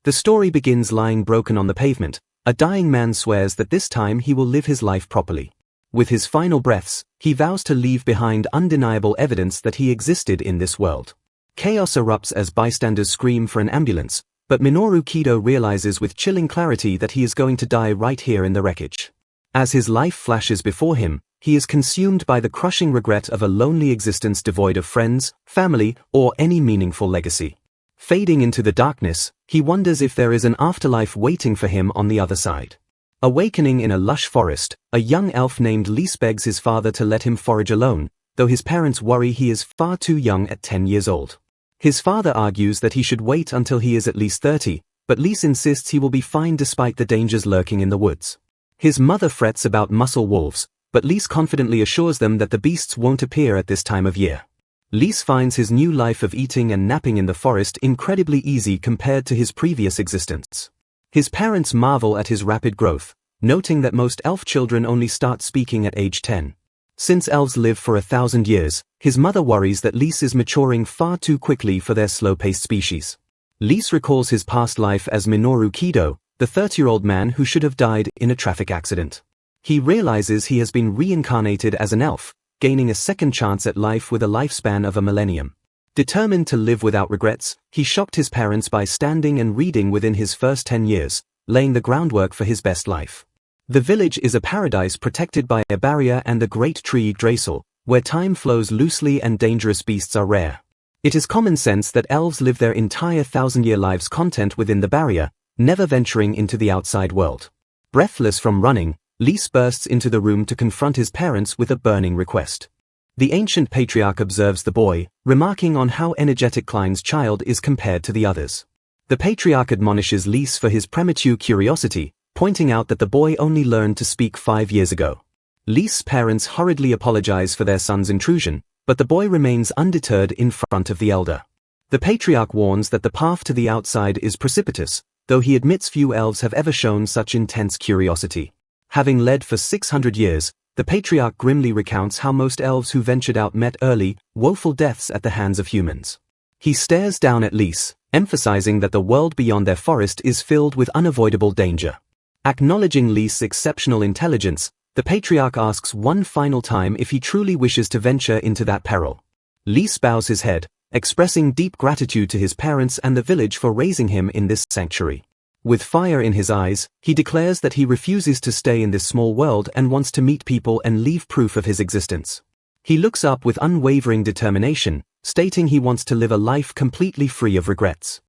The story begins lying broken on the pavement. A dying man swears that this time he will live his life properly. With his final breaths, he vows to leave behind undeniable evidence that he existed in this world. Chaos erupts as bystanders scream for an ambulance, but Minoru Kido realizes with chilling clarity that he is going to die right here in the wreckage. As his life flashes before him, he is consumed by the crushing regret of a lonely existence devoid of friends, family, or any meaningful legacy. Fading into the darkness, he wonders if there is an afterlife waiting for him on the other side. Awakening in a lush forest, a young elf named Lys begs his father to let him forage alone, though his parents worry he is far too young at 10 years old. His father argues that he should wait until he is at least 30, but Lys insists he will be fine despite the dangers lurking in the woods. His mother frets about muscle wolves, but Lys confidently assures them that the beasts won't appear at this time of year. Lys finds his new life of eating and napping in the forest incredibly easy compared to his previous existence. His parents marvel at his rapid growth, noting that most elf children only start speaking at age 10. Since elves live for 1,000 years, his mother worries that Lys is maturing far too quickly for their slow-paced species. Lys recalls his past life as Minoru Kido, the 30-year-old man who should have died in a traffic accident. He realizes he has been reincarnated as an elf, gaining a second chance at life with a lifespan of a millennium. Determined to live without regrets, he shocked his parents by standing and reading within his first 10 years, laying the groundwork for his best life. The village is a paradise protected by a barrier and the great tree Yggdrasil, where time flows loosely and dangerous beasts are rare. It is common sense that elves live their entire 1,000-year lives content within the barrier, never venturing into the outside world. Breathless from running, Lys bursts into the room to confront his parents with a burning request. The ancient patriarch observes the boy, remarking on how energetic Klein's child is compared to the others. The patriarch admonishes Lys for his premature curiosity, pointing out that the boy only learned to speak 5 years ago. Lys' parents hurriedly apologize for their son's intrusion, but the boy remains undeterred in front of the elder. The patriarch warns that the path to the outside is precipitous, though he admits few elves have ever shown such intense curiosity. Having led for 600 years, the patriarch grimly recounts how most elves who ventured out met early, woeful deaths at the hands of humans. He stares down at Lys, emphasizing that the world beyond their forest is filled with unavoidable danger. Acknowledging Lys' exceptional intelligence, the patriarch asks one final time if he truly wishes to venture into that peril. Lys bows his head, expressing deep gratitude to his parents and the village for raising him in this sanctuary. With fire in his eyes, he declares that he refuses to stay in this small world and wants to meet people and leave proof of his existence. He looks up with unwavering determination, stating he wants to live a life completely free of regrets.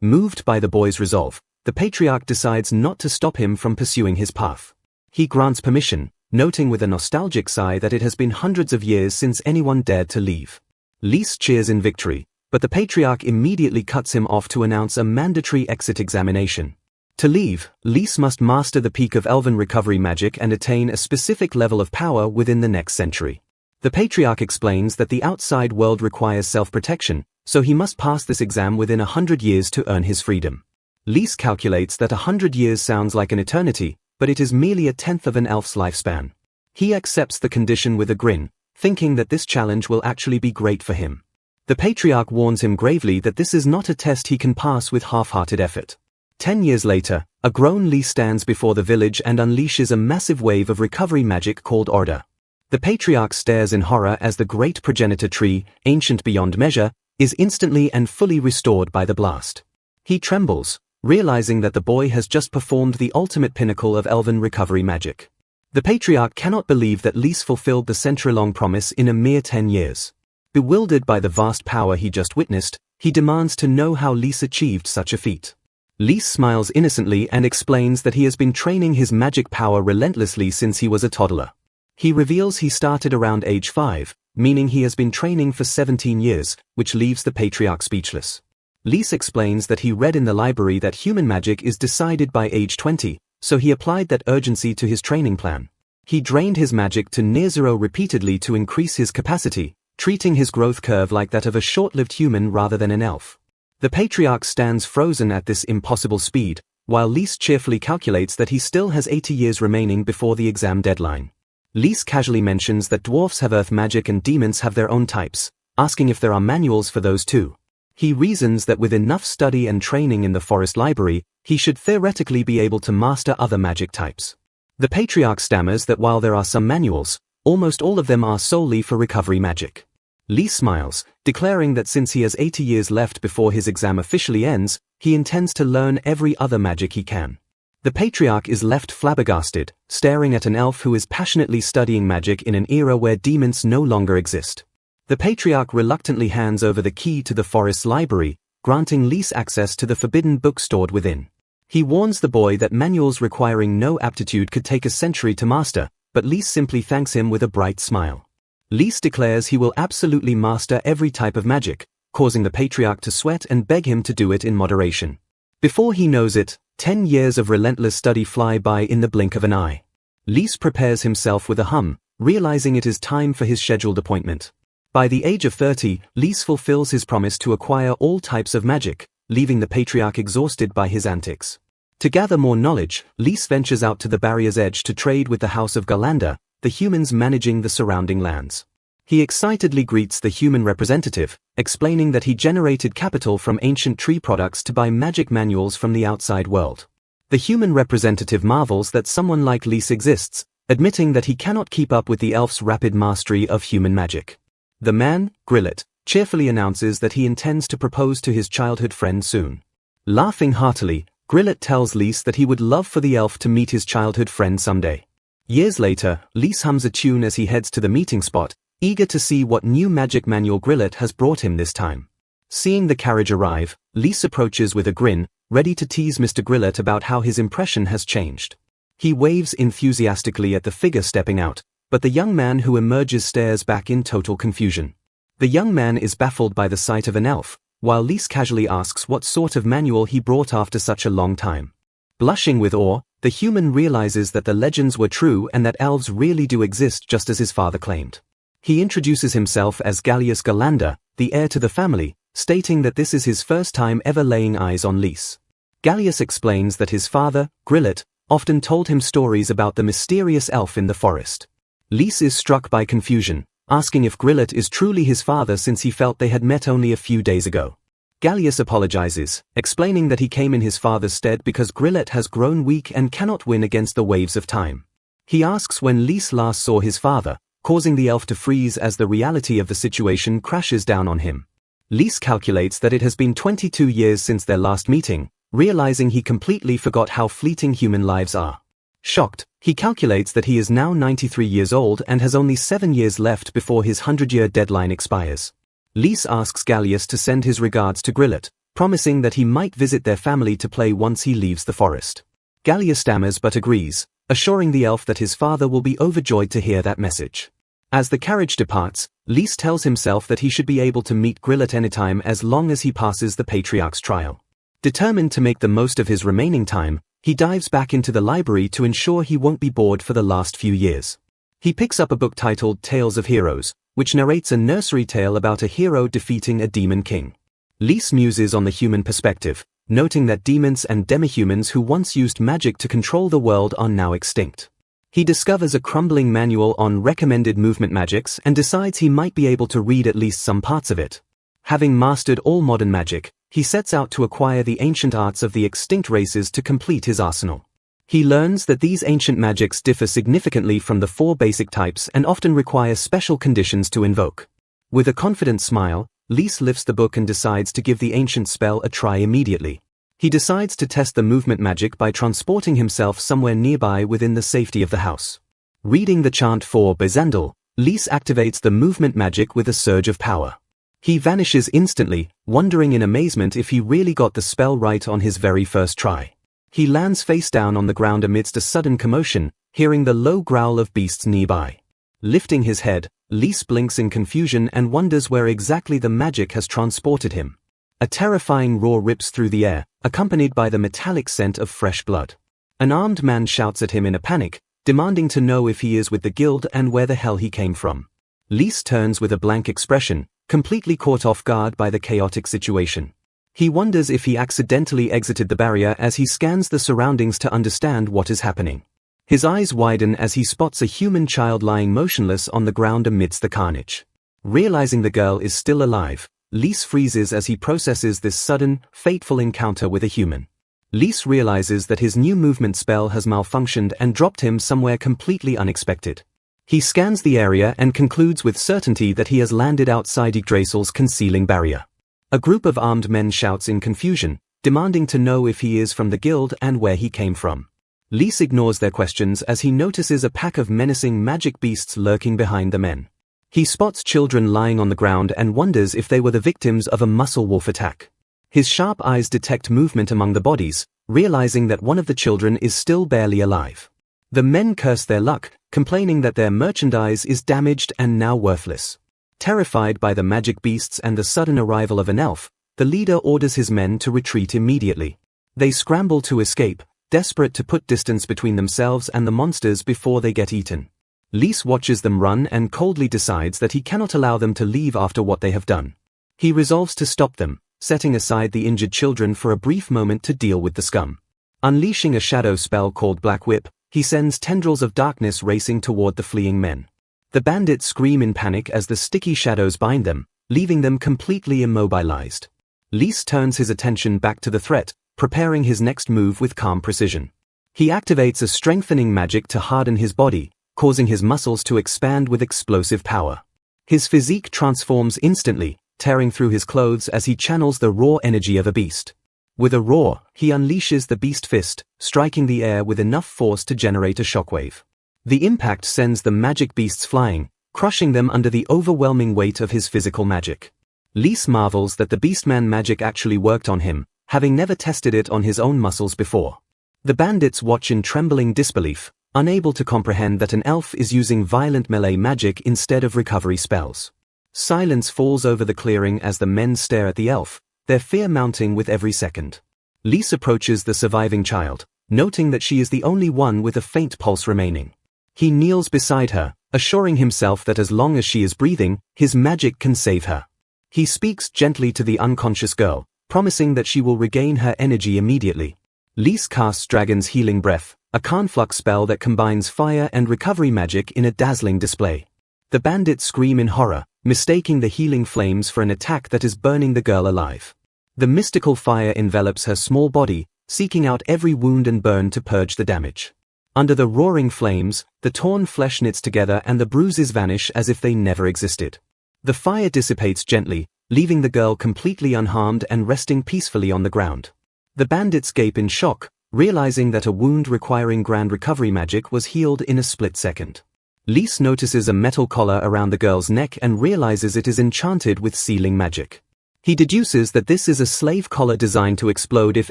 Moved by the boy's resolve, the patriarch decides not to stop him from pursuing his path. He grants permission, noting with a nostalgic sigh that it has been hundreds of years since anyone dared to leave. Lys cheers in victory, but the patriarch immediately cuts him off to announce a mandatory exit examination. To leave, Lys must master the peak of elven recovery magic and attain a specific level of power within the next century. The patriarch explains that the outside world requires self-protection, so he must pass this exam within 100 years to earn his freedom. Lys calculates that 100 years sounds like an eternity, but it is merely a tenth of an elf's lifespan. He accepts the condition with a grin, thinking that this challenge will actually be great for him. The patriarch warns him gravely that this is not a test he can pass with half-hearted effort. 10 years later, a grown Lys stands before the village and unleashes a massive wave of recovery magic called Order. The patriarch stares in horror as the great progenitor tree, ancient beyond measure, is instantly and fully restored by the blast. He trembles, realizing that the boy has just performed the ultimate pinnacle of elven recovery magic. The patriarch cannot believe that Lys fulfilled the century-long promise in a mere 10 years. Bewildered by the vast power he just witnessed, he demands to know how Lys achieved such a feat. Lys smiles innocently and explains that he has been training his magic power relentlessly since he was a toddler. He reveals he started around age 5, meaning he has been training for 17 years, which leaves the patriarch speechless. Lys explains that he read in the library that human magic is decided by age 20, so he applied that urgency to his training plan. He drained his magic to near zero repeatedly to increase his capacity, treating his growth curve like that of a short-lived human rather than an elf. The patriarch stands frozen at this impossible speed, while Lys cheerfully calculates that he still has 80 years remaining before the exam deadline. Lys casually mentions that dwarfs have earth magic and demons have their own types, asking if there are manuals for those too. He reasons that with enough study and training in the forest library, he should theoretically be able to master other magic types. The patriarch stammers that while there are some manuals, almost all of them are solely for recovery magic. Lise smiles, declaring that since he has 80 years left before his exam officially ends, he intends to learn every other magic he can. The patriarch is left flabbergasted, staring at an elf who is passionately studying magic in an era where demons no longer exist. The patriarch reluctantly hands over the key to the forest's library, granting Lise access to the forbidden book stored within. He warns the boy that manuals requiring no aptitude could take a century to master, but Lise simply thanks him with a bright smile. Lise declares he will absolutely master every type of magic, causing the patriarch to sweat and beg him to do it in moderation. Before he knows it, 10 years of relentless study fly by in the blink of an eye. Lise prepares himself with a hum, realizing it is time for his scheduled appointment. By the age of 30, Lise fulfills his promise to acquire all types of magic, leaving the patriarch exhausted by his antics. To gather more knowledge, Lise ventures out to the barrier's edge to trade with the House of Galanda, the humans managing the surrounding lands. He excitedly greets the human representative, explaining that he generated capital from ancient tree products to buy magic manuals from the outside world. The human representative marvels that someone like Lise exists, admitting that he cannot keep up with the elf's rapid mastery of human magic. The man, Grillet, cheerfully announces that he intends to propose to his childhood friend soon. Laughing heartily, Grillet tells Lise that he would love for the elf to meet his childhood friend someday. Years later, Lise hums a tune as he heads to the meeting spot, eager to see what new magic manual Grillet has brought him this time. Seeing the carriage arrive, Lise approaches with a grin, ready to tease Mr. Grillet about how his impression has changed. He waves enthusiastically at the figure stepping out, but the young man who emerges stares back in total confusion. The young man is baffled by the sight of an elf, while Lise casually asks what sort of manual he brought after such a long time. Blushing with awe, the human realizes that the legends were true and that elves really do exist just as his father claimed. He introduces himself as Gallius Galanda, the heir to the family, stating that this is his first time ever laying eyes on Lise. Gallius explains that his father, Grillet, often told him stories about the mysterious elf in the forest. Lise is struck by confusion, asking if Grillet is truly his father since he felt they had met only a few days ago. Gallius apologizes, explaining that he came in his father's stead because Grillet has grown weak and cannot win against the waves of time. He asks when Lise last saw his father, causing the elf to freeze as the reality of the situation crashes down on him. Lise calculates that it has been 22 years since their last meeting, realizing he completely forgot how fleeting human lives are. Shocked, he calculates that he is now 93 years old and has only 7 years left before his 100-year deadline expires. Lise asks Gallius to send his regards to Grillet, promising that he might visit their family to play once he leaves the forest. Gallius stammers but agrees, assuring the elf that his father will be overjoyed to hear that message. As the carriage departs, Lise tells himself that he should be able to meet Grillet anytime as long as he passes the patriarch's trial. Determined to make the most of his remaining time, he dives back into the library to ensure he won't be bored for the last few years. He picks up a book titled Tales of Heroes, which narrates a nursery tale about a hero defeating a demon king. Lise muses on the human perspective, noting that demons and demihumans who once used magic to control the world are now extinct. He discovers a crumbling manual on recommended movement magics and decides he might be able to read at least some parts of it. Having mastered all modern magic, he sets out to acquire the ancient arts of the extinct races to complete his arsenal. He learns that these ancient magics differ significantly from the 4 basic types and often require special conditions to invoke. With a confident smile, Lise lifts the book and decides to give the ancient spell a try immediately. He decides to test the movement magic by transporting himself somewhere nearby within the safety of the house. Reading the chant for Bezandel, Lise activates the movement magic with a surge of power. He vanishes instantly, wondering in amazement if he really got the spell right on his very first try. He lands face down on the ground amidst a sudden commotion, hearing the low growl of beasts nearby. Lifting his head, Lise blinks in confusion and wonders where exactly the magic has transported him. A terrifying roar rips through the air, accompanied by the metallic scent of fresh blood. An armed man shouts at him in a panic, demanding to know if he is with the guild and where the hell he came from. Lise turns with a blank expression, completely caught off guard by the chaotic situation. He wonders if he accidentally exited the barrier as he scans the surroundings to understand what is happening. His eyes widen as he spots a human child lying motionless on the ground amidst the carnage. Realizing the girl is still alive, Lys freezes as he processes this sudden, fateful encounter with a human. Lys realizes that his new movement spell has malfunctioned and dropped him somewhere completely unexpected. He scans the area and concludes with certainty that he has landed outside Yggdrasil's concealing barrier. A group of armed men shouts in confusion, demanding to know if he is from the guild and where he came from. Lys ignores their questions as he notices a pack of menacing magic beasts lurking behind the men. He spots children lying on the ground and wonders if they were the victims of a muscle wolf attack. His sharp eyes detect movement among the bodies, realizing that one of the children is still barely alive. The men curse their luck, complaining that their merchandise is damaged and now worthless. Terrified by the magic beasts and the sudden arrival of an elf, the leader orders his men to retreat immediately. They scramble to escape, desperate to put distance between themselves and the monsters before they get eaten. Lys watches them run and coldly decides that he cannot allow them to leave after what they have done. He resolves to stop them, setting aside the injured children for a brief moment to deal with the scum. Unleashing a shadow spell called Black Whip, he sends tendrils of darkness racing toward the fleeing men. The bandits scream in panic as the sticky shadows bind them, leaving them completely immobilized. Lys turns his attention back to the threat, preparing his next move with calm precision. He activates a strengthening magic to harden his body, causing his muscles to expand with explosive power. His physique transforms instantly, tearing through his clothes as he channels the raw energy of a beast. With a roar, he unleashes the beast fist, striking the air with enough force to generate a shockwave. The impact sends the magic beasts flying, crushing them under the overwhelming weight of his physical magic. Lys marvels that the Beastman magic actually worked on him, having never tested it on his own muscles before. The bandits watch in trembling disbelief, unable to comprehend that an elf is using violent melee magic instead of recovery spells. Silence falls over the clearing as the men stare at the elf, their fear mounting with every second. Lys approaches the surviving child, noting that she is the only one with a faint pulse remaining. He kneels beside her, assuring himself that as long as she is breathing, his magic can save her. He speaks gently to the unconscious girl, promising that she will regain her energy immediately. Lys casts Dragon's Healing Breath, a conflux spell that combines fire and recovery magic in a dazzling display. The bandits scream in horror, mistaking the healing flames for an attack that is burning the girl alive. The mystical fire envelops her small body, seeking out every wound and burn to purge the damage. Under the roaring flames, the torn flesh knits together and the bruises vanish as if they never existed. The fire dissipates gently, leaving the girl completely unharmed and resting peacefully on the ground. The bandits gape in shock, realizing that a wound requiring grand recovery magic was healed in a split second. Lys notices a metal collar around the girl's neck and realizes it is enchanted with sealing magic. He deduces that this is a slave collar designed to explode if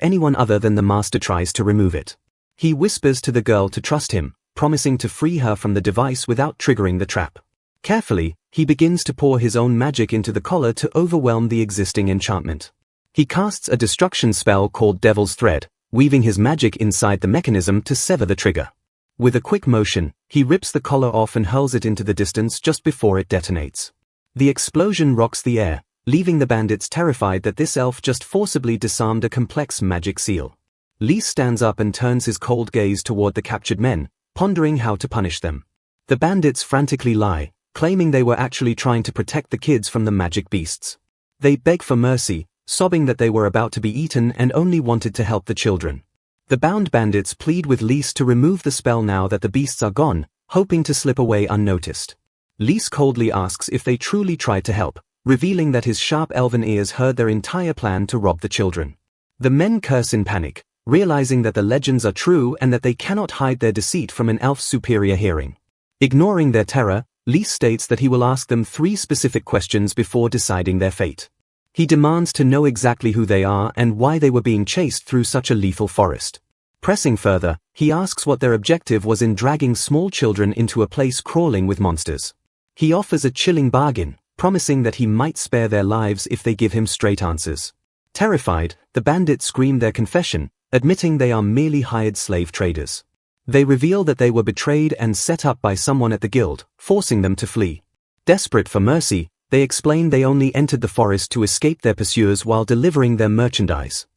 anyone other than the master tries to remove it. He whispers to the girl to trust him, promising to free her from the device without triggering the trap. Carefully, he begins to pour his own magic into the collar to overwhelm the existing enchantment. He casts a destruction spell called Devil's Thread, weaving his magic inside the mechanism to sever the trigger. With a quick motion, he rips the collar off and hurls it into the distance just before it detonates. The explosion rocks the air, leaving the bandits terrified that this elf just forcibly disarmed a complex magic seal. Lys stands up and turns his cold gaze toward the captured men, pondering how to punish them. The bandits frantically lie, claiming they were actually trying to protect the kids from the magic beasts. They beg for mercy, sobbing that they were about to be eaten and only wanted to help the children. The bound bandits plead with Lys to remove the spell now that the beasts are gone, hoping to slip away unnoticed. Lys coldly asks if they truly tried to help, revealing that his sharp elven ears heard their entire plan to rob the children. The men curse in panic, realizing that the legends are true and that they cannot hide their deceit from an elf's superior hearing. Ignoring their terror, Lys states that he will ask them 3 specific questions before deciding their fate. He demands to know exactly who they are and why they were being chased through such a lethal forest. Pressing further, he asks what their objective was in dragging small children into a place crawling with monsters. He offers a chilling bargain, promising that he might spare their lives if they give him straight answers. Terrified, the bandits scream their confession, admitting they are merely hired slave traders. They reveal that they were betrayed and set up by someone at the guild, forcing them to flee. Desperate for mercy, they explain they only entered the forest to escape their pursuers while delivering their merchandise.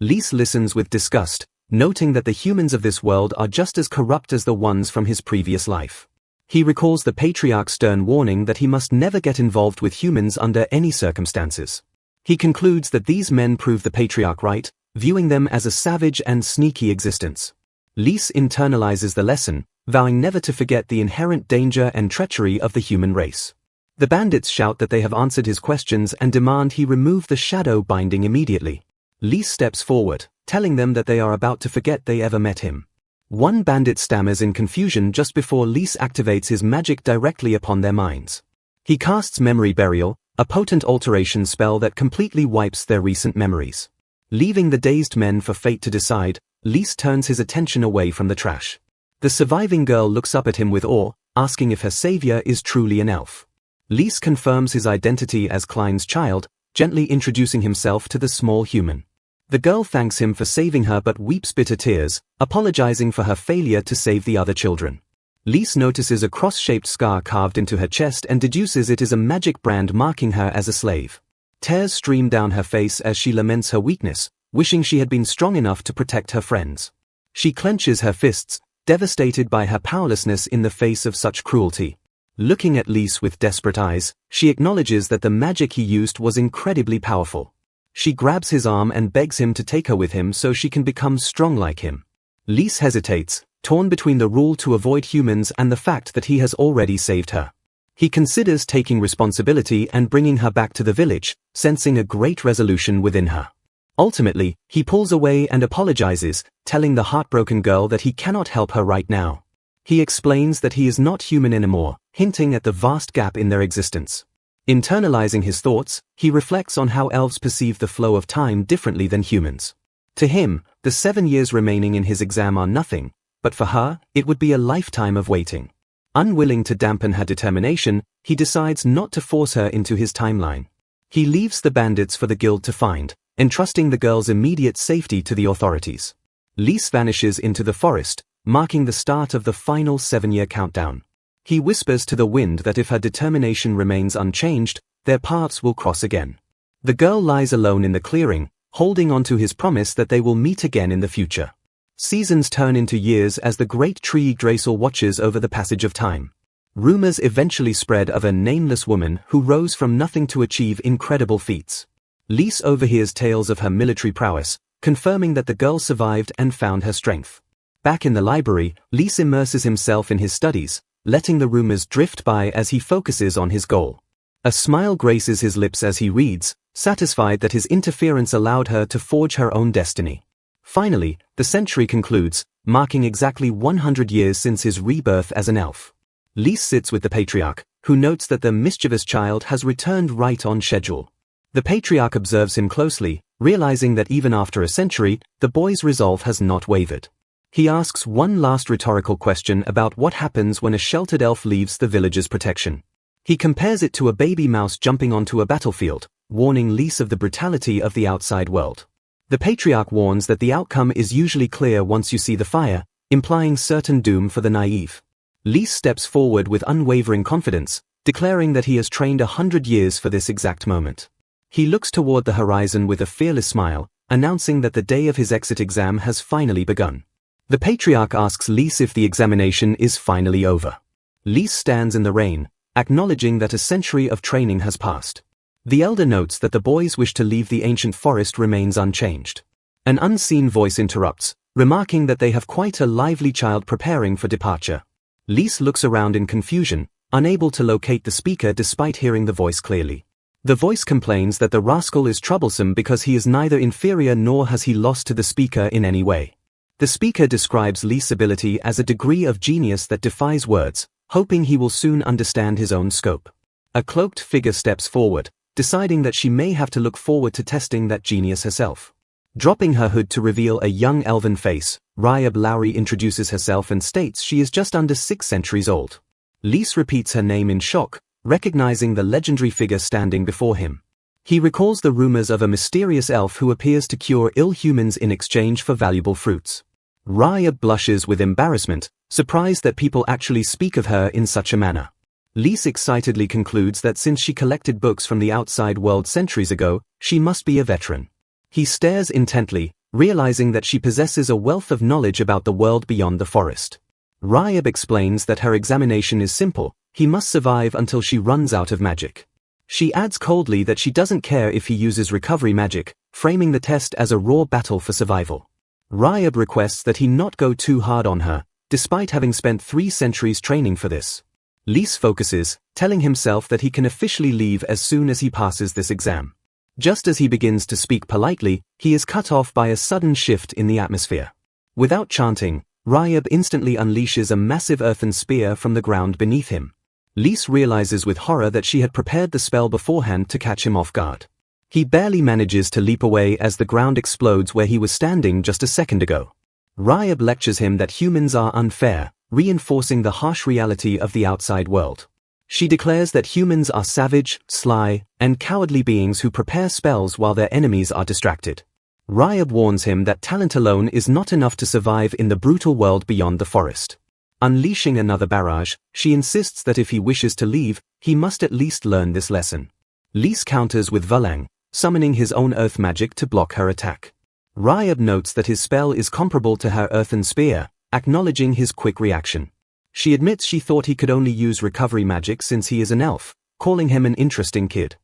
Lys listens with disgust, noting that the humans of this world are just as corrupt as the ones from his previous life. He recalls the patriarch's stern warning that he must never get involved with humans under any circumstances. He concludes that these men prove the patriarch right, viewing them as a savage and sneaky existence. Lise internalizes the lesson, vowing never to forget the inherent danger and treachery of the human race. The bandits shout that they have answered his questions and demand he remove the shadow binding immediately. Lise steps forward, telling them that they are about to forget they ever met him. One bandit stammers in confusion just before Lise activates his magic directly upon their minds. He casts Memory Burial, a potent alteration spell that completely wipes their recent memories. Leaving the dazed men for fate to decide, Lise turns his attention away from the trash. The surviving girl looks up at him with awe, asking if her savior is truly an elf. Lise confirms his identity as Klein's child, gently introducing himself to the small human. The girl thanks him for saving her but weeps bitter tears, apologizing for her failure to save the other children. Lise notices a cross-shaped scar carved into her chest and deduces it is a magic brand marking her as a slave. Tears stream down her face as she laments her weakness, wishing she had been strong enough to protect her friends. She clenches her fists, devastated by her powerlessness in the face of such cruelty. Looking at Lise with desperate eyes, she acknowledges that the magic he used was incredibly powerful. She grabs his arm and begs him to take her with him so she can become strong like him. Lise hesitates, torn between the rule to avoid humans and the fact that he has already saved her. He considers taking responsibility and bringing her back to the village, sensing a great resolution within her. Ultimately, he pulls away and apologizes, telling the heartbroken girl that he cannot help her right now. He explains that he is not human anymore, hinting at the vast gap in their existence. Internalizing his thoughts, he reflects on how elves perceive the flow of time differently than humans. To him, the 7 years remaining in his exam are nothing, but for her, it would be a lifetime of waiting. Unwilling to dampen her determination, he decides not to force her into his timeline. He leaves the bandits for the guild to find, entrusting the girl's immediate safety to the authorities. Lise vanishes into the forest, marking the start of the final 7-year countdown. He whispers to the wind that if her determination remains unchanged, their paths will cross again. The girl lies alone in the clearing, holding on to his promise that they will meet again in the future. Seasons turn into years as the great tree Yggdrasil watches over the passage of time. Rumors eventually spread of a nameless woman who rose from nothing to achieve incredible feats. Lise overhears tales of her military prowess, confirming that the girl survived and found her strength. Back in the library, Lise immerses himself in his studies, letting the rumors drift by as he focuses on his goal. A smile graces his lips as he reads, satisfied that his interference allowed her to forge her own destiny. Finally, the century concludes, marking exactly 100 years since his rebirth as an elf. Lise sits with the patriarch, who notes that the mischievous child has returned right on schedule. The patriarch observes him closely, realizing that even after a century, the boy's resolve has not wavered. He asks one last rhetorical question about what happens when a sheltered elf leaves the village's protection. He compares it to a baby mouse jumping onto a battlefield, warning Lise of the brutality of the outside world. The patriarch warns that the outcome is usually clear once you see the fire, implying certain doom for the naive. Lise steps forward with unwavering confidence, declaring that he has trained 100 years for this exact moment. He looks toward the horizon with a fearless smile, announcing that the day of his exit exam has finally begun. The patriarch asks Lise if the examination is finally over. Lise stands in the rain, acknowledging that a century of training has passed. The elder notes that the boy's wish to leave the ancient forest remains unchanged. An unseen voice interrupts, remarking that they have quite a lively child preparing for departure. Lise looks around in confusion, unable to locate the speaker despite hearing the voice clearly. The voice complains that the rascal is troublesome because he is neither inferior nor has he lost to the speaker in any way. The speaker describes Lise's ability as a degree of genius that defies words, hoping he will soon understand his own scope. A cloaked figure steps forward, deciding that she may have to look forward to testing that genius herself. Dropping her hood to reveal a young elven face, Ryab Lowry introduces herself and states she is just under 6 centuries old. Lise repeats her name in shock, recognizing the legendary figure standing before him. He recalls the rumors of a mysterious elf who appears to cure ill humans in exchange for valuable fruits. Ryab blushes with embarrassment, surprised that people actually speak of her in such a manner. Lise excitedly concludes that since she collected books from the outside world centuries ago, she must be a veteran. He stares intently, realizing that she possesses a wealth of knowledge about the world beyond the forest. Ryab explains that her examination is simple, he must survive until she runs out of magic. She adds coldly that she doesn't care if he uses recovery magic, framing the test as a raw battle for survival. Ryab requests that he not go too hard on her, despite having spent 3 centuries training for this. Lys focuses, telling himself that he can officially leave as soon as he passes this exam. Just as he begins to speak politely, he is cut off by a sudden shift in the atmosphere. Without chanting, Ryab instantly unleashes a massive earthen spear from the ground beneath him. Lys realizes with horror that she had prepared the spell beforehand to catch him off guard. He barely manages to leap away as the ground explodes where he was standing just a second ago. Ryab lectures him that humans are unfair, reinforcing the harsh reality of the outside world. She declares that humans are savage, sly, and cowardly beings who prepare spells while their enemies are distracted. Ryab warns him that talent alone is not enough to survive in the brutal world beyond the forest. Unleashing another barrage, she insists that if he wishes to leave, he must at least learn this lesson. Lys counters with Vulang, summoning his own earth magic to block her attack. Ryab notes that his spell is comparable to her earthen spear, acknowledging his quick reaction. She admits she thought he could only use recovery magic since he is an elf, calling him an interesting kid.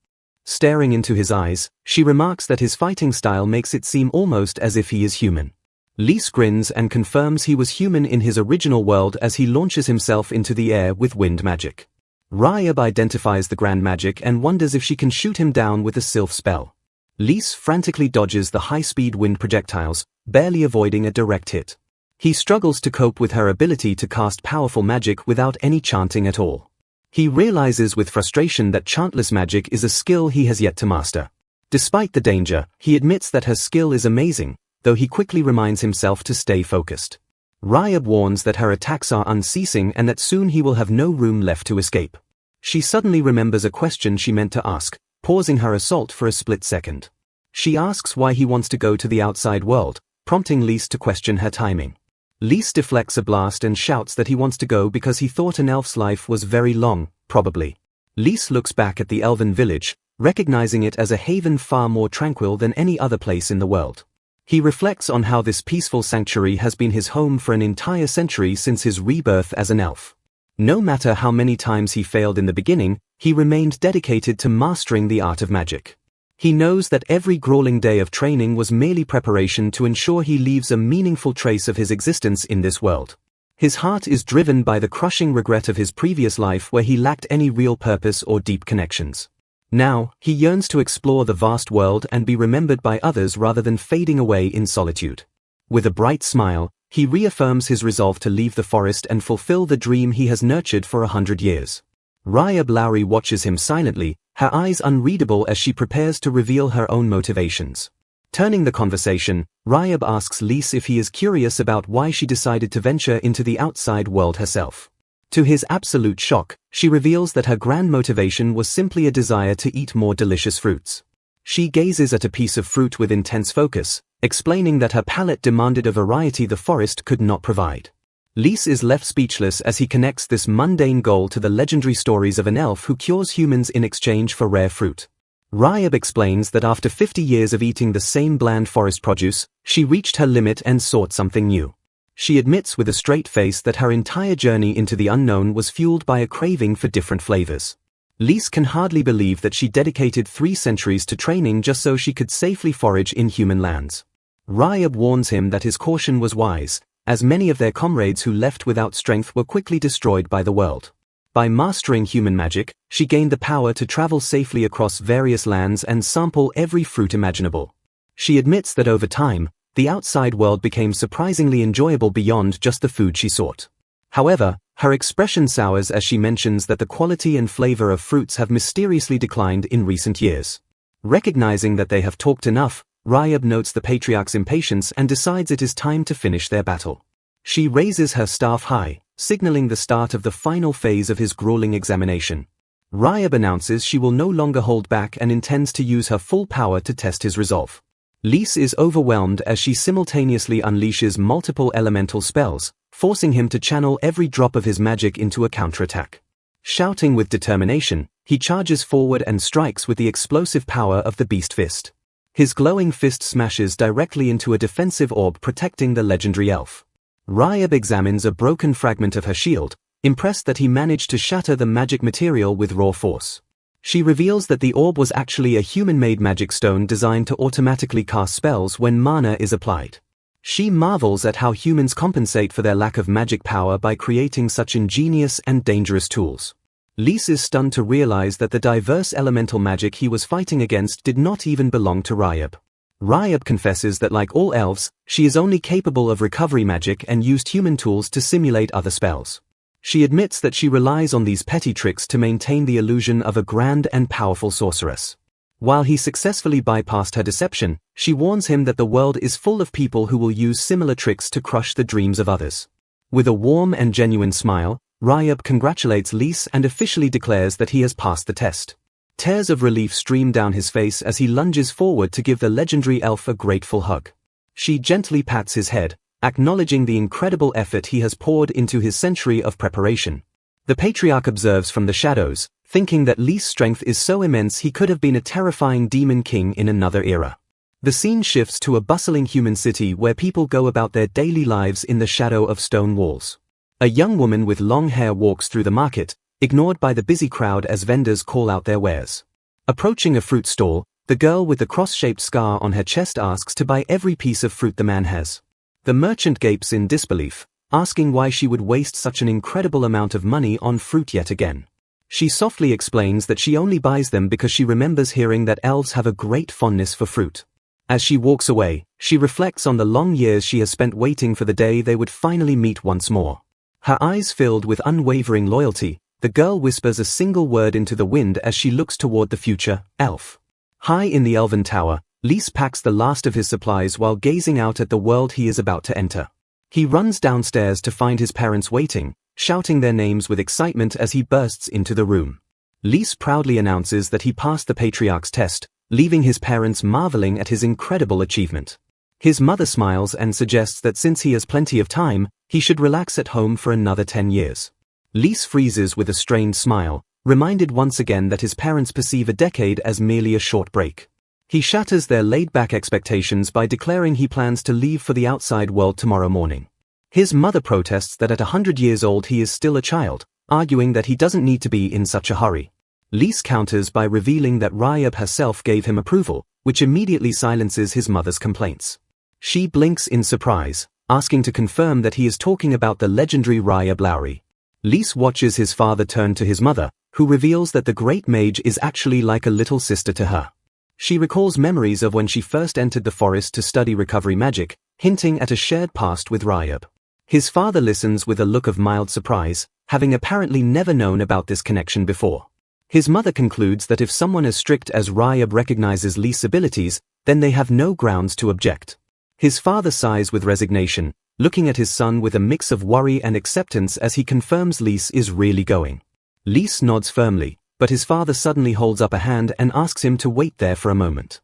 Staring into his eyes, she remarks that his fighting style makes it seem almost as if he is human. Lys grins and confirms he was human in his original world as he launches himself into the air with wind magic. Ryab identifies the grand magic and wonders if she can shoot him down with a sylph spell. Lys frantically dodges the high-speed wind projectiles, barely avoiding a direct hit. He struggles to cope with her ability to cast powerful magic without any chanting at all. He realizes with frustration that chantless magic is a skill he has yet to master. Despite the danger, he admits that her skill is amazing, though he quickly reminds himself to stay focused. Ryab warns that her attacks are unceasing and that soon he will have no room left to escape. She suddenly remembers a question she meant to ask, pausing her assault for a split second. She asks why he wants to go to the outside world, prompting Lys to question her timing. Lys deflects a blast and shouts that he wants to go because he thought an elf's life was very long, probably. Lys looks back at the elven village, recognizing it as a haven far more tranquil than any other place in the world. He reflects on how this peaceful sanctuary has been his home for an entire century since his rebirth as an elf. No matter how many times he failed in the beginning, he remained dedicated to mastering the art of magic. He knows that every grueling day of training was merely preparation to ensure he leaves a meaningful trace of his existence in this world. His heart is driven by the crushing regret of his previous life where he lacked any real purpose or deep connections. Now, he yearns to explore the vast world and be remembered by others rather than fading away in solitude. With a bright smile, he reaffirms his resolve to leave the forest and fulfill the dream he has nurtured for 100 years. Ryab Lowry watches him silently, her eyes unreadable as she prepares to reveal her own motivations. Turning the conversation, Ryab asks Lys if he is curious about why she decided to venture into the outside world herself. To his absolute shock, she reveals that her grand motivation was simply a desire to eat more delicious fruits. She gazes at a piece of fruit with intense focus, explaining that her palate demanded a variety the forest could not provide. Lys is left speechless as he connects this mundane goal to the legendary stories of an elf who cures humans in exchange for rare fruit. Ryab explains that after 50 years of eating the same bland forest produce, she reached her limit and sought something new. She admits with a straight face that her entire journey into the unknown was fueled by a craving for different flavors. Lys can hardly believe that she dedicated 3 centuries to training just so she could safely forage in human lands. Ryab warns him that his caution was wise, as many of their comrades who left without strength were quickly destroyed by the world. By mastering human magic, she gained the power to travel safely across various lands and sample every fruit imaginable. She admits that over time, the outside world became surprisingly enjoyable beyond just the food she sought. However, her expression sours as she mentions that the quality and flavor of fruits have mysteriously declined in recent years. Recognizing that they have talked enough, Ryab notes the patriarch's impatience and decides it is time to finish their battle. She raises her staff high, signaling the start of the final phase of his grueling examination. Ryab announces she will no longer hold back and intends to use her full power to test his resolve. Lys is overwhelmed as she simultaneously unleashes multiple elemental spells, forcing him to channel every drop of his magic into a counterattack. Shouting with determination, he charges forward and strikes with the explosive power of the Beast Fist. His glowing fist smashes directly into a defensive orb protecting the legendary elf. Ryab examines a broken fragment of her shield, impressed that he managed to shatter the magic material with raw force. She reveals that the orb was actually a human-made magic stone designed to automatically cast spells when mana is applied. She marvels at how humans compensate for their lack of magic power by creating such ingenious and dangerous tools. Lys is stunned to realize that the diverse elemental magic he was fighting against did not even belong to Ryab. Ryab confesses that like all elves, she is only capable of recovery magic and used human tools to simulate other spells. She admits that she relies on these petty tricks to maintain the illusion of a grand and powerful sorceress. While he successfully bypassed her deception, she warns him that the world is full of people who will use similar tricks to crush the dreams of others. With a warm and genuine smile, Ryab congratulates Lys and officially declares that he has passed the test. Tears of relief stream down his face as he lunges forward to give the legendary elf a grateful hug. She gently pats his head, acknowledging the incredible effort he has poured into his century of preparation. The patriarch observes from the shadows, thinking that Lys' strength is so immense he could have been a terrifying demon king in another era. The scene shifts to a bustling human city where people go about their daily lives in the shadow of stone walls. A young woman with long hair walks through the market, ignored by the busy crowd as vendors call out their wares. Approaching a fruit stall, the girl with the cross-shaped scar on her chest asks to buy every piece of fruit the man has. The merchant gapes in disbelief, asking why she would waste such an incredible amount of money on fruit yet again. She softly explains that she only buys them because she remembers hearing that elves have a great fondness for fruit. As she walks away, she reflects on the long years she has spent waiting for the day they would finally meet once more. Her eyes filled with unwavering loyalty, the girl whispers a single word into the wind as she looks toward the future, elf. High in the elven tower, Lys packs the last of his supplies while gazing out at the world he is about to enter. He runs downstairs to find his parents waiting, shouting their names with excitement as he bursts into the room. Lys proudly announces that he passed the patriarch's test, leaving his parents marveling at his incredible achievement. His mother smiles and suggests that since he has plenty of time, he should relax at home for another 10 years. Lys freezes with a strained smile, reminded once again that his parents perceive a decade as merely a short break. He shatters their laid-back expectations by declaring he plans to leave for the outside world tomorrow morning. His mother protests that at 100 years old he is still a child, arguing that he doesn't need to be in such a hurry. Lys counters by revealing that Ryab herself gave him approval, which immediately silences his mother's complaints. She blinks in surprise, asking to confirm that he is talking about the legendary Ryab Lowry. Lys watches his father turn to his mother, who reveals that the great mage is actually like a little sister to her. She recalls memories of when she first entered the forest to study recovery magic, hinting at a shared past with Ryab. His father listens with a look of mild surprise, having apparently never known about this connection before. His mother concludes that if someone as strict as Ryab recognizes Lys' abilities, then they have no grounds to object. His father sighs with resignation, looking at his son with a mix of worry and acceptance as he confirms Lys is really going. Lys nods firmly, but his father suddenly holds up a hand and asks him to wait there for a moment.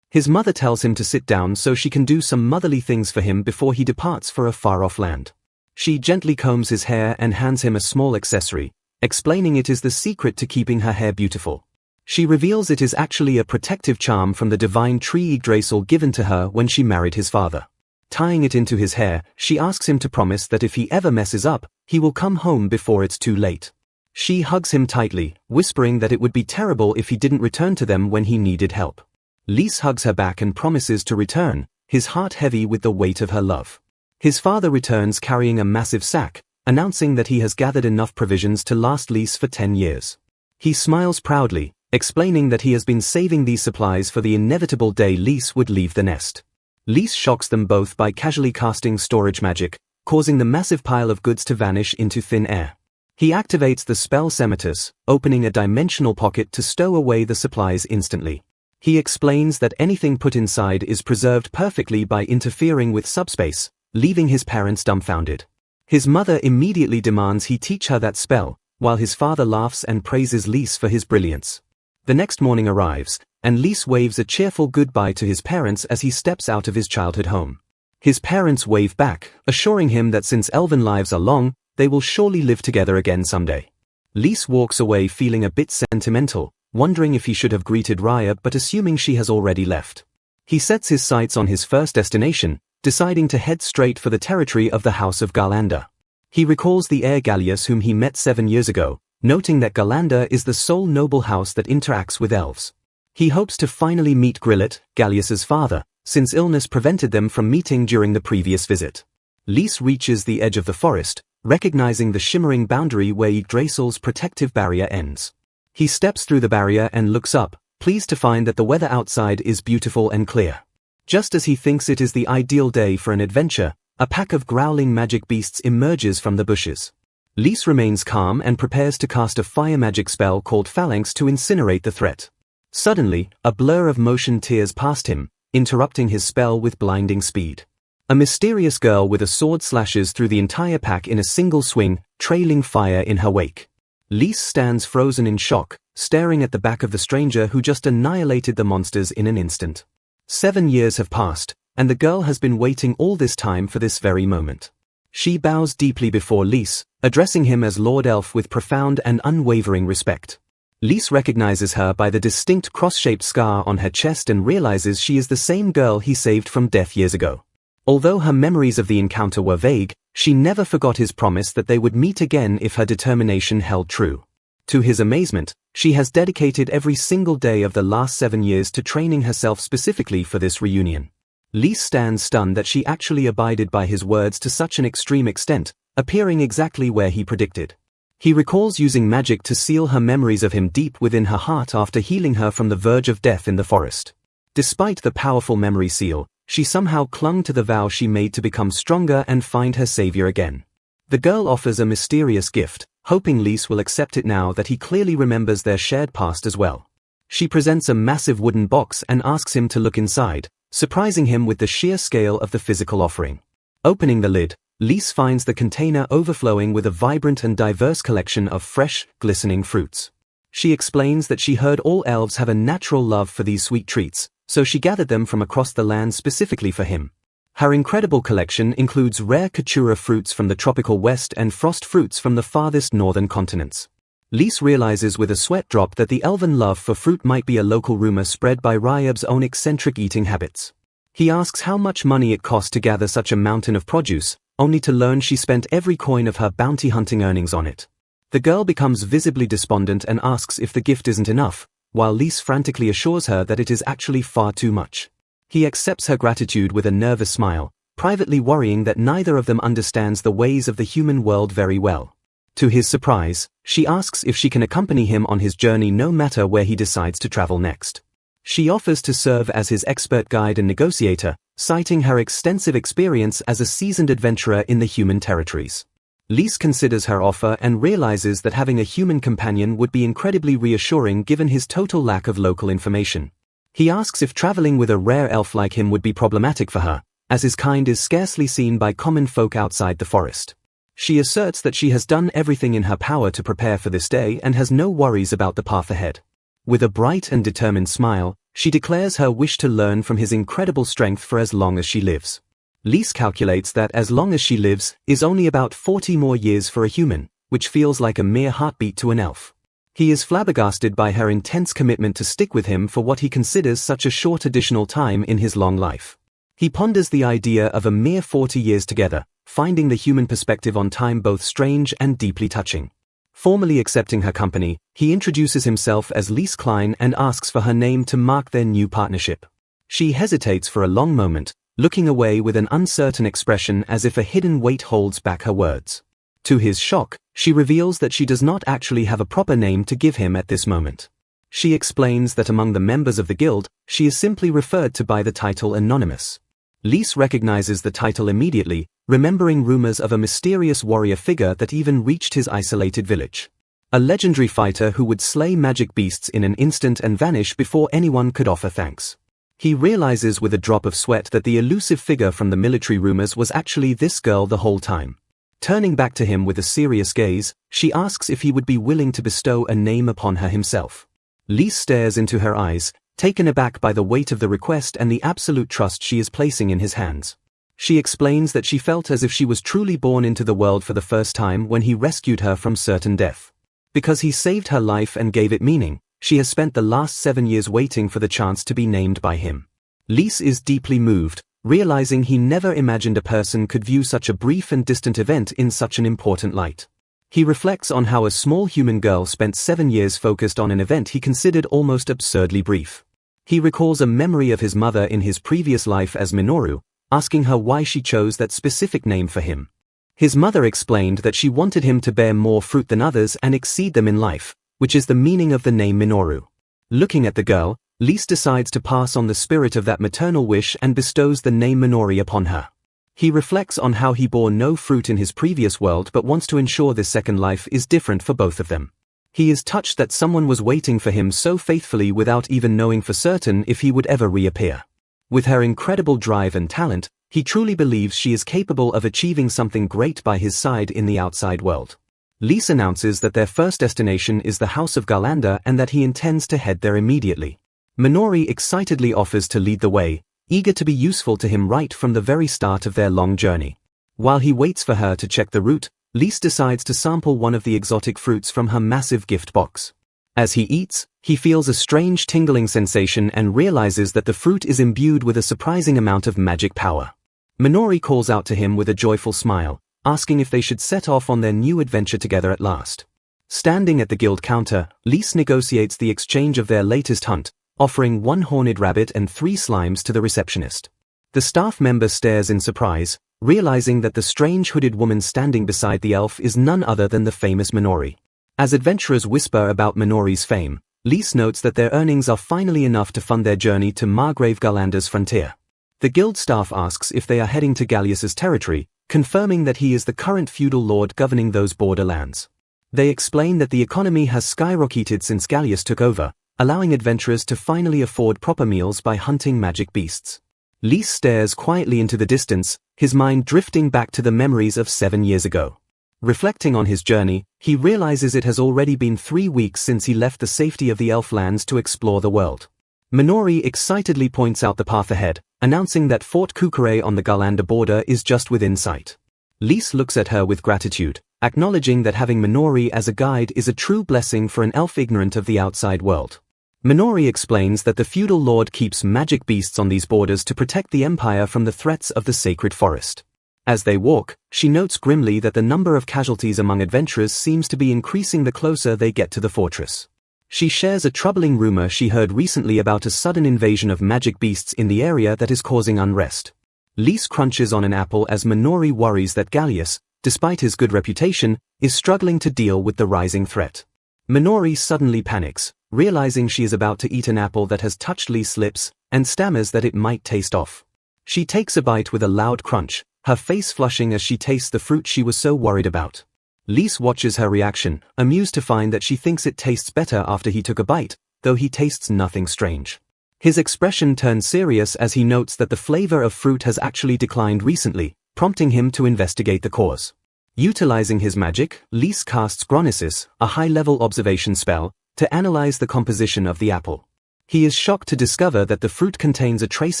His mother tells him to sit down so she can do some motherly things for him before he departs for a far-off land. She gently combs his hair and hands him a small accessory, explaining it is the secret to keeping her hair beautiful. She reveals it is actually a protective charm from the divine tree Yggdrasil given to her when she married his father. Tying it into his hair, she asks him to promise that if he ever messes up, he will come home before it's too late. She hugs him tightly, whispering that it would be terrible if he didn't return to them when he needed help. Lys hugs her back and promises to return, his heart heavy with the weight of her love. His father returns carrying a massive sack, announcing that he has gathered enough provisions to last Lys for 10 years. He smiles proudly, explaining that he has been saving these supplies for the inevitable day Lys would leave the nest. Lys shocks them both by casually casting storage magic, causing the massive pile of goods to vanish into thin air. He activates the spell Semitus, opening a dimensional pocket to stow away the supplies instantly. He explains that anything put inside is preserved perfectly by interfering with subspace, leaving his parents dumbfounded. His mother immediately demands he teach her that spell, while his father laughs and praises Lys for his brilliance. The next morning arrives, and Lys waves a cheerful goodbye to his parents as he steps out of his childhood home. His parents wave back, assuring him that since elven lives are long, they will surely live together again someday. Lys walks away feeling a bit sentimental, wondering if he should have greeted Ryab but assuming she has already left. He sets his sights on his first destination, deciding to head straight for the territory of the House of Garlanda. He recalls the heir Gallius whom he met 7 years ago, noting that Garlanda is the sole noble house that interacts with elves. He hopes to finally meet Grillet, Gallius's father, since illness prevented them from meeting during the previous visit. Lys reaches the edge of the forest, recognizing the shimmering boundary where Yggdrasil's protective barrier ends. He steps through the barrier and looks up, pleased to find that the weather outside is beautiful and clear. Just as he thinks it is the ideal day for an adventure, a pack of growling magic beasts emerges from the bushes. Lys remains calm and prepares to cast a fire magic spell called Phalanx to incinerate the threat. Suddenly, a blur of motion tears past him, interrupting his spell with blinding speed. A mysterious girl with a sword slashes through the entire pack in a single swing, trailing fire in her wake. Lys stands frozen in shock, staring at the back of the stranger who just annihilated the monsters in an instant. 7 years have passed, and the girl has been waiting all this time for this very moment. She bows deeply before Lys, addressing him as Lord Elf with profound and unwavering respect. Lys recognizes her by the distinct cross-shaped scar on her chest and realizes she is the same girl he saved from death years ago. Although her memories of the encounter were vague, she never forgot his promise that they would meet again if her determination held true. To his amazement, she has dedicated every single day of the last 7 years to training herself specifically for this reunion. Lys stands stunned that she actually abided by his words to such an extreme extent, appearing exactly where he predicted. He recalls using magic to seal her memories of him deep within her heart after healing her from the verge of death in the forest. Despite the powerful memory seal, she somehow clung to the vow she made to become stronger and find her savior again. The girl offers a mysterious gift, hoping Lys will accept it now that he clearly remembers their shared past as well. She presents a massive wooden box and asks him to look inside, surprising him with the sheer scale of the physical offering. Opening the lid, Lys finds the container overflowing with a vibrant and diverse collection of fresh, glistening fruits. She explains that she heard all elves have a natural love for these sweet treats, so she gathered them from across the land specifically for him. Her incredible collection includes rare Katura fruits from the tropical west and frost fruits from the farthest northern continents. Lys realizes with a sweat drop that the elven love for fruit might be a local rumor spread by Ryab's own eccentric eating habits. He asks how much money it cost to gather such a mountain of produce, only to learn she spent every coin of her bounty hunting earnings on it. The girl becomes visibly despondent and asks if the gift isn't enough, while Lys frantically assures her that it is actually far too much. He accepts her gratitude with a nervous smile, privately worrying that neither of them understands the ways of the human world very well. To his surprise, she asks if she can accompany him on his journey no matter where he decides to travel next. She offers to serve as his expert guide and negotiator, citing her extensive experience as a seasoned adventurer in the human territories. Lys considers her offer and realizes that having a human companion would be incredibly reassuring given his total lack of local information. He asks if traveling with a rare elf like him would be problematic for her, as his kind is scarcely seen by common folk outside the forest. She asserts that she has done everything in her power to prepare for this day and has no worries about the path ahead. With a bright and determined smile, she declares her wish to learn from his incredible strength for as long as she lives. Lys calculates that as long as she lives is only about 40 more years for a human, which feels like a mere heartbeat to an elf. He is flabbergasted by her intense commitment to stick with him for what he considers such a short additional time in his long life. He ponders the idea of a mere 40 years together, finding the human perspective on time both strange and deeply touching. Formally accepting her company, he introduces himself as Lys Klein and asks for her name to mark their new partnership. She hesitates for a long moment, looking away with an uncertain expression as if a hidden weight holds back her words. To his shock, she reveals that she does not actually have a proper name to give him at this moment. She explains that among the members of the guild, she is simply referred to by the title Anonymous. Lys recognizes the title immediately, remembering rumors of a mysterious warrior figure that even reached his isolated village. A legendary fighter who would slay magic beasts in an instant and vanish before anyone could offer thanks. He realizes with a drop of sweat that the elusive figure from the military rumors was actually this girl the whole time. Turning back to him with a serious gaze, she asks if he would be willing to bestow a name upon her himself. Lys stares into her eyes, taken aback by the weight of the request and the absolute trust she is placing in his hands. She explains that she felt as if she was truly born into the world for the first time when he rescued her from certain death. Because he saved her life and gave it meaning, she has spent the last 7 years waiting for the chance to be named by him. Lys is deeply moved, realizing he never imagined a person could view such a brief and distant event in such an important light. He reflects on how a small human girl spent 7 years focused on an event he considered almost absurdly brief. He recalls a memory of his mother in his previous life as Minoru, asking her why she chose that specific name for him. His mother explained that she wanted him to bear more fruit than others and exceed them in life, which is the meaning of the name Minoru. Looking at the girl, Lise decides to pass on the spirit of that maternal wish and bestows the name Minori upon her. He reflects on how he bore no fruit in his previous world but wants to ensure this second life is different for both of them. He is touched that someone was waiting for him so faithfully without even knowing for certain if he would ever reappear. With her incredible drive and talent, he truly believes she is capable of achieving something great by his side in the outside world. Lise announces that their first destination is the House of Galanda and that he intends to head there immediately. Minori excitedly offers to lead the way, eager to be useful to him right from the very start of their long journey. While he waits for her to check the route, Lise decides to sample one of the exotic fruits from her massive gift box. As he eats, he feels a strange tingling sensation and realizes that the fruit is imbued with a surprising amount of magic power. Minori calls out to him with a joyful smile, asking if they should set off on their new adventure together at last. Standing at the guild counter, Lise negotiates the exchange of their latest hunt, offering 1 horned rabbit and 3 slimes to the receptionist. The staff member stares in surprise, realizing that the strange hooded woman standing beside the elf is none other than the famous Minori. As adventurers whisper about Minori's fame, Lise notes that their earnings are finally enough to fund their journey to Margrave Galanda's frontier. The guild staff asks if they are heading to Gallius's territory, confirming that he is the current feudal lord governing those borderlands. They explain that the economy has skyrocketed since Gallius took over, allowing adventurers to finally afford proper meals by hunting magic beasts. Lise stares quietly into the distance, his mind drifting back to the memories of 7 years ago. Reflecting on his journey, he realizes it has already been 3 weeks since he left the safety of the Elflands to explore the world. Minori excitedly points out the path ahead, announcing that Fort Kukure on the Galanda border is just within sight. Lise looks at her with gratitude, acknowledging that having Minori as a guide is a true blessing for an elf ignorant of the outside world. Minori explains that the feudal lord keeps magic beasts on these borders to protect the empire from the threats of the sacred forest. As they walk, she notes grimly that the number of casualties among adventurers seems to be increasing the closer they get to the fortress. She shares a troubling rumor she heard recently about a sudden invasion of magic beasts in the area that is causing unrest. Lise crunches on an apple as Minori worries that Gallius, despite his good reputation, is struggling to deal with the rising threat. Minori suddenly panics, realizing she is about to eat an apple that has touched Lise's lips, and stammers that it might taste off. She takes a bite with a loud crunch, her face flushing as she tastes the fruit she was so worried about. Lise watches her reaction, amused to find that she thinks it tastes better after he took a bite, though he tastes nothing strange. His expression turns serious as he notes that the flavor of fruit has actually declined recently, prompting him to investigate the cause. Utilizing his magic, Lise casts Gronesis, a high-level observation spell, to analyze the composition of the apple. He is shocked to discover that the fruit contains a trace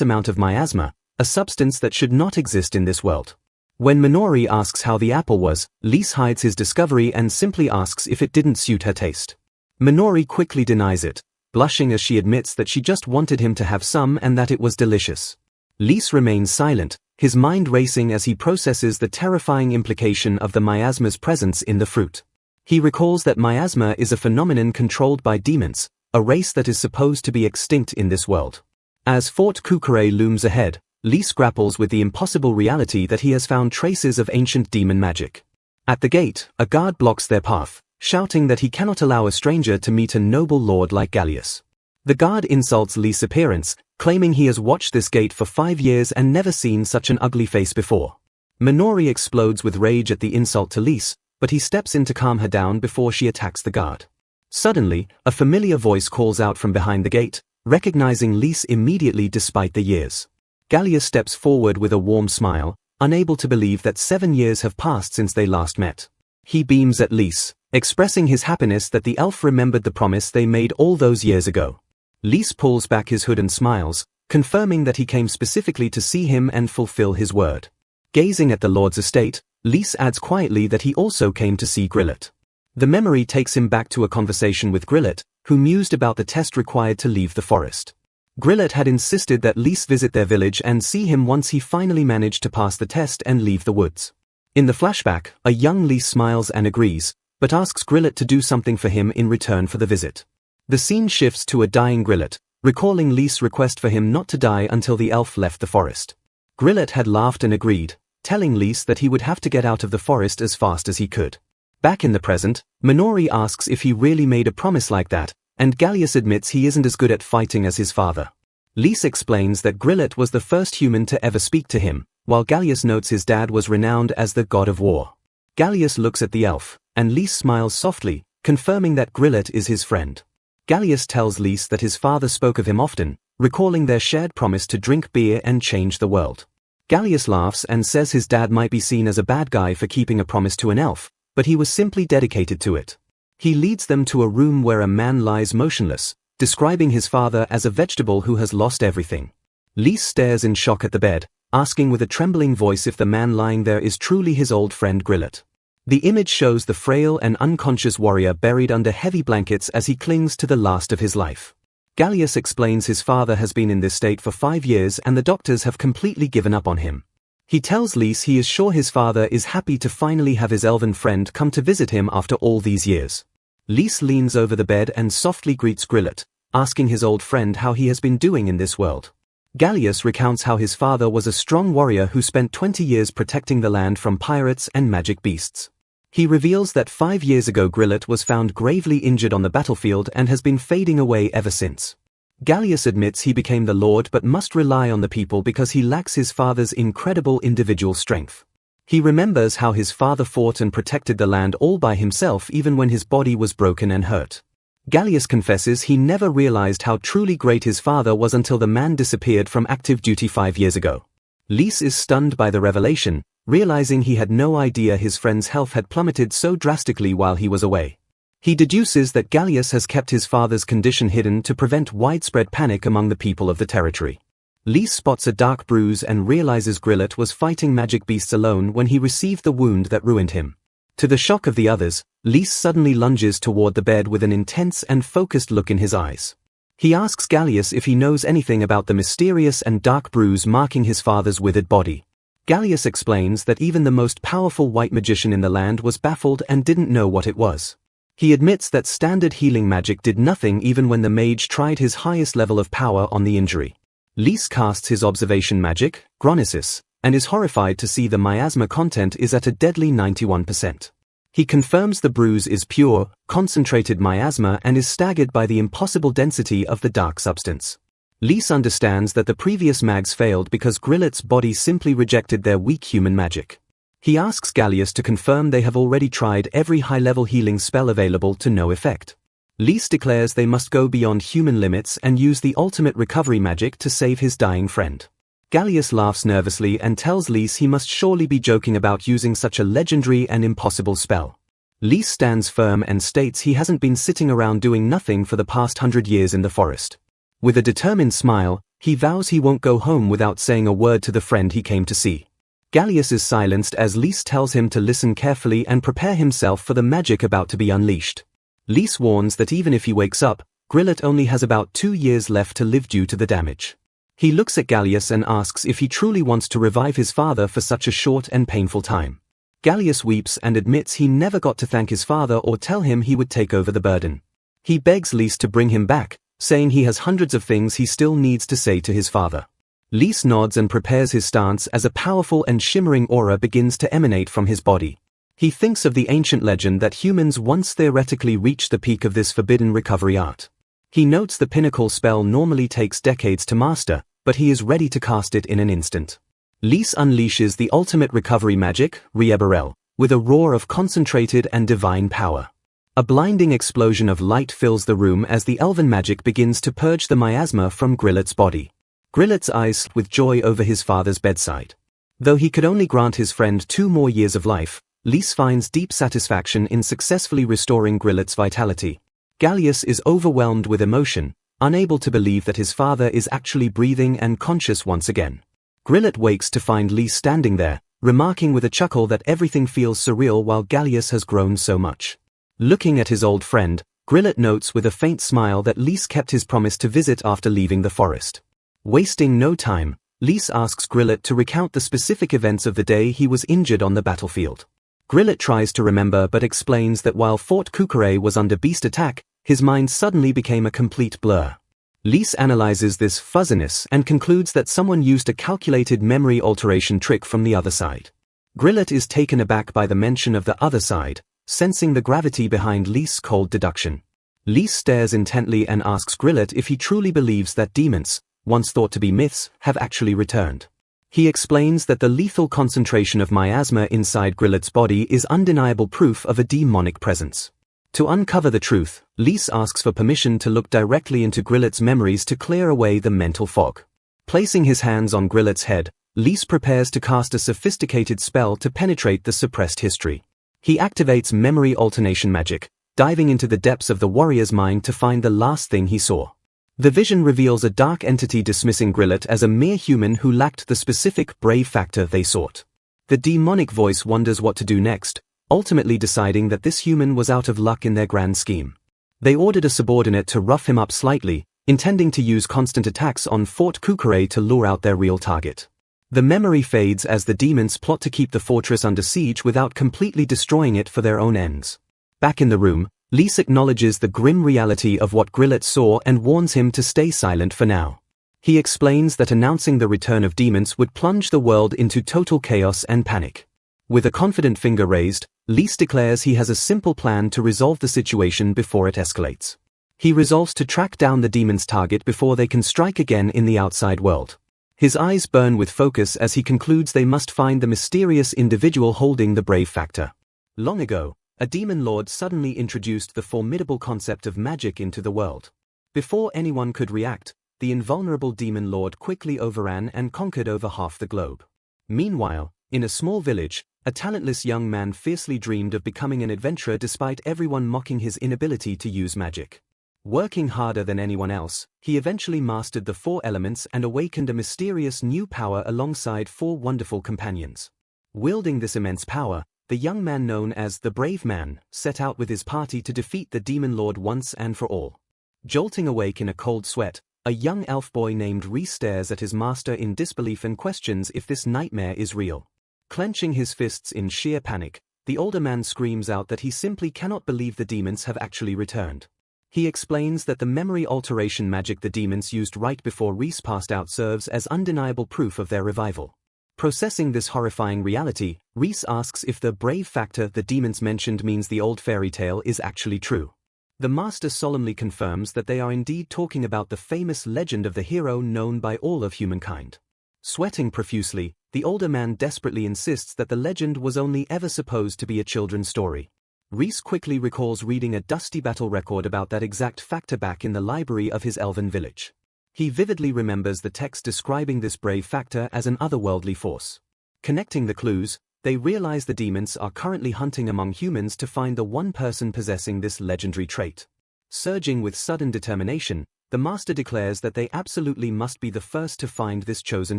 amount of miasma, a substance that should not exist in this world. When Minori asks how the apple was, Lise hides his discovery and simply asks if it didn't suit her taste. Minori quickly denies it, blushing as she admits that she just wanted him to have some and that it was delicious. Lise remains silent, his mind racing as he processes the terrifying implication of the miasma's presence in the fruit. He recalls that miasma is a phenomenon controlled by demons, a race that is supposed to be extinct in this world. As Fort Kukure looms ahead, Lise grapples with the impossible reality that he has found traces of ancient demon magic. At the gate, a guard blocks their path, shouting that he cannot allow a stranger to meet a noble lord like Gallius. The guard insults Lise's appearance, claiming he has watched this gate for 5 years and never seen such an ugly face before. Minori explodes with rage at the insult to Lise, but he steps in to calm her down before she attacks the guard. Suddenly, a familiar voice calls out from behind the gate, recognizing Lise immediately despite the years. Gallius steps forward with a warm smile, unable to believe that 7 years have passed since they last met. He beams at Lise, expressing his happiness that the elf remembered the promise they made all those years ago. Lise pulls back his hood and smiles, confirming that he came specifically to see him and fulfill his word. Gazing at the lord's estate, Lise adds quietly that he also came to see Grillet. The memory takes him back to a conversation with Grillet, who mused about the test required to leave the forest. Grillet had insisted that Lys visit their village and see him once he finally managed to pass the test and leave the woods. In the flashback, a young Lys smiles and agrees, but asks Grillet to do something for him in return for the visit. The scene shifts to a dying Grillet, recalling Lys' request for him not to die until the elf left the forest. Grillet had laughed and agreed, telling Lys that he would have to get out of the forest as fast as he could. Back in the present, Minori asks if he really made a promise like that, and Gallius admits he isn't as good at fighting as his father. Lys explains that Grillet was the first human to ever speak to him, while Gallius notes his dad was renowned as the god of war. Gallius looks at the elf, and Lys smiles softly, confirming that Grillet is his friend. Gallius tells Lys that his father spoke of him often, recalling their shared promise to drink beer and change the world. Gallius laughs and says his dad might be seen as a bad guy for keeping a promise to an elf, but he was simply dedicated to it. He leads them to a room where a man lies motionless, describing his father as a vegetable who has lost everything. Lys stares in shock at the bed, asking with a trembling voice if the man lying there is truly his old friend Grillet. The image shows the frail and unconscious warrior buried under heavy blankets as he clings to the last of his life. Gallius explains his father has been in this state for 5 years and the doctors have completely given up on him. He tells Lys he is sure his father is happy to finally have his elven friend come to visit him after all these years. Lys leans over the bed and softly greets Grillet, asking his old friend how he has been doing in this world. Gallius recounts how his father was a strong warrior who spent 20 years protecting the land from pirates and magic beasts. He reveals that 5 years ago Grillet was found gravely injured on the battlefield and has been fading away ever since. Gallius admits he became the Lord but must rely on the people because he lacks his father's incredible individual strength. He remembers how his father fought and protected the land all by himself even when his body was broken and hurt. Gallius confesses he never realized how truly great his father was until the man disappeared from active duty 5 years ago. Lys is stunned by the revelation, realizing he had no idea his friend's health had plummeted so drastically while he was away. He deduces that Gallius has kept his father's condition hidden to prevent widespread panic among the people of the territory. Lys spots a dark bruise and realizes Grillet was fighting magic beasts alone when he received the wound that ruined him. To the shock of the others, Lys suddenly lunges toward the bed with an intense and focused look in his eyes. He asks Gallius if he knows anything about the mysterious and dark bruise marking his father's withered body. Gallius explains that even the most powerful white magician in the land was baffled and didn't know what it was. He admits that standard healing magic did nothing even when the mage tried his highest level of power on the injury. Lys casts his observation magic, Chronesis, and is horrified to see the miasma content is at a deadly 91%. He confirms the bruise is pure, concentrated miasma and is staggered by the impossible density of the dark substance. Lys understands that the previous mags failed because Grillet's body simply rejected their weak human magic. He asks Gallius to confirm they have already tried every high-level healing spell available to no effect. Lys declares they must go beyond human limits and use the ultimate recovery magic to save his dying friend. Gallius laughs nervously and tells Lys he must surely be joking about using such a legendary and impossible spell. Lys stands firm and states he hasn't been sitting around doing nothing for the past 100 years in the forest. With a determined smile, he vows he won't go home without saying a word to the friend he came to see. Gallius is silenced as Lys tells him to listen carefully and prepare himself for the magic about to be unleashed. Lys warns that even if he wakes up, Grillet only has about 2 years left to live due to the damage. He looks at Gallius and asks if he truly wants to revive his father for such a short and painful time. Gallius weeps and admits he never got to thank his father or tell him he would take over the burden. He begs Lys to bring him back, saying he has hundreds of things he still needs to say to his father. Lys nods and prepares his stance as a powerful and shimmering aura begins to emanate from his body. He thinks of the ancient legend that humans once theoretically reached the peak of this forbidden recovery art. He notes the pinnacle spell normally takes decades to master, but he is ready to cast it in an instant. Lys unleashes the ultimate recovery magic, Rieberel, with a roar of concentrated and divine power. A blinding explosion of light fills the room as the elven magic begins to purge the miasma from Grillet's body. Grillet's eyes sparkle with joy over his father's bedside. Though he could only grant his friend 2 more years of life, Lys finds deep satisfaction in successfully restoring Grillet's vitality. Gallius is overwhelmed with emotion, unable to believe that his father is actually breathing and conscious once again. Grillet wakes to find Lys standing there, remarking with a chuckle that everything feels surreal while Gallius has grown so much. Looking at his old friend, Grillet notes with a faint smile that Lys kept his promise to visit after leaving the forest. Wasting no time, Lys asks Grillet to recount the specific events of the day he was injured on the battlefield. Grillet tries to remember but explains that while Fort Kukure was under beast attack, his mind suddenly became a complete blur. Lys analyzes this fuzziness and concludes that someone used a calculated memory alteration trick from the other side. Grillet is taken aback by the mention of the other side, sensing the gravity behind Lys' cold deduction. Lys stares intently and asks Grillet if he truly believes that demons, once thought to be myths, have actually returned. He explains that the lethal concentration of miasma inside Grillet's body is undeniable proof of a demonic presence. To uncover the truth, Lys asks for permission to look directly into Grillet's memories to clear away the mental fog. Placing his hands on Grillet's head, Lys prepares to cast a sophisticated spell to penetrate the suppressed history. He activates memory alternation magic, diving into the depths of the warrior's mind to find the last thing he saw. The vision reveals a dark entity dismissing Grillet as a mere human who lacked the specific brave factor they sought. The demonic voice wonders what to do next, ultimately deciding that this human was out of luck in their grand scheme. They ordered a subordinate to rough him up slightly, intending to use constant attacks on Fort Kukure to lure out their real target. The memory fades as the demons plot to keep the fortress under siege without completely destroying it for their own ends. Back in the room, Lys acknowledges the grim reality of what Grillet saw and warns him to stay silent for now. He explains that announcing the return of demons would plunge the world into total chaos and panic. With a confident finger raised, Lys declares he has a simple plan to resolve the situation before it escalates. He resolves to track down the demon's target before they can strike again in the outside world. His eyes burn with focus as he concludes they must find the mysterious individual holding the brave factor. Long ago, a demon lord suddenly introduced the formidable concept of magic into the world. Before anyone could react, the invulnerable demon lord quickly overran and conquered over half the globe. Meanwhile, in a small village, a talentless young man fiercely dreamed of becoming an adventurer despite everyone mocking his inability to use magic. Working harder than anyone else, he eventually mastered the 4 elements and awakened a mysterious new power alongside 4 wonderful companions. Wielding this immense power, the young man known as the Brave Man set out with his party to defeat the demon lord once and for all. Jolting awake in a cold sweat, a young elf boy named Rhys stares at his master in disbelief and questions if this nightmare is real. Clenching his fists in sheer panic, the older man screams out that he simply cannot believe the demons have actually returned. He explains that the memory alteration magic the demons used right before Rhys passed out serves as undeniable proof of their revival. Processing this horrifying reality, Rhys asks if the brave factor the demons mentioned means the old fairy tale is actually true. The master solemnly confirms that they are indeed talking about the famous legend of the hero known by all of humankind. Sweating profusely, the older man desperately insists that the legend was only ever supposed to be a children's story. Rhys quickly recalls reading a dusty battle record about that exact factor back in the library of his elven village. He vividly remembers the text describing this brave factor as an otherworldly force. Connecting the clues, they realize the demons are currently hunting among humans to find the one person possessing this legendary trait. Surging with sudden determination, the master declares that they absolutely must be the first to find this chosen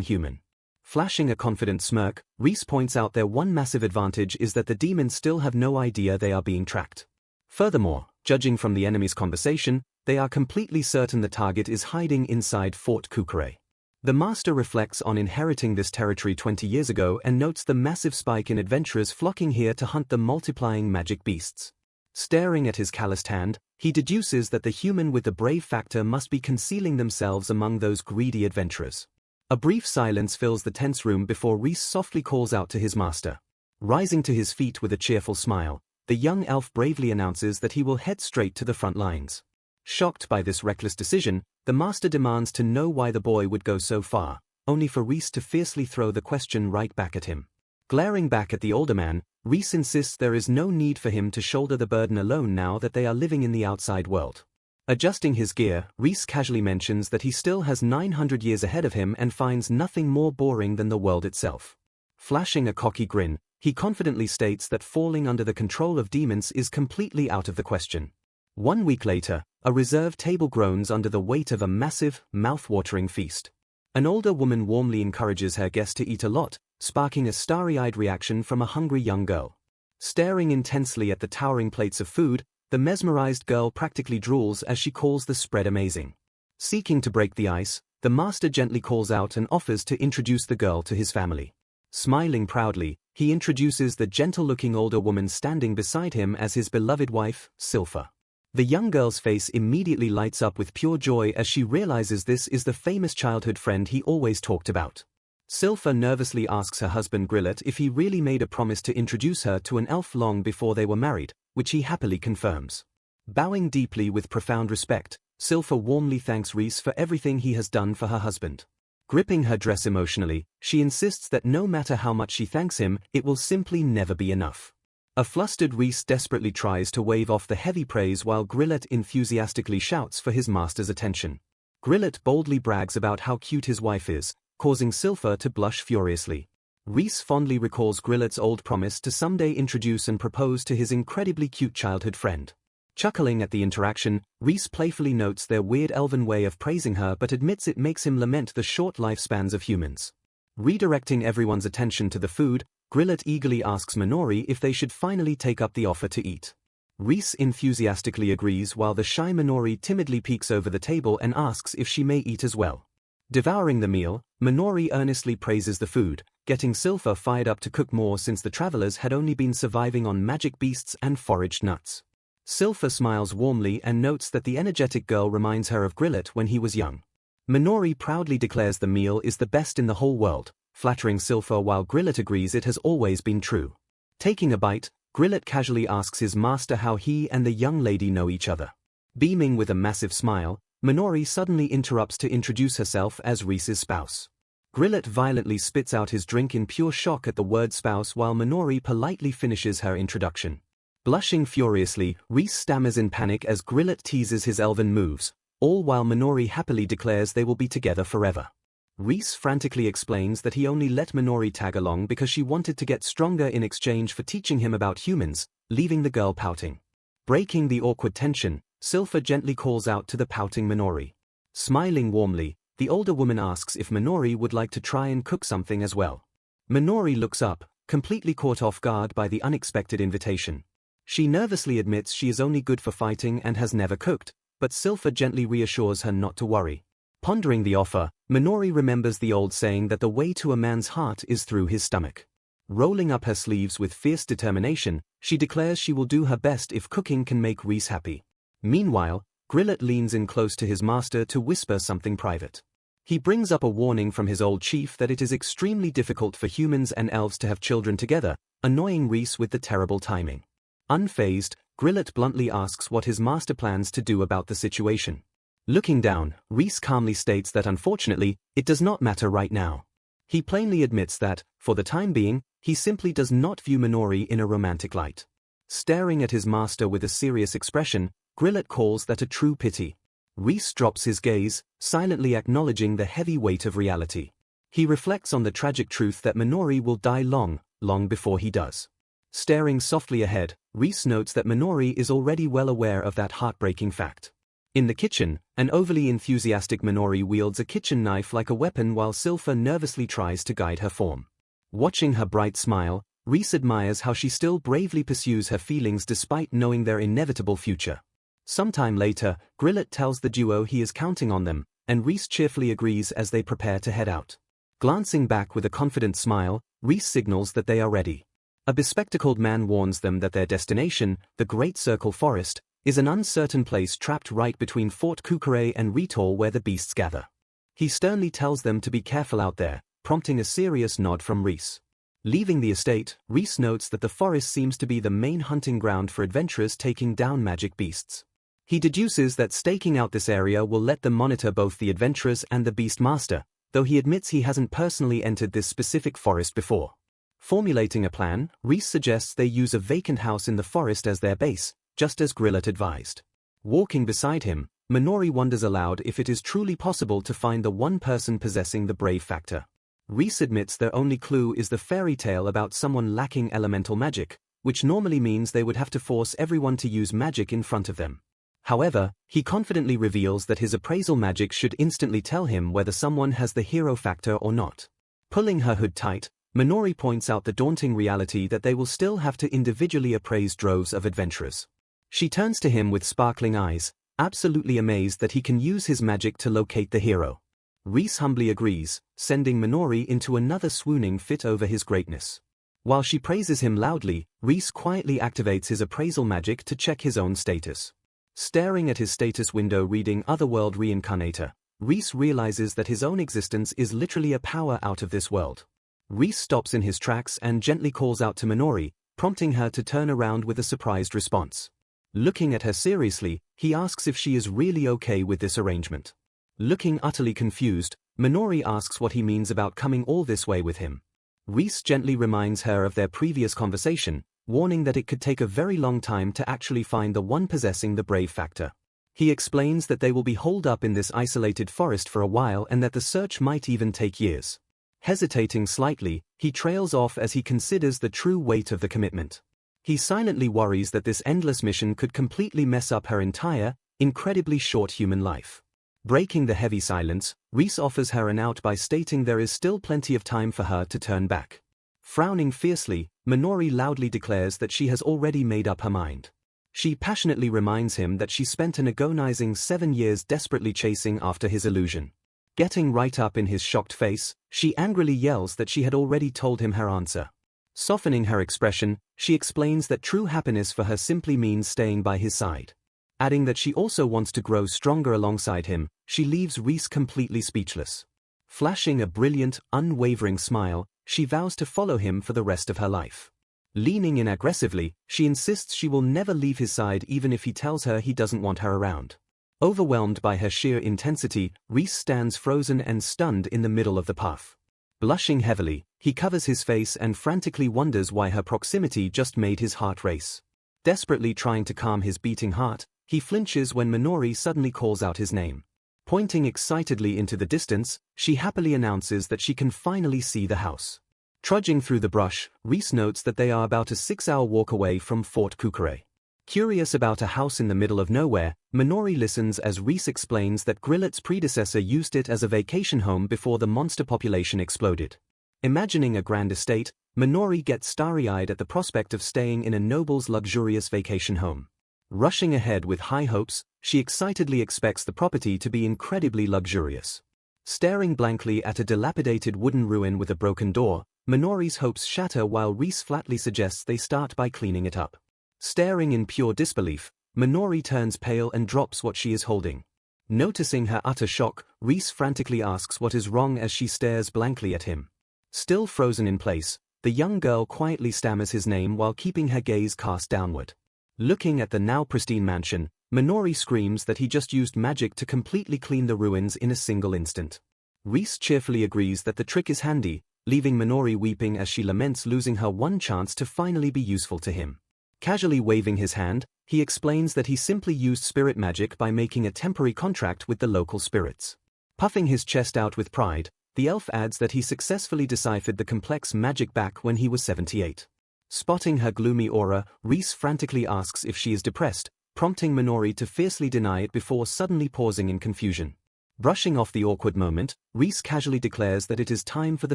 human. Flashing a confident smirk, Rhys points out their one massive advantage is that the demons still have no idea they are being tracked. Furthermore, judging from the enemy's conversation, they are completely certain the target is hiding inside Fort Kukure. The master reflects on inheriting this territory 20 years ago and notes the massive spike in adventurers flocking here to hunt the multiplying magic beasts. Staring at his calloused hand, he deduces that the human with the brave factor must be concealing themselves among those greedy adventurers. A brief silence fills the tense room before Rhys softly calls out to his master. Rising to his feet with a cheerful smile, the young elf bravely announces that he will head straight to the front lines. Shocked by this reckless decision, the master demands to know why the boy would go so far, only for Rhys to fiercely throw the question right back at him. Glaring back at the older man, Rhys insists there is no need for him to shoulder the burden alone now that they are living in the outside world. Adjusting his gear, Rhys casually mentions that he still has 900 years ahead of him and finds nothing more boring than the world itself. Flashing a cocky grin, he confidently states that falling under the control of demons is completely out of the question. 1 week later, a reserved table groans under the weight of a massive, mouth-watering feast. An older woman warmly encourages her guest to eat a lot, sparking a starry-eyed reaction from a hungry young girl. Staring intensely at the towering plates of food, the mesmerized girl practically drools as she calls the spread amazing. Seeking to break the ice, the master gently calls out and offers to introduce the girl to his family. Smiling proudly, he introduces the gentle-looking older woman standing beside him as his beloved wife, Silpha. The young girl's face immediately lights up with pure joy as she realizes this is the famous childhood friend he always talked about. Silpha nervously asks her husband Grillet if he really made a promise to introduce her to an elf long before they were married, which he happily confirms. Bowing deeply with profound respect, Silpha warmly thanks Rhys for everything he has done for her husband. Gripping her dress emotionally, she insists that no matter how much she thanks him, it will simply never be enough. A flustered Rhys desperately tries to wave off the heavy praise while Grillet enthusiastically shouts for his master's attention. Grillet boldly brags about how cute his wife is, causing Silpha to blush furiously. Rhys fondly recalls Grillet's old promise to someday introduce and propose to his incredibly cute childhood friend. Chuckling at the interaction, Rhys playfully notes their weird elven way of praising her but admits it makes him lament the short lifespans of humans. Redirecting everyone's attention to the food, Grillet eagerly asks Minori if they should finally take up the offer to eat. Rhys enthusiastically agrees while the shy Minori timidly peeks over the table and asks if she may eat as well. Devouring the meal, Minori earnestly praises the food, getting Silpha fired up to cook more since the travelers had only been surviving on magic beasts and foraged nuts. Silpha smiles warmly and notes that the energetic girl reminds her of Grillet when he was young. Minori proudly declares the meal is the best in the whole world, flattering Silpha while Grillet agrees it has always been true. Taking a bite, Grillet casually asks his master how he and the young lady know each other. Beaming with a massive smile, Minori suddenly interrupts to introduce herself as Rhys's spouse. Grillet violently spits out his drink in pure shock at the word spouse while Minori politely finishes her introduction. Blushing furiously, Rhys stammers in panic as Grillet teases his elven moves, all while Minori happily declares they will be together forever. Rhys frantically explains that he only let Minori tag along because she wanted to get stronger in exchange for teaching him about humans, leaving the girl pouting. Breaking the awkward tension, Silpha gently calls out to the pouting Minori. Smiling warmly, the older woman asks if Minori would like to try and cook something as well. Minori looks up, completely caught off guard by the unexpected invitation. She nervously admits she is only good for fighting and has never cooked, but Silpha gently reassures her not to worry. Pondering the offer, Minori remembers the old saying that the way to a man's heart is through his stomach. Rolling up her sleeves with fierce determination, she declares she will do her best if cooking can make Rhys happy. Meanwhile, Grillet leans in close to his master to whisper something private. He brings up a warning from his old chief that it is extremely difficult for humans and elves to have children together, annoying Rhys with the terrible timing. Unfazed, Grillet bluntly asks what his master plans to do about the situation. Looking down, Rhys calmly states that unfortunately, it does not matter right now. He plainly admits that, for the time being, he simply does not view Minori in a romantic light. Staring at his master with a serious expression, Grillet calls that a true pity. Rhys drops his gaze, silently acknowledging the heavy weight of reality. He reflects on the tragic truth that Minori will die long before he does. Staring softly ahead, Rhys notes that Minori is already well aware of that heartbreaking fact. In the kitchen, an overly enthusiastic Minori wields a kitchen knife like a weapon while Silpha nervously tries to guide her form. Watching her bright smile, Rhys admires how she still bravely pursues her feelings despite knowing their inevitable future. Sometime later, Grillet tells the duo he is counting on them, and Rhys cheerfully agrees as they prepare to head out. Glancing back with a confident smile, Rhys signals that they are ready. A bespectacled man warns them that their destination, the Great Circle Forest, is an uncertain place trapped right between Fort Kukure and Ritor where the beasts gather. He sternly tells them to be careful out there, prompting a serious nod from Rhys. Leaving the estate, Rhys notes that the forest seems to be the main hunting ground for adventurers taking down magic beasts. He deduces that staking out this area will let them monitor both the adventurers and the beast master, though he admits he hasn't personally entered this specific forest before. Formulating a plan, Rhys suggests they use a vacant house in the forest as their base, just as Grillet advised. Walking beside him, Minori wonders aloud if it is truly possible to find the one person possessing the brave factor. Rhys admits their only clue is the fairy tale about someone lacking elemental magic, which normally means they would have to force everyone to use magic in front of them. However, he confidently reveals that his appraisal magic should instantly tell him whether someone has the hero factor or not. Pulling her hood tight, Minori points out the daunting reality that they will still have to individually appraise droves of adventurers. She turns to him with sparkling eyes, absolutely amazed that he can use his magic to locate the hero. Reese humbly agrees, sending Minori into another swooning fit over his greatness. While she praises him loudly, Reese quietly activates his appraisal magic to check his own status. Staring at his status window reading Otherworld Reincarnated, Reese realizes that his own existence is literally a power out of this world. Reese stops in his tracks and gently calls out to Minori, prompting her to turn around with a surprised response. Looking at her seriously, he asks if she is really okay with this arrangement. Looking utterly confused, Minori asks what he means about coming all this way with him. Reese gently reminds her of their previous conversation, warning that it could take a very long time to actually find the one possessing the brave factor. He explains that they will be holed up in this isolated forest for a while and that the search might even take years. Hesitating slightly, he trails off as he considers the true weight of the commitment. He silently worries that this endless mission could completely mess up her entire, incredibly short human life. Breaking the heavy silence, Reese offers her an out by stating there is still plenty of time for her to turn back. Frowning fiercely, Minori loudly declares that she has already made up her mind. She passionately reminds him that she spent an agonizing 7 years desperately chasing after his illusion. Getting right up in his shocked face, she angrily yells that she had already told him her answer. Softening her expression, she explains that true happiness for her simply means staying by his side. Adding that she also wants to grow stronger alongside him, she leaves Reese completely speechless. Flashing a brilliant, unwavering smile, she vows to follow him for the rest of her life. Leaning in aggressively, she insists she will never leave his side even if he tells her he doesn't want her around. Overwhelmed by her sheer intensity, Reese stands frozen and stunned in the middle of the path. Blushing heavily, he covers his face and frantically wonders why her proximity just made his heart race. Desperately trying to calm his beating heart, he flinches when Minori suddenly calls out his name. Pointing excitedly into the distance, she happily announces that she can finally see the house. Trudging through the brush, Reese notes that they are about a 6-hour walk away from Fort Kukure. Curious about a house in the middle of nowhere, Minori listens as Reese explains that Grillet's predecessor used it as a vacation home before the monster population exploded. Imagining a grand estate, Minori gets starry-eyed at the prospect of staying in a noble's luxurious vacation home. Rushing ahead with high hopes, she excitedly expects the property to be incredibly luxurious. Staring blankly at a dilapidated wooden ruin with a broken door, Minori's hopes shatter while Reese flatly suggests they start by cleaning it up. Staring in pure disbelief, Minori turns pale and drops what she is holding. Noticing her utter shock, Reese frantically asks what is wrong as she stares blankly at him. Still frozen in place, the young girl quietly stammers his name while keeping her gaze cast downward. Looking at the now pristine mansion, Minori screams that he just used magic to completely clean the ruins in a single instant. Reese cheerfully agrees that the trick is handy, leaving Minori weeping as she laments losing her one chance to finally be useful to him. Casually waving his hand, he explains that he simply used spirit magic by making a temporary contract with the local spirits. Puffing his chest out with pride, the elf adds that he successfully deciphered the complex magic back when he was 78. Spotting her gloomy aura, Reese frantically asks if she is depressed, prompting Minori to fiercely deny it before suddenly pausing in confusion. Brushing off the awkward moment, Reese casually declares that it is time for the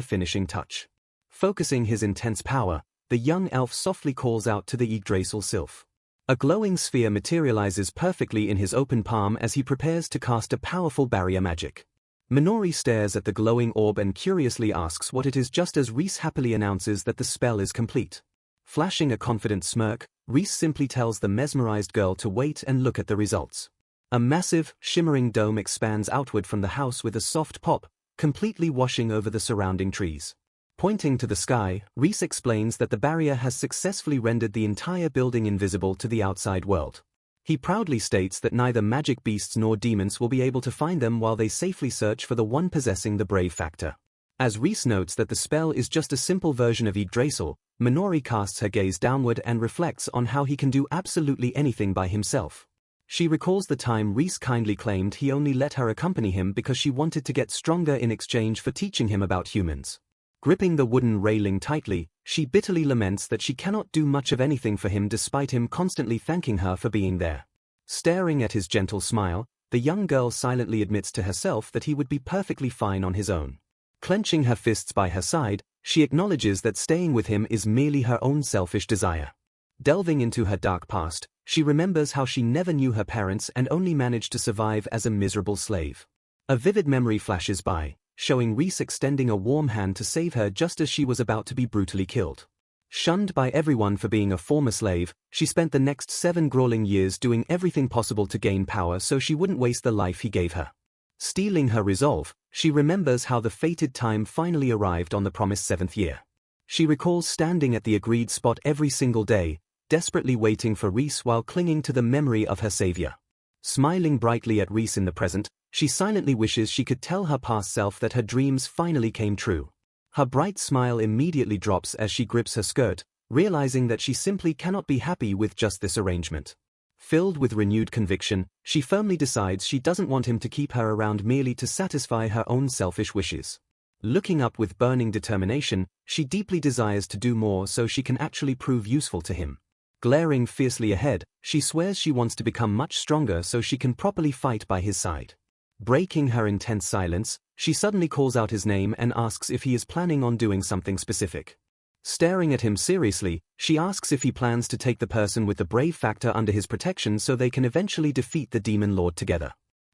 finishing touch. Focusing his intense power, the young elf softly calls out to the Yggdrasil sylph. A glowing sphere materializes perfectly in his open palm as he prepares to cast a powerful barrier magic. Minori stares at the glowing orb and curiously asks what it is just as Reese happily announces that the spell is complete. Flashing a confident smirk, Reese simply tells the mesmerized girl to wait and look at the results. A massive, shimmering dome expands outward from the house with a soft pop, completely washing over the surrounding trees. Pointing to the sky, Reese explains that the barrier has successfully rendered the entire building invisible to the outside world. He proudly states that neither magic beasts nor demons will be able to find them while they safely search for the one possessing the brave factor. As Reese notes that the spell is just a simple version of Yggdrasil, Minori casts her gaze downward and reflects on how he can do absolutely anything by himself. She recalls the time Reese kindly claimed he only let her accompany him because she wanted to get stronger in exchange for teaching him about humans. Gripping the wooden railing tightly, she bitterly laments that she cannot do much of anything for him despite him constantly thanking her for being there. Staring at his gentle smile, the young girl silently admits to herself that he would be perfectly fine on his own. Clenching her fists by her side, she acknowledges that staying with him is merely her own selfish desire. Delving into her dark past, she remembers how she never knew her parents and only managed to survive as a miserable slave. A vivid memory flashes by, showing Reese extending a warm hand to save her just as she was about to be brutally killed. Shunned by everyone for being a former slave, she spent the next 7 grueling years doing everything possible to gain power so she wouldn't waste the life he gave her. Steeling her resolve, she remembers how the fated time finally arrived on the promised 7th year. She recalls standing at the agreed spot every single day, desperately waiting for Reese while clinging to the memory of her savior. Smiling brightly at Reese in the present, she silently wishes she could tell her past self that her dreams finally came true. Her bright smile immediately drops as she grips her skirt, realizing that she simply cannot be happy with just this arrangement. Filled with renewed conviction, she firmly decides she doesn't want him to keep her around merely to satisfy her own selfish wishes. Looking up with burning determination, she deeply desires to do more so she can actually prove useful to him. Glaring fiercely ahead, she swears she wants to become much stronger so she can properly fight by his side. Breaking her intense silence, she suddenly calls out his name and asks if he is planning on doing something specific. Staring at him seriously, she asks if he plans to take the person with the brave factor under his protection so they can eventually defeat the Demon Lord together.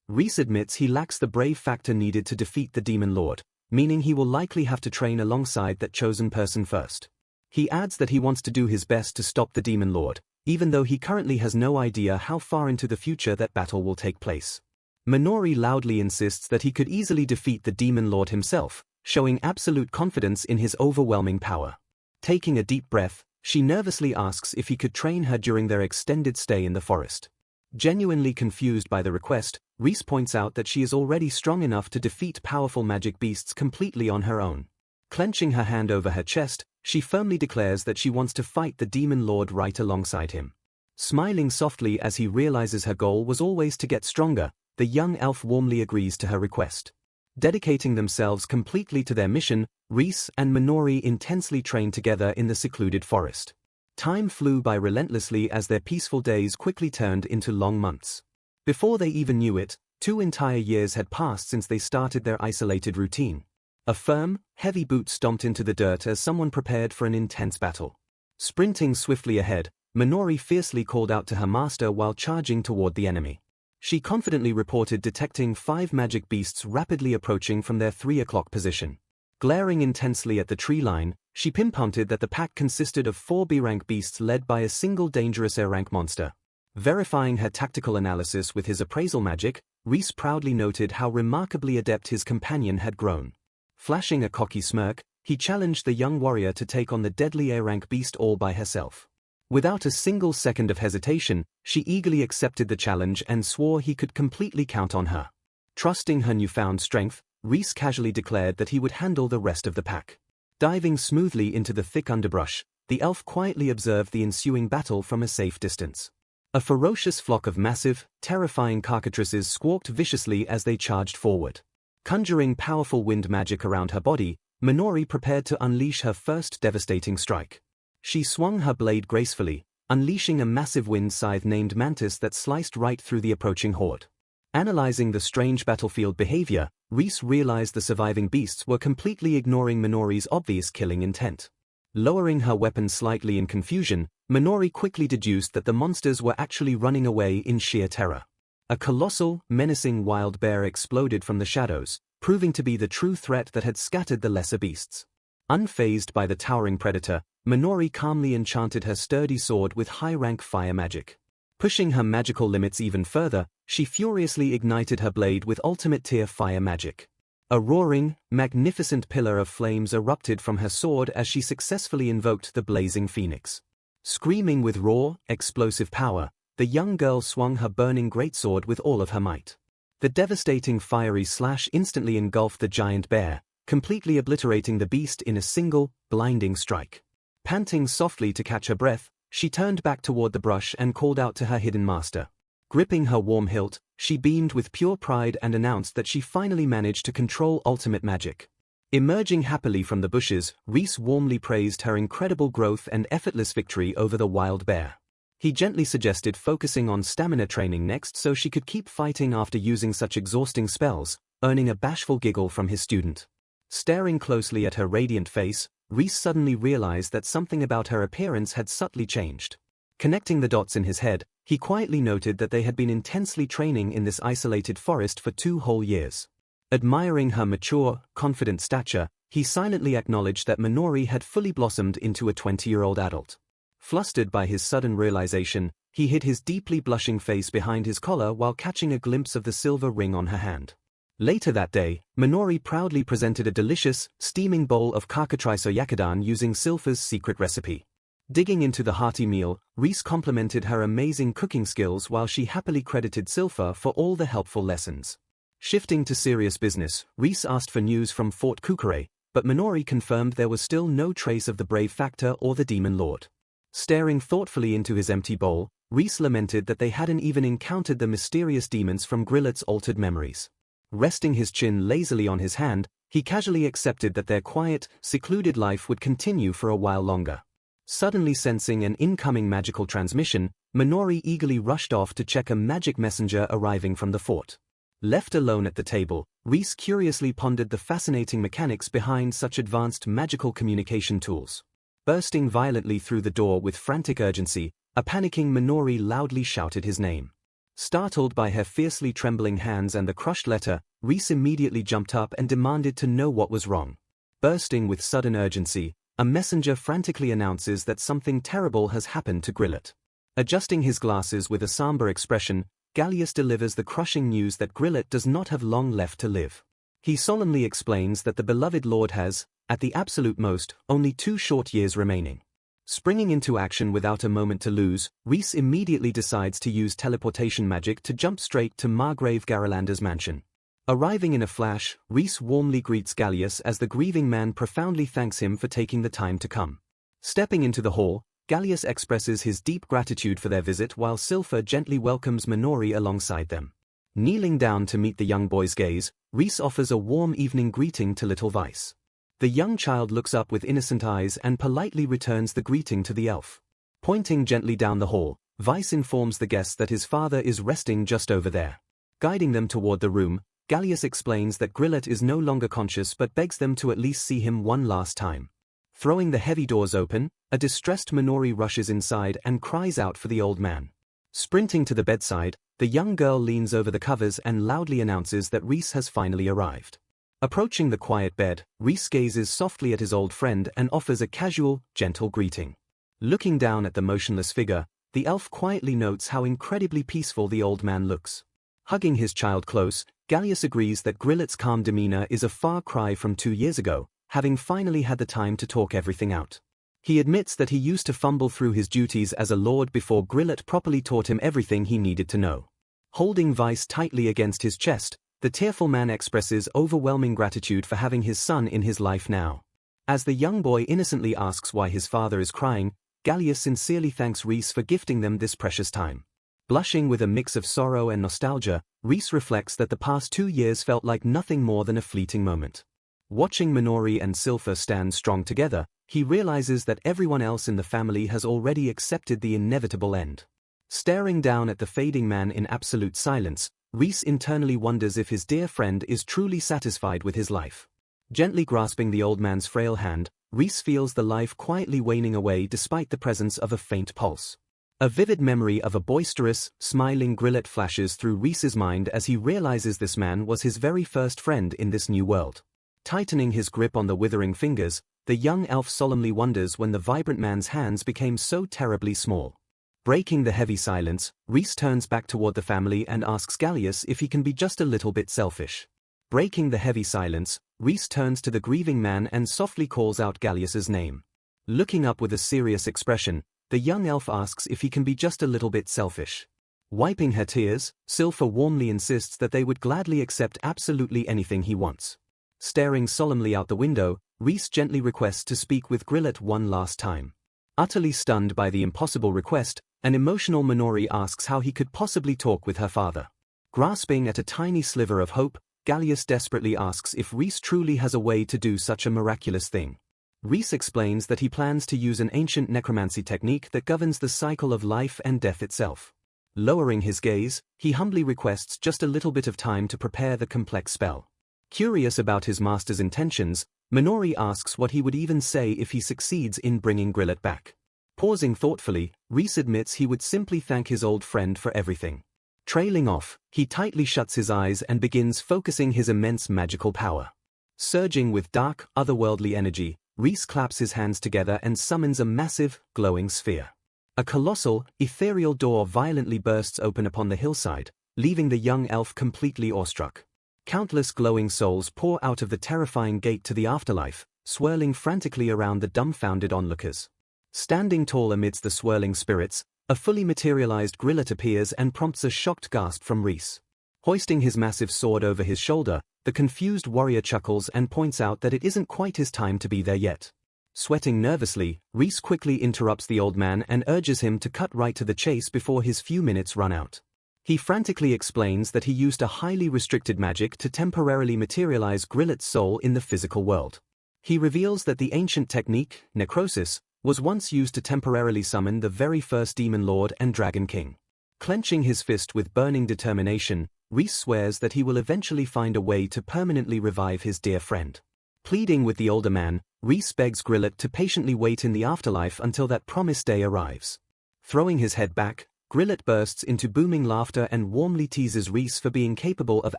Reese admits he lacks the brave factor needed to defeat the Demon Lord, meaning he will likely have to train alongside that chosen person first. He adds that he wants to do his best to stop the Demon Lord, even though he currently has no idea how far into the future that battle will take place. Minori loudly insists that he could easily defeat the Demon Lord himself, showing absolute confidence in his overwhelming power. Taking a deep breath, she nervously asks if he could train her during their extended stay in the forest. Genuinely confused by the request, Reese points out that she is already strong enough to defeat powerful magic beasts completely on her own. Clenching her hand over her chest, she firmly declares that she wants to fight the Demon Lord right alongside him. Smiling softly as he realizes her goal was always to get stronger, the young elf warmly agrees to her request. Dedicating themselves completely to their mission, Reese and Minori intensely trained together in the secluded forest. Time flew by relentlessly as their peaceful days quickly turned into long months. Before they even knew it, 2 entire years had passed since they started their isolated routine. A firm, heavy boot stomped into the dirt as someone prepared for an intense battle. Sprinting swiftly ahead, Minori fiercely called out to her master while charging toward the enemy. She confidently reported detecting 5 magic beasts rapidly approaching from their 3 o'clock position. Glaring intensely at the tree line, she pinpointed that the pack consisted of 4 B-rank beasts led by a single dangerous A-rank monster. Verifying her tactical analysis with his appraisal magic, Reese proudly noted how remarkably adept his companion had grown. Flashing a cocky smirk, he challenged the young warrior to take on the deadly A-rank beast all by herself. Without a single second of hesitation, she eagerly accepted the challenge and swore he could completely count on her. Trusting her newfound strength, Reese casually declared that he would handle the rest of the pack. Diving smoothly into the thick underbrush, the elf quietly observed the ensuing battle from a safe distance. A ferocious flock of massive, terrifying cockatrices squawked viciously as they charged forward. Conjuring powerful wind magic around her body, Minori prepared to unleash her first devastating strike. She swung her blade gracefully, unleashing a massive wind scythe named Mantis that sliced right through the approaching horde. Analyzing the strange battlefield behavior, Reese realized the surviving beasts were completely ignoring Minori's obvious killing intent. Lowering her weapon slightly in confusion, Minori quickly deduced that the monsters were actually running away in sheer terror. A colossal, menacing wild bear exploded from the shadows, proving to be the true threat that had scattered the lesser beasts. Unfazed by the towering predator, Minori calmly enchanted her sturdy sword with high-rank fire magic. Pushing her magical limits even further, she furiously ignited her blade with ultimate-tier fire magic. A roaring, magnificent pillar of flames erupted from her sword as she successfully invoked the blazing phoenix. Screaming with raw, explosive power, the young girl swung her burning greatsword with all of her might. The devastating fiery slash instantly engulfed the giant bear, completely obliterating the beast in a single, blinding strike. Panting softly to catch her breath, she turned back toward the brush and called out to her hidden master. Gripping her warm hilt, she beamed with pure pride and announced that she finally managed to control ultimate magic. Emerging happily from the bushes, Reese warmly praised her incredible growth and effortless victory over the wild bear. He gently suggested focusing on stamina training next so she could keep fighting after using such exhausting spells, earning a bashful giggle from his student. Staring closely at her radiant face, Reese suddenly realized that something about her appearance had subtly changed. Connecting the dots in his head, he quietly noted that they had been intensely training in this isolated forest for 2 whole years. Admiring her mature, confident stature, he silently acknowledged that Minori had fully blossomed into a 20-year-old adult. Flustered by his sudden realization, he hid his deeply blushing face behind his collar while catching a glimpse of the silver ring on her hand. Later that day, Minori proudly presented a delicious, steaming bowl of kakatriso yakidan using Silpha's secret recipe. Digging into the hearty meal, Reese complimented her amazing cooking skills while she happily credited Silpha for all the helpful lessons. Shifting to serious business, Reese asked for news from Fort Kukure, but Minori confirmed there was still no trace of the Brave Factor or the Demon Lord. Staring thoughtfully into his empty bowl, Reese lamented that they hadn't even encountered the mysterious demons from Grillet's altered memories. Resting his chin lazily on his hand, he casually accepted that their quiet, secluded life would continue for a while longer. Suddenly sensing an incoming magical transmission, Minori eagerly rushed off to check a magic messenger arriving from the fort. Left alone at the table, Reese curiously pondered the fascinating mechanics behind such advanced magical communication tools. Bursting violently through the door with frantic urgency, a panicking Minori loudly shouted his name. Startled by her fiercely trembling hands and the crushed letter, Reese immediately jumped up and demanded to know what was wrong. Bursting with sudden urgency, a messenger frantically announces that something terrible has happened to Grillet. Adjusting his glasses with a somber expression, Gallius delivers the crushing news that Grillet does not have long left to live. He solemnly explains that the beloved lord has, at the absolute most, only 2 short years remaining. Springing into action without a moment to lose, Reese immediately decides to use teleportation magic to jump straight to Margrave Garalander's mansion. Arriving in a flash, Reese warmly greets Gallius as the grieving man profoundly thanks him for taking the time to come. Stepping into the hall, Gallius expresses his deep gratitude for their visit while Silpha gently welcomes Minori alongside them. Kneeling down to meet the young boy's gaze, Reese offers a warm evening greeting to little Vice. The young child looks up with innocent eyes and politely returns the greeting to the elf. Pointing gently down the hall, Vice informs the guests that his father is resting just over there. Guiding them toward the room, Gallius explains that Grillet is no longer conscious but begs them to at least see him one last time. Throwing the heavy doors open, a distressed Minori rushes inside and cries out for the old man. Sprinting to the bedside, the young girl leans over the covers and loudly announces that Reese has finally arrived. Approaching the quiet bed, Reese gazes softly at his old friend and offers a casual, gentle greeting. Looking down at the motionless figure, the elf quietly notes how incredibly peaceful the old man looks. Hugging his child close, Gallius agrees that Grillet's calm demeanor is a far cry from 2 years ago, having finally had the time to talk everything out. He admits that he used to fumble through his duties as a lord before Grillet properly taught him everything he needed to know. Holding Vice tightly against his chest, the tearful man expresses overwhelming gratitude for having his son in his life now. As the young boy innocently asks why his father is crying, Gallius sincerely thanks Reese for gifting them this precious time. Blushing with a mix of sorrow and nostalgia, Reese reflects that the past 2 years felt like nothing more than a fleeting moment. Watching Minori and Silpha stand strong together, he realizes that everyone else in the family has already accepted the inevitable end. Staring down at the fading man in absolute silence, Reese internally wonders if his dear friend is truly satisfied with his life. Gently grasping the old man's frail hand, Reese feels the life quietly waning away despite the presence of a faint pulse. A vivid memory of a boisterous, smiling Grillet flashes through Reese's mind as he realizes this man was his very first friend in this new world. Tightening his grip on the withering fingers, the young elf solemnly wonders when the vibrant man's hands became so terribly small. Breaking the heavy silence, Reese turns back toward the family and asks Gallius if he can be just a little bit selfish. Breaking the heavy silence, Reese turns to the grieving man and softly calls out Gallius's name. Looking up with a serious expression, the young elf asks if he can be just a little bit selfish. Wiping her tears, Silpha warmly insists that they would gladly accept absolutely anything he wants. Staring solemnly out the window, Reese gently requests to speak with Grillet one last time. Utterly stunned by the impossible request, an emotional Minori asks how he could possibly talk with her father. Grasping at a tiny sliver of hope, Gallius desperately asks if Reese truly has a way to do such a miraculous thing. Reese explains that he plans to use an ancient necromancy technique that governs the cycle of life and death itself. Lowering his gaze, he humbly requests just a little bit of time to prepare the complex spell. Curious about his master's intentions, Minori asks what he would even say if he succeeds in bringing Grillet back. Pausing thoughtfully, Rhys admits he would simply thank his old friend for everything. Trailing off, he tightly shuts his eyes and begins focusing his immense magical power. Surging with dark, otherworldly energy, Rhys claps his hands together and summons a massive, glowing sphere. A colossal, ethereal door violently bursts open upon the hillside, leaving the young elf completely awestruck. Countless glowing souls pour out of the terrifying gate to the afterlife, swirling frantically around the dumbfounded onlookers. Standing tall amidst the swirling spirits, a fully materialized Grillet appears and prompts a shocked gasp from Rhys. Hoisting his massive sword over his shoulder, the confused warrior chuckles and points out that it isn't quite his time to be there yet. Sweating nervously, Rhys quickly interrupts the old man and urges him to cut right to the chase before his few minutes run out. He frantically explains that he used a highly restricted magic to temporarily materialize Grillet's soul in the physical world. He reveals that the ancient technique, necrosis, was once used to temporarily summon the very first Demon Lord and Dragon King. Clenching his fist with burning determination, Rhys swears that he will eventually find a way to permanently revive his dear friend. Pleading with the older man, Rhys begs Grillet to patiently wait in the afterlife until that promised day arrives. Throwing his head back, Grillet bursts into booming laughter and warmly teases Rhys for being capable of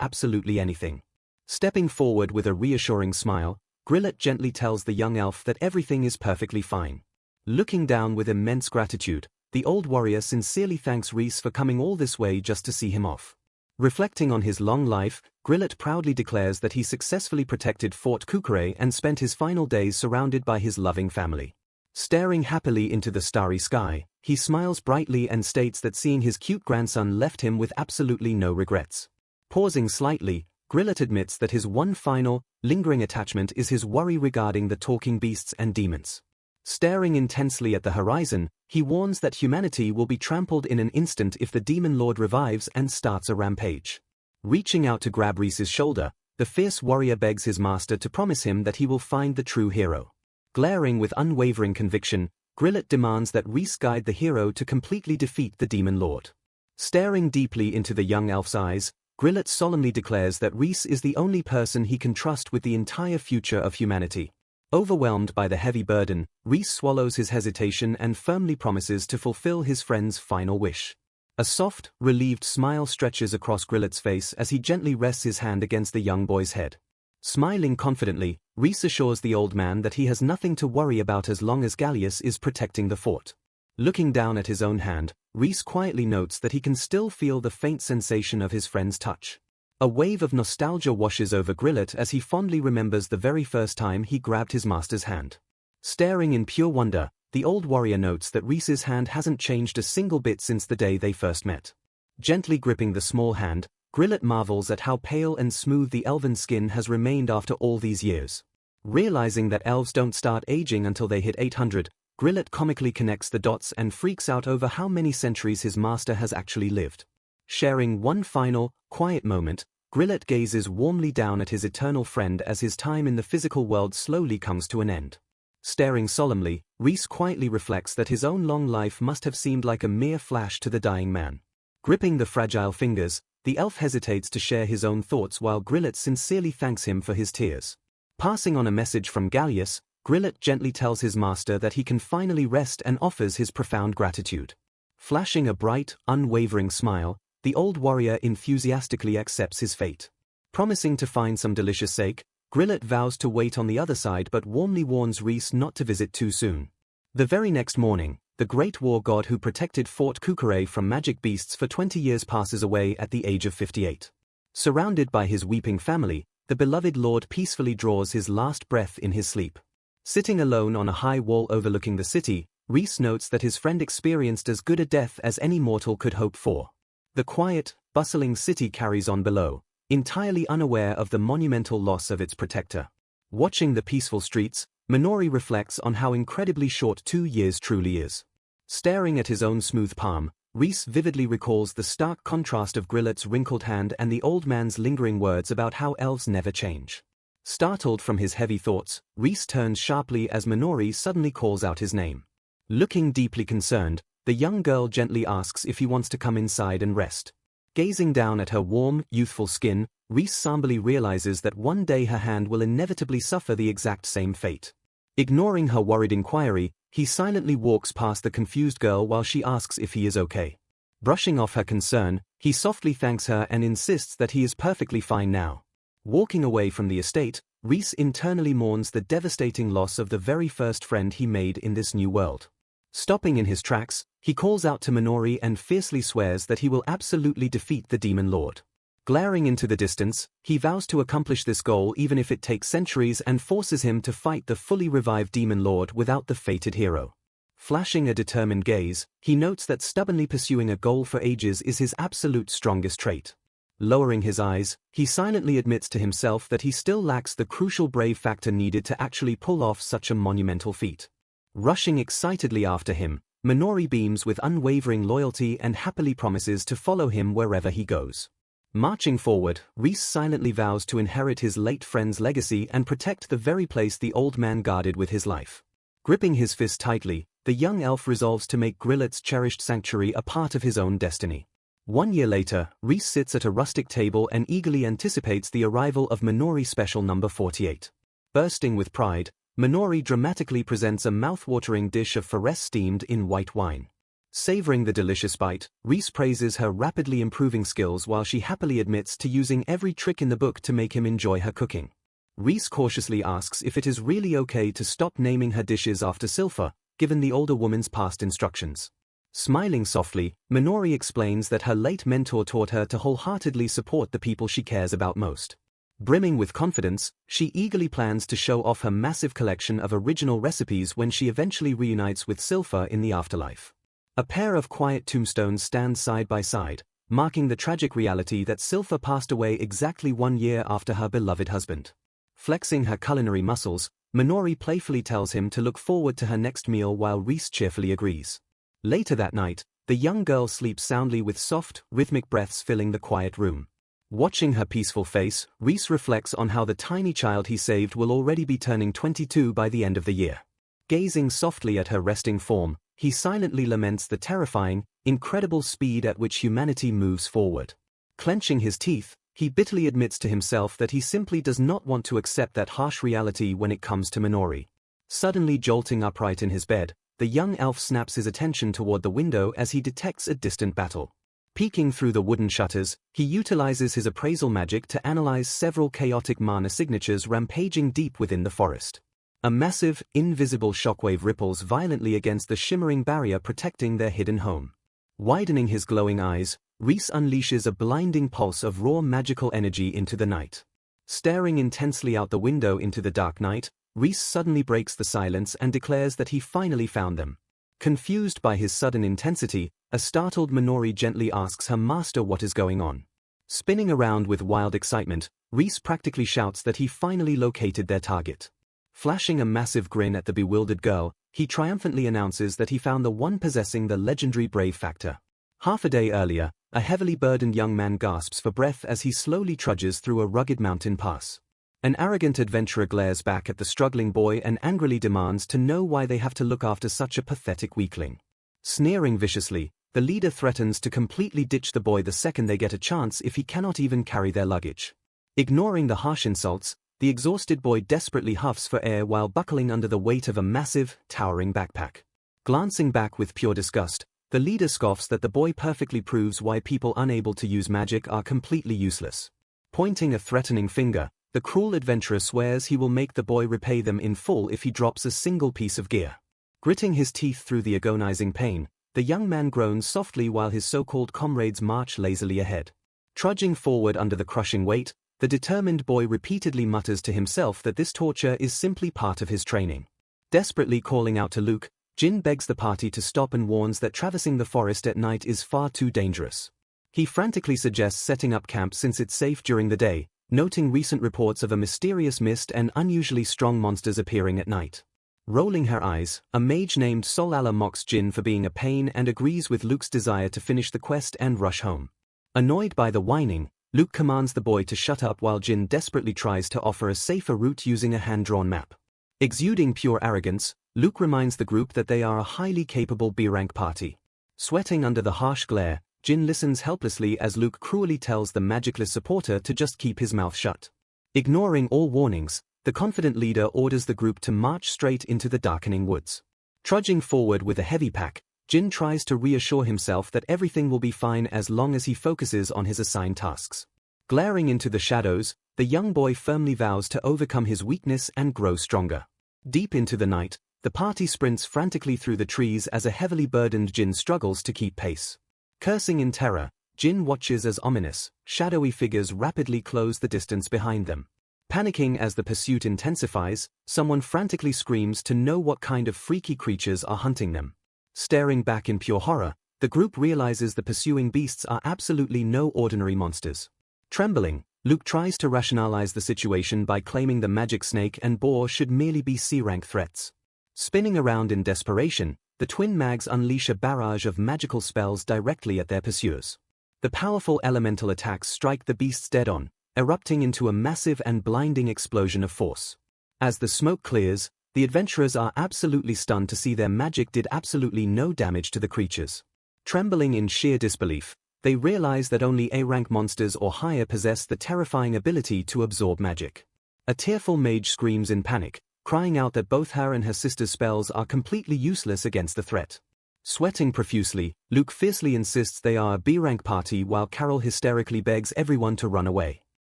absolutely anything. Stepping forward with a reassuring smile, Grillet gently tells the young elf that everything is perfectly fine. Looking down with immense gratitude, the old warrior sincerely thanks Rhys for coming all this way just to see him off. Reflecting on his long life, Grillet proudly declares that he successfully protected Fort Kukure and spent his final days surrounded by his loving family. Staring happily into the starry sky, he smiles brightly and states that seeing his cute grandson left him with absolutely no regrets. Pausing slightly, Grillet admits that his one final, lingering attachment is his worry regarding the talking beasts and demons. Staring intensely at the horizon, he warns that humanity will be trampled in an instant if the Demon Lord revives and starts a rampage. Reaching out to grab Rhys's shoulder, the fierce warrior begs his master to promise him that he will find the true hero. Glaring with unwavering conviction, Grillet demands that Rhys guide the hero to completely defeat the Demon Lord. Staring deeply into the young elf's eyes, Grillet solemnly declares that Rhys is the only person he can trust with the entire future of humanity. Overwhelmed by the heavy burden, Rhys swallows his hesitation and firmly promises to fulfill his friend's final wish. A soft, relieved smile stretches across Grillet's face as he gently rests his hand against the young boy's head. Smiling confidently, Rhys assures the old man that he has nothing to worry about as long as Gallius is protecting the fort. Looking down at his own hand, Rhys quietly notes that he can still feel the faint sensation of his friend's touch. A wave of nostalgia washes over Grillet as he fondly remembers the very first time he grabbed his master's hand. Staring in pure wonder, the old warrior notes that Rhys's hand hasn't changed a single bit since the day they first met. Gently gripping the small hand, Grillet marvels at how pale and smooth the elven skin has remained after all these years. Realizing that elves don't start aging until they hit 800, Grillet comically connects the dots and freaks out over how many centuries his master has actually lived. Sharing one final, quiet moment, Grillet gazes warmly down at his eternal friend as his time in the physical world slowly comes to an end. Staring solemnly, Rhys quietly reflects that his own long life must have seemed like a mere flash to the dying man. Gripping the fragile fingers, the elf hesitates to share his own thoughts while Grillet sincerely thanks him for his tears. Passing on a message from Gallius, Grillet gently tells his master that he can finally rest and offers his profound gratitude. Flashing a bright, unwavering smile, the old warrior enthusiastically accepts his fate. Promising to find some delicious sake, Grillet vows to wait on the other side but warmly warns Rhys not to visit too soon. The very next morning, the great war god who protected Fort Kukure from magic beasts for 20 years passes away at the age of 58. Surrounded by his weeping family, the beloved lord peacefully draws his last breath in his sleep. Sitting alone on a high wall overlooking the city, Rhys notes that his friend experienced as good a death as any mortal could hope for. The quiet, bustling city carries on below, entirely unaware of the monumental loss of its protector. Watching the peaceful streets, Minori reflects on how incredibly short 2 years truly is. Staring at his own smooth palm, Rhys vividly recalls the stark contrast of Grillet's wrinkled hand and the old man's lingering words about how elves never change. Startled from his heavy thoughts, Rhys turns sharply as Minori suddenly calls out his name. Looking deeply concerned, the young girl gently asks if he wants to come inside and rest. Gazing down at her warm, youthful skin, Rhys somberly realizes that one day her hand will inevitably suffer the exact same fate. Ignoring her worried inquiry, he silently walks past the confused girl while she asks if he is okay. Brushing off her concern, he softly thanks her and insists that he is perfectly fine now. Walking away from the estate, Reese internally mourns the devastating loss of the very first friend he made in this new world. Stopping in his tracks, he calls out to Minori and fiercely swears that he will absolutely defeat the Demon Lord. Glaring into the distance, he vows to accomplish this goal even if it takes centuries and forces him to fight the fully revived Demon Lord without the fated hero. Flashing a determined gaze, he notes that stubbornly pursuing a goal for ages is his absolute strongest trait. Lowering his eyes, he silently admits to himself that he still lacks the crucial brave factor needed to actually pull off such a monumental feat. Rushing excitedly after him, Minori beams with unwavering loyalty and happily promises to follow him wherever he goes. Marching forward, Reese silently vows to inherit his late friend's legacy and protect the very place the old man guarded with his life. Gripping his fist tightly, the young elf resolves to make Grillet's cherished sanctuary a part of his own destiny. 1 year later, Reese sits at a rustic table and eagerly anticipates the arrival of Minori Special Number 48. Bursting with pride, Minori dramatically presents a mouth-watering dish of farese steamed in white wine. Savoring the delicious bite, Reese praises her rapidly improving skills while she happily admits to using every trick in the book to make him enjoy her cooking. Reese cautiously asks if it is really okay to stop naming her dishes after Silpha, given the older woman's past instructions. Smiling softly, Minori explains that her late mentor taught her to wholeheartedly support the people she cares about most. Brimming with confidence, she eagerly plans to show off her massive collection of original recipes when she eventually reunites with Silpha in the afterlife. A pair of quiet tombstones stand side by side, marking the tragic reality that Silpha passed away exactly 1 year after her beloved husband. Flexing her culinary muscles, Minori playfully tells him to look forward to her next meal while Reese cheerfully agrees. Later that night, the young girl sleeps soundly with soft, rhythmic breaths filling the quiet room. Watching her peaceful face, Reese reflects on how the tiny child he saved will already be turning 22 by the end of the year. Gazing softly at her resting form, he silently laments the terrifying, incredible speed at which humanity moves forward. Clenching his teeth, he bitterly admits to himself that he simply does not want to accept that harsh reality when it comes to Minori. Suddenly jolting upright in his bed, the young elf snaps his attention toward the window as he detects a distant battle. Peeking through the wooden shutters, he utilizes his appraisal magic to analyze several chaotic mana signatures rampaging deep within the forest. A massive, invisible shockwave ripples violently against the shimmering barrier protecting their hidden home. Widening his glowing eyes, Reese unleashes a blinding pulse of raw magical energy into the night. Staring intensely out the window into the dark night, Reese suddenly breaks the silence and declares that he finally found them. Confused by his sudden intensity, a startled Minori gently asks her master what is going on. Spinning around with wild excitement, Reese practically shouts that he finally located their target. Flashing a massive grin at the bewildered girl, he triumphantly announces that he found the one possessing the legendary brave factor. Half a day earlier, a heavily burdened young man gasps for breath as he slowly trudges through a rugged mountain pass. An arrogant adventurer glares back at the struggling boy and angrily demands to know why they have to look after such a pathetic weakling. Sneering viciously, the leader threatens to completely ditch the boy the second they get a chance if he cannot even carry their luggage. Ignoring the harsh insults, the exhausted boy desperately huffs for air while buckling under the weight of a massive, towering backpack. Glancing back with pure disgust, the leader scoffs that the boy perfectly proves why people unable to use magic are completely useless. Pointing a threatening finger, the cruel adventurer swears he will make the boy repay them in full if he drops a single piece of gear. Gritting his teeth through the agonizing pain, the young man groans softly while his so-called comrades march lazily ahead. Trudging forward under the crushing weight, the determined boy repeatedly mutters to himself that this torture is simply part of his training. Desperately calling out to Luke, Jin begs the party to stop and warns that traversing the forest at night is far too dangerous. He frantically suggests setting up camp since it's safe during the day, noting recent reports of a mysterious mist and unusually strong monsters appearing at night. Rolling her eyes, a mage named Solala mocks Jin for being a pain and agrees with Luke's desire to finish the quest and rush home. Annoyed by the whining, Luke commands the boy to shut up while Jin desperately tries to offer a safer route using a hand-drawn map. Exuding pure arrogance, Luke reminds the group that they are a highly capable B-rank party. Sweating under the harsh glare, Jin listens helplessly as Luke cruelly tells the magicless supporter to just keep his mouth shut. Ignoring all warnings, the confident leader orders the group to march straight into the darkening woods. Trudging forward with a heavy pack, Jin tries to reassure himself that everything will be fine as long as he focuses on his assigned tasks. Glaring into the shadows, the young boy firmly vows to overcome his weakness and grow stronger. Deep into the night, the party sprints frantically through the trees as a heavily burdened Jin struggles to keep pace. Cursing in terror, Jin watches as ominous, shadowy figures rapidly close the distance behind them. Panicking as the pursuit intensifies, someone frantically screams to know what kind of freaky creatures are hunting them. Staring back in pure horror, the group realizes the pursuing beasts are absolutely no ordinary monsters. Trembling, Luke tries to rationalize the situation by claiming the magic snake and boar should merely be C-rank threats. Spinning around in desperation, the twin mags unleash a barrage of magical spells directly at their pursuers. The powerful elemental attacks strike the beasts dead on, erupting into a massive and blinding explosion of force. As the smoke clears, the adventurers are absolutely stunned to see their magic did absolutely no damage to the creatures. Trembling in sheer disbelief, they realize that only A-rank monsters or higher possess the terrifying ability to absorb magic. A tearful mage screams in panic, crying out that both her and her sister's spells are completely useless against the threat. Sweating profusely, Luke fiercely insists they are a B-rank party while Carol hysterically begs everyone to run away.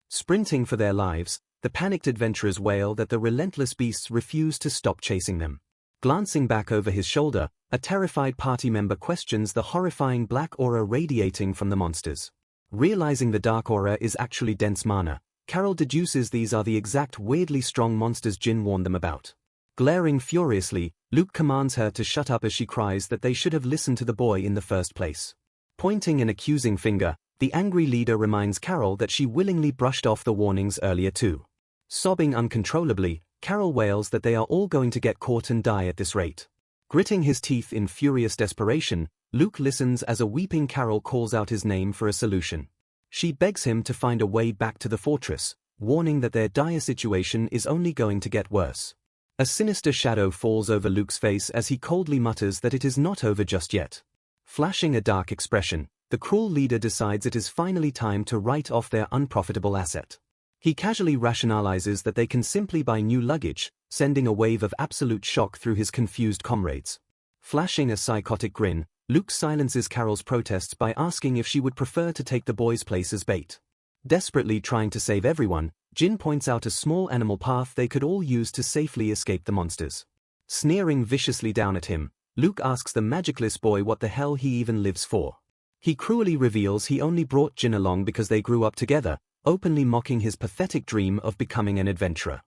Sprinting for their lives, the panicked adventurers wail that the relentless beasts refuse to stop chasing them. Glancing back over his shoulder, a terrified party member questions the horrifying black aura radiating from the monsters. Realizing the dark aura is actually dense mana, Carol deduces these are the exact weirdly strong monsters Jin warned them about. Glaring furiously, Luke commands her to shut up as she cries that they should have listened to the boy in the first place. Pointing an accusing finger, the angry leader reminds Carol that she willingly brushed off the warnings earlier too. Sobbing uncontrollably, Carol wails that they are all going to get caught and die at this rate. Gritting his teeth in furious desperation, Luke listens as a weeping Carol calls out his name for a solution. She begs him to find a way back to the fortress, warning that their dire situation is only going to get worse. A sinister shadow falls over Luke's face as he coldly mutters that it is not over just yet. Flashing a dark expression, the cruel leader decides it is finally time to write off their unprofitable asset. He casually rationalizes that they can simply buy new luggage, sending a wave of absolute shock through his confused comrades. Flashing a psychotic grin, Luke silences Carol's protests by asking if she would prefer to take the boy's place as bait. Desperately trying to save everyone, Jin points out a small animal path they could all use to safely escape the monsters. Sneering viciously down at him, Luke asks the magicless boy what the hell he even lives for. He cruelly reveals he only brought Jin along because they grew up together, openly mocking his pathetic dream of becoming an adventurer.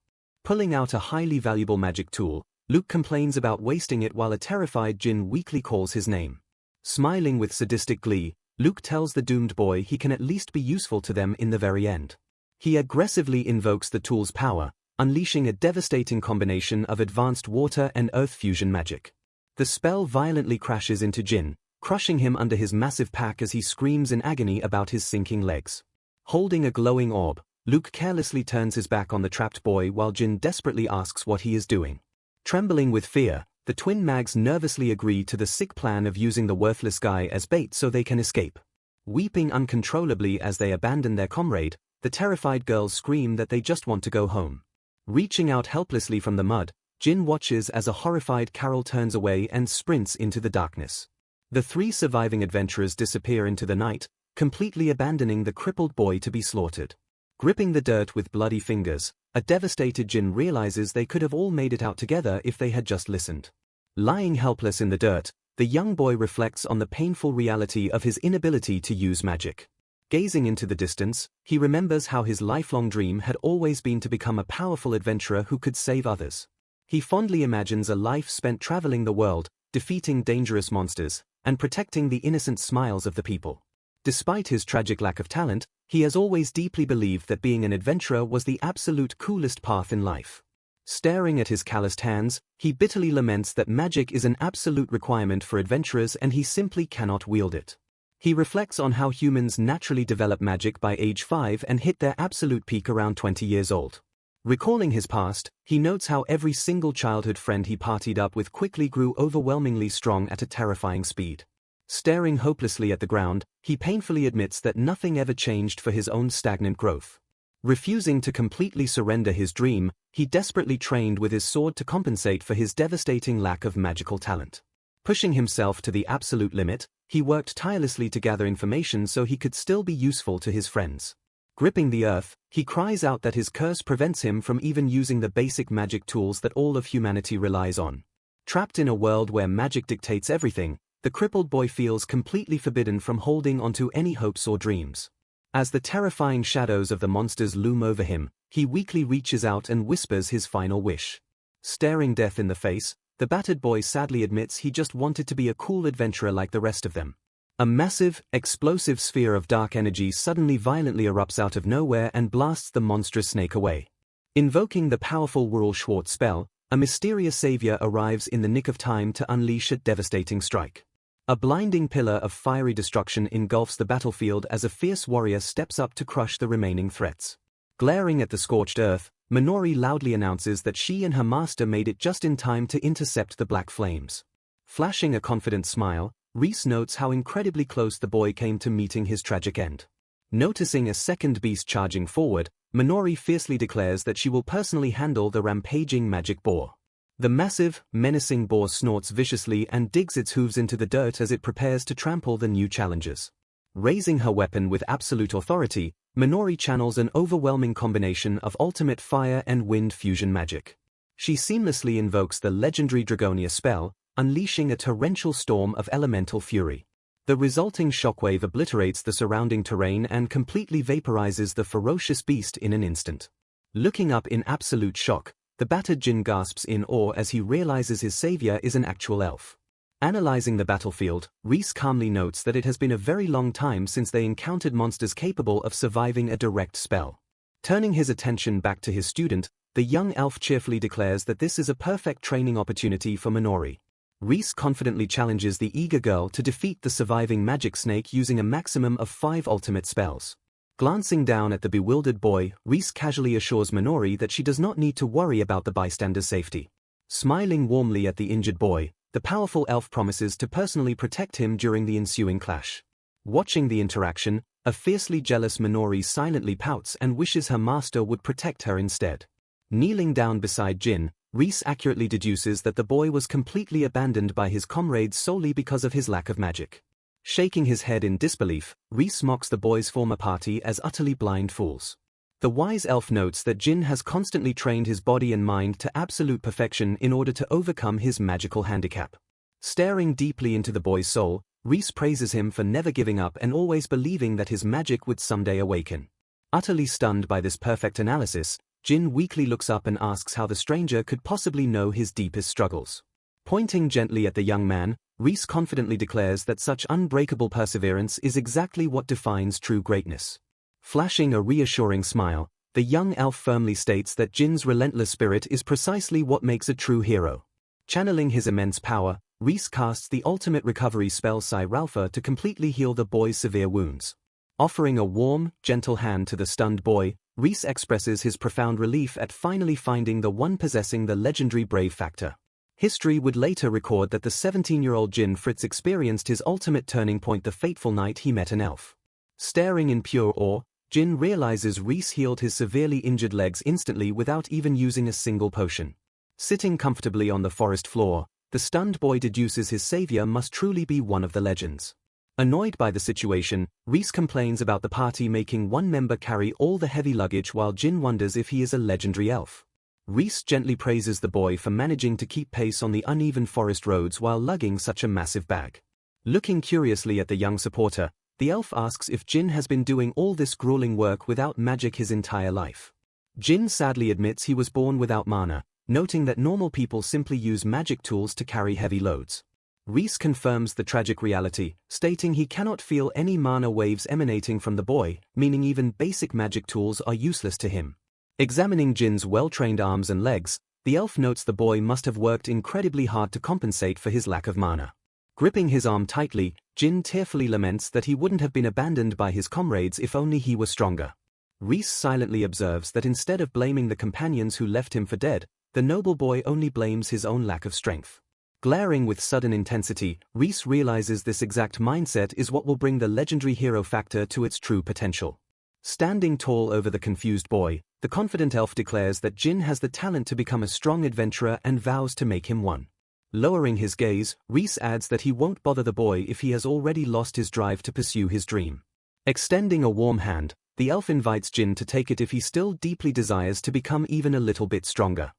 Pulling out a highly valuable magic tool, Luke complains about wasting it while a terrified Jin weakly calls his name. Smiling with sadistic glee, Luke tells the doomed boy he can at least be useful to them in the very end. He aggressively invokes the tool's power, unleashing a devastating combination of advanced water and earth fusion magic. The spell violently crashes into Jin, crushing him under his massive pack as he screams in agony about his sinking legs. Holding a glowing orb, Luke carelessly turns his back on the trapped boy while Jin desperately asks what he is doing. Trembling with fear, the twin mags nervously agree to the sick plan of using the worthless guy as bait so they can escape. Weeping uncontrollably as they abandon their comrade, the terrified girls scream that they just want to go home. Reaching out helplessly from the mud, Jin watches as a horrified Carol turns away and sprints into the darkness. The three surviving adventurers disappear into the night, completely abandoning the crippled boy to be slaughtered. Gripping the dirt with bloody fingers, a devastated Jin realizes they could have all made it out together if they had just listened. Lying helpless in the dirt, the young boy reflects on the painful reality of his inability to use magic. Gazing into the distance, he remembers how his lifelong dream had always been to become a powerful adventurer who could save others. He fondly imagines a life spent traveling the world, defeating dangerous monsters, and protecting the innocent smiles of the people. Despite his tragic lack of talent, he has always deeply believed that being an adventurer was the absolute coolest path in life. Staring at his calloused hands, he bitterly laments that magic is an absolute requirement for adventurers and he simply cannot wield it. He reflects on how humans naturally develop magic by age 5 and hit their absolute peak around 20 years old. Recalling his past, he notes how every single childhood friend he partied up with quickly grew overwhelmingly strong at a terrifying speed. Staring hopelessly at the ground, he painfully admits that nothing ever changed for his own stagnant growth. Refusing to completely surrender his dream, he desperately trained with his sword to compensate for his devastating lack of magical talent. Pushing himself to the absolute limit, he worked tirelessly to gather information so he could still be useful to his friends. Gripping the earth, he cries out that his curse prevents him from even using the basic magic tools that all of humanity relies on. Trapped in a world where magic dictates everything, the crippled boy feels completely forbidden from holding onto any hopes or dreams. As the terrifying shadows of the monsters loom over him, he weakly reaches out and whispers his final wish. Staring death in the face, the battered boy sadly admits he just wanted to be a cool adventurer like the rest of them. A massive, explosive sphere of dark energy suddenly violently erupts out of nowhere and blasts the monstrous snake away. Invoking the powerful Whirl Schwartz spell, a mysterious savior arrives in the nick of time to unleash a devastating strike. A blinding pillar of fiery destruction engulfs the battlefield as a fierce warrior steps up to crush the remaining threats. Glaring at the scorched earth, Minori loudly announces that she and her master made it just in time to intercept the black flames. Flashing a confident smile, Reese notes how incredibly close the boy came to meeting his tragic end. Noticing a second beast charging forward, Minori fiercely declares that she will personally handle the rampaging magic boar. The massive, menacing boar snorts viciously and digs its hooves into the dirt as it prepares to trample the new challengers. Raising her weapon with absolute authority, Minori channels an overwhelming combination of ultimate fire and wind fusion magic. She seamlessly invokes the legendary Dragonia spell, unleashing a torrential storm of elemental fury. The resulting shockwave obliterates the surrounding terrain and completely vaporizes the ferocious beast in an instant. Looking up in absolute shock, the battered Jin gasps in awe as he realizes his savior is an actual elf. Analyzing the battlefield, Reese calmly notes that it has been a very long time since they encountered monsters capable of surviving a direct spell. Turning his attention back to his student, the young elf cheerfully declares that this is a perfect training opportunity for Minori. Reese confidently challenges the eager girl to defeat the surviving magic snake using a maximum of 5 ultimate spells. Glancing down at the bewildered boy, Reese casually assures Minori that she does not need to worry about the bystander's safety. Smiling warmly at the injured boy, the powerful elf promises to personally protect him during the ensuing clash. Watching the interaction, a fiercely jealous Minori silently pouts and wishes her master would protect her instead. Kneeling down beside Jin, Reese accurately deduces that the boy was completely abandoned by his comrades solely because of his lack of magic. Shaking his head in disbelief, Reese mocks the boy's former party as utterly blind fools. The wise elf notes that Jin has constantly trained his body and mind to absolute perfection in order to overcome his magical handicap. Staring deeply into the boy's soul, Reese praises him for never giving up and always believing that his magic would someday awaken. Utterly stunned by this perfect analysis, Jin weakly looks up and asks how the stranger could possibly know his deepest struggles. Pointing gently at the young man, Reese confidently declares that such unbreakable perseverance is exactly what defines true greatness. Flashing a reassuring smile, the young elf firmly states that Jin's relentless spirit is precisely what makes a true hero. Channeling his immense power, Reese casts the ultimate recovery spell Psi Ralpha to completely heal the boy's severe wounds. Offering a warm, gentle hand to the stunned boy, Reese expresses his profound relief at finally finding the one possessing the legendary brave factor. History would later record that the 17-year-old Jin Fritz experienced his ultimate turning point the fateful night he met an elf. Staring in pure awe, Jin realizes Reese healed his severely injured legs instantly without even using a single potion. Sitting comfortably on the forest floor, the stunned boy deduces his savior must truly be one of the legends. Annoyed by the situation, Reese complains about the party making one member carry all the heavy luggage while Jin wonders if he is a legendary elf. Reese gently praises the boy for managing to keep pace on the uneven forest roads while lugging such a massive bag. Looking curiously at the young supporter, the elf asks if Jin has been doing all this grueling work without magic his entire life. Jin sadly admits he was born without mana, noting that normal people simply use magic tools to carry heavy loads. Reese confirms the tragic reality, stating he cannot feel any mana waves emanating from the boy, meaning even basic magic tools are useless to him. Examining Jin's well-trained arms and legs, the elf notes the boy must have worked incredibly hard to compensate for his lack of mana. Gripping his arm tightly, Jin tearfully laments that he wouldn't have been abandoned by his comrades if only he were stronger. Reese silently observes that instead of blaming the companions who left him for dead, the noble boy only blames his own lack of strength. Glaring with sudden intensity, Reese realizes this exact mindset is what will bring the legendary hero factor to its true potential. Standing tall over the confused boy, the confident elf declares that Jin has the talent to become a strong adventurer and vows to make him one. Lowering his gaze, Reese adds that he won't bother the boy if he has already lost his drive to pursue his dream. Extending a warm hand, the elf invites Jin to take it if he still deeply desires to become even a little bit stronger.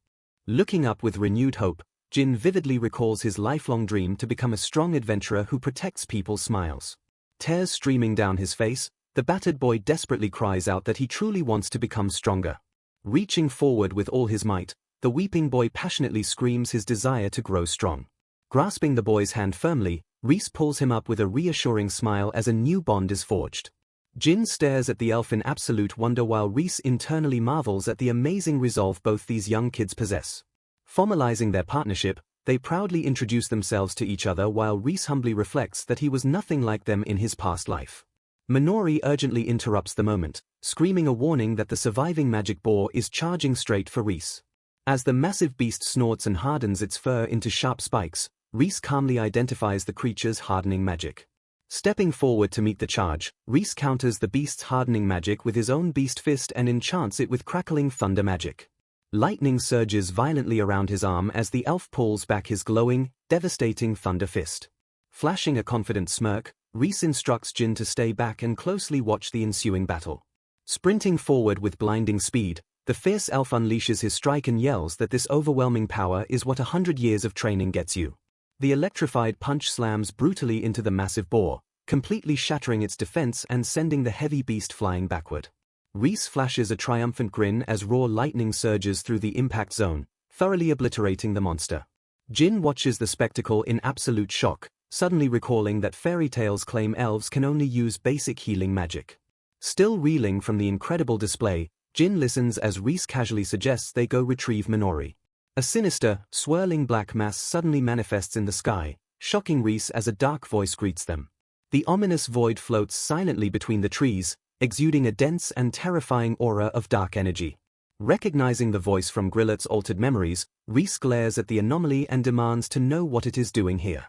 Looking up with renewed hope, Jin vividly recalls his lifelong dream to become a strong adventurer who protects people's smiles. Tears streaming down his face, the battered boy desperately cries out that he truly wants to become stronger. Reaching forward with all his might, the weeping boy passionately screams his desire to grow strong. Grasping the boy's hand firmly, Reese pulls him up with a reassuring smile as a new bond is forged. Jin stares at the elf in absolute wonder while Reese internally marvels at the amazing resolve both these young kids possess. Formalizing their partnership, they proudly introduce themselves to each other while Reese humbly reflects that he was nothing like them in his past life. Minori urgently interrupts the moment, screaming a warning that the surviving magic boar is charging straight for Reese. As the massive beast snorts and hardens its fur into sharp spikes, Reese calmly identifies the creature's hardening magic. Stepping forward to meet the charge, Reese counters the beast's hardening magic with his own beast fist and enchants it with crackling thunder magic. Lightning surges violently around his arm as the elf pulls back his glowing, devastating thunder fist. Flashing a confident smirk, Reese instructs Jin to stay back and closely watch the ensuing battle. Sprinting forward with blinding speed, the fierce elf unleashes his strike and yells that this overwhelming power is what 100 years of training gets you. The electrified punch slams brutally into the massive boar, completely shattering its defense and sending the heavy beast flying backward. Reese flashes a triumphant grin as raw lightning surges through the impact zone, thoroughly obliterating the monster. Jin watches the spectacle in absolute shock, suddenly recalling that fairy tales claim elves can only use basic healing magic. Still reeling from the incredible display, Jin listens as Reese casually suggests they go retrieve Minori. A sinister, swirling black mass suddenly manifests in the sky, shocking Reese as a dark voice greets them. The ominous void floats silently between the trees, exuding a dense and terrifying aura of dark energy. Recognizing the voice from Grillet's altered memories, Reese glares at the anomaly and demands to know what it is doing here.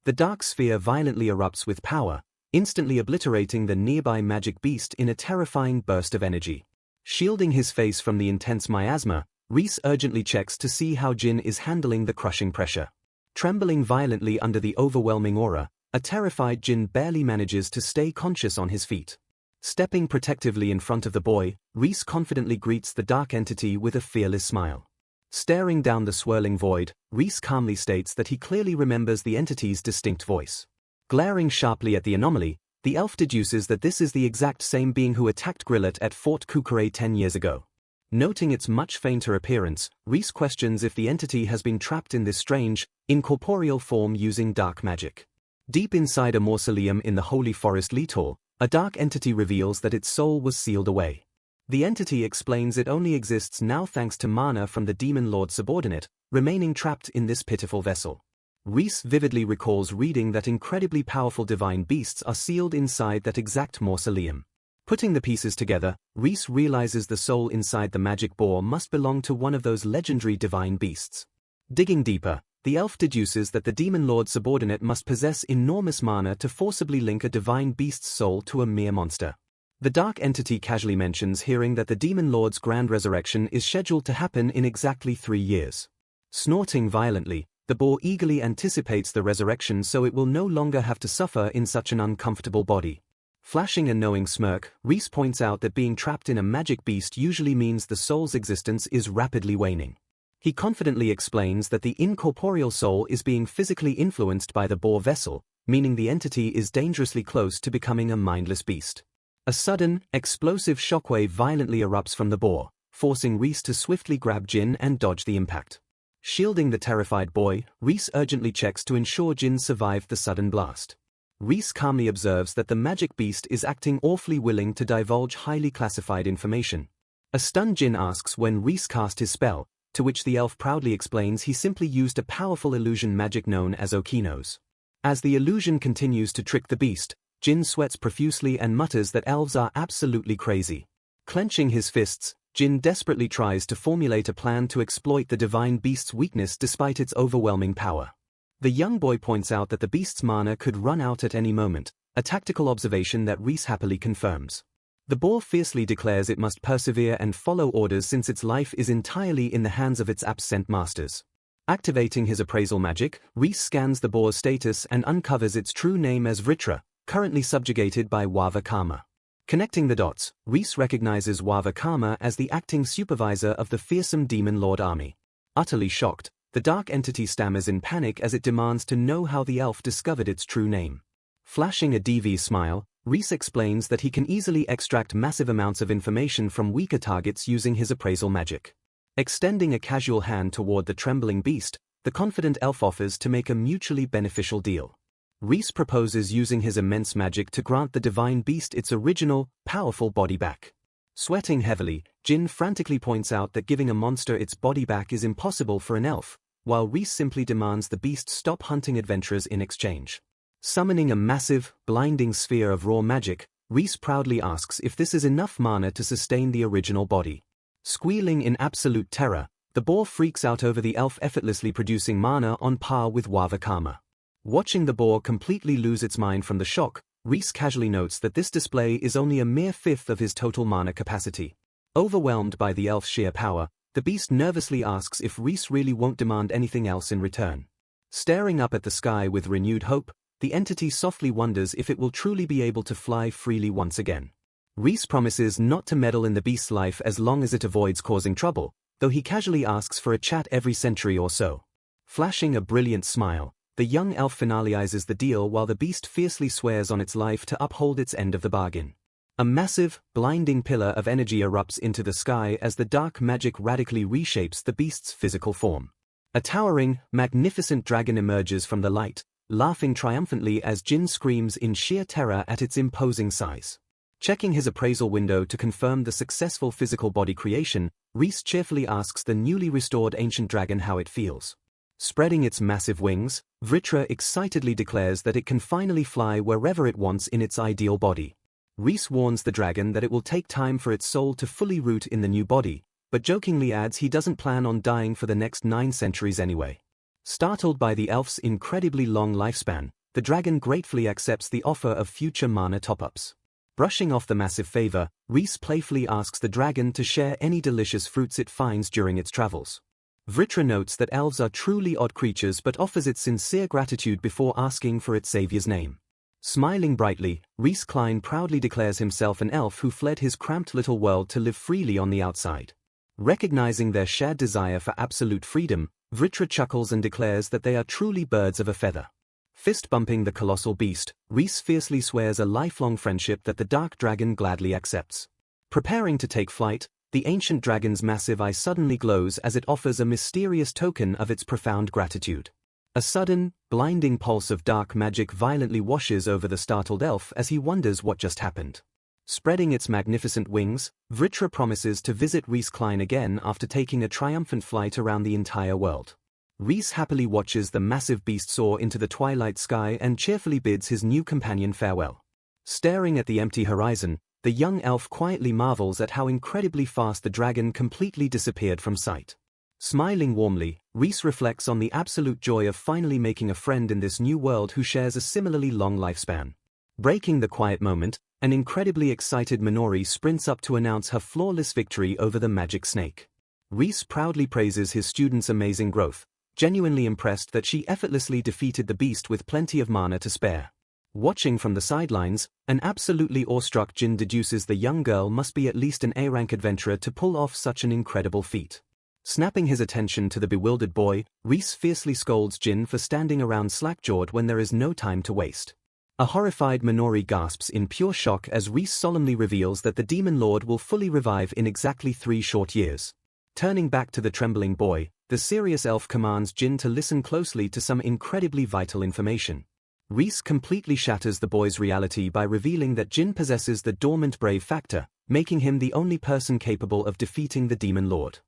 The dark sphere violently erupts with power, instantly obliterating the nearby magic beast in a terrifying burst of energy. Shielding his face from the intense miasma, Reese urgently checks to see how Jin is handling the crushing pressure. Trembling violently under the overwhelming aura, a terrified Jin barely manages to stay conscious on his feet. Stepping protectively in front of the boy, Reese confidently greets the dark entity with a fearless smile. Staring down the swirling void, Reese calmly states that he clearly remembers the entity's distinct voice. Glaring sharply at the anomaly, the elf deduces that this is the exact same being who attacked Grillet at Fort Kukure 10 years ago. Noting its much fainter appearance, Reese questions if the entity has been trapped in this strange, incorporeal form using dark magic. Deep inside a mausoleum in the Holy Forest Litor, a dark entity reveals that its soul was sealed away. The entity explains it only exists now thanks to mana from the Demon Lord subordinate, remaining trapped in this pitiful vessel. Reese vividly recalls reading that incredibly powerful divine beasts are sealed inside that exact mausoleum. Putting the pieces together, Reese realizes the soul inside the magic boar must belong to one of those legendary divine beasts. Digging deeper, the elf deduces that the Demon Lord subordinate must possess enormous mana to forcibly link a divine beast's soul to a mere monster. The dark entity casually mentions hearing that the Demon Lord's grand resurrection is scheduled to happen in exactly 3 years. Snorting violently, the boar eagerly anticipates the resurrection so it will no longer have to suffer in such an uncomfortable body. Flashing a knowing smirk, Reese points out that being trapped in a magic beast usually means the soul's existence is rapidly waning. He confidently explains that the incorporeal soul is being physically influenced by the boar vessel, meaning the entity is dangerously close to becoming a mindless beast. A sudden, explosive shockwave violently erupts from the boar, forcing Reese to swiftly grab Jin and dodge the impact. Shielding the terrified boy, Reese urgently checks to ensure Jin survived the sudden blast. Reese calmly observes that the magic beast is acting awfully willing to divulge highly classified information. A stunned Jin asks when Reese cast his spell, to which the elf proudly explains he simply used a powerful illusion magic known as Okinos. As the illusion continues to trick the beast, Jin sweats profusely and mutters that elves are absolutely crazy. Clenching his fists, Jin desperately tries to formulate a plan to exploit the divine beast's weakness despite its overwhelming power. The young boy points out that the beast's mana could run out at any moment, a tactical observation that Reese happily confirms. The boar fiercely declares it must persevere and follow orders since its life is entirely in the hands of its absent masters. Activating his appraisal magic, Reese scans the boar's status and uncovers its true name as Vritra, currently subjugated by Wava Karma. Connecting the dots, Reese recognizes Wava Karma as the acting supervisor of the fearsome Demon Lord army. Utterly shocked, the dark entity stammers in panic as it demands to know how the elf discovered its true name. Flashing a DV smile, Reese explains that he can easily extract massive amounts of information from weaker targets using his appraisal magic. Extending a casual hand toward the trembling beast, the confident elf offers to make a mutually beneficial deal. Reese proposes using his immense magic to grant the divine beast its original, powerful body back. Sweating heavily, Jin frantically points out that giving a monster its body back is impossible for an elf, while Reese simply demands the beast stop hunting adventurers in exchange. Summoning a massive, blinding sphere of raw magic, Reese proudly asks if this is enough mana to sustain the original body. Squealing in absolute terror, the boar freaks out over the elf effortlessly producing mana on par with Wava Karma. Watching the boar completely lose its mind from the shock, Reese casually notes that this display is only a mere fifth of his total mana capacity. Overwhelmed by the elf's sheer power, the beast nervously asks if Reese really won't demand anything else in return. Staring up at the sky with renewed hope, the entity softly wonders if it will truly be able to fly freely once again. Reese promises not to meddle in the beast's life as long as it avoids causing trouble, though he casually asks for a chat every century or so. Flashing a brilliant smile, the young elf finalizes the deal while the beast fiercely swears on its life to uphold its end of the bargain. A massive, blinding pillar of energy erupts into the sky as the dark magic radically reshapes the beast's physical form. A towering, magnificent dragon emerges from the light, laughing triumphantly as Jin screams in sheer terror at its imposing size. Checking his appraisal window to confirm the successful physical body creation, Reese cheerfully asks the newly restored ancient dragon how it feels. Spreading its massive wings, Vritra excitedly declares that it can finally fly wherever it wants in its ideal body. Reese warns the dragon that it will take time for its soul to fully root in the new body, but jokingly adds he doesn't plan on dying for the next 9 centuries anyway. Startled by the elf's incredibly long lifespan, the dragon gratefully accepts the offer of future mana top-ups. Brushing off the massive favor, Reese playfully asks the dragon to share any delicious fruits it finds during its travels. Vritra notes that elves are truly odd creatures but offers its sincere gratitude before asking for its savior's name. Smiling brightly, Reese Klein proudly declares himself an elf who fled his cramped little world to live freely on the outside. Recognizing their shared desire for absolute freedom, Vritra chuckles and declares that they are truly birds of a feather. Fist-bumping the colossal beast, Reese fiercely swears a lifelong friendship that the dark dragon gladly accepts. Preparing to take flight, the ancient dragon's massive eye suddenly glows as it offers a mysterious token of its profound gratitude. A sudden, blinding pulse of dark magic violently washes over the startled elf as he wonders what just happened. Spreading its magnificent wings, Vritra promises to visit Reese Klein again after taking a triumphant flight around the entire world. Reese happily watches the massive beast soar into the twilight sky and cheerfully bids his new companion farewell. Staring at the empty horizon, the young elf quietly marvels at how incredibly fast the dragon completely disappeared from sight. Smiling warmly, Reese reflects on the absolute joy of finally making a friend in this new world who shares a similarly long lifespan. Breaking the quiet moment, an incredibly excited Minori sprints up to announce her flawless victory over the magic snake. Reese proudly praises his student's amazing growth, genuinely impressed that she effortlessly defeated the beast with plenty of mana to spare. Watching from the sidelines, an absolutely awestruck Jin deduces the young girl must be at least an A-rank adventurer to pull off such an incredible feat. Snapping his attention to the bewildered boy, Reese fiercely scolds Jin for standing around slack-jawed when there is no time to waste. A horrified Minori gasps in pure shock as Reese solemnly reveals that the Demon Lord will fully revive in exactly 3 short years. Turning back to the trembling boy, the serious elf commands Jin to listen closely to some incredibly vital information. Reese completely shatters the boy's reality by revealing that Jin possesses the dormant brave factor, making him the only person capable of defeating the Demon Lord.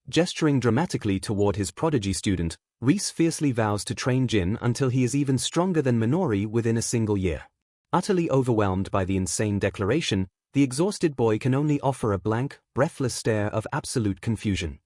Gesturing dramatically toward his prodigy student, Reese fiercely vows to train Jin until he is even stronger than Minori within a single year. Utterly overwhelmed by the insane declaration, the exhausted boy can only offer a blank, breathless stare of absolute confusion.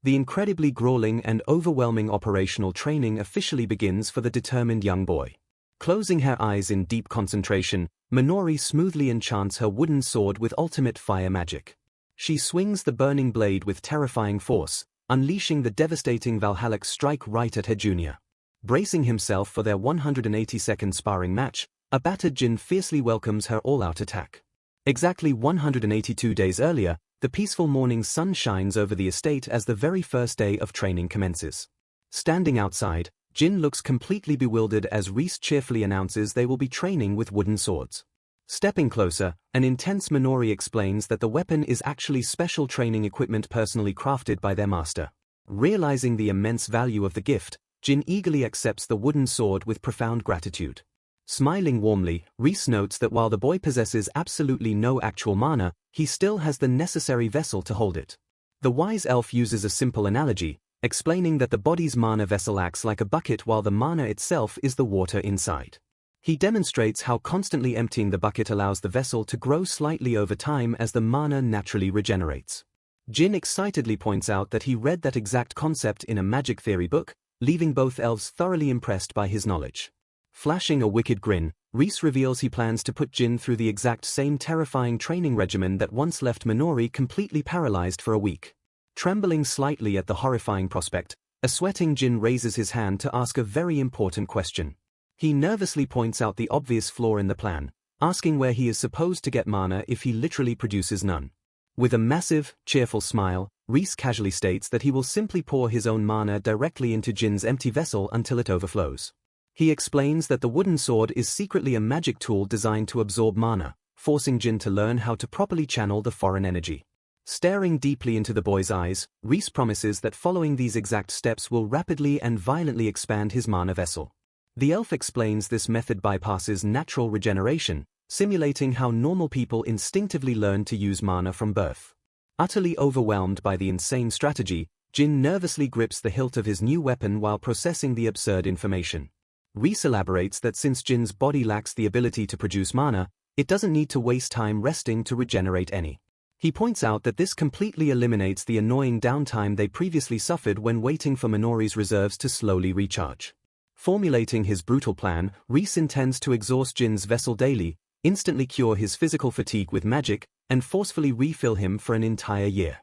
The incredibly grueling and overwhelming operational training officially begins for the determined young boy. Closing her eyes in deep concentration, Minori smoothly enchants her wooden sword with ultimate fire magic. She swings the burning blade with terrifying force, unleashing the devastating Valhalic strike right at her junior. Bracing himself for their 180-second sparring match, a battered Jin fiercely welcomes her all-out attack. Exactly 182 days earlier, the peaceful morning sun shines over the estate as the very first day of training commences. Standing outside, Jin looks completely bewildered as Reese cheerfully announces they will be training with wooden swords. Stepping closer, an intense Minori explains that the weapon is actually special training equipment personally crafted by their master. Realizing the immense value of the gift, Jin eagerly accepts the wooden sword with profound gratitude. Smiling warmly, Reese notes that while the boy possesses absolutely no actual mana, he still has the necessary vessel to hold it. The wise elf uses a simple analogy, explaining that the body's mana vessel acts like a bucket while the mana itself is the water inside. He demonstrates how constantly emptying the bucket allows the vessel to grow slightly over time as the mana naturally regenerates. Jin excitedly points out that he read that exact concept in a magic theory book, leaving both elves thoroughly impressed by his knowledge. Flashing a wicked grin, Reese reveals he plans to put Jin through the exact same terrifying training regimen that once left Minori completely paralyzed for a week. Trembling slightly at the horrifying prospect, a sweating Jin raises his hand to ask a very important question. He nervously points out the obvious flaw in the plan, asking where he is supposed to get mana if he literally produces none. With a massive, cheerful smile, Reese casually states that he will simply pour his own mana directly into Jin's empty vessel until it overflows. He explains that the wooden sword is secretly a magic tool designed to absorb mana, forcing Jin to learn how to properly channel the foreign energy. Staring deeply into the boy's eyes, Reese promises that following these exact steps will rapidly and violently expand his mana vessel. The elf explains this method bypasses natural regeneration, simulating how normal people instinctively learn to use mana from birth. Utterly overwhelmed by the insane strategy, Jin nervously grips the hilt of his new weapon while processing the absurd information. Reese elaborates that since Jin's body lacks the ability to produce mana, it doesn't need to waste time resting to regenerate any. He points out that this completely eliminates the annoying downtime they previously suffered when waiting for Minori's reserves to slowly recharge. Formulating his brutal plan, Reese intends to exhaust Jin's vessel daily, instantly cure his physical fatigue with magic, and forcefully refill him for an entire year.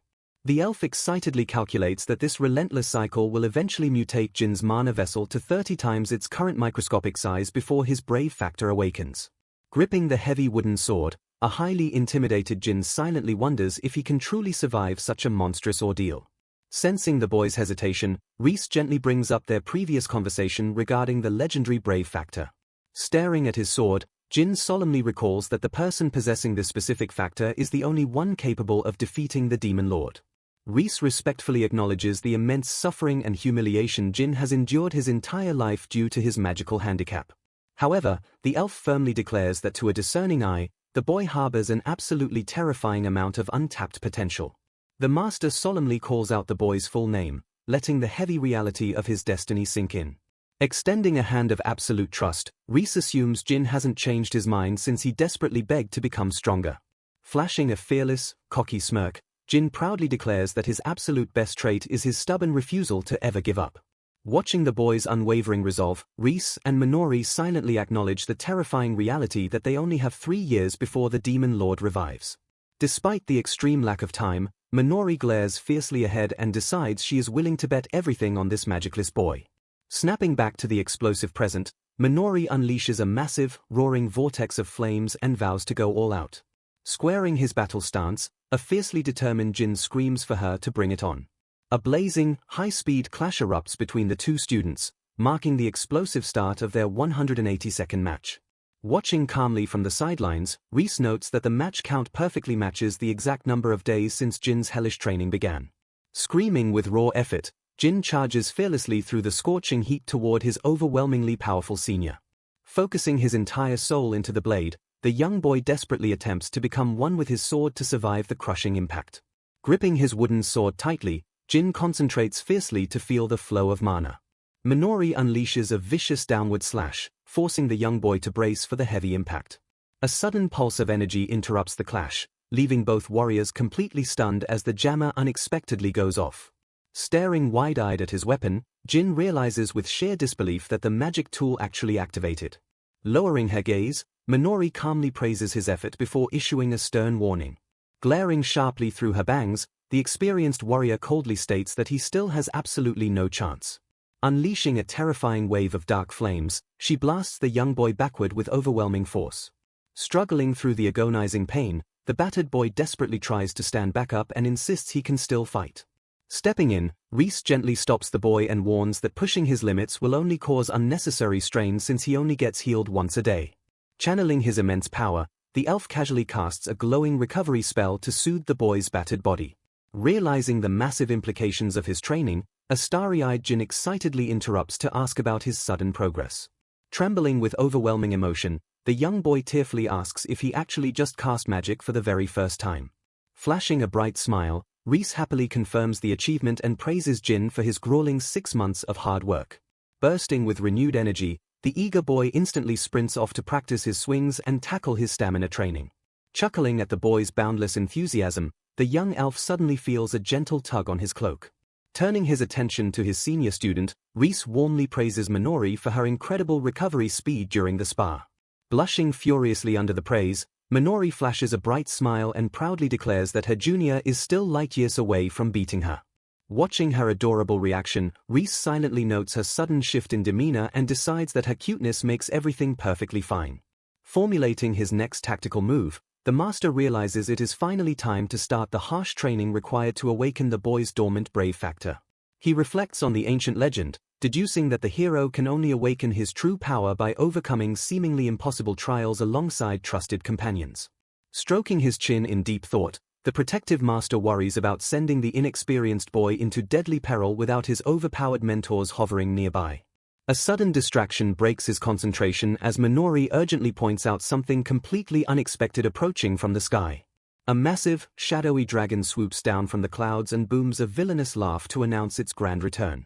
The elf excitedly calculates that this relentless cycle will eventually mutate Jin's mana vessel to 30 times its current microscopic size before his brave factor awakens. Gripping the heavy wooden sword, a highly intimidated Jin silently wonders if he can truly survive such a monstrous ordeal. Sensing the boy's hesitation, Reese gently brings up their previous conversation regarding the legendary brave factor. Staring at his sword, Jin solemnly recalls that the person possessing this specific factor is the only one capable of defeating the Demon Lord. Reese respectfully acknowledges the immense suffering and humiliation Jin has endured his entire life due to his magical handicap. However, the elf firmly declares that to a discerning eye, the boy harbors an absolutely terrifying amount of untapped potential. The master solemnly calls out the boy's full name, letting the heavy reality of his destiny sink in. Extending a hand of absolute trust, Reese assumes Jin hasn't changed his mind since he desperately begged to become stronger. Flashing a fearless, cocky smirk, Jin proudly declares that his absolute best trait is his stubborn refusal to ever give up. Watching the boy's unwavering resolve, Reese and Minori silently acknowledge the terrifying reality that they only have 3 years before the Demon Lord revives. Despite the extreme lack of time, Minori glares fiercely ahead and decides she is willing to bet everything on this magicless boy. Snapping back to the explosive present, Minori unleashes a massive, roaring vortex of flames and vows to go all out. Squaring his battle stance, a fiercely determined Jin screams for her to bring it on. A blazing, high-speed clash erupts between the two students, marking the explosive start of their 180-second match. Watching calmly from the sidelines, Reese notes that the match count perfectly matches the exact number of days since Jin's hellish training began. Screaming with raw effort, Jin charges fearlessly through the scorching heat toward his overwhelmingly powerful senior. Focusing his entire soul into the blade, the young boy desperately attempts to become one with his sword to survive the crushing impact. Gripping his wooden sword tightly, Jin concentrates fiercely to feel the flow of mana. Minori unleashes a vicious downward slash, forcing the young boy to brace for the heavy impact. A sudden pulse of energy interrupts the clash, leaving both warriors completely stunned as the jammer unexpectedly goes off. Staring wide-eyed at his weapon, Jin realizes with sheer disbelief that the magic tool actually activated. Lowering her gaze, Minori calmly praises his effort before issuing a stern warning. Glaring sharply through her bangs, the experienced warrior coldly states that he still has absolutely no chance. Unleashing a terrifying wave of dark flames, she blasts the young boy backward with overwhelming force. Struggling through the agonizing pain, the battered boy desperately tries to stand back up and insists he can still fight. Stepping in, Reese gently stops the boy and warns that pushing his limits will only cause unnecessary strain since he only gets healed once a day. Channeling his immense power, the elf casually casts a glowing recovery spell to soothe the boy's battered body. Realizing the massive implications of his training, a starry-eyed Jin excitedly interrupts to ask about his sudden progress. Trembling with overwhelming emotion, the young boy tearfully asks if he actually just cast magic for the very first time. Flashing a bright smile, Reese happily confirms the achievement and praises Jin for his grueling 6 months of hard work. Bursting with renewed energy, the eager boy instantly sprints off to practice his swings and tackle his stamina training. Chuckling at the boy's boundless enthusiasm, the young elf suddenly feels a gentle tug on his cloak. Turning his attention to his senior student, Reese warmly praises Minori for her incredible recovery speed during the spar. Blushing furiously under the praise, Minori flashes a bright smile and proudly declares that her junior is still light years away from beating her. Watching her adorable reaction, Reese silently notes her sudden shift in demeanor and decides that her cuteness makes everything perfectly fine. Formulating his next tactical move, the master realizes it is finally time to start the harsh training required to awaken the boy's dormant brave factor. He reflects on the ancient legend, deducing that the hero can only awaken his true power by overcoming seemingly impossible trials alongside trusted companions. Stroking his chin in deep thought, the protective master worries about sending the inexperienced boy into deadly peril without his overpowered mentors hovering nearby. A sudden distraction breaks his concentration as Minori urgently points out something completely unexpected approaching from the sky. A massive, shadowy dragon swoops down from the clouds and booms a villainous laugh to announce its grand return.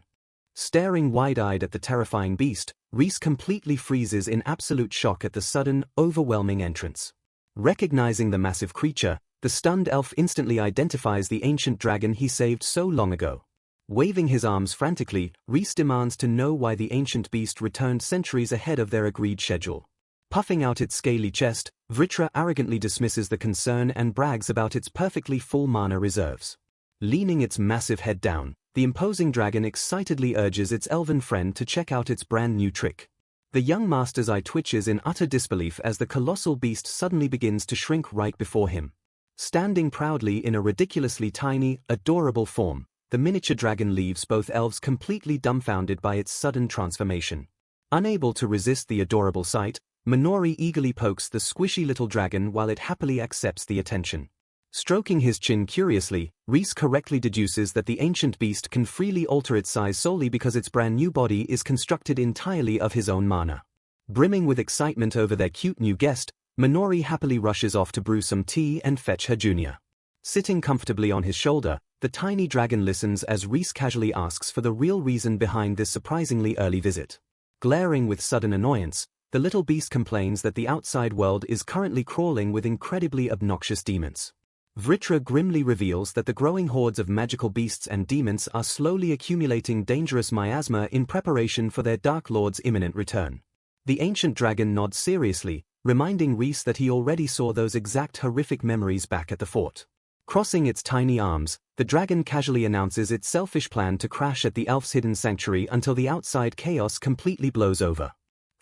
Staring wide-eyed at the terrifying beast, Reese completely freezes in absolute shock at the sudden, overwhelming entrance. Recognizing the massive creature, the stunned elf instantly identifies the ancient dragon he saved so long ago. Waving his arms frantically, Reese demands to know why the ancient beast returned centuries ahead of their agreed schedule. Puffing out its scaly chest, Vritra arrogantly dismisses the concern and brags about its perfectly full mana reserves. Leaning its massive head down, the imposing dragon excitedly urges its elven friend to check out its brand new trick. The young master's eye twitches in utter disbelief as the colossal beast suddenly begins to shrink right before him. Standing proudly in a ridiculously tiny, adorable form, the miniature dragon leaves both elves completely dumbfounded by its sudden transformation. Unable to resist the adorable sight, Minori eagerly pokes the squishy little dragon while it happily accepts the attention. Stroking his chin curiously, Reese correctly deduces that the ancient beast can freely alter its size solely because its brand new body is constructed entirely of his own mana. Brimming with excitement over their cute new guest, Minori happily rushes off to brew some tea and fetch her junior. Sitting comfortably on his shoulder, the tiny dragon listens as Reese casually asks for the real reason behind this surprisingly early visit. Glaring with sudden annoyance, the little beast complains that the outside world is currently crawling with incredibly obnoxious demons. Vritra grimly reveals that the growing hordes of magical beasts and demons are slowly accumulating dangerous miasma in preparation for their Dark Lord's imminent return. The ancient dragon nods seriously, reminding Reese that he already saw those exact horrific memories back at the fort. Crossing its tiny arms, the dragon casually announces its selfish plan to crash at the elf's hidden sanctuary until the outside chaos completely blows over.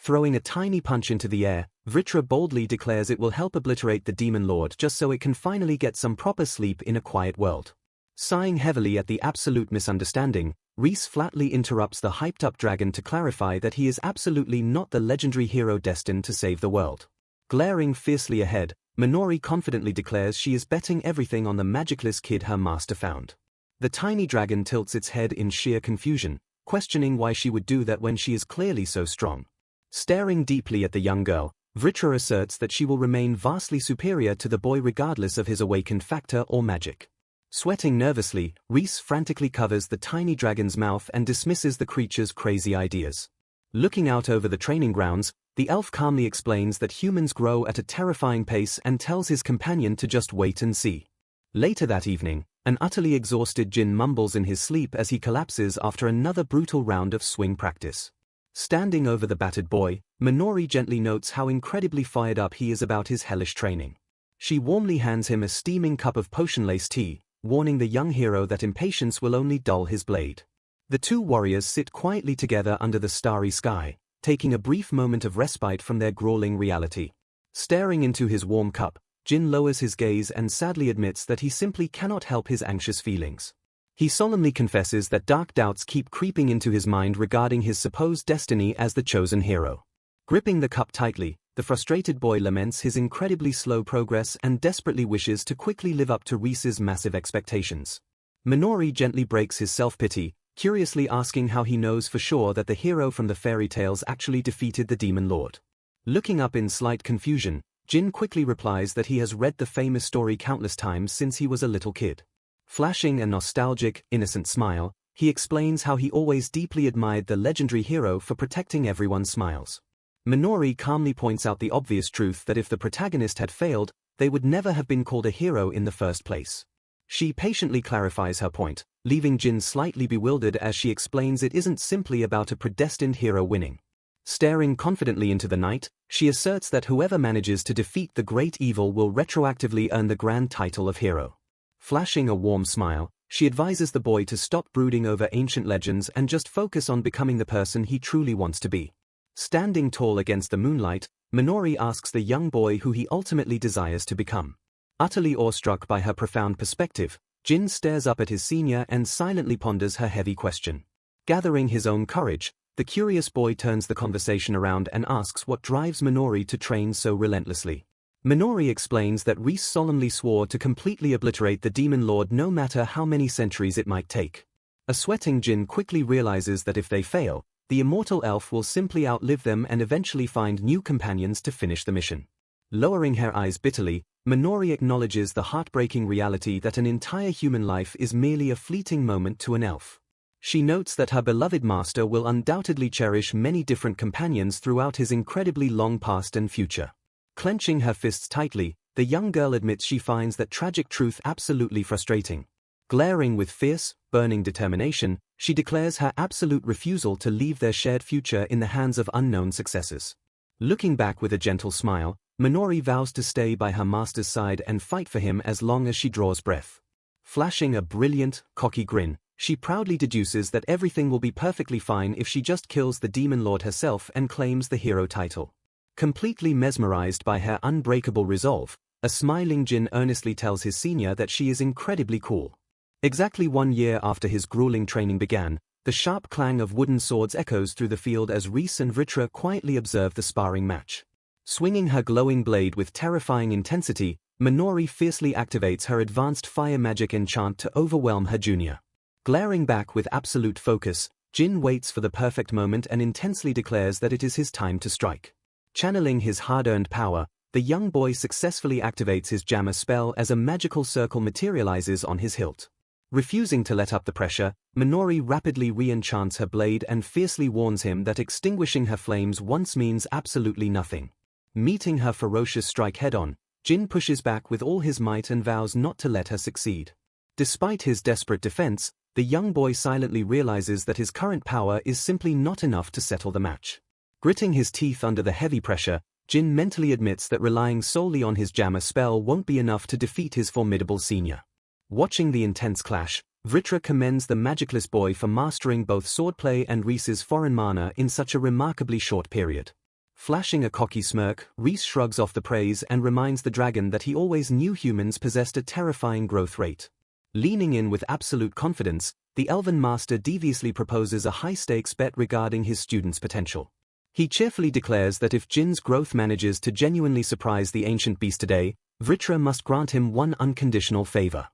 Throwing a tiny punch into the air, Vritra boldly declares it will help obliterate the demon lord just so it can finally get some proper sleep in a quiet world. Sighing heavily at the absolute misunderstanding, Reese flatly interrupts the hyped-up dragon to clarify that he is absolutely not the legendary hero destined to save the world. Glaring fiercely ahead, Minori confidently declares she is betting everything on the magicless kid her master found. The tiny dragon tilts its head in sheer confusion, questioning why she would do that when she is clearly so strong. Staring deeply at the young girl, Vritra asserts that she will remain vastly superior to the boy regardless of his awakened factor or magic. Sweating nervously, Reese frantically covers the tiny dragon's mouth and dismisses the creature's crazy ideas. Looking out over the training grounds, the elf calmly explains that humans grow at a terrifying pace and tells his companion to just wait and see. Later that evening, An utterly exhausted Jin mumbles in his sleep as he collapses after another brutal round of swing practice. Standing over the battered boy, Minori gently notes how incredibly fired up he is about his hellish training. She warmly hands him a steaming cup of potion-laced tea, warning the young hero that impatience will only dull his blade. The two warriors sit quietly together under the starry sky, taking a brief moment of respite from their grueling reality. Staring into his warm cup, Jin lowers his gaze and sadly admits that he simply cannot help his anxious feelings. He solemnly confesses that dark doubts keep creeping into his mind regarding his supposed destiny as the chosen hero. Gripping the cup tightly, the frustrated boy laments his incredibly slow progress and desperately wishes to quickly live up to Reese's massive expectations. Minori gently breaks his self-pity, curiously asking how he knows for sure that the hero from the fairy tales actually defeated the demon lord. Looking up in slight confusion, Jin quickly replies that he has read the famous story countless times since he was a little kid. Flashing a nostalgic, innocent smile, he explains how he always deeply admired the legendary hero for protecting everyone's smiles. Minori calmly points out the obvious truth that if the protagonist had failed, they would never have been called a hero in the first place. She patiently clarifies her point, leaving Jin slightly bewildered as she explains it isn't simply about a predestined hero winning. Staring confidently into the night, she asserts that whoever manages to defeat the great evil will retroactively earn the grand title of hero. Flashing a warm smile, she advises the boy to stop brooding over ancient legends and just focus on becoming the person he truly wants to be. Standing tall against the moonlight, Minori asks the young boy who he ultimately desires to become. Utterly awestruck by her profound perspective, Jin stares up at his senior and silently ponders her heavy question. Gathering his own courage, the curious boy turns the conversation around and asks what drives Minori to train so relentlessly. Minori explains that Reese solemnly swore to completely obliterate the demon lord no matter how many centuries it might take. A sweating Jin quickly realizes that if they fail, the immortal elf will simply outlive them and eventually find new companions to finish the mission. Lowering her eyes bitterly, Minori acknowledges the heartbreaking reality that an entire human life is merely a fleeting moment to an elf. She notes that her beloved master will undoubtedly cherish many different companions throughout his incredibly long past and future. Clenching her fists tightly, the young girl admits she finds that tragic truth absolutely frustrating. Glaring with fierce, burning determination, she declares her absolute refusal to leave their shared future in the hands of unknown successors. Looking back with a gentle smile, Minori vows to stay by her master's side and fight for him as long as she draws breath. Flashing a brilliant, cocky grin, she proudly deduces that everything will be perfectly fine if she just kills the demon lord herself and claims the hero title. Completely mesmerized by her unbreakable resolve, a smiling Jin earnestly tells his senior that she is incredibly cool. Exactly 1 year after his grueling training began, the sharp clang of wooden swords echoes through the field as Reese and Vritra quietly observe the sparring match. Swinging her glowing blade with terrifying intensity, Minori fiercely activates her advanced fire magic enchant to overwhelm her junior. Glaring back with absolute focus, Jin waits for the perfect moment and intensely declares that it is his time to strike. Channeling his hard-earned power, the young boy successfully activates his jammer spell as a magical circle materializes on his hilt. Refusing to let up the pressure, Minori rapidly re-enchants her blade and fiercely warns him that extinguishing her flames once means absolutely nothing. Meeting her ferocious strike head-on, Jin pushes back with all his might and vows not to let her succeed. Despite his desperate defense, the young boy silently realizes that his current power is simply not enough to settle the match. Gritting his teeth under the heavy pressure, Jin mentally admits that relying solely on his jammer spell won't be enough to defeat his formidable senior. Watching the intense clash, Vritra commends the magicless boy for mastering both swordplay and Reese's foreign mana in such a remarkably short period. Flashing a cocky smirk, Reese shrugs off the praise and reminds the dragon that he always knew humans possessed a terrifying growth rate. Leaning in with absolute confidence, the Elven Master deviously proposes a high-stakes bet regarding his student's potential. He cheerfully declares that if Jin's growth manages to genuinely surprise the ancient beast today, Vritra must grant him one unconditional favor.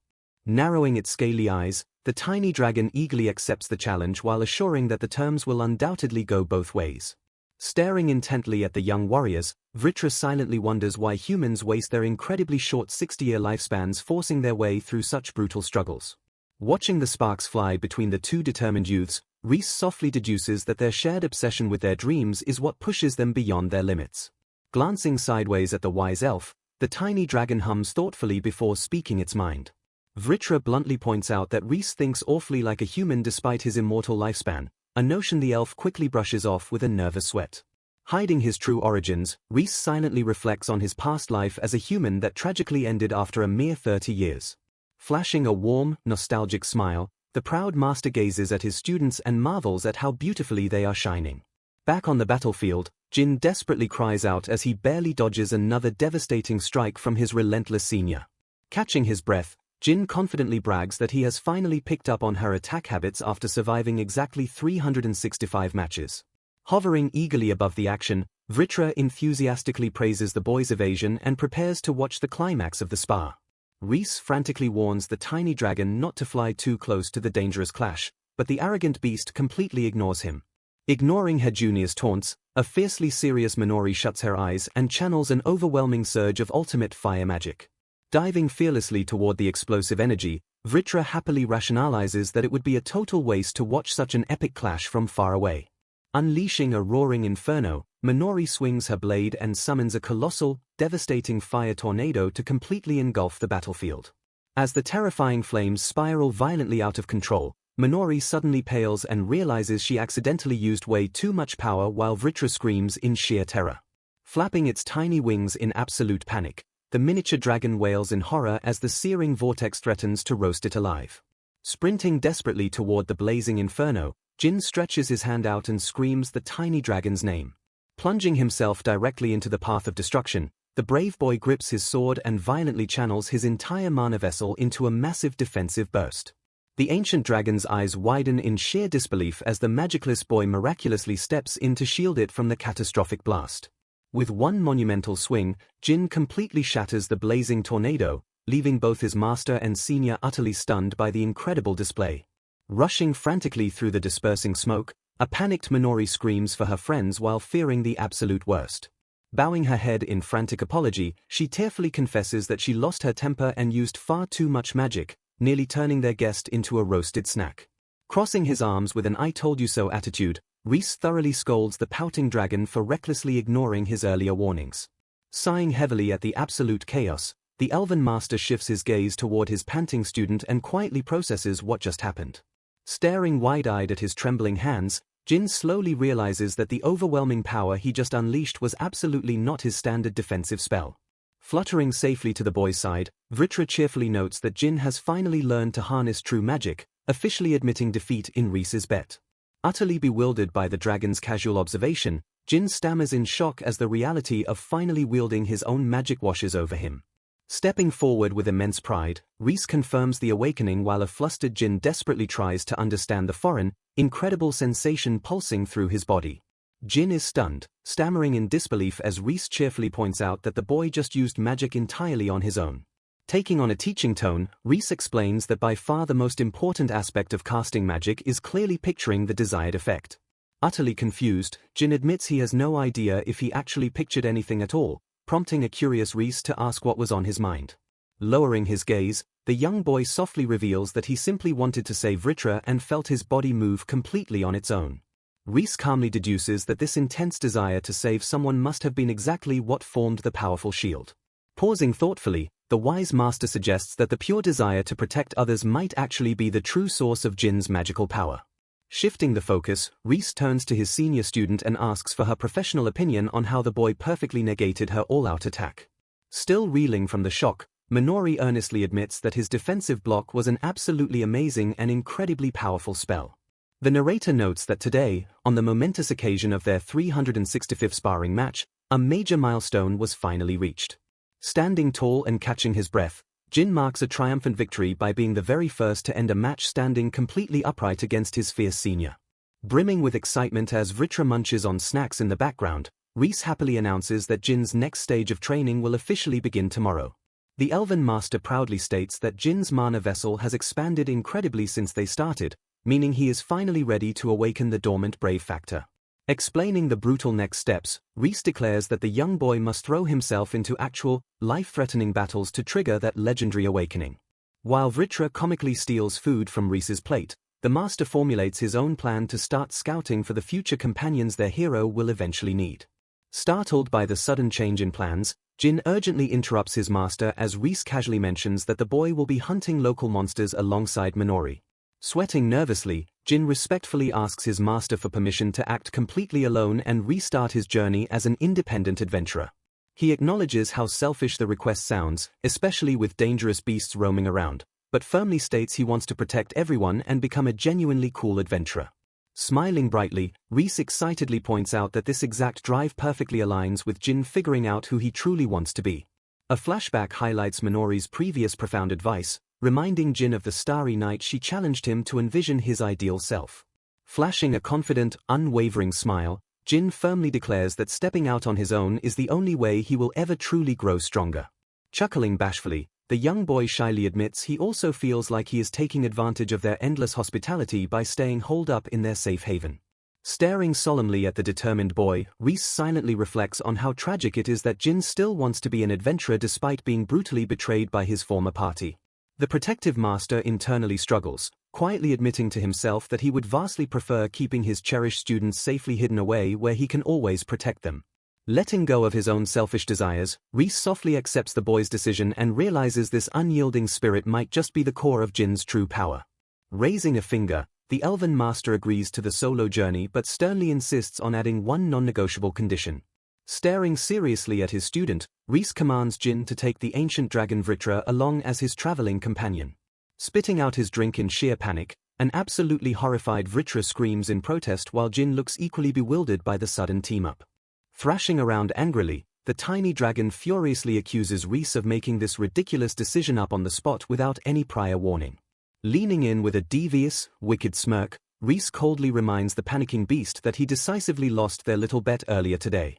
Narrowing its scaly eyes, the tiny dragon eagerly accepts the challenge while assuring that the terms will undoubtedly go both ways. Staring intently at the young warriors, Vritra silently wonders why humans waste their incredibly short 60-year lifespans forcing their way through such brutal struggles. Watching the sparks fly between the two determined youths, Reese softly deduces that their shared obsession with their dreams is what pushes them beyond their limits. Glancing sideways at the wise elf, the tiny dragon hums thoughtfully before speaking its mind. Vritra bluntly points out that Rhys thinks awfully like a human despite his immortal lifespan, a notion the elf quickly brushes off with a nervous sweat. Hiding his true origins, Rhys silently reflects on his past life as a human that tragically ended after a mere 30 years. Flashing a warm, nostalgic smile, the proud master gazes at his students and marvels at how beautifully they are shining. Back on the battlefield, Jin desperately cries out as he barely dodges another devastating strike from his relentless senior. Catching his breath, Jin confidently brags that he has finally picked up on her attack habits after surviving exactly 365 matches. Hovering eagerly above the action, Vritra enthusiastically praises the boy's evasion and prepares to watch the climax of the spar. Rhys frantically warns the tiny dragon not to fly too close to the dangerous clash, but the arrogant beast completely ignores him. Ignoring her junior's taunts, a fiercely serious Minori shuts her eyes and channels an overwhelming surge of ultimate fire magic. Diving fearlessly toward the explosive energy, Vritra happily rationalizes that it would be a total waste to watch such an epic clash from far away. Unleashing a roaring inferno, Minori swings her blade and summons a colossal, devastating fire tornado to completely engulf the battlefield. As the terrifying flames spiral violently out of control, Minori suddenly pales and realizes she accidentally used way too much power while Vritra screams in sheer terror. Flapping its tiny wings in absolute panic, the miniature dragon wails in horror as the searing vortex threatens to roast it alive. Sprinting desperately toward the blazing inferno, Jin stretches his hand out and screams the tiny dragon's name. Plunging himself directly into the path of destruction, the brave boy grips his sword and violently channels his entire mana vessel into a massive defensive burst. The ancient dragon's eyes widen in sheer disbelief as the magicless boy miraculously steps in to shield it from the catastrophic blast. With one monumental swing, Jin completely shatters the blazing tornado, leaving both his master and senior utterly stunned by the incredible display. Rushing frantically through the dispersing smoke, a panicked Minori screams for her friends while fearing the absolute worst. Bowing her head in frantic apology, she tearfully confesses that she lost her temper and used far too much magic, nearly turning their guest into a roasted snack. Crossing his arms with an "I told you so" attitude, Rhys thoroughly scolds the pouting dragon for recklessly ignoring his earlier warnings. Sighing heavily at the absolute chaos, the elven master shifts his gaze toward his panting student and quietly processes what just happened. Staring wide-eyed at his trembling hands, Jin slowly realizes that the overwhelming power he just unleashed was absolutely not his standard defensive spell. Fluttering safely to the boy's side, Vritra cheerfully notes that Jin has finally learned to harness true magic, officially admitting defeat in Rhys's bet. Utterly bewildered by the dragon's casual observation, Jin stammers in shock as the reality of finally wielding his own magic washes over him. Stepping forward with immense pride, Rhys confirms the awakening while a flustered Jin desperately tries to understand the foreign, incredible sensation pulsing through his body. Jin is stunned, stammering in disbelief as Rhys cheerfully points out that the boy just used magic entirely on his own. Taking on a teaching tone, Rhys explains that by far the most important aspect of casting magic is clearly picturing the desired effect. Utterly confused, Jin admits he has no idea if he actually pictured anything at all, prompting a curious Rhys to ask what was on his mind. Lowering his gaze, the young boy softly reveals that he simply wanted to save Vritra and felt his body move completely on its own. Rhys calmly deduces that this intense desire to save someone must have been exactly what formed the powerful shield. Pausing thoughtfully, the wise master suggests that the pure desire to protect others might actually be the true source of Jin's magical power. Shifting the focus, Rhys turns to his senior student and asks for her professional opinion on how the boy perfectly negated her all-out attack. Still reeling from the shock, Minori earnestly admits that his defensive block was an absolutely amazing and incredibly powerful spell. The narrator notes that today, on the momentous occasion of their 365th sparring match, a major milestone was finally reached. Standing tall and catching his breath, Jin marks a triumphant victory by being the very first to end a match standing completely upright against his fierce senior. Brimming with excitement as Vritra munches on snacks in the background, Rhys happily announces that Jin's next stage of training will officially begin tomorrow. The Elven Master proudly states that Jin's mana vessel has expanded incredibly since they started, meaning he is finally ready to awaken the dormant brave factor. Explaining the brutal next steps, Rhys declares that the young boy must throw himself into actual, life-threatening battles to trigger that legendary awakening. While Vritra comically steals food from Rhys's plate, the master formulates his own plan to start scouting for the future companions their hero will eventually need. Startled by the sudden change in plans, Jin urgently interrupts his master as Reese casually mentions that the boy will be hunting local monsters alongside Minori. Sweating nervously, Jin respectfully asks his master for permission to act completely alone and restart his journey as an independent adventurer. He acknowledges how selfish the request sounds, especially with dangerous beasts roaming around, but firmly states he wants to protect everyone and become a genuinely cool adventurer. Smiling brightly, Reese excitedly points out that this exact drive perfectly aligns with Jin figuring out who he truly wants to be. A flashback highlights Minori's previous profound advice, reminding Jin of the starry night she challenged him to envision his ideal self. Flashing a confident, unwavering smile, Jin firmly declares that stepping out on his own is the only way he will ever truly grow stronger. Chuckling bashfully, the young boy shyly admits he also feels like he is taking advantage of their endless hospitality by staying holed up in their safe haven. Staring solemnly at the determined boy, Reese silently reflects on how tragic it is that Jin still wants to be an adventurer despite being brutally betrayed by his former party. The protective master internally struggles, quietly admitting to himself that he would vastly prefer keeping his cherished students safely hidden away where he can always protect them. Letting go of his own selfish desires, Reese softly accepts the boy's decision and realizes this unyielding spirit might just be the core of Jin's true power. Raising a finger, the elven master agrees to the solo journey but sternly insists on adding one non-negotiable condition. Staring seriously at his student, Reese commands Jin to take the ancient dragon Vritra along as his traveling companion. Spitting out his drink in sheer panic, an absolutely horrified Vritra screams in protest while Jin looks equally bewildered by the sudden team-up. Thrashing around angrily, the tiny dragon furiously accuses Reese of making this ridiculous decision up on the spot without any prior warning. Leaning in with a devious, wicked smirk, Reese coldly reminds the panicking beast that he decisively lost their little bet earlier today.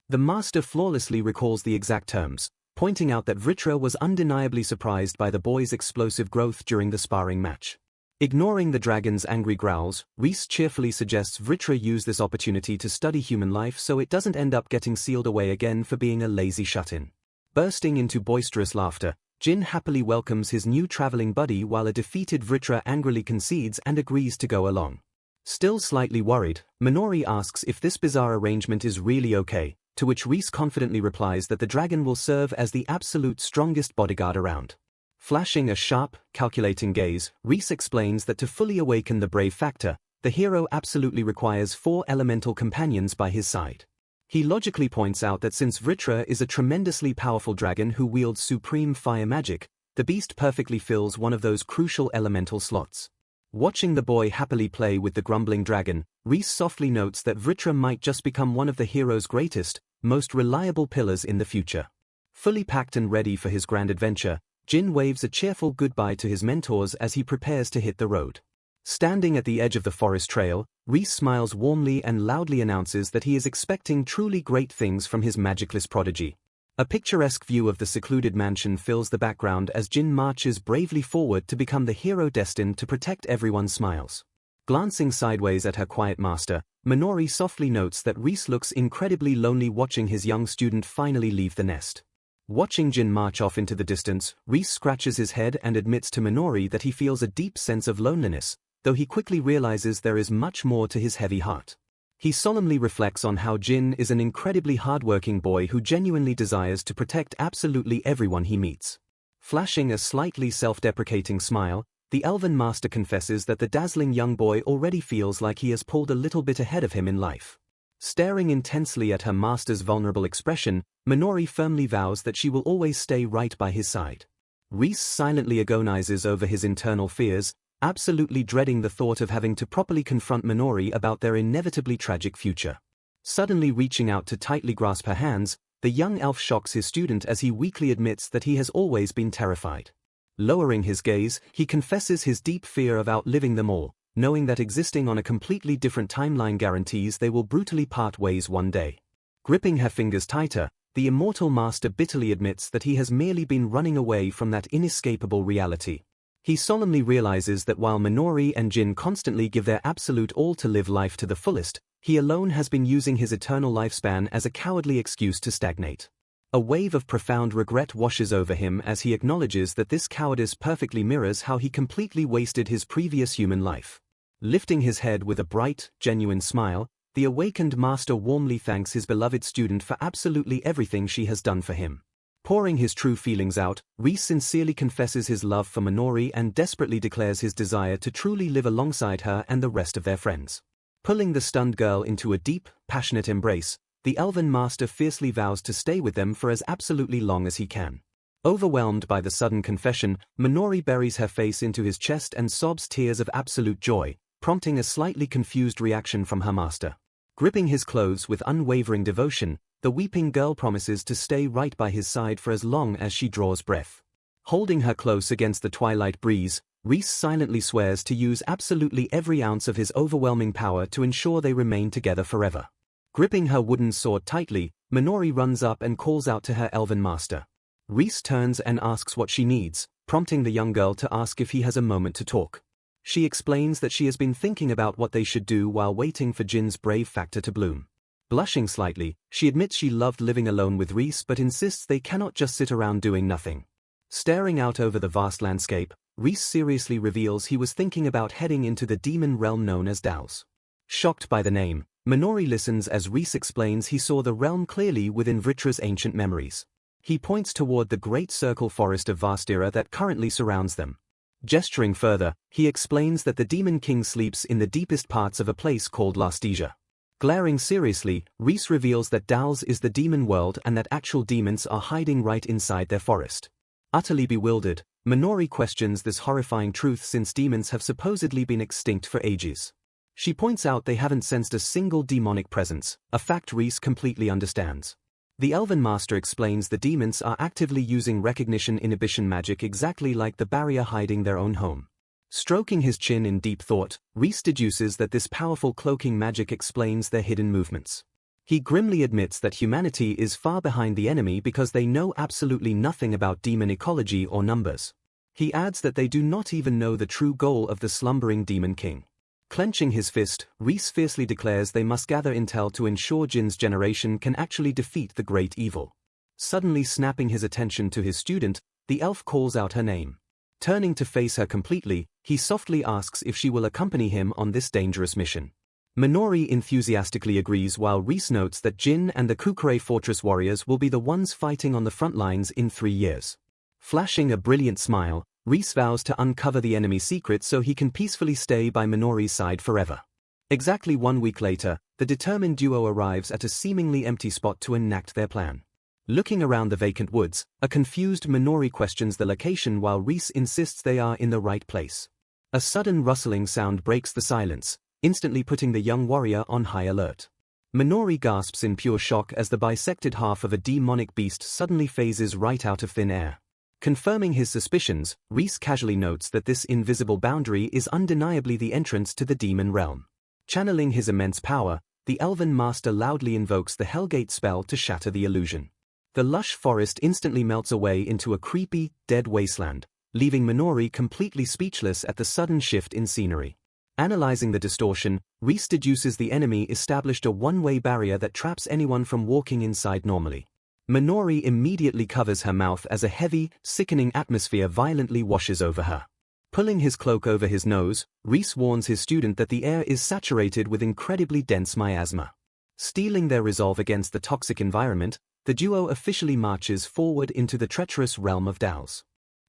The master flawlessly recalls the exact terms, pointing out that Vritra was undeniably surprised by the boy's explosive growth during the sparring match. Ignoring the dragon's angry growls, Reese cheerfully suggests Vritra use this opportunity to study human life so it doesn't end up getting sealed away again for being a lazy shut-in. Bursting into boisterous laughter, Jin happily welcomes his new traveling buddy while a defeated Vritra angrily concedes and agrees to go along. Still slightly worried, Minori asks if this bizarre arrangement is really okay, to which Reese confidently replies that the dragon will serve as the absolute strongest bodyguard around. Flashing a sharp, calculating gaze, Reese explains that to fully awaken the brave factor, the hero absolutely requires 4 elemental companions by his side. He logically points out that since Vritra is a tremendously powerful dragon who wields supreme fire magic, the beast perfectly fills one of those crucial elemental slots. Watching the boy happily play with the grumbling dragon, Reese softly notes that Vritra might just become one of the hero's greatest, most reliable pillars in the future. Fully packed and ready for his grand adventure, Jin waves a cheerful goodbye to his mentors as he prepares to hit the road. Standing at the edge of the forest trail, Reese smiles warmly and loudly announces that he is expecting truly great things from his magicless prodigy. A picturesque view of the secluded mansion fills the background as Jin marches bravely forward to become the hero destined to protect everyone's smiles. Glancing sideways at her quiet master, Minori softly notes that Reese looks incredibly lonely watching his young student finally leave the nest. Watching Jin march off into the distance, Reese scratches his head and admits to Minori that he feels a deep sense of loneliness, though he quickly realizes there is much more to his heavy heart. He solemnly reflects on how Jin is an incredibly hardworking boy who genuinely desires to protect absolutely everyone he meets. Flashing a slightly self-deprecating smile, the elven master confesses that the dazzling young boy already feels like he has pulled a little bit ahead of him in life. Staring intensely at her master's vulnerable expression, Minori firmly vows that she will always stay right by his side. Reese silently agonizes over his internal fears, absolutely dreading the thought of having to properly confront Minori about their inevitably tragic future. Suddenly reaching out to tightly grasp her hands, the young elf shocks his student as he weakly admits that he has always been terrified. Lowering his gaze, he confesses his deep fear of outliving them all, knowing that existing on a completely different timeline guarantees they will brutally part ways one day. Gripping her fingers tighter, the immortal master bitterly admits that he has merely been running away from that inescapable reality. He solemnly realizes that while Minori and Jin constantly give their absolute all to live life to the fullest, he alone has been using his eternal lifespan as a cowardly excuse to stagnate. A wave of profound regret washes over him as he acknowledges that this cowardice perfectly mirrors how he completely wasted his previous human life. Lifting his head with a bright, genuine smile, the awakened master warmly thanks his beloved student for absolutely everything she has done for him. Pouring his true feelings out, Reese sincerely confesses his love for Minori and desperately declares his desire to truly live alongside her and the rest of their friends. Pulling the stunned girl into a deep, passionate embrace, the elven master fiercely vows to stay with them for as absolutely long as he can. Overwhelmed by the sudden confession, Minori buries her face into his chest and sobs tears of absolute joy, prompting a slightly confused reaction from her master. Gripping his clothes with unwavering devotion, the weeping girl promises to stay right by his side for as long as she draws breath. Holding her close against the twilight breeze, Reese silently swears to use absolutely every ounce of his overwhelming power to ensure they remain together forever. Gripping her wooden sword tightly, Minori runs up and calls out to her elven master. Reese turns and asks what she needs, prompting the young girl to ask if he has a moment to talk. She explains that she has been thinking about what they should do while waiting for Jin's brave factor to bloom. Blushing slightly, she admits she loved living alone with Reese but insists they cannot just sit around doing nothing. Staring out over the vast landscape, Reese seriously reveals he was thinking about heading into the demon realm known as Daos. Shocked by the name, Minori listens as Reese explains he saw the realm clearly within Vritra's ancient memories. He points toward the great circle forest of Vastira that currently surrounds them. Gesturing further, he explains that the demon king sleeps in the deepest parts of a place called Lastesia. Glaring seriously, Reese reveals that Daos is the demon world and that actual demons are hiding right inside their forest. Utterly bewildered, Minori questions this horrifying truth since demons have supposedly been extinct for ages. She points out they haven't sensed a single demonic presence, a fact Reese completely understands. The Elven Master explains the demons are actively using recognition inhibition magic exactly like the barrier hiding their own home. Stroking his chin in deep thought, Reese deduces that this powerful cloaking magic explains their hidden movements. He grimly admits that humanity is far behind the enemy because they know absolutely nothing about demon ecology or numbers. He adds that they do not even know the true goal of the slumbering demon king. Clenching his fist, Reese fiercely declares they must gather intel to ensure Jin's generation can actually defeat the great evil. Suddenly snapping his attention to his student, the elf calls out her name. Turning to face her completely, he softly asks if she will accompany him on this dangerous mission. Minori enthusiastically agrees while Reese notes that Jin and the Kukure Fortress warriors will be the ones fighting on the front lines in 3 years. Flashing a brilliant smile, Reese vows to uncover the enemy's secret so he can peacefully stay by Minori's side forever. Exactly 1 week later, the determined duo arrives at a seemingly empty spot to enact their plan. Looking around the vacant woods, a confused Minori questions the location while Reese insists they are in the right place. A sudden rustling sound breaks the silence, instantly putting the young warrior on high alert. Minori gasps in pure shock as the bisected half of a demonic beast suddenly phases right out of thin air. Confirming his suspicions, Reese casually notes that this invisible boundary is undeniably the entrance to the demon realm. Channeling his immense power, the Elven Master loudly invokes the Hellgate spell to shatter the illusion. The lush forest instantly melts away into a creepy, dead wasteland, leaving Minori completely speechless at the sudden shift in scenery. Analyzing the distortion, Reese deduces the enemy established a one-way barrier that traps anyone from walking inside normally. Minori immediately covers her mouth as a heavy, sickening atmosphere violently washes over her. Pulling his cloak over his nose, Reese warns his student that the air is saturated with incredibly dense miasma. Steeling their resolve against the toxic environment, the duo officially marches forward into the treacherous realm of Daos.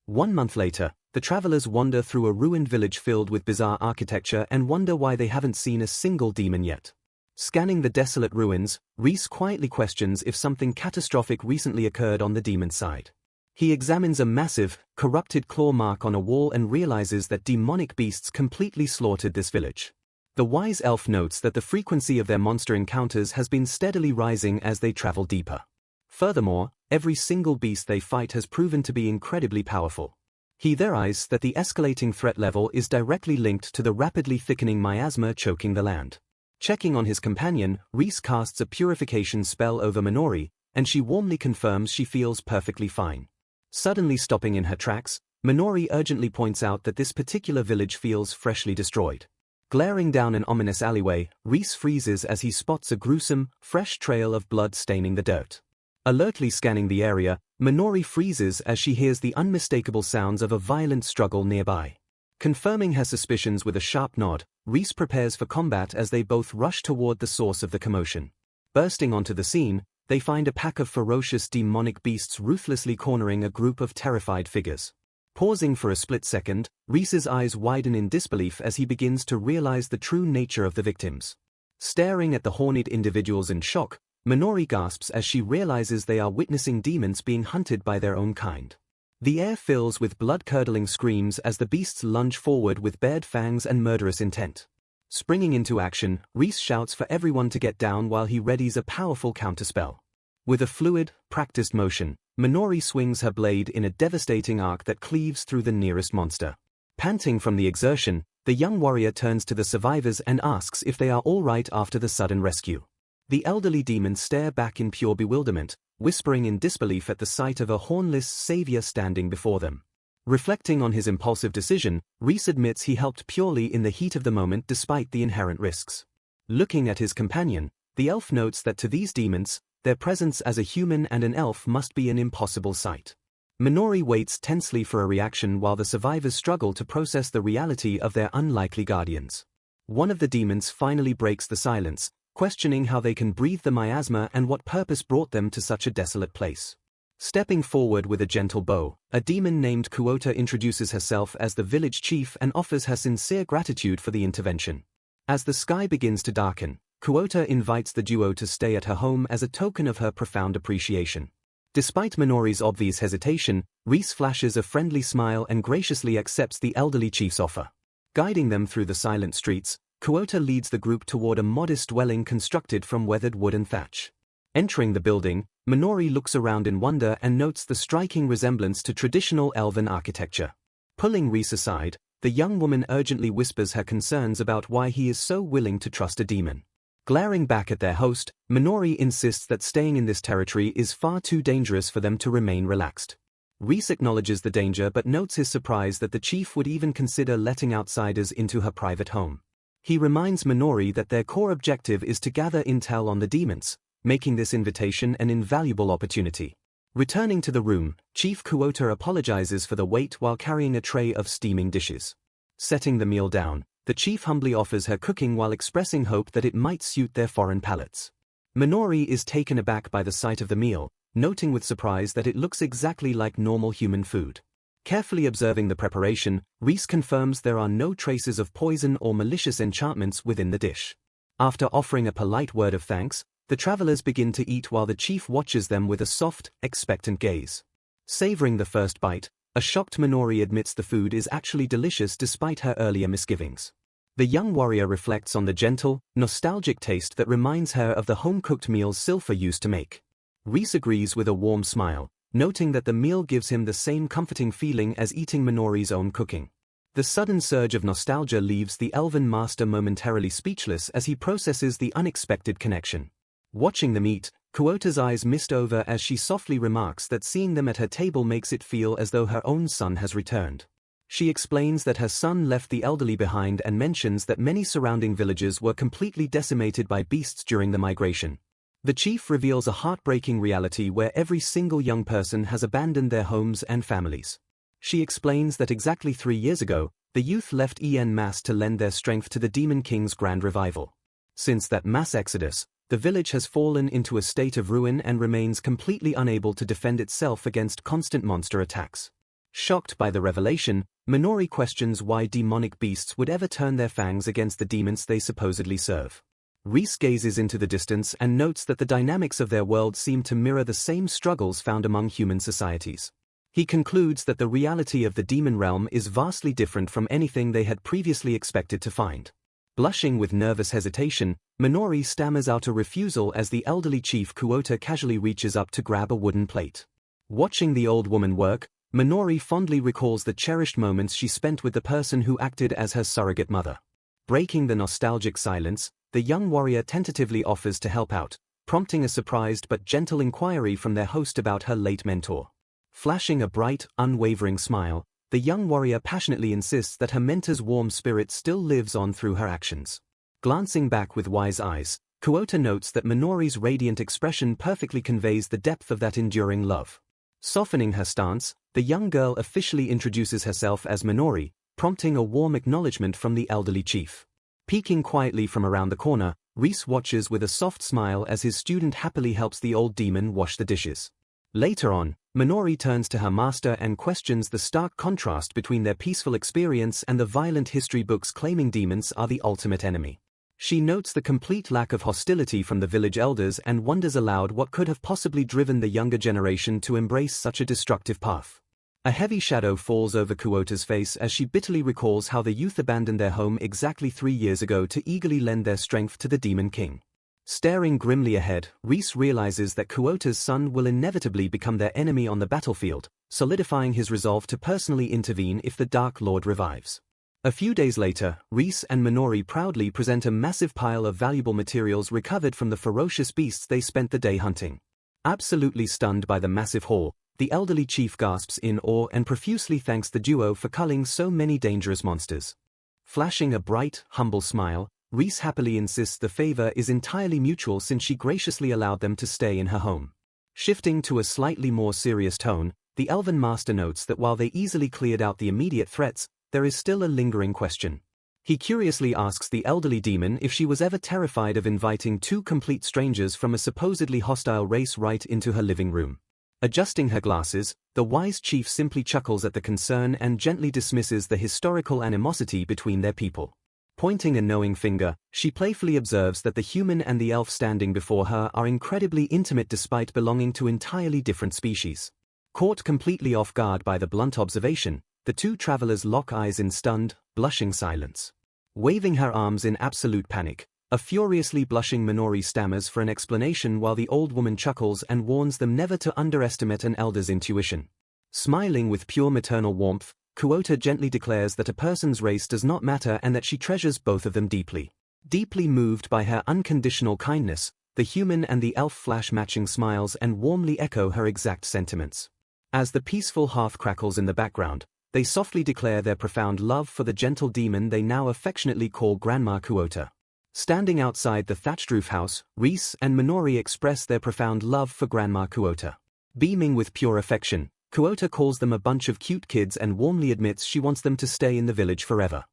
1 month later, the travelers wander through a ruined village filled with bizarre architecture and wonder why they haven't seen a single demon yet. Scanning the desolate ruins, Reese quietly questions if something catastrophic recently occurred on the demon side. He examines a massive, corrupted claw mark on a wall and realizes that demonic beasts completely slaughtered this village. The wise elf notes that the frequency of their monster encounters has been steadily rising as they travel deeper. Furthermore, every single beast they fight has proven to be incredibly powerful. He theorizes that the escalating threat level is directly linked to the rapidly thickening miasma choking the land. Checking on his companion, Reese casts a purification spell over Minori, and she warmly confirms she feels perfectly fine. Suddenly stopping in her tracks, Minori urgently points out that this particular village feels freshly destroyed. Glaring down an ominous alleyway, Reese freezes as he spots a gruesome, fresh trail of blood staining the dirt. Alertly scanning the area, Minori freezes as she hears the unmistakable sounds of a violent struggle nearby. Confirming her suspicions with a sharp nod, Reese prepares for combat as they both rush toward the source of the commotion. Bursting onto the scene, they find a pack of ferocious demonic beasts ruthlessly cornering a group of terrified figures. Pausing for a split second, Reese's eyes widen in disbelief as he begins to realize the true nature of the victims. Staring at the horned individuals in shock, Minori gasps as she realizes they are witnessing demons being hunted by their own kind. The air fills with blood-curdling screams as the beasts lunge forward with bared fangs and murderous intent. Springing into action, Reese shouts for everyone to get down while he readies a powerful counterspell. With a fluid, practiced motion, Minori swings her blade in a devastating arc that cleaves through the nearest monster. Panting from the exertion, the young warrior turns to the survivors and asks if they are all right after the sudden rescue. The elderly demons stare back in pure bewilderment, whispering in disbelief at the sight of a hornless savior standing before them. Reflecting on his impulsive decision, Reese admits he helped purely in the heat of the moment despite the inherent risks. Looking at his companion, the elf notes that to these demons, their presence as a human and an elf must be an impossible sight. Minori waits tensely for a reaction while the survivors struggle to process the reality of their unlikely guardians. One of the demons finally breaks the silence, questioning how they can breathe the miasma and what purpose brought them to such a desolate place. Stepping forward with a gentle bow, a demon named Kuota introduces herself as the village chief and offers her sincere gratitude for the intervention. As the sky begins to darken, Kuota invites the duo to stay at her home as a token of her profound appreciation. Despite Minori's obvious hesitation, Reese flashes a friendly smile and graciously accepts the elderly chief's offer. Guiding them through the silent streets, Kuota leads the group toward a modest dwelling constructed from weathered wood and thatch. Entering the building, Minori looks around in wonder and notes the striking resemblance to traditional elven architecture. Pulling Reese aside, the young woman urgently whispers her concerns about why he is so willing to trust a demon. Glaring back at their host, Minori insists that staying in this territory is far too dangerous for them to remain relaxed. Reese acknowledges the danger but notes his surprise that the chief would even consider letting outsiders into her private home. He reminds Minori that their core objective is to gather intel on the demons, making this invitation an invaluable opportunity. Returning to the room, Chief Kuota apologizes for the wait while carrying a tray of steaming dishes. Setting the meal down, the chief humbly offers her cooking while expressing hope that it might suit their foreign palates. Minori is taken aback by the sight of the meal, noting with surprise that it looks exactly like normal human food. Carefully observing the preparation, Reese confirms there are no traces of poison or malicious enchantments within the dish. After offering a polite word of thanks, the travelers begin to eat while the chief watches them with a soft, expectant gaze. Savoring the first bite, a shocked Minori admits the food is actually delicious despite her earlier misgivings. The young warrior reflects on the gentle, nostalgic taste that reminds her of the home-cooked meals Silpha used to make. Reese agrees with a warm smile, noting that the meal gives him the same comforting feeling as eating Minori's own cooking. The sudden surge of nostalgia leaves the elven master momentarily speechless as he processes the unexpected connection. Watching them eat, Kuota's eyes mist over as she softly remarks that seeing them at her table makes it feel as though her own son has returned. She explains that her son left the elderly behind and mentions that many surrounding villages were completely decimated by beasts during the migration. The chief reveals a heartbreaking reality where every single young person has abandoned their homes and families. She explains that exactly 3 years ago, the youth left en masse to lend their strength to the Demon King's grand revival. Since that mass exodus, the village has fallen into a state of ruin and remains completely unable to defend itself against constant monster attacks. Shocked by the revelation, Minori questions why demonic beasts would ever turn their fangs against the demons they supposedly serve. Reese gazes into the distance and notes that the dynamics of their world seem to mirror the same struggles found among human societies. He concludes that the reality of the demon realm is vastly different from anything they had previously expected to find. Blushing with nervous hesitation, Minori stammers out a refusal as the elderly chief Kuota casually reaches up to grab a wooden plate. Watching the old woman work, Minori fondly recalls the cherished moments she spent with the person who acted as her surrogate mother. Breaking the nostalgic silence, the young warrior tentatively offers to help out, prompting a surprised but gentle inquiry from their host about her late mentor. Flashing a bright, unwavering smile, the young warrior passionately insists that her mentor's warm spirit still lives on through her actions. Glancing back with wise eyes, Kuota notes that Minori's radiant expression perfectly conveys the depth of that enduring love. Softening her stance, the young girl officially introduces herself as Minori, prompting a warm acknowledgement from the elderly chief. Peeking quietly from around the corner, Reese watches with a soft smile as his student happily helps the old demon wash the dishes. Later on, Minori turns to her master and questions the stark contrast between their peaceful experience and the violent history books claiming demons are the ultimate enemy. She notes the complete lack of hostility from the village elders and wonders aloud what could have possibly driven the younger generation to embrace such a destructive path. A heavy shadow falls over Kuota's face as she bitterly recalls how the youth abandoned their home exactly 3 years ago to eagerly lend their strength to the Demon King. Staring grimly ahead, Reese realizes that Kuota's son will inevitably become their enemy on the battlefield, solidifying his resolve to personally intervene if the Dark Lord revives. A few days later, Reese and Minori proudly present a massive pile of valuable materials recovered from the ferocious beasts they spent the day hunting. Absolutely stunned by the massive haul, the elderly chief gasps in awe and profusely thanks the duo for culling so many dangerous monsters. Flashing a bright, humble smile, Reese happily insists the favor is entirely mutual since she graciously allowed them to stay in her home. Shifting to a slightly more serious tone, the Elven Master notes that while they easily cleared out the immediate threats, there is still a lingering question. He curiously asks the elderly demon if she was ever terrified of inviting 2 complete strangers from a supposedly hostile race right into her living room. Adjusting her glasses, the wise chief simply chuckles at the concern and gently dismisses the historical animosity between their people. Pointing a knowing finger, she playfully observes that the human and the elf standing before her are incredibly intimate despite belonging to entirely different species. Caught completely off guard by the blunt observation, the 2 travelers lock eyes in stunned, blushing silence. Waving her arms in absolute panic, a furiously blushing Minori stammers for an explanation while the old woman chuckles and warns them never to underestimate an elder's intuition. Smiling with pure maternal warmth, Kuota gently declares that a person's race does not matter and that she treasures both of them deeply. Deeply moved by her unconditional kindness, the human and the elf flash matching smiles and warmly echo her exact sentiments. As the peaceful hearth crackles in the background, they softly declare their profound love for the gentle demon they now affectionately call Grandma Kuota. Standing outside the thatched roof house, Reese and Minori express their profound love for Grandma Kuota. Beaming with pure affection, Kuota calls them a bunch of cute kids and warmly admits she wants them to stay in the village forever.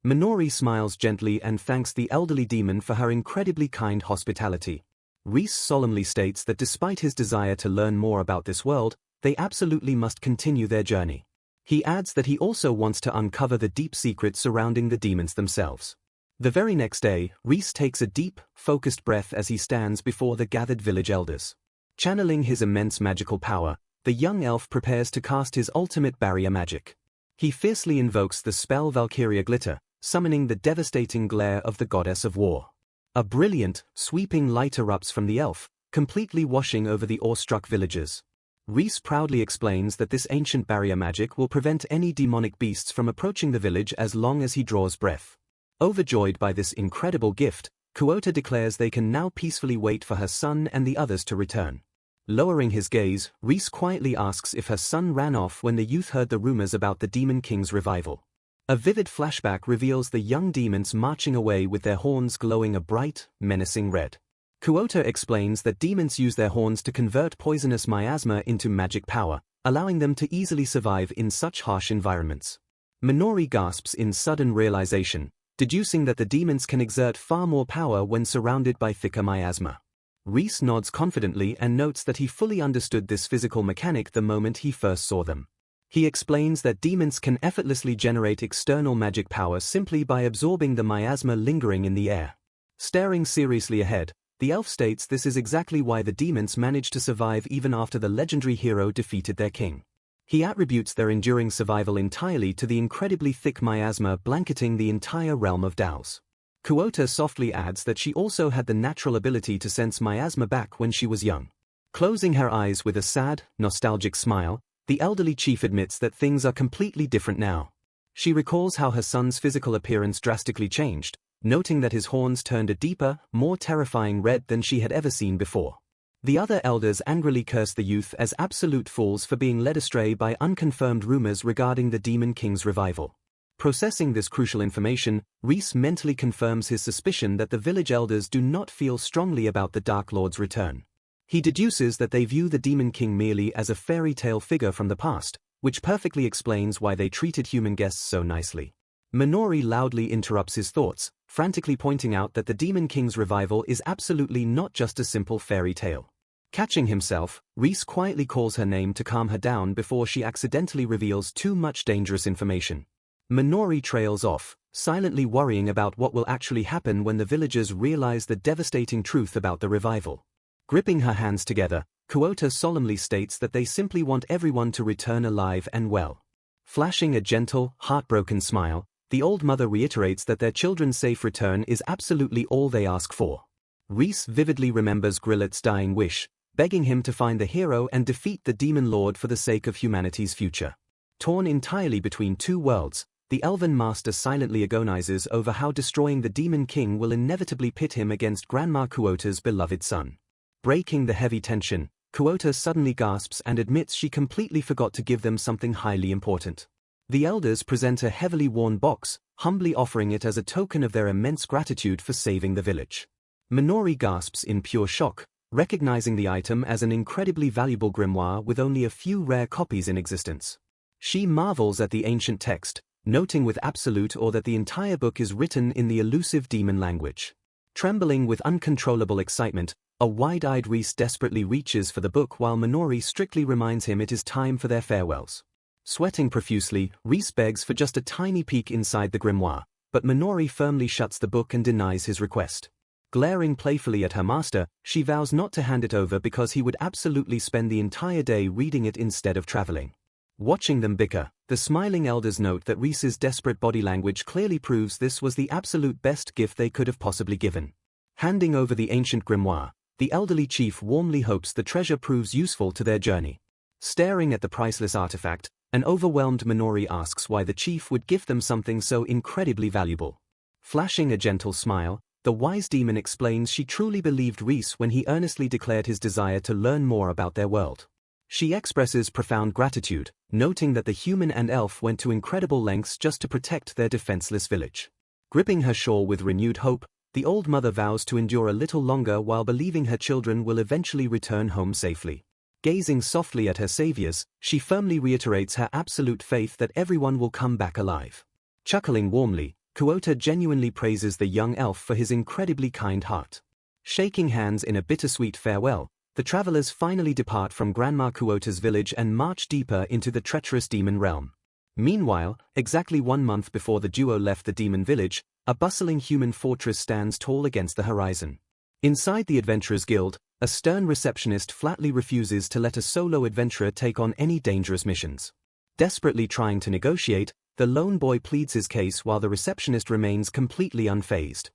Minori smiles gently and thanks the elderly demon for her incredibly kind hospitality. Reese solemnly states that despite his desire to learn more about this world, they absolutely must continue their journey. He adds that he also wants to uncover the deep secrets surrounding the demons themselves. The very next day, Reese takes a deep, focused breath as he stands before the gathered village elders. Channeling his immense magical power, the young elf prepares to cast his ultimate barrier magic. He fiercely invokes the spell Valkyria Glitter, summoning the devastating glare of the goddess of war. A brilliant, sweeping light erupts from the elf, completely washing over the awestruck villagers. Reese proudly explains that this ancient barrier magic will prevent any demonic beasts from approaching the village as long as he draws breath. Overjoyed by this incredible gift, Kuota declares they can now peacefully wait for her son and the others to return. Lowering his gaze, Reese quietly asks if her son ran off when the youth heard the rumors about the Demon King's revival. A vivid flashback reveals the young demons marching away with their horns glowing a bright, menacing red. Kuota explains that demons use their horns to convert poisonous miasma into magic power, allowing them to easily survive in such harsh environments. Minori gasps in sudden realization, deducing that the demons can exert far more power when surrounded by thicker miasma. Reese nods confidently and notes that he fully understood this physical mechanic the moment he first saw them. He explains that demons can effortlessly generate external magic power simply by absorbing the miasma lingering in the air. Staring seriously ahead, the elf states this is exactly why the demons managed to survive even after the legendary hero defeated their king. He attributes their enduring survival entirely to the incredibly thick miasma blanketing the entire realm of Daos. Kuota softly adds that she also had the natural ability to sense miasma back when she was young. Closing her eyes with a sad, nostalgic smile, the elderly chief admits that things are completely different now. She recalls how her son's physical appearance drastically changed, noting that his horns turned a deeper, more terrifying red than she had ever seen before. The other elders angrily curse the youth as absolute fools for being led astray by unconfirmed rumors regarding the Demon King's revival. Processing this crucial information, Reese mentally confirms his suspicion that the village elders do not feel strongly about the Dark Lord's return. He deduces that they view the Demon King merely as a fairy tale figure from the past, which perfectly explains why they treated human guests so nicely. Minori loudly interrupts his thoughts, frantically pointing out that the Demon King's revival is absolutely not just a simple fairy tale. Catching himself, Reese quietly calls her name to calm her down before she accidentally reveals too much dangerous information. Minori trails off, silently worrying about what will actually happen when the villagers realize the devastating truth about the revival. Gripping her hands together, Kuota solemnly states that they simply want everyone to return alive and well. Flashing a gentle, heartbroken smile, the old mother reiterates that their children's safe return is absolutely all they ask for. Reese vividly remembers Grillet's dying wish, begging him to find the hero and defeat the Demon Lord for the sake of humanity's future. Torn entirely between two worlds, the Elven Master silently agonizes over how destroying the Demon King will inevitably pit him against Grandma Kuota's beloved son. Breaking the heavy tension, Kuota suddenly gasps and admits she completely forgot to give them something highly important. The elders present a heavily worn box, humbly offering it as a token of their immense gratitude for saving the village. Minori gasps in pure shock, recognizing the item as an incredibly valuable grimoire with only a few rare copies in existence. She marvels at the ancient text, noting with absolute awe that the entire book is written in the elusive demon language. Trembling with uncontrollable excitement, a wide-eyed Reese desperately reaches for the book while Minori strictly reminds him it is time for their farewells. Sweating profusely, Reese begs for just a tiny peek inside the grimoire, but Minori firmly shuts the book and denies his request. Glaring playfully at her master, she vows not to hand it over because he would absolutely spend the entire day reading it instead of traveling. Watching them bicker, the smiling elders note that Reese's desperate body language clearly proves this was the absolute best gift they could have possibly given. Handing over the ancient grimoire, the elderly chief warmly hopes the treasure proves useful to their journey. Staring at the priceless artifact, an overwhelmed Minori asks why the chief would gift them something so incredibly valuable. Flashing a gentle smile, the wise demon explains she truly believed Reese when he earnestly declared his desire to learn more about their world. She expresses profound gratitude, noting that the human and elf went to incredible lengths just to protect their defenseless village. Gripping her shawl with renewed hope, the old mother vows to endure a little longer while believing her children will eventually return home safely. Gazing softly at her saviors, she firmly reiterates her absolute faith that everyone will come back alive. Chuckling warmly, Kuota genuinely praises the young elf for his incredibly kind heart. Shaking hands in a bittersweet farewell, the travelers finally depart from Grandma Kuota's village and march deeper into the treacherous demon realm. Meanwhile, exactly 1 month before the duo left the demon village, a bustling human fortress stands tall against the horizon. Inside the Adventurers Guild, a stern receptionist flatly refuses to let a solo adventurer take on any dangerous missions. Desperately trying to negotiate, the lone boy pleads his case while the receptionist remains completely unfazed.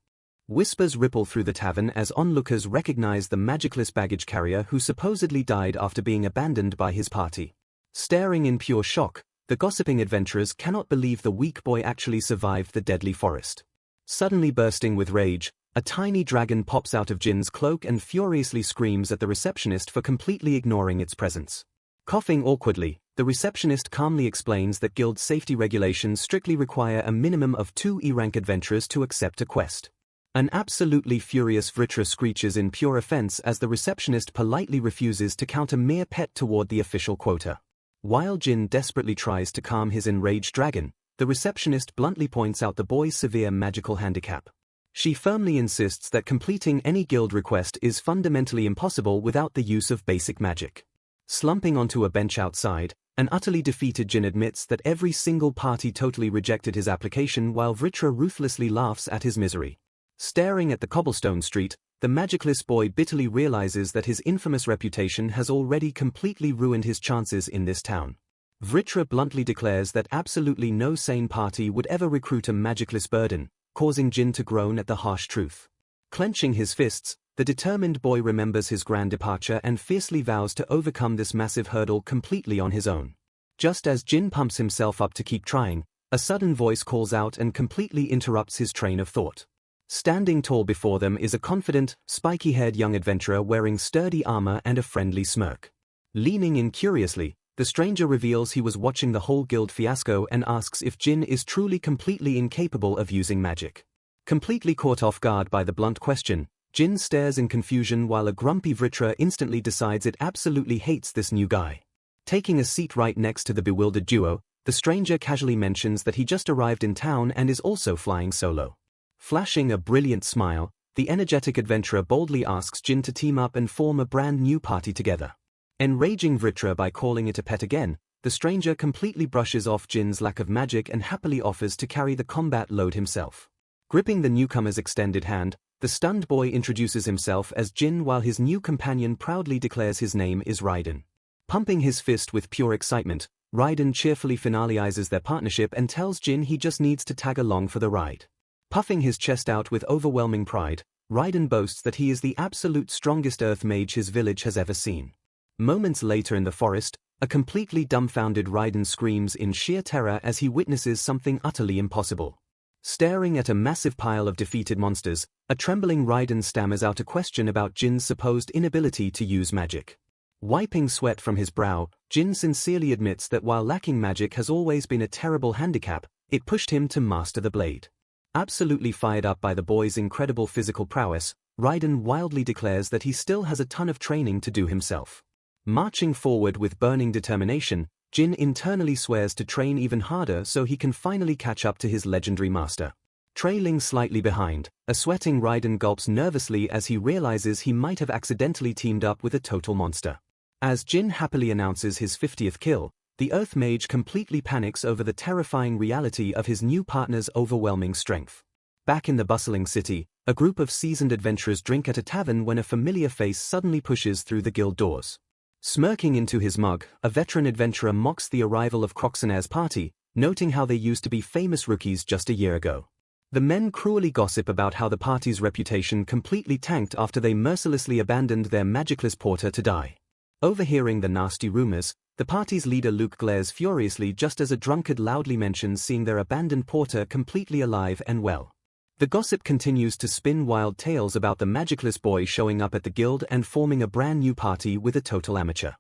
Whispers ripple through the tavern as onlookers recognize the magicless baggage carrier who supposedly died after being abandoned by his party. Staring in pure shock, the gossiping adventurers cannot believe the weak boy actually survived the deadly forest. Suddenly bursting with rage, a tiny dragon pops out of Jin's cloak and furiously screams at the receptionist for completely ignoring its presence. Coughing awkwardly, the receptionist calmly explains that guild safety regulations strictly require a minimum of 2 E-rank adventurers to accept a quest. An absolutely furious Vritra screeches in pure offense as the receptionist politely refuses to count a mere pet toward the official quota. While Jin desperately tries to calm his enraged dragon, the receptionist bluntly points out the boy's severe magical handicap. She firmly insists that completing any guild request is fundamentally impossible without the use of basic magic. Slumping onto a bench outside, an utterly defeated Jin admits that every single party totally rejected his application while Vritra ruthlessly laughs at his misery. Staring at the cobblestone street, the magicless boy bitterly realizes that his infamous reputation has already completely ruined his chances in this town. Vritra bluntly declares that absolutely no sane party would ever recruit a magicless burden, causing Jin to groan at the harsh truth. Clenching his fists, the determined boy remembers his grand departure and fiercely vows to overcome this massive hurdle completely on his own. Just as Jin pumps himself up to keep trying, a sudden voice calls out and completely interrupts his train of thought. Standing tall before them is a confident, spiky-haired young adventurer wearing sturdy armor and a friendly smirk. Leaning in curiously, the stranger reveals he was watching the whole guild fiasco and asks if Jin is truly completely incapable of using magic. Completely caught off guard by the blunt question, Jin stares in confusion while a grumpy Vritra instantly decides it absolutely hates this new guy. Taking a seat right next to the bewildered duo, The stranger casually mentions that he just arrived in town and is also flying solo. Flashing a brilliant smile, the energetic adventurer boldly asks Jin to team up and form a brand new party together. Enraging Vritra by calling it a pet again, the stranger completely brushes off Jin's lack of magic and happily offers to carry the combat load himself. Gripping the newcomer's extended hand, the stunned boy introduces himself as Jin while his new companion proudly declares his name is Raiden. Pumping his fist with pure excitement, Raiden cheerfully finalizes their partnership and tells Jin he just needs to tag along for the ride. Puffing his chest out with overwhelming pride, Raiden boasts that he is the absolute strongest earth mage his village has ever seen. Moments later in the forest, a completely dumbfounded Raiden screams in sheer terror as he witnesses something utterly impossible. Staring at a massive pile of defeated monsters, a trembling Raiden stammers out a question about Jin's supposed inability to use magic. Wiping sweat from his brow, Jin sincerely admits that while lacking magic has always been a terrible handicap, it pushed him to master the blade. Absolutely fired up by the boy's incredible physical prowess, Raiden wildly declares that he still has a ton of training to do himself. Marching forward with burning determination, Jin internally swears to train even harder so he can finally catch up to his legendary master. Trailing slightly behind, a sweating Raiden gulps nervously as he realizes he might have accidentally teamed up with a total monster. As Jin happily announces his 50th kill, the Earth Mage completely panics over the terrifying reality of his new partner's overwhelming strength. Back in the bustling city, a group of seasoned adventurers drink at a tavern when a familiar face suddenly pushes through the guild doors. Smirking into his mug, a veteran adventurer mocks the arrival of Croxonaire's party, noting how they used to be famous rookies just a year ago. The men cruelly gossip about how the party's reputation completely tanked after they mercilessly abandoned their magicless porter to die. Overhearing the nasty rumors, the party's leader Luke glares furiously just as a drunkard loudly mentions seeing their abandoned porter completely alive and well. The gossip continues to spin wild tales about the magicless boy showing up at the guild and forming a brand new party with a total amateur.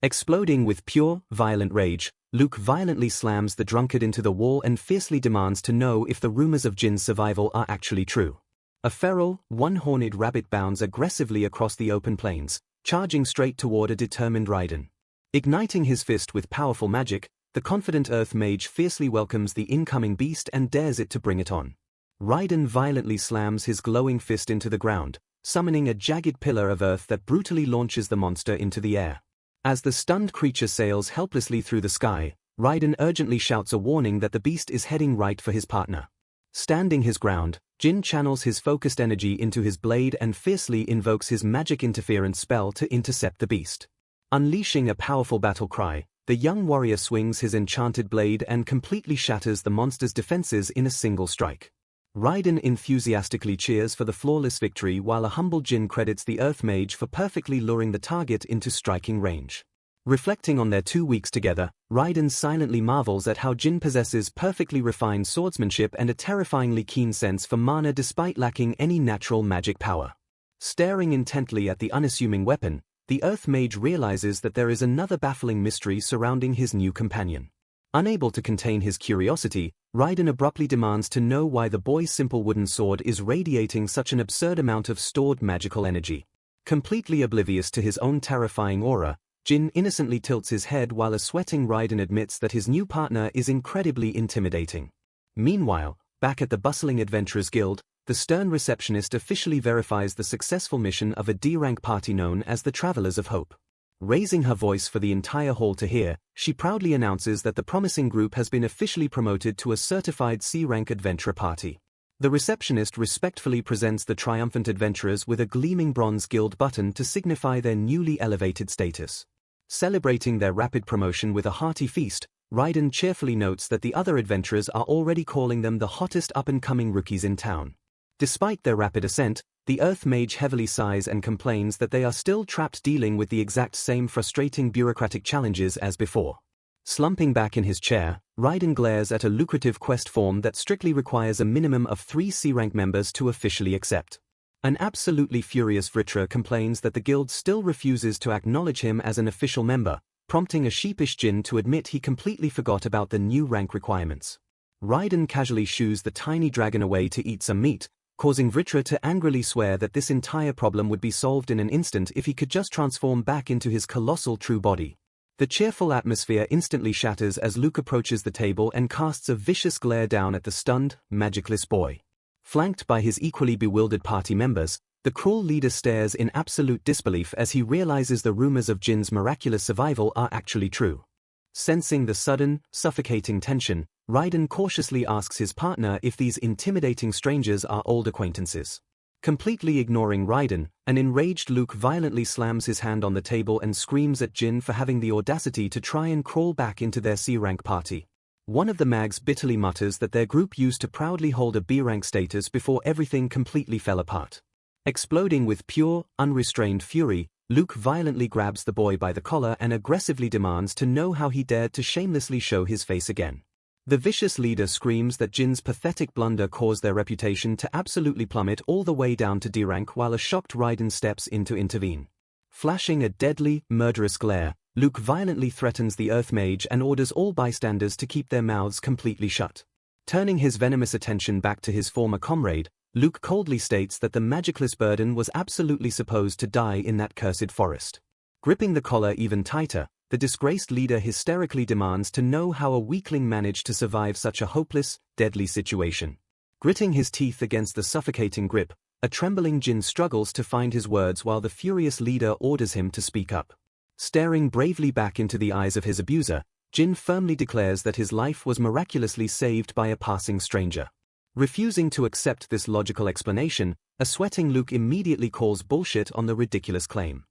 Exploding with pure, violent rage, Luke violently slams the drunkard into the wall and fiercely demands to know if the rumors of Jin's survival are actually true. A feral, one-horned rabbit bounds aggressively across the open plains, charging straight toward a determined Raiden. Igniting his fist with powerful magic, the confident Earth Mage fiercely welcomes the incoming beast and dares it to bring it on. Raiden violently slams his glowing fist into the ground, summoning a jagged pillar of earth that brutally launches the monster into the air. As the stunned creature sails helplessly through the sky, Raiden urgently shouts a warning that the beast is heading right for his partner. Standing his ground, Jin channels his focused energy into his blade and fiercely invokes his magic interference spell to intercept the beast. Unleashing a powerful battle cry, the young warrior swings his enchanted blade and completely shatters the monster's defenses in a single strike. Raiden enthusiastically cheers for the flawless victory while a humble Jin credits the Earth Mage for perfectly luring the target into striking range. Reflecting on their 2 weeks together, Raiden silently marvels at how Jin possesses perfectly refined swordsmanship and a terrifyingly keen sense for mana despite lacking any natural magic power. Staring intently at the unassuming weapon, the Earth Mage realizes that there is another baffling mystery surrounding his new companion. Unable to contain his curiosity, Raiden abruptly demands to know why the boy's simple wooden sword is radiating such an absurd amount of stored magical energy. Completely oblivious to his own terrifying aura, Jin innocently tilts his head while a sweating Raiden admits that his new partner is incredibly intimidating. Meanwhile, back at the bustling Adventurers Guild, the stern receptionist officially verifies the successful mission of a D-rank party known as the Travelers of Hope. Raising her voice for the entire hall to hear, she proudly announces that the promising group has been officially promoted to a certified C-rank adventurer party. The receptionist respectfully presents the triumphant adventurers with a gleaming bronze guild button to signify their newly elevated status. Celebrating their rapid promotion with a hearty feast, Raiden cheerfully notes that the other adventurers are already calling them the hottest up-and-coming rookies in town. Despite their rapid ascent, the Earth Mage heavily sighs and complains that they are still trapped dealing with the exact same frustrating bureaucratic challenges as before. Slumping back in his chair, Raiden glares at a lucrative quest form that strictly requires a minimum of 3 C-rank members to officially accept. An absolutely furious Vritra complains that the guild still refuses to acknowledge him as an official member, prompting a sheepish Jin to admit he completely forgot about the new rank requirements. Raiden casually shoos the tiny dragon away to eat some meat, causing Vritra to angrily swear that this entire problem would be solved in an instant if he could just transform back into his colossal true body. The cheerful atmosphere instantly shatters as Luke approaches the table and casts a vicious glare down at the stunned, magicless boy. Flanked by his equally bewildered party members, the cruel leader stares in absolute disbelief as he realizes the rumors of Jin's miraculous survival are actually true. Sensing the sudden, suffocating tension, Raiden cautiously asks his partner if these intimidating strangers are old acquaintances. Completely ignoring Raiden, an enraged Luke violently slams his hand on the table and screams at Jin for having the audacity to try and crawl back into their C-rank party. One of the mags bitterly mutters that their group used to proudly hold a B-rank status before everything completely fell apart. Exploding with pure, unrestrained fury, Luke violently grabs the boy by the collar and aggressively demands to know how he dared to shamelessly show his face again. The vicious leader screams that Jin's pathetic blunder caused their reputation to absolutely plummet all the way down to D rank while a shocked Raiden steps in to intervene. Flashing a deadly, murderous glare, Luke violently threatens the Earth Mage and orders all bystanders to keep their mouths completely shut. Turning his venomous attention back to his former comrade, Luke coldly states that the magicless burden was absolutely supposed to die in that cursed forest. Gripping the collar even tighter, the disgraced leader hysterically demands to know how a weakling managed to survive such a hopeless, deadly situation. Gritting his teeth against the suffocating grip, a trembling Jin struggles to find his words while the furious leader orders him to speak up. Staring bravely back into the eyes of his abuser, Jin firmly declares that his life was miraculously saved by a passing stranger. Refusing to accept this logical explanation, a sweating Luke immediately calls bullshit on the ridiculous claim.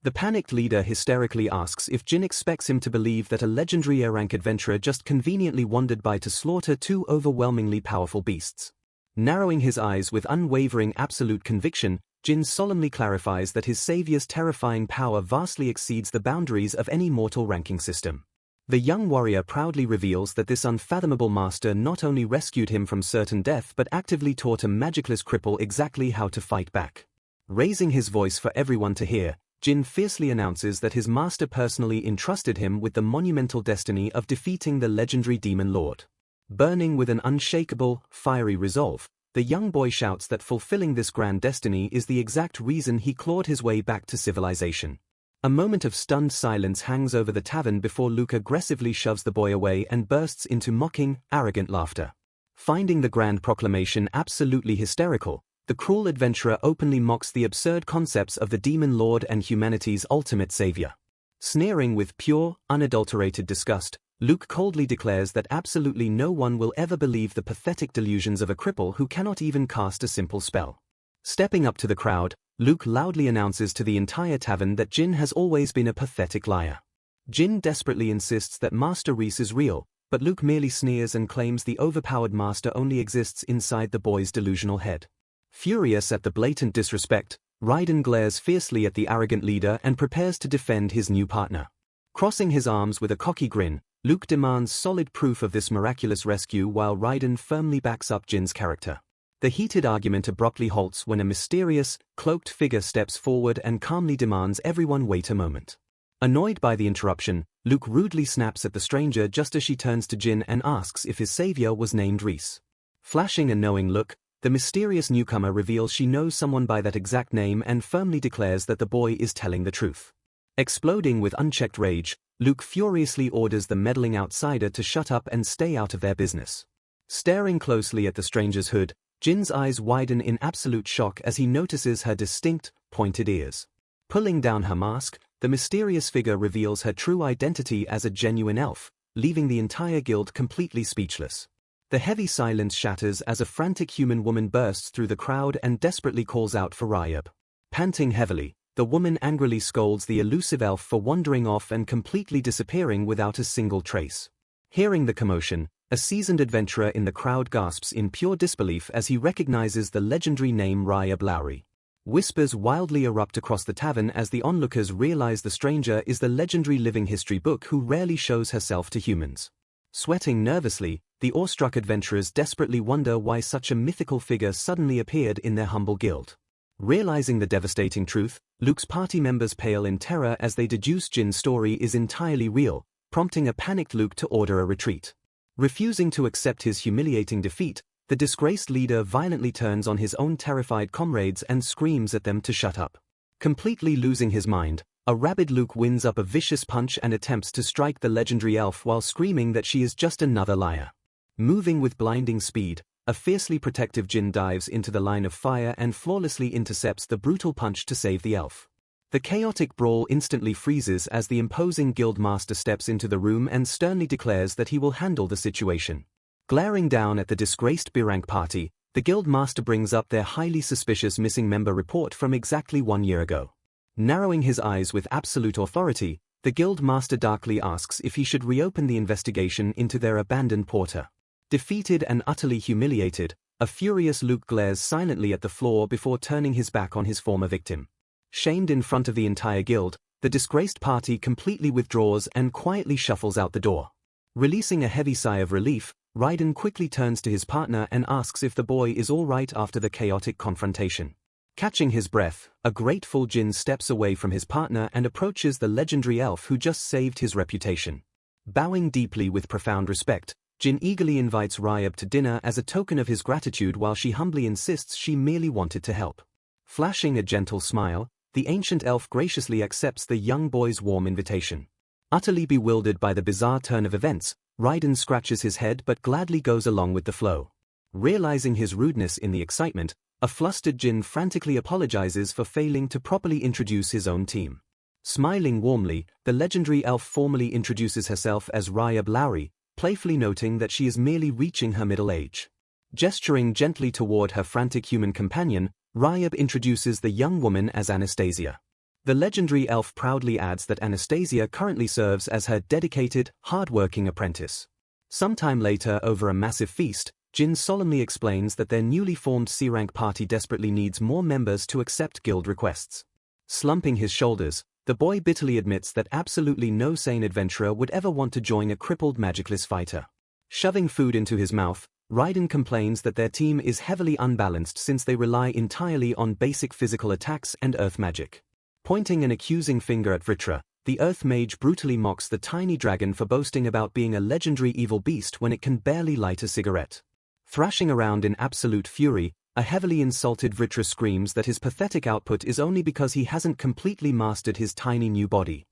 The panicked leader hysterically asks if Jin expects him to believe that a legendary A-rank adventurer just conveniently wandered by to slaughter two overwhelmingly powerful beasts. Narrowing his eyes with unwavering absolute conviction, Jin solemnly clarifies that his savior's terrifying power vastly exceeds the boundaries of any mortal ranking system. The young warrior proudly reveals that this unfathomable master not only rescued him from certain death but actively taught a magicless cripple exactly how to fight back. Raising his voice for everyone to hear, Jin fiercely announces that his master personally entrusted him with the monumental destiny of defeating the legendary demon lord. Burning with an unshakable, fiery resolve, the young boy shouts that fulfilling this grand destiny is the exact reason he clawed his way back to civilization. A moment of stunned silence hangs over the tavern before Luke aggressively shoves the boy away and bursts into mocking, arrogant laughter. Finding the grand proclamation absolutely hysterical, the cruel adventurer openly mocks the absurd concepts of the demon lord and humanity's ultimate savior. Sneering with pure, unadulterated disgust, Luke coldly declares that absolutely no one will ever believe the pathetic delusions of a cripple who cannot even cast a simple spell. Stepping up to the crowd, Luke loudly announces to the entire tavern that Jin has always been a pathetic liar. Jin desperately insists that Master Reese is real, but Luke merely sneers and claims the overpowered master only exists inside the boy's delusional head. Furious at the blatant disrespect, Raiden glares fiercely at the arrogant leader and prepares to defend his new partner. Crossing his arms with a cocky grin, Luke demands solid proof of this miraculous rescue while Raiden firmly backs up Jin's character. The heated argument abruptly halts when a mysterious, cloaked figure steps forward and calmly demands everyone wait a moment. Annoyed by the interruption, Luke rudely snaps at the stranger just as she turns to Jin and asks if his savior was named Reese. Flashing a knowing look, the mysterious newcomer reveals she knows someone by that exact name and firmly declares that the boy is telling the truth. Exploding with unchecked rage, Luke furiously orders the meddling outsider to shut up and stay out of their business. Staring closely at the stranger's hood, Jin's eyes widen in absolute shock as he notices her distinct, pointed ears. Pulling down her mask, the mysterious figure reveals her true identity as a genuine elf, leaving the entire guild completely speechless. The heavy silence shatters as a frantic human woman bursts through the crowd and desperately calls out for Ryab. Panting heavily, the woman angrily scolds the elusive elf for wandering off and completely disappearing without a single trace. Hearing the commotion, a seasoned adventurer in the crowd gasps in pure disbelief as he recognizes the legendary name Ryab Lowry. Whispers wildly erupt across the tavern as the onlookers realize the stranger is the legendary living history book who rarely shows herself to humans. Sweating nervously, the awestruck adventurers desperately wonder why such a mythical figure suddenly appeared in their humble guild. Realizing the devastating truth, Luke's party members pale in terror as they deduce Jin's story is entirely real, prompting a panicked Luke to order a retreat. Refusing to accept his humiliating defeat, the disgraced leader violently turns on his own terrified comrades and screams at them to shut up. Completely losing his mind, A rabid Luke wins up a vicious punch and attempts to strike the legendary elf while screaming that she is just another liar. Moving with blinding speed, a fiercely protective Jin dives into the line of fire and flawlessly intercepts the brutal punch to save the elf. The chaotic brawl instantly freezes as the imposing guild master steps into the room and sternly declares that he will handle the situation. Glaring down at the disgraced B-rank party, the guild master brings up their highly suspicious missing member report from exactly 1 year ago. Narrowing his eyes with absolute authority, the guild master darkly asks if he should reopen the investigation into their abandoned porter. Defeated and utterly humiliated, a furious Luke glares silently at the floor before turning his back on his former victim. Shamed in front of the entire guild, the disgraced party completely withdraws and quietly shuffles out the door. Releasing a heavy sigh of relief, Raiden quickly turns to his partner and asks if the boy is all right after the chaotic confrontation. Catching his breath, a grateful Jin steps away from his partner and approaches the legendary elf who just saved his reputation. Bowing deeply with profound respect, Jin eagerly invites Ryab to dinner as a token of his gratitude while she humbly insists she merely wanted to help. Flashing a gentle smile, the ancient elf graciously accepts the young boy's warm invitation. Utterly bewildered by the bizarre turn of events, Raiden scratches his head but gladly goes along with the flow. Realizing his rudeness in the excitement, a flustered Jin frantically apologizes for failing to properly introduce his own team. Smiling warmly, the legendary elf formally introduces herself as Ryab Lowry, playfully noting that she is merely reaching her middle age. Gesturing gently toward her frantic human companion, Ryab introduces the young woman as Anastasia. The legendary elf proudly adds that Anastasia currently serves as her dedicated, hard-working apprentice. Sometime later, over a massive feast, Jin solemnly explains that their newly formed C-rank party desperately needs more members to accept guild requests. Slumping his shoulders, the boy bitterly admits that absolutely no sane adventurer would ever want to join a crippled magicless fighter. Shoving food into his mouth, Raiden complains that their team is heavily unbalanced since they rely entirely on basic physical attacks and earth magic. Pointing an accusing finger at Vritra, the Earth Mage brutally mocks the tiny dragon for boasting about being a legendary evil beast when it can barely light a cigarette. Thrashing around in absolute fury, a heavily insulted Vritra screams that his pathetic output is only because he hasn't completely mastered his tiny new body.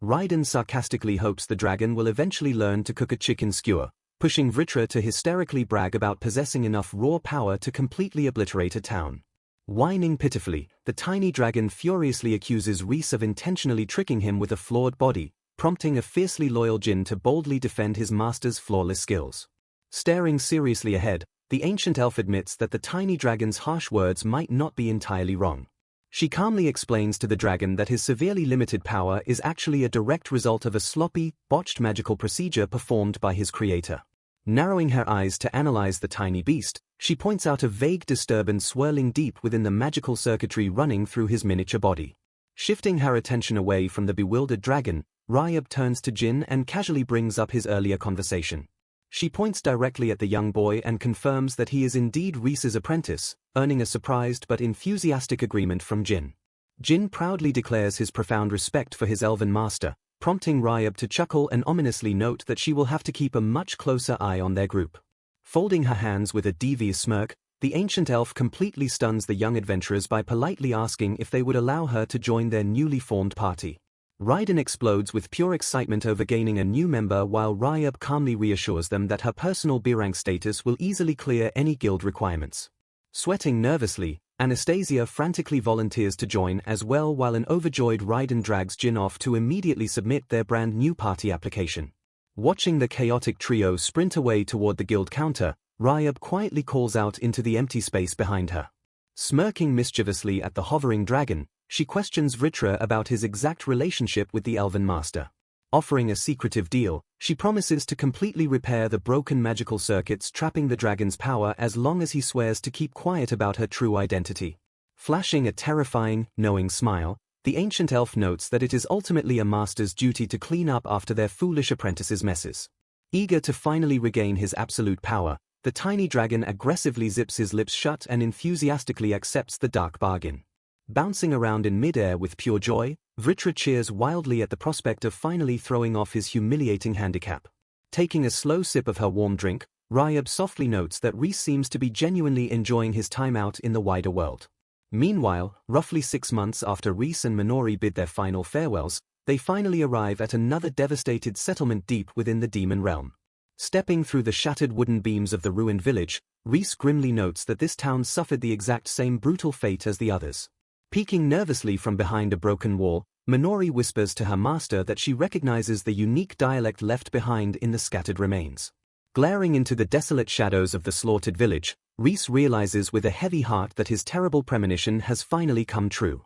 Raiden sarcastically hopes the dragon will eventually learn to cook a chicken skewer, pushing Vritra to hysterically brag about possessing enough raw power to completely obliterate a town. Whining pitifully, the tiny dragon furiously accuses Reese of intentionally tricking him with a flawed body, prompting a fiercely loyal Jin to boldly defend his master's flawless skills. Staring seriously ahead, the ancient elf admits that the tiny dragon's harsh words might not be entirely wrong. She calmly explains to the dragon that his severely limited power is actually a direct result of a sloppy, botched magical procedure performed by his creator. Narrowing her eyes to analyze the tiny beast, she points out a vague disturbance swirling deep within the magical circuitry running through his miniature body. Shifting her attention away from the bewildered dragon, Ryab turns to Jin and casually brings up his earlier conversation. She points directly at the young boy and confirms that he is indeed Reese's apprentice, earning a surprised but enthusiastic agreement from Jin. Jin proudly declares his profound respect for his elven master, prompting Ryab to chuckle and ominously note that she will have to keep a much closer eye on their group. Folding her hands with a devious smirk, the ancient elf completely stuns the young adventurers by politely asking if they would allow her to join their newly formed party. Raiden explodes with pure excitement over gaining a new member while Ryab calmly reassures them that her personal B-rank status will easily clear any guild requirements. Sweating nervously, Anastasia frantically volunteers to join as well while an overjoyed Raiden drags Jin off to immediately submit their brand new party application. Watching the chaotic trio sprint away toward the guild counter, Ryab quietly calls out into the empty space behind her. Smirking mischievously at the hovering dragon, she questions Vritra about his exact relationship with the Elven Master. Offering a secretive deal, she promises to completely repair the broken magical circuits trapping the dragon's power as long as he swears to keep quiet about her true identity. Flashing a terrifying, knowing smile, the ancient elf notes that it is ultimately a master's duty to clean up after their foolish apprentice's messes. Eager to finally regain his absolute power, the tiny dragon aggressively zips his lips shut and enthusiastically accepts the dark bargain. Bouncing around in midair with pure joy, Vritra cheers wildly at the prospect of finally throwing off his humiliating handicap. Taking a slow sip of her warm drink, Ryab softly notes that Reese seems to be genuinely enjoying his time out in the wider world. Meanwhile, roughly 6 months after Reese and Minori bid their final farewells, they finally arrive at another devastated settlement deep within the demon realm. Stepping through the shattered wooden beams of the ruined village, Reese grimly notes that this town suffered the exact same brutal fate as the others. Peeking nervously from behind a broken wall, Minori whispers to her master that she recognizes the unique dialect left behind in the scattered remains. Glaring into the desolate shadows of the slaughtered village, Reese realizes with a heavy heart that his terrible premonition has finally come true.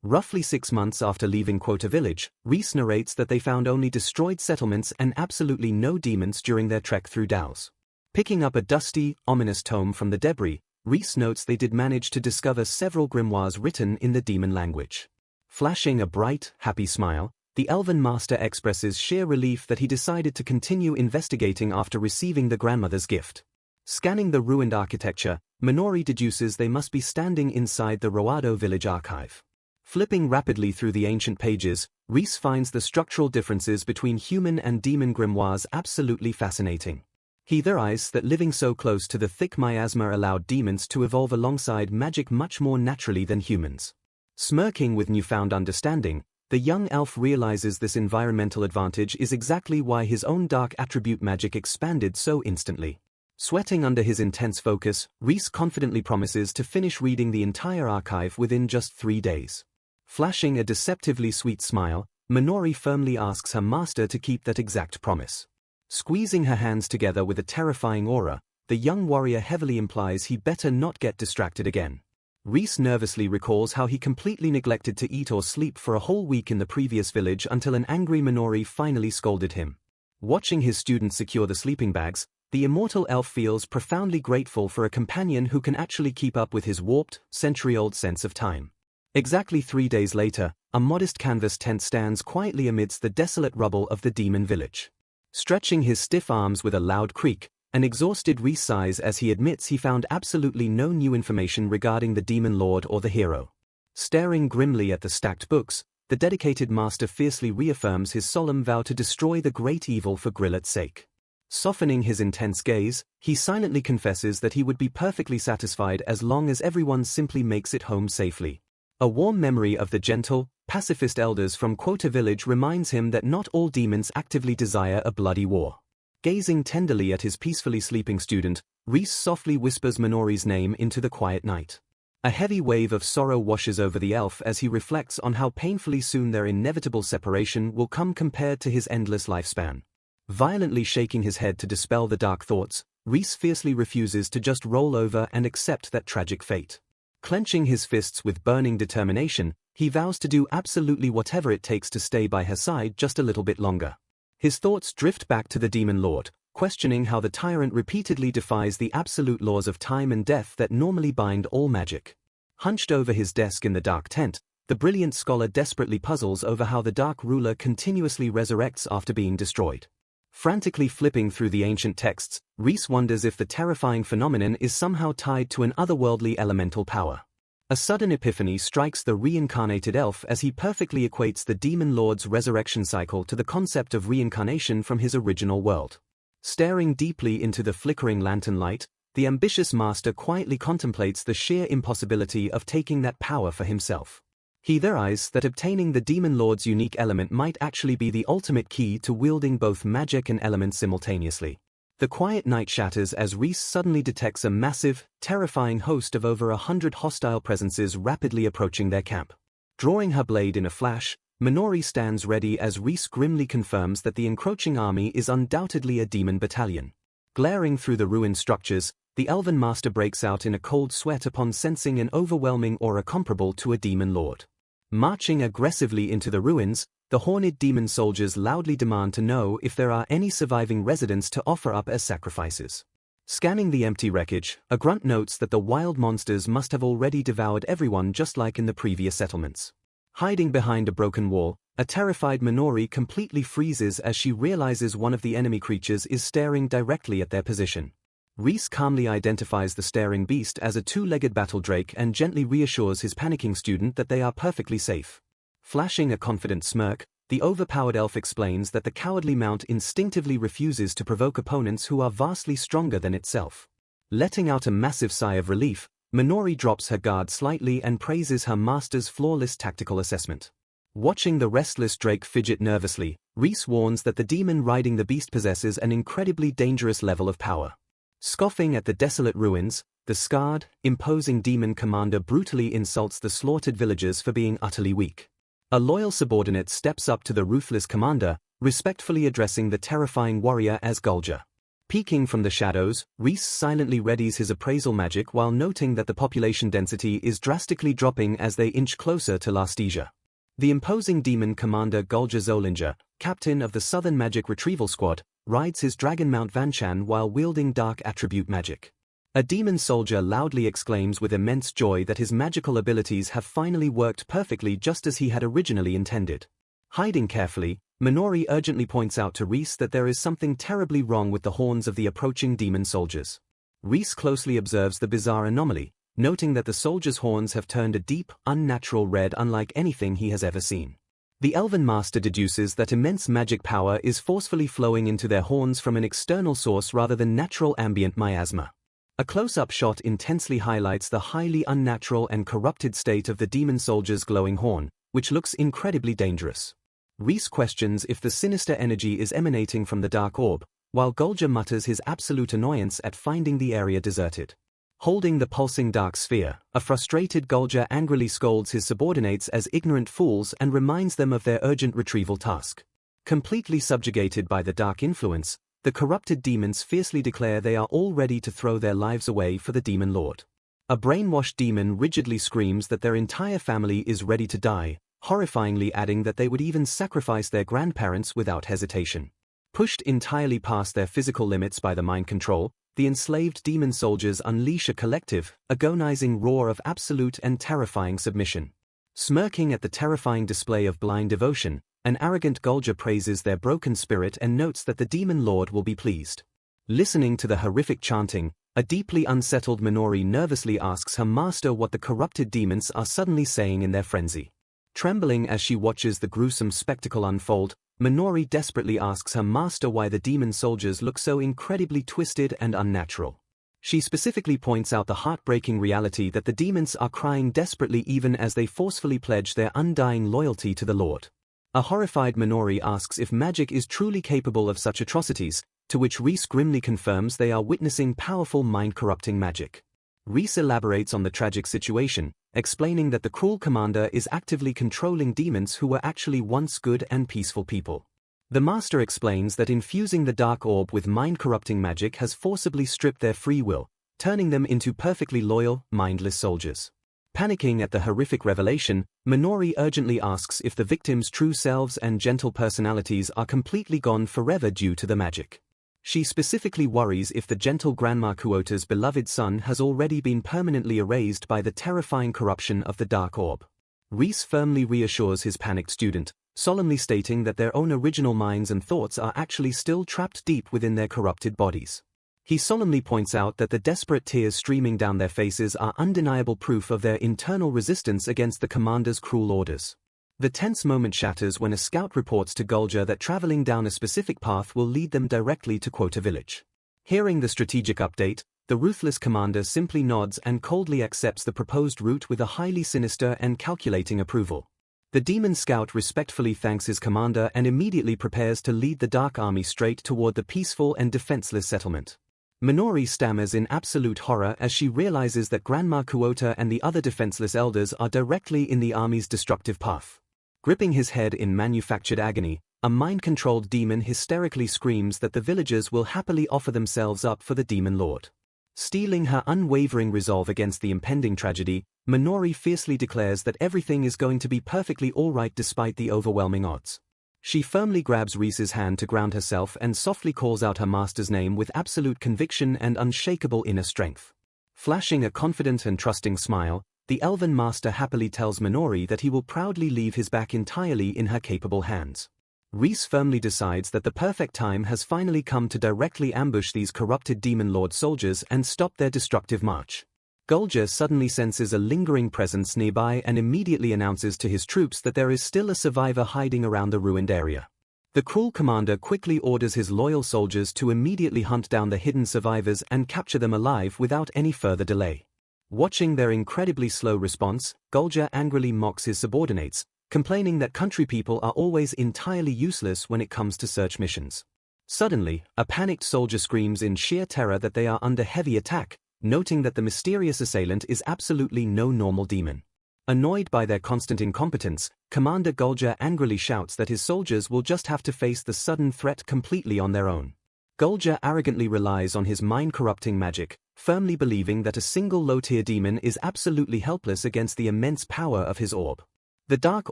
Roughly 6 months after leaving Quota Village, Reese narrates that they found only destroyed settlements and absolutely no demons during their trek through Daos. Picking up a dusty, ominous tome from the debris, Reese notes they did manage to discover several grimoires written in the demon language. Flashing a bright, happy smile, the Elven Master expresses sheer relief that he decided to continue investigating after receiving the grandmother's gift. Scanning the ruined architecture, Minori deduces they must be standing inside the Roado village archive. Flipping rapidly through the ancient pages, Reese finds the structural differences between human and demon grimoires absolutely fascinating. He theorizes that living so close to the thick miasma allowed demons to evolve alongside magic much more naturally than humans. Smirking with newfound understanding, the young elf realizes this environmental advantage is exactly why his own dark attribute magic expanded so instantly. Sweating under his intense focus, Reese confidently promises to finish reading the entire archive within just 3 days. Flashing a deceptively sweet smile, Minori firmly asks her master to keep that exact promise. Squeezing her hands together with a terrifying aura, the young warrior heavily implies he better not get distracted again. Reese nervously recalls how he completely neglected to eat or sleep for a whole week in the previous village until an angry Minori finally scolded him. Watching his students secure the sleeping bags, the immortal elf feels profoundly grateful for a companion who can actually keep up with his warped, century-old sense of time. Exactly 3 days later, a modest canvas tent stands quietly amidst the desolate rubble of the demon village. Stretching his stiff arms with a loud creak, an exhausted Reese sighs as he admits he found absolutely no new information regarding the demon lord or the hero. Staring grimly at the stacked books, the dedicated master fiercely reaffirms his solemn vow to destroy the great evil for Grillet's sake. Softening his intense gaze, he silently confesses that he would be perfectly satisfied as long as everyone simply makes it home safely. A warm memory of the gentle, pacifist elders from Quota Village reminds him that not all demons actively desire a bloody war. Gazing tenderly at his peacefully sleeping student, Reese softly whispers Minori's name into the quiet night. A heavy wave of sorrow washes over the elf as he reflects on how painfully soon their inevitable separation will come compared to his endless lifespan. Violently shaking his head to dispel the dark thoughts, Reese fiercely refuses to just roll over and accept that tragic fate. Clenching his fists with burning determination, he vows to do absolutely whatever it takes to stay by her side just a little bit longer. His thoughts drift back to the demon lord, questioning how the tyrant repeatedly defies the absolute laws of time and death that normally bind all magic. Hunched over his desk in the dark tent, the brilliant scholar desperately puzzles over how the dark ruler continuously resurrects after being destroyed. Frantically flipping through the ancient texts, Reese wonders if the terrifying phenomenon is somehow tied to an otherworldly elemental power. A sudden epiphany strikes the reincarnated elf as he perfectly equates the demon lord's resurrection cycle to the concept of reincarnation from his original world. Staring deeply into the flickering lantern light, the ambitious master quietly contemplates the sheer impossibility of taking that power for himself. He theorizes that obtaining the demon lord's unique element might actually be the ultimate key to wielding both magic and elements simultaneously. The quiet night shatters as Reese suddenly detects a massive, terrifying host of over 100 hostile presences rapidly approaching their camp. Drawing her blade in a flash, Minori stands ready as Reese grimly confirms that the encroaching army is undoubtedly a demon battalion. Glaring through the ruined structures, the Elven Master breaks out in a cold sweat upon sensing an overwhelming aura comparable to a demon lord. Marching aggressively into the ruins, the horned demon soldiers loudly demand to know if there are any surviving residents to offer up as sacrifices. Scanning the empty wreckage, a grunt notes that the wild monsters must have already devoured everyone just like in the previous settlements. Hiding behind a broken wall, a terrified Minori completely freezes as she realizes one of the enemy creatures is staring directly at their position. Reese calmly identifies the staring beast as a two-legged battle drake and gently reassures his panicking student that they are perfectly safe. Flashing a confident smirk, the overpowered elf explains that the cowardly mount instinctively refuses to provoke opponents who are vastly stronger than itself. Letting out a massive sigh of relief, Minori drops her guard slightly and praises her master's flawless tactical assessment. Watching the restless Drake fidget nervously, Reese warns that the demon riding the beast possesses an incredibly dangerous level of power. Scoffing at the desolate ruins, the scarred, imposing demon commander brutally insults the slaughtered villagers for being utterly weak. A loyal subordinate steps up to the ruthless commander, respectfully addressing the terrifying warrior as Gulja. Peeking from the shadows, Reese silently readies his appraisal magic while noting that the population density is drastically dropping as they inch closer to Lasthesia. The imposing demon commander Gulja Zolinger, captain of the Southern Magic Retrieval Squad, rides his dragon mount Vanchan while wielding dark attribute magic. A demon soldier loudly exclaims with immense joy that his magical abilities have finally worked perfectly just as he had originally intended. Hiding carefully, Minori urgently points out to Reese that there is something terribly wrong with the horns of the approaching demon soldiers. Reese closely observes the bizarre anomaly, noting that the soldiers' horns have turned a deep, unnatural red unlike anything he has ever seen. The Elven Master deduces that immense magic power is forcefully flowing into their horns from an external source rather than natural ambient miasma. A close-up shot intensely highlights the highly unnatural and corrupted state of the demon soldier's glowing horn, which looks incredibly dangerous. Reese questions if the sinister energy is emanating from the dark orb, while Gulja mutters his absolute annoyance at finding the area deserted. Holding the pulsing dark sphere, a frustrated Gulja angrily scolds his subordinates as ignorant fools and reminds them of their urgent retrieval task. Completely subjugated by the dark influence, the corrupted demons fiercely declare they are all ready to throw their lives away for the demon lord. A brainwashed demon rigidly screams that their entire family is ready to die, horrifyingly adding that they would even sacrifice their grandparents without hesitation. Pushed entirely past their physical limits by the mind control, the enslaved demon soldiers unleash a collective, agonizing roar of absolute and terrifying submission. Smirking at the terrifying display of blind devotion, an arrogant Gulja praises their broken spirit and notes that the demon lord will be pleased. Listening to the horrific chanting, a deeply unsettled Minori nervously asks her master what the corrupted demons are suddenly saying in their frenzy. Trembling as she watches the gruesome spectacle unfold, Minori desperately asks her master why the demon soldiers look so incredibly twisted and unnatural. She specifically points out the heartbreaking reality that the demons are crying desperately even as they forcefully pledge their undying loyalty to the Lord. A horrified Minori asks if magic is truly capable of such atrocities, to which Reese grimly confirms they are witnessing powerful mind-corrupting magic. Reese elaborates on the tragic situation, explaining that the cruel commander is actively controlling demons who were actually once good and peaceful people. The master explains that infusing the dark orb with mind-corrupting magic has forcibly stripped their free will, turning them into perfectly loyal, mindless soldiers. Panicking at the horrific revelation, Minori urgently asks if the victims' true selves and gentle personalities are completely gone forever due to the magic. She specifically worries if the gentle Grandma Kuota's beloved son has already been permanently erased by the terrifying corruption of the dark orb. Reese firmly reassures his panicked student, solemnly stating that their own original minds and thoughts are actually still trapped deep within their corrupted bodies. He solemnly points out that the desperate tears streaming down their faces are undeniable proof of their internal resistance against the commander's cruel orders. The tense moment shatters when a scout reports to Gulja that traveling down a specific path will lead them directly to Quota Village. Hearing the strategic update, the ruthless commander simply nods and coldly accepts the proposed route with a highly sinister and calculating approval. The demon scout respectfully thanks his commander and immediately prepares to lead the Dark Army straight toward the peaceful and defenseless settlement. Minori stammers in absolute horror as she realizes that Grandma Kuota and the other defenseless elders are directly in the army's destructive path. Gripping his head in manufactured agony, a mind-controlled demon hysterically screams that the villagers will happily offer themselves up for the demon lord. Steeling her unwavering resolve against the impending tragedy, Minori fiercely declares that everything is going to be perfectly alright despite the overwhelming odds. She firmly grabs Reese's hand to ground herself and softly calls out her master's name with absolute conviction and unshakable inner strength. Flashing a confident and trusting smile, the Elven Master happily tells Minori that he will proudly leave his back entirely in her capable hands. Reese firmly decides that the perfect time has finally come to directly ambush these corrupted Demon Lord soldiers and stop their destructive march. Gulja suddenly senses a lingering presence nearby and immediately announces to his troops that there is still a survivor hiding around the ruined area. The cruel commander quickly orders his loyal soldiers to immediately hunt down the hidden survivors and capture them alive without any further delay. Watching their incredibly slow response, Gulja angrily mocks his subordinates, complaining that country people are always entirely useless when it comes to search missions. Suddenly, a panicked soldier screams in sheer terror that they are under heavy attack, noting that the mysterious assailant is absolutely no normal demon. Annoyed by their constant incompetence, Commander Gulja angrily shouts that his soldiers will just have to face the sudden threat completely on their own. Gulja arrogantly relies on his mind-corrupting magic, firmly believing that a single low-tier demon is absolutely helpless against the immense power of his orb. The dark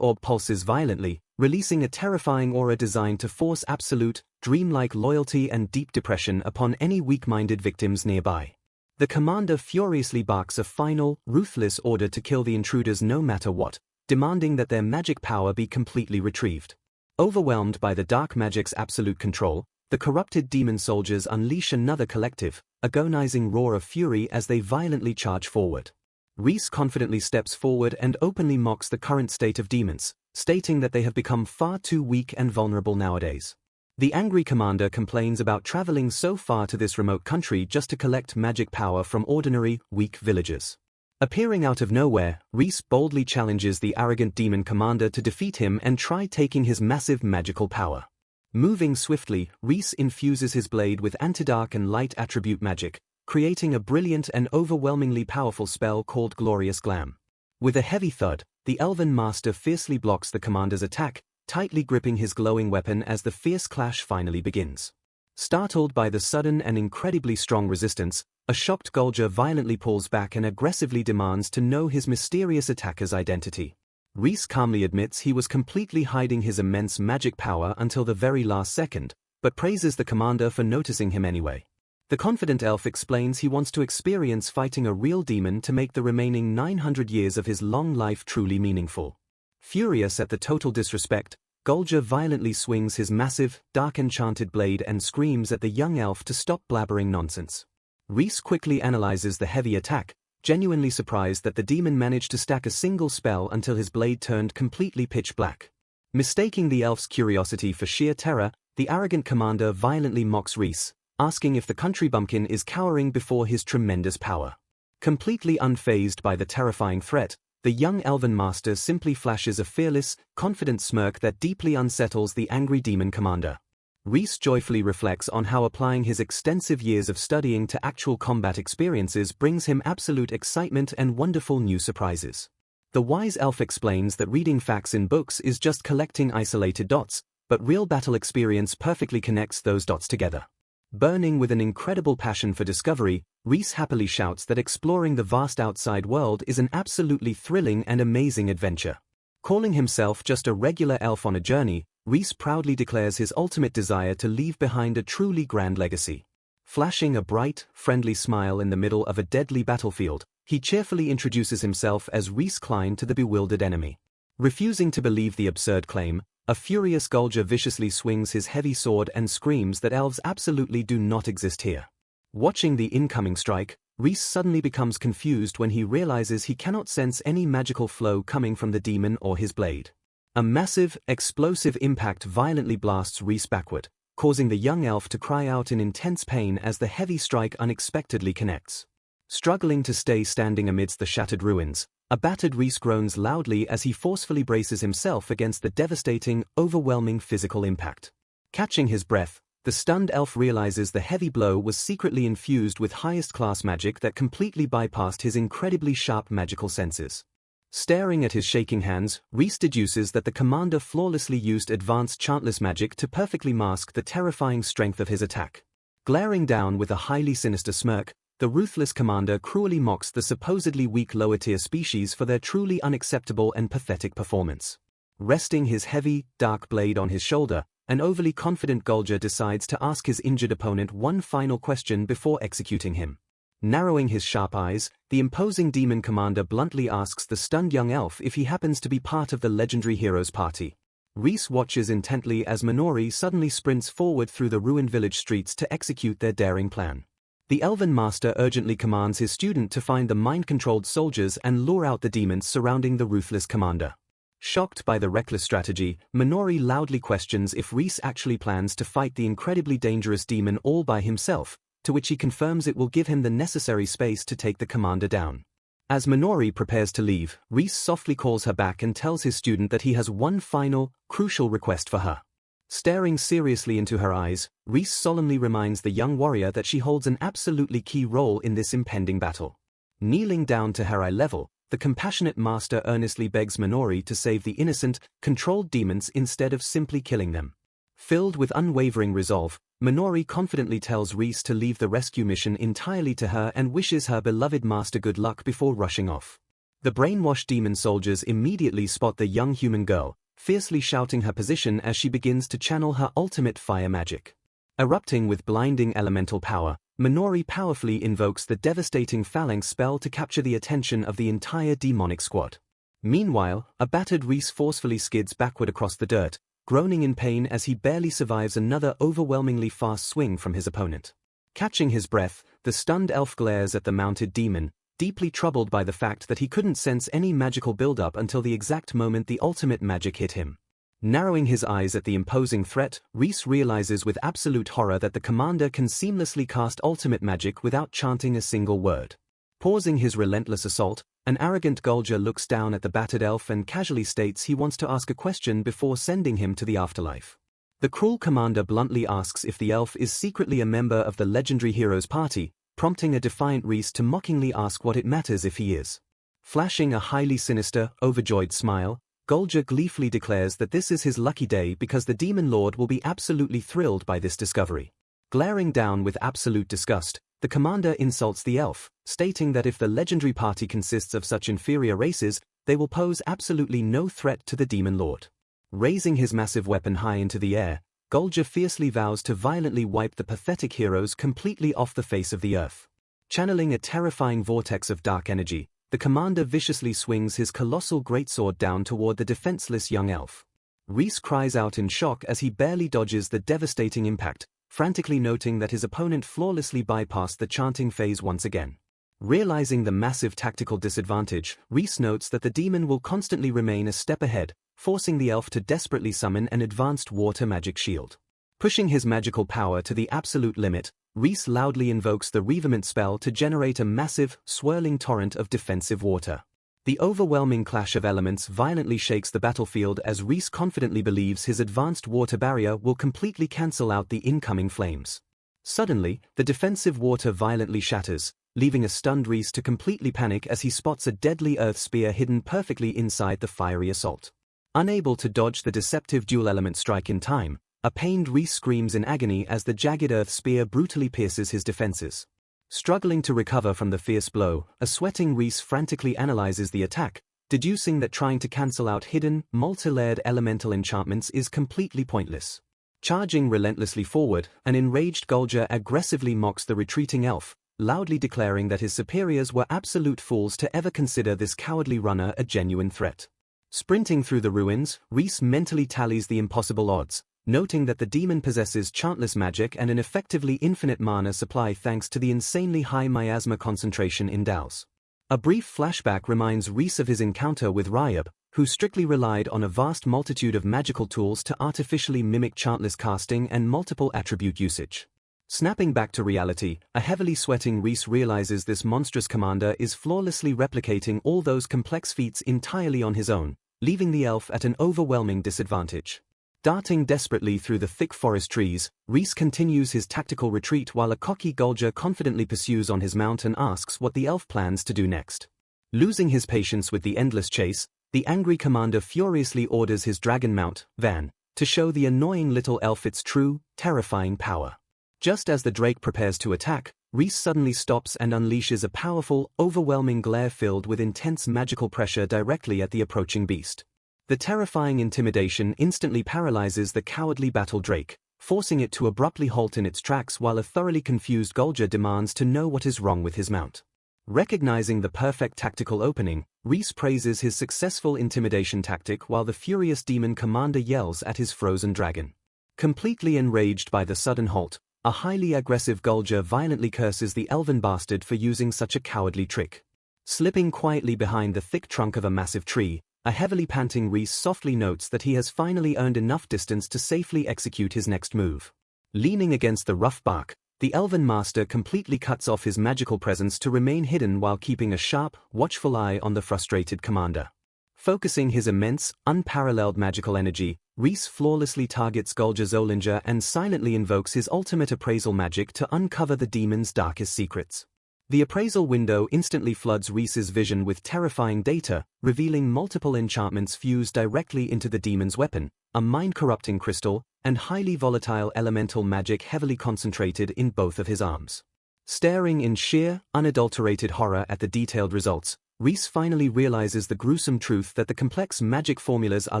orb pulses violently, releasing a terrifying aura designed to force absolute, dreamlike loyalty and deep depression upon any weak-minded victims nearby. The commander furiously barks a final, ruthless order to kill the intruders no matter what, demanding that their magic power be completely retrieved. Overwhelmed by the dark magic's absolute control, the corrupted demon soldiers unleash another collective, agonizing roar of fury as they violently charge forward. Reese confidently steps forward and openly mocks the current state of demons, stating that they have become far too weak and vulnerable nowadays. The angry commander complains about traveling so far to this remote country just to collect magic power from ordinary, weak villagers. Appearing out of nowhere, Reese boldly challenges the arrogant demon commander to defeat him and try taking his massive magical power. Moving swiftly, Reese infuses his blade with antidark and light attribute magic, creating a brilliant and overwhelmingly powerful spell called Glorious Glam. With a heavy thud, the Elven Master fiercely blocks the commander's attack, tightly gripping his glowing weapon as the fierce clash finally begins. Startled by the sudden and incredibly strong resistance, a shocked Gulja violently pulls back and aggressively demands to know his mysterious attacker's identity. Reese calmly admits he was completely hiding his immense magic power until the very last second, but praises the commander for noticing him anyway. The confident elf explains he wants to experience fighting a real demon to make the remaining 900 years of his long life truly meaningful. Furious at the total disrespect, Gulja violently swings his massive, dark enchanted blade and screams at the young elf to stop blabbering nonsense. Reese quickly analyzes the heavy attack, genuinely surprised that the demon managed to stack a single spell until his blade turned completely pitch black. Mistaking the elf's curiosity for sheer terror, the arrogant commander violently mocks Reese, asking if the country bumpkin is cowering before his tremendous power. Completely unfazed by the terrifying threat, the young elven master simply flashes a fearless, confident smirk that deeply unsettles the angry demon commander. Reese joyfully reflects on how applying his extensive years of studying to actual combat experiences brings him absolute excitement and wonderful new surprises. The wise elf explains that reading facts in books is just collecting isolated dots, but real battle experience perfectly connects those dots together. Burning with an incredible passion for discovery, Reese happily shouts that exploring the vast outside world is an absolutely thrilling and amazing adventure. Calling himself just a regular elf on a journey, Reese proudly declares his ultimate desire to leave behind a truly grand legacy. Flashing a bright, friendly smile in the middle of a deadly battlefield, he cheerfully introduces himself as Reese Klein to the bewildered enemy. Refusing to believe the absurd claim, a furious Gulja viciously swings his heavy sword and screams that elves absolutely do not exist here. Watching the incoming strike, Reese suddenly becomes confused when he realizes he cannot sense any magical flow coming from the demon or his blade. A massive, explosive impact violently blasts Reese backward, causing the young elf to cry out in intense pain as the heavy strike unexpectedly connects. Struggling to stay standing amidst the shattered ruins, a battered Reese groans loudly as he forcefully braces himself against the devastating, overwhelming physical impact. Catching his breath, the stunned elf realizes the heavy blow was secretly infused with highest-class magic that completely bypassed his incredibly sharp magical senses. Staring at his shaking hands, Reese deduces that the commander flawlessly used advanced chantless magic to perfectly mask the terrifying strength of his attack. Glaring down with a highly sinister smirk, the ruthless commander cruelly mocks the supposedly weak lower-tier species for their truly unacceptable and pathetic performance. Resting his heavy, dark blade on his shoulder, an overly confident Gulja decides to ask his injured opponent one final question before executing him. Narrowing his sharp eyes, the imposing demon commander bluntly asks the stunned young elf if he happens to be part of the legendary hero's party. Reese watches intently as Minori suddenly sprints forward through the ruined village streets to execute their daring plan. The Elven Master urgently commands his student to find the mind-controlled soldiers and lure out the demons surrounding the ruthless commander. Shocked by the reckless strategy, Minori loudly questions if Reese actually plans to fight the incredibly dangerous demon all by himself, to which he confirms it will give him the necessary space to take the commander down. As Minori prepares to leave, Reese softly calls her back and tells his student that he has one final, crucial request for her. Staring seriously into her eyes, Reese solemnly reminds the young warrior that she holds an absolutely key role in this impending battle. Kneeling down to her eye level, the compassionate master earnestly begs Minori to save the innocent, controlled demons instead of simply killing them. Filled with unwavering resolve, Minori confidently tells Reese to leave the rescue mission entirely to her and wishes her beloved master good luck before rushing off. The brainwashed demon soldiers immediately spot the young human girl, fiercely shouting her position as she begins to channel her ultimate fire magic. Erupting with blinding elemental power, Minori powerfully invokes the devastating phalanx spell to capture the attention of the entire demonic squad. Meanwhile, a battered Reese forcefully skids backward across the dirt, groaning in pain as he barely survives another overwhelmingly fast swing from his opponent. Catching his breath, the stunned elf glares at the mounted demon, deeply troubled by the fact that he couldn't sense any magical buildup until the exact moment the ultimate magic hit him. Narrowing his eyes at the imposing threat, Reese realizes with absolute horror that the commander can seamlessly cast ultimate magic without chanting a single word. Pausing his relentless assault, an arrogant Gulger looks down at the battered elf and casually states he wants to ask a question before sending him to the afterlife. The cruel commander bluntly asks if the elf is secretly a member of the legendary hero's party, prompting a defiant Reese to mockingly ask what it matters if he is. Flashing a highly sinister, overjoyed smile, Gulger gleefully declares that this is his lucky day because the demon lord will be absolutely thrilled by this discovery. Glaring down with absolute disgust, the commander insults the elf, stating that if the legendary party consists of such inferior races, they will pose absolutely no threat to the demon lord. Raising his massive weapon high into the air, Gulger fiercely vows to violently wipe the pathetic heroes completely off the face of the earth. Channeling a terrifying vortex of dark energy, the commander viciously swings his colossal greatsword down toward the defenseless young elf. Reese cries out in shock as he barely dodges the devastating impact, frantically noting that his opponent flawlessly bypassed the chanting phase once again. Realizing the massive tactical disadvantage, Reese notes that the demon will constantly remain a step ahead, forcing the elf to desperately summon an advanced water magic shield. Pushing his magical power to the absolute limit, Reese loudly invokes the Reavement spell to generate a massive, swirling torrent of defensive water. The overwhelming clash of elements violently shakes the battlefield as Reese confidently believes his advanced water barrier will completely cancel out the incoming flames. Suddenly, the defensive water violently shatters, leaving a stunned Reese to completely panic as he spots a deadly earth spear hidden perfectly inside the fiery assault. Unable to dodge the deceptive dual-element strike in time, a pained Reese screams in agony as the jagged earth spear brutally pierces his defenses. Struggling to recover from the fierce blow, a sweating Reese frantically analyzes the attack, deducing that trying to cancel out hidden, multi-layered elemental enchantments is completely pointless. Charging relentlessly forward, an enraged Gulger aggressively mocks the retreating elf, loudly declaring that his superiors were absolute fools to ever consider this cowardly runner a genuine threat. Sprinting through the ruins, Reese mentally tallies the impossible odds, noting that the demon possesses chantless magic and an effectively infinite mana supply thanks to the insanely high miasma concentration in Daos. A brief flashback reminds Reese of his encounter with Ryab, who strictly relied on a vast multitude of magical tools to artificially mimic chantless casting and multiple attribute usage. Snapping back to reality, a heavily sweating Reese realizes this monstrous commander is flawlessly replicating all those complex feats entirely on his own, leaving the elf at an overwhelming disadvantage. Darting desperately through the thick forest trees, Reese continues his tactical retreat while a cocky Gulger confidently pursues on his mount and asks what the elf plans to do next. Losing his patience with the endless chase, the angry commander furiously orders his dragon mount, Van, to show the annoying little elf its true, terrifying power. Just as the drake prepares to attack, Reese suddenly stops and unleashes a powerful, overwhelming glare filled with intense magical pressure directly at the approaching beast. The terrifying intimidation instantly paralyzes the cowardly battle drake, forcing it to abruptly halt in its tracks while a thoroughly confused Gulger demands to know what is wrong with his mount. Recognizing the perfect tactical opening, Reese praises his successful intimidation tactic while the furious demon commander yells at his frozen dragon. Completely enraged by the sudden halt, a highly aggressive Gulger violently curses the elven bastard for using such a cowardly trick. Slipping quietly behind the thick trunk of a massive tree, a heavily panting Reese softly notes that he has finally earned enough distance to safely execute his next move. Leaning against the rough bark, The elven master completely cuts off his magical presence to remain hidden while keeping a sharp, watchful eye on the frustrated commander. Focusing his immense, unparalleled magical energy, Reese flawlessly targets Gulja Zolinger and silently invokes his ultimate appraisal magic to uncover the demon's darkest secrets. The appraisal window instantly floods Reese's vision with terrifying data, revealing multiple enchantments fused directly into the demon's weapon, a mind-corrupting crystal, and highly volatile elemental magic heavily concentrated in both of his arms. Staring in sheer, unadulterated horror at the detailed results, Reese finally realizes the gruesome truth that the complex magic formulas are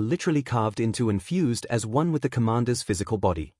literally carved into and fused as one with the commander's physical body.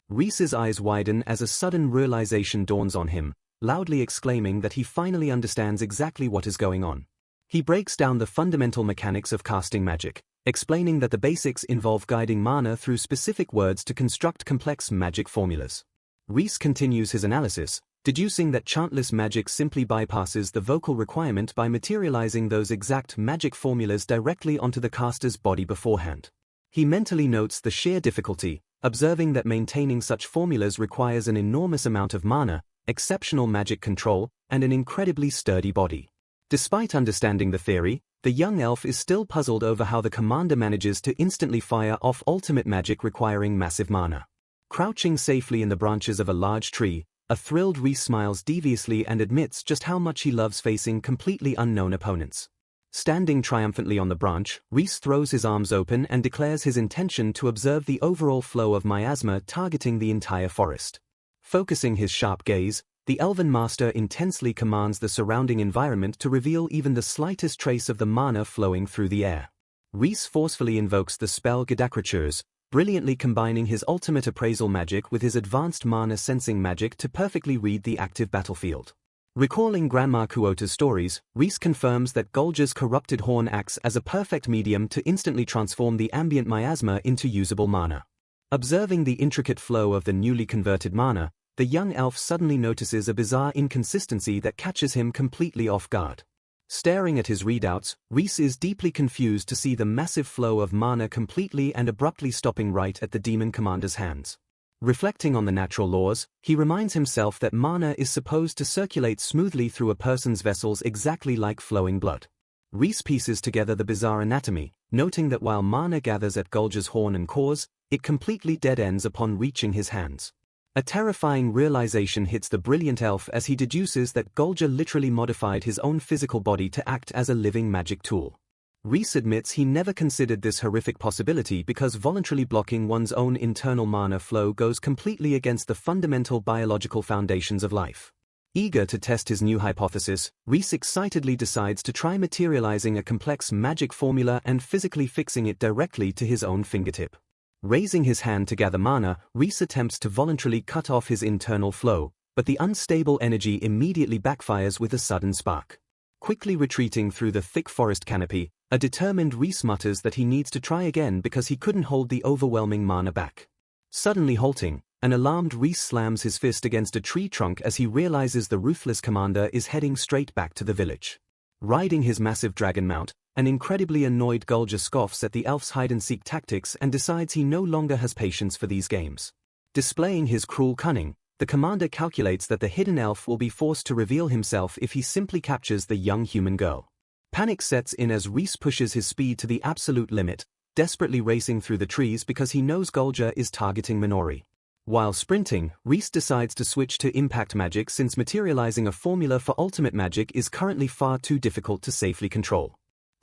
Reese's eyes widen as a sudden realization dawns on him, loudly exclaiming that he finally understands exactly what is going on. He breaks down the fundamental mechanics of casting magic, explaining that the basics involve guiding mana through specific words to construct complex magic formulas. Reese continues his analysis, deducing that chantless magic simply bypasses the vocal requirement by materializing those exact magic formulas directly onto the caster's body beforehand. He mentally notes the sheer difficulty, observing that maintaining such formulas requires an enormous amount of mana, exceptional magic control, and an incredibly sturdy body. Despite understanding the theory, the young elf is still puzzled over how the commander manages to instantly fire off ultimate magic requiring massive mana. Crouching safely in the branches of a large tree, a thrilled Reese smiles deviously and admits just how much he loves facing completely unknown opponents. Standing triumphantly on the branch, Reese throws his arms open and declares his intention to observe the overall flow of miasma targeting the entire forest. Focusing his sharp gaze, the elven master intensely commands the surrounding environment to reveal even the slightest trace of the mana flowing through the air. Reese forcefully invokes the spell Gedakratures, brilliantly combining his ultimate appraisal magic with his advanced mana sensing magic to perfectly read the active battlefield. Recalling Grandma Kuota's stories, Reese confirms that Gulja's corrupted horn acts as a perfect medium to instantly transform the ambient miasma into usable mana. Observing the intricate flow of the newly converted mana, the young elf suddenly notices a bizarre inconsistency that catches him completely off guard. Staring at his readouts, Reese is deeply confused to see the massive flow of mana completely and abruptly stopping right at the demon commander's hands. Reflecting on the natural laws, he reminds himself that mana is supposed to circulate smoothly through a person's vessels exactly like flowing blood. Reese pieces together the bizarre anatomy, noting that while mana gathers at Gulja's horn and cause, it completely dead ends upon reaching his hands. A terrifying realization hits the brilliant elf as he deduces that Gulja literally modified his own physical body to act as a living magic tool. Reese admits he never considered this horrific possibility because voluntarily blocking one's own internal mana flow goes completely against the fundamental biological foundations of life. Eager to test his new hypothesis, Reese excitedly decides to try materializing a complex magic formula and physically fixing it directly to his own fingertip. Raising his hand to gather mana, Reese attempts to voluntarily cut off his internal flow, but the unstable energy immediately backfires with a sudden spark. Quickly retreating through the thick forest canopy, a determined Reese mutters that he needs to try again because he couldn't hold the overwhelming mana back. Suddenly halting, an alarmed Reese slams his fist against a tree trunk as he realizes the ruthless commander is heading straight back to the village. Riding his massive dragon mount, an incredibly annoyed Gulja scoffs at the elf's hide-and-seek tactics and decides he no longer has patience for these games. Displaying his cruel cunning, the commander calculates that the hidden elf will be forced to reveal himself if he simply captures the young human girl. Panic sets in as Reese pushes his speed to the absolute limit, desperately racing through the trees because he knows Gulja is targeting Minori. While sprinting, Reese decides to switch to impact magic since materializing a formula for ultimate magic is currently far too difficult to safely control.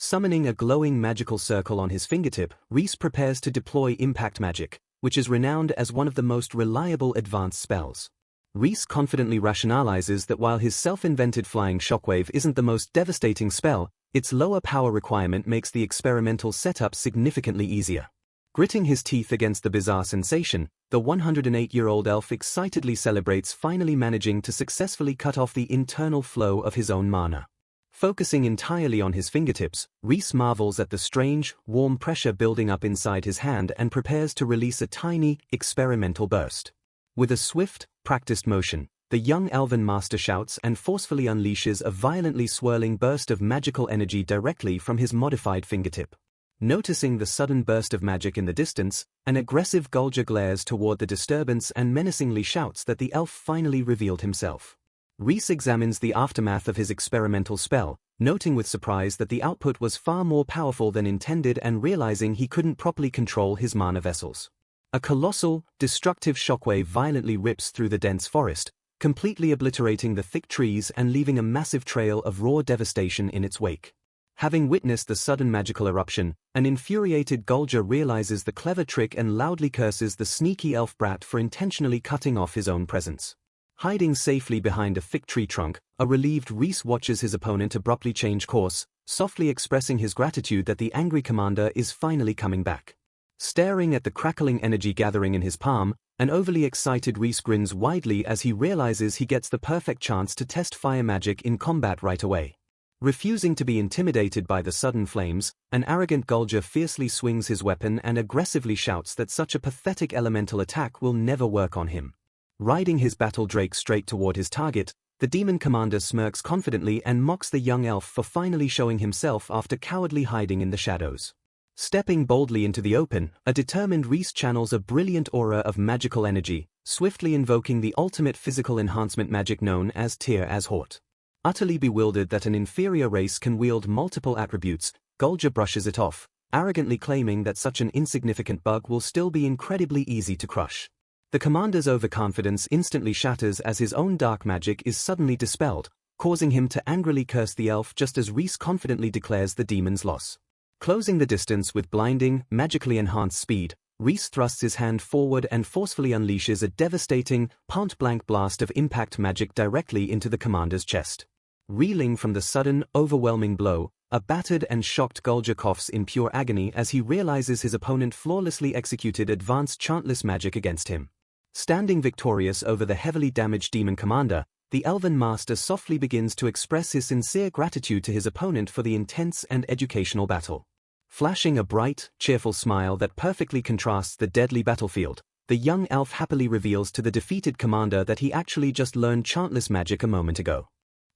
Summoning a glowing magical circle on his fingertip, Reese prepares to deploy impact magic, which is renowned as one of the most reliable advanced spells. Reese confidently rationalizes that while his self-invented flying shockwave isn't the most devastating spell, its lower power requirement makes the experimental setup significantly easier. Gritting his teeth against the bizarre sensation, the 108-year-old elf excitedly celebrates finally managing to successfully cut off the internal flow of his own mana. Focusing entirely on his fingertips, Reese marvels at the strange, warm pressure building up inside his hand and prepares to release a tiny, experimental burst. With a swift, practiced motion, the young elven master shouts and forcefully unleashes a violently swirling burst of magical energy directly from his modified fingertip. Noticing the sudden burst of magic in the distance, an aggressive Gulger glares toward the disturbance and menacingly shouts that the elf finally revealed himself. Reese examines the aftermath of his experimental spell, noting with surprise that the output was far more powerful than intended and realizing he couldn't properly control his mana vessels. A colossal, destructive shockwave violently rips through the dense forest, completely obliterating the thick trees and leaving a massive trail of raw devastation in its wake. Having witnessed the sudden magical eruption, an infuriated Gulger realizes the clever trick and loudly curses the sneaky elf brat for intentionally cutting off his own presence. Hiding safely behind a thick tree trunk, a relieved Reese watches his opponent abruptly change course, softly expressing his gratitude that the angry commander is finally coming back. Staring at the crackling energy gathering in his palm, an overly excited Reese grins widely as he realizes he gets the perfect chance to test fire magic in combat right away. Refusing to be intimidated by the sudden flames, an arrogant Gulger fiercely swings his weapon and aggressively shouts that such a pathetic elemental attack will never work on him. Riding his battle drake straight toward his target, the demon commander smirks confidently and mocks the young elf for finally showing himself after cowardly hiding in the shadows. Stepping boldly into the open, a determined Reese channels a brilliant aura of magical energy, swiftly invoking the ultimate physical enhancement magic known as Tear as Hort. Utterly bewildered that an inferior race can wield multiple attributes, Gulger brushes it off, arrogantly claiming that such an insignificant bug will still be incredibly easy to crush. The commander's overconfidence instantly shatters as his own dark magic is suddenly dispelled, causing him to angrily curse the elf just as Reese confidently declares the demon's loss. Closing the distance with blinding, magically enhanced speed, Reese thrusts his hand forward and forcefully unleashes a devastating, point-blank blast of impact magic directly into the commander's chest. Reeling from the sudden, overwhelming blow, a battered and shocked Gulger coughs in pure agony as he realizes his opponent flawlessly executed advanced chantless magic against him. Standing victorious over the heavily damaged demon commander, the elven master softly begins to express his sincere gratitude to his opponent for the intense and educational battle. Flashing a bright, cheerful smile that perfectly contrasts the deadly battlefield, the young elf happily reveals to the defeated commander that he actually just learned chantless magic a moment ago.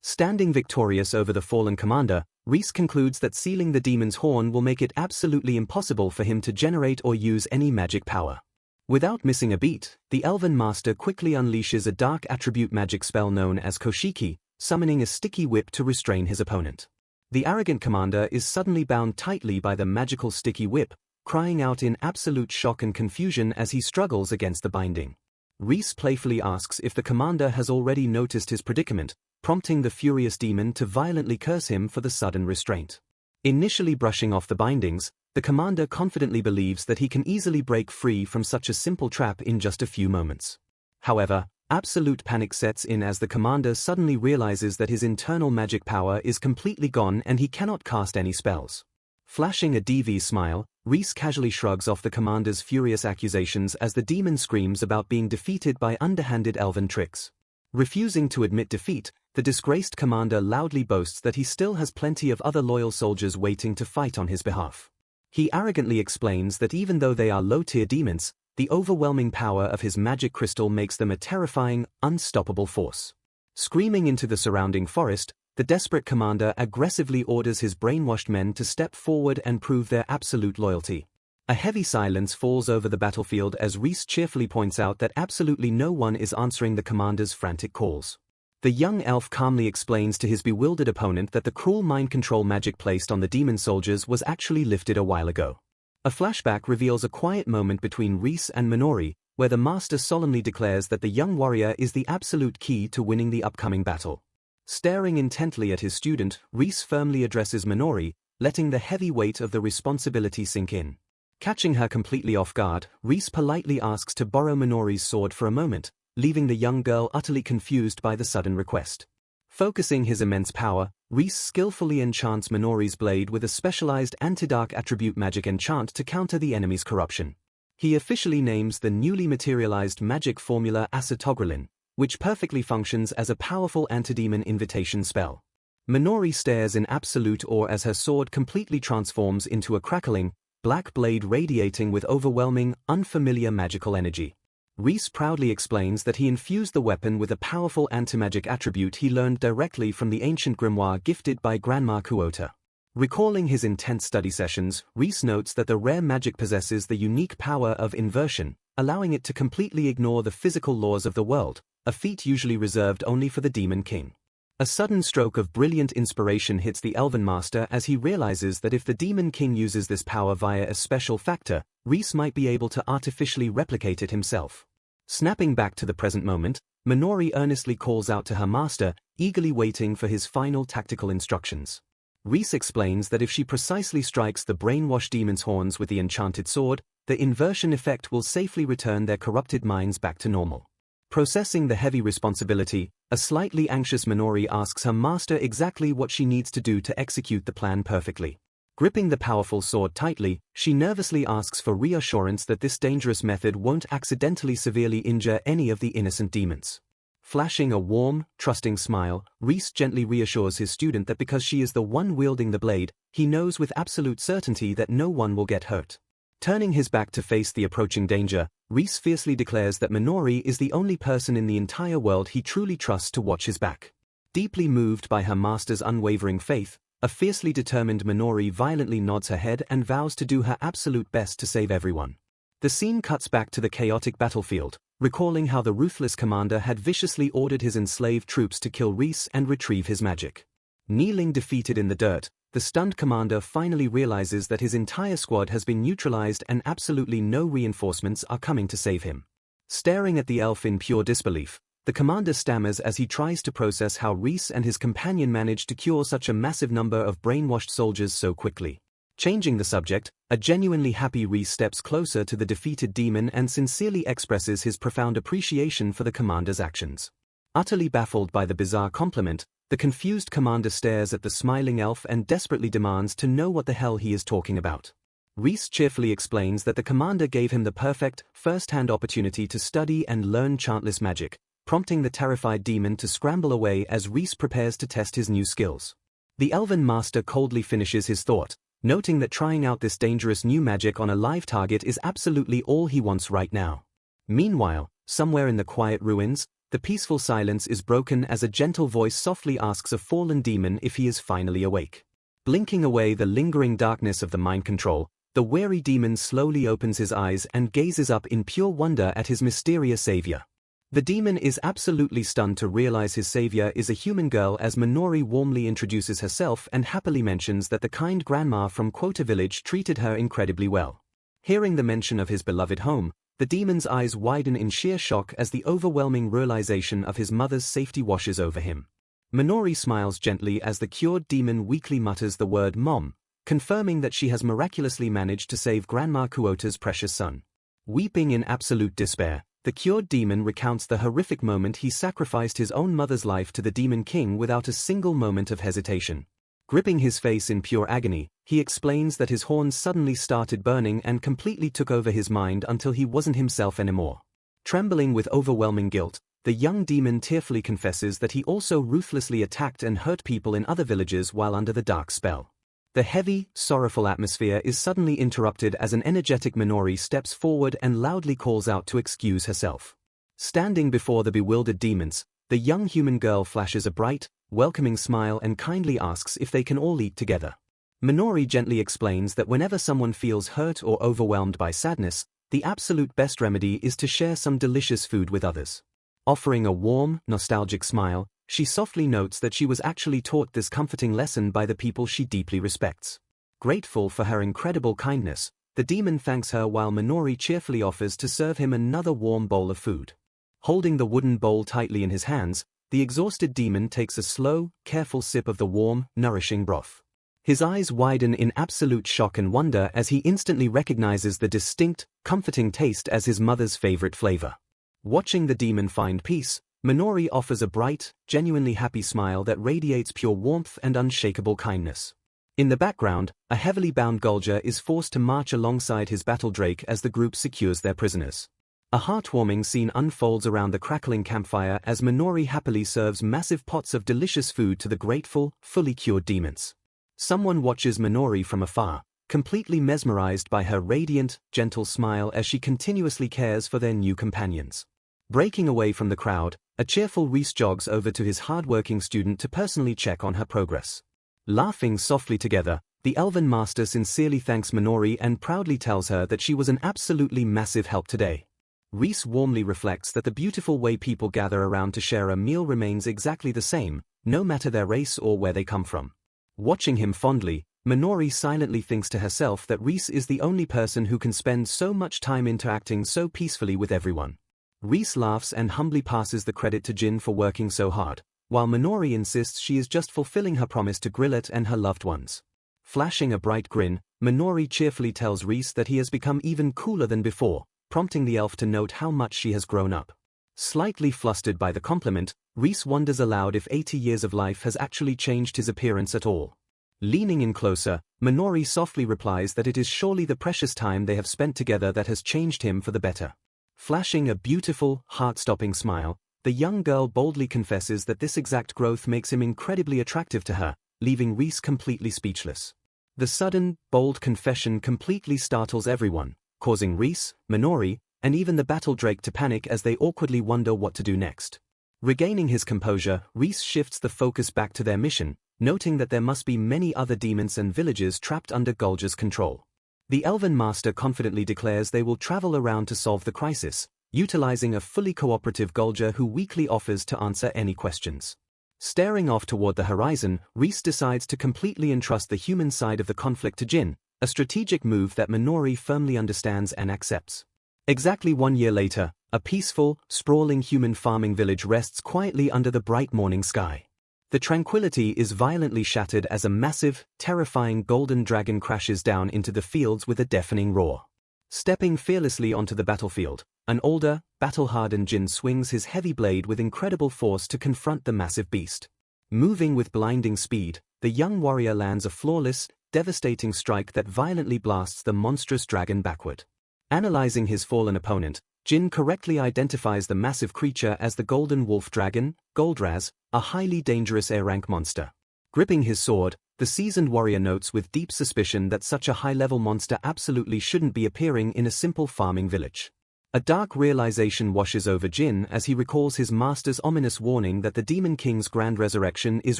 Standing victorious over the fallen commander, Reese concludes that sealing the demon's horn will make it absolutely impossible for him to generate or use any magic power. Without missing a beat, the elven master quickly unleashes a dark attribute magic spell known as Koshiki, summoning a sticky whip to restrain his opponent. The arrogant commander is suddenly bound tightly by the magical sticky whip, crying out in absolute shock and confusion as he struggles against the binding. Reese playfully asks if the commander has already noticed his predicament, prompting the furious demon to violently curse him for the sudden restraint. Initially brushing off the bindings, the commander confidently believes that he can easily break free from such a simple trap in just a few moments. However, absolute panic sets in as the commander suddenly realizes that his internal magic power is completely gone and he cannot cast any spells. Flashing a DV smile, Reese casually shrugs off the commander's furious accusations as the demon screams about being defeated by underhanded elven tricks. Refusing to admit defeat, the disgraced commander loudly boasts that he still has plenty of other loyal soldiers waiting to fight on his behalf. He arrogantly explains that even though they are low-tier demons, the overwhelming power of his magic crystal makes them a terrifying, unstoppable force. Screaming into the surrounding forest, the desperate commander aggressively orders his brainwashed men to step forward and prove their absolute loyalty. A heavy silence falls over the battlefield as Reese cheerfully points out that absolutely no one is answering the commander's frantic calls. The young elf calmly explains to his bewildered opponent that the cruel mind control magic placed on the demon soldiers was actually lifted a while ago. A flashback reveals a quiet moment between Reese and Minori, where the master solemnly declares that the young warrior is the absolute key to winning the upcoming battle. Staring intently at his student, Reese firmly addresses Minori, letting the heavy weight of the responsibility sink in. Catching her completely off guard, Reese politely asks to borrow Minori's sword for a moment, leaving the young girl utterly confused by the sudden request. Focusing his immense power, Reese skillfully enchants Minori's blade with a specialized anti-dark attribute magic enchant to counter the enemy's corruption. He officially names the newly materialized magic formula Acetogrelin, which perfectly functions as a powerful antidemon invitation spell. Minori stares in absolute awe as her sword completely transforms into a crackling, black blade radiating with overwhelming, unfamiliar magical energy. Reese proudly explains that he infused the weapon with a powerful anti-magic attribute he learned directly from the ancient grimoire gifted by Grandma Kuota. Recalling his intense study sessions, Reese notes that the rare magic possesses the unique power of inversion, allowing it to completely ignore the physical laws of the world, a feat usually reserved only for the Demon King. A sudden stroke of brilliant inspiration hits the Elven Master as he realizes that if the Demon King uses this power via a special factor, Reese might be able to artificially replicate it himself. Snapping back to the present moment, Minori earnestly calls out to her master, eagerly waiting for his final tactical instructions. Reese explains that if she precisely strikes the brainwashed demon's horns with the enchanted sword, the inversion effect will safely return their corrupted minds back to normal. Processing the heavy responsibility, a slightly anxious Minori asks her master exactly what she needs to do to execute the plan perfectly. Gripping the powerful sword tightly, she nervously asks for reassurance that this dangerous method won't accidentally severely injure any of the innocent demons. Flashing a warm, trusting smile, Reese gently reassures his student that because she is the one wielding the blade, he knows with absolute certainty that no one will get hurt. Turning his back to face the approaching danger, Reese fiercely declares that Minori is the only person in the entire world he truly trusts to watch his back. Deeply moved by her master's unwavering faith, a fiercely determined Minori violently nods her head and vows to do her absolute best to save everyone. The scene cuts back to the chaotic battlefield, recalling how the ruthless commander had viciously ordered his enslaved troops to kill Reese and retrieve his magic. Kneeling defeated in the dirt, the stunned commander finally realizes that his entire squad has been neutralized and absolutely no reinforcements are coming to save him. Staring at the elf in pure disbelief, the commander stammers as he tries to process how Reese and his companion managed to cure such a massive number of brainwashed soldiers so quickly. Changing the subject, a genuinely happy Reese steps closer to the defeated demon and sincerely expresses his profound appreciation for the commander's actions. Utterly baffled by the bizarre compliment, the confused commander stares at the smiling elf and desperately demands to know what the hell he is talking about. Reese cheerfully explains that the commander gave him the perfect, first-hand opportunity to study and learn chantless magic, prompting the terrified demon to scramble away as Reese prepares to test his new skills. The Elven Master coldly finishes his thought, noting that trying out this dangerous new magic on a live target is absolutely all he wants right now. Meanwhile, somewhere in the quiet ruins, the peaceful silence is broken as a gentle voice softly asks a fallen demon if he is finally awake. Blinking away the lingering darkness of the mind control, the weary demon slowly opens his eyes and gazes up in pure wonder at his mysterious savior. The demon is absolutely stunned to realize his savior is a human girl as Minori warmly introduces herself and happily mentions that the kind grandma from Quota Village treated her incredibly well. Hearing the mention of his beloved home, the demon's eyes widen in sheer shock as the overwhelming realization of his mother's safety washes over him. Minori smiles gently as the cured demon weakly mutters the word "Mom," confirming that she has miraculously managed to save Grandma Quota's precious son. Weeping in absolute despair, the cured demon recounts the horrific moment he sacrificed his own mother's life to the Demon King without a single moment of hesitation. Gripping his face in pure agony, he explains that his horns suddenly started burning and completely took over his mind until he wasn't himself anymore. Trembling with overwhelming guilt, the young demon tearfully confesses that he also ruthlessly attacked and hurt people in other villages while under the dark spell. The heavy, sorrowful atmosphere is suddenly interrupted as an energetic Minori steps forward and loudly calls out to excuse herself. Standing before the bewildered demons, the young human girl flashes a bright, welcoming smile and kindly asks if they can all eat together. Minori gently explains that whenever someone feels hurt or overwhelmed by sadness, the absolute best remedy is to share some delicious food with others. Offering a warm, nostalgic smile, she softly notes that she was actually taught this comforting lesson by the people she deeply respects. Grateful for her incredible kindness, the demon thanks her while Minori cheerfully offers to serve him another warm bowl of food. Holding the wooden bowl tightly in his hands, the exhausted demon takes a slow, careful sip of the warm, nourishing broth. His eyes widen in absolute shock and wonder as he instantly recognizes the distinct, comforting taste as his mother's favorite flavor. Watching the demon find peace, Minori offers a bright, genuinely happy smile that radiates pure warmth and unshakable kindness. In the background, a heavily bound Gulger is forced to march alongside his battle drake as the group secures their prisoners. A heartwarming scene unfolds around the crackling campfire as Minori happily serves massive pots of delicious food to the grateful, fully cured demons. Someone watches Minori from afar, completely mesmerized by her radiant, gentle smile as she continuously cares for their new companions. Breaking away from the crowd, a cheerful Reese jogs over to his hard-working student to personally check on her progress. Laughing softly together, The Elven Master sincerely thanks Minori and proudly tells her that she was an absolutely massive help today. Reese warmly reflects that the beautiful way people gather around to share a meal remains exactly the same, no matter their race or where they come from. Watching him fondly, Minori silently thinks to herself that Reese is the only person who can spend so much time interacting so peacefully with everyone. Reese laughs and humbly passes the credit to Jin for working so hard, while Minori insists she is just fulfilling her promise to Grillet and her loved ones. Flashing a bright grin, Minori cheerfully tells Reese that he has become even cooler than before, prompting the elf to note how much she has grown up. Slightly flustered by the compliment, Reese wonders aloud if 80 years of life has actually changed his appearance at all. Leaning in closer, Minori softly replies that it is surely the precious time they have spent together that has changed him for the better. Flashing a beautiful, heart-stopping smile, the young girl boldly confesses that this exact growth makes him incredibly attractive to her, leaving Reese completely speechless. The sudden, bold confession completely startles everyone, causing Reese, Minori, and even the battle drake to panic as they awkwardly wonder what to do next. Regaining his composure, Reese shifts the focus back to their mission, noting that there must be many other demons and villages trapped under Gulger's control. The Elven Master confidently declares they will travel around to solve the crisis, utilizing a fully cooperative Gulger who weakly offers to answer any questions. Staring off toward the horizon, Reese decides to completely entrust the human side of the conflict to Jin, a strategic move that Minori firmly understands and accepts. Exactly 1 year later, a peaceful, sprawling human farming village rests quietly under the bright morning sky. The tranquility is violently shattered as a massive, terrifying golden dragon crashes down into the fields with a deafening roar. Stepping fearlessly onto the battlefield, an older, battle-hardened Jin swings his heavy blade with incredible force to confront the massive beast. Moving with blinding speed, the young warrior lands a flawless, devastating strike that violently blasts the monstrous dragon backward. Analyzing his fallen opponent, Jin correctly identifies the massive creature as the golden wolf dragon, Goldraz, a highly dangerous A-rank monster. Gripping his sword, the seasoned warrior notes with deep suspicion that such a high-level monster absolutely shouldn't be appearing in a simple farming village. A dark realization washes over Jin as he recalls his master's ominous warning that the Demon King's grand resurrection is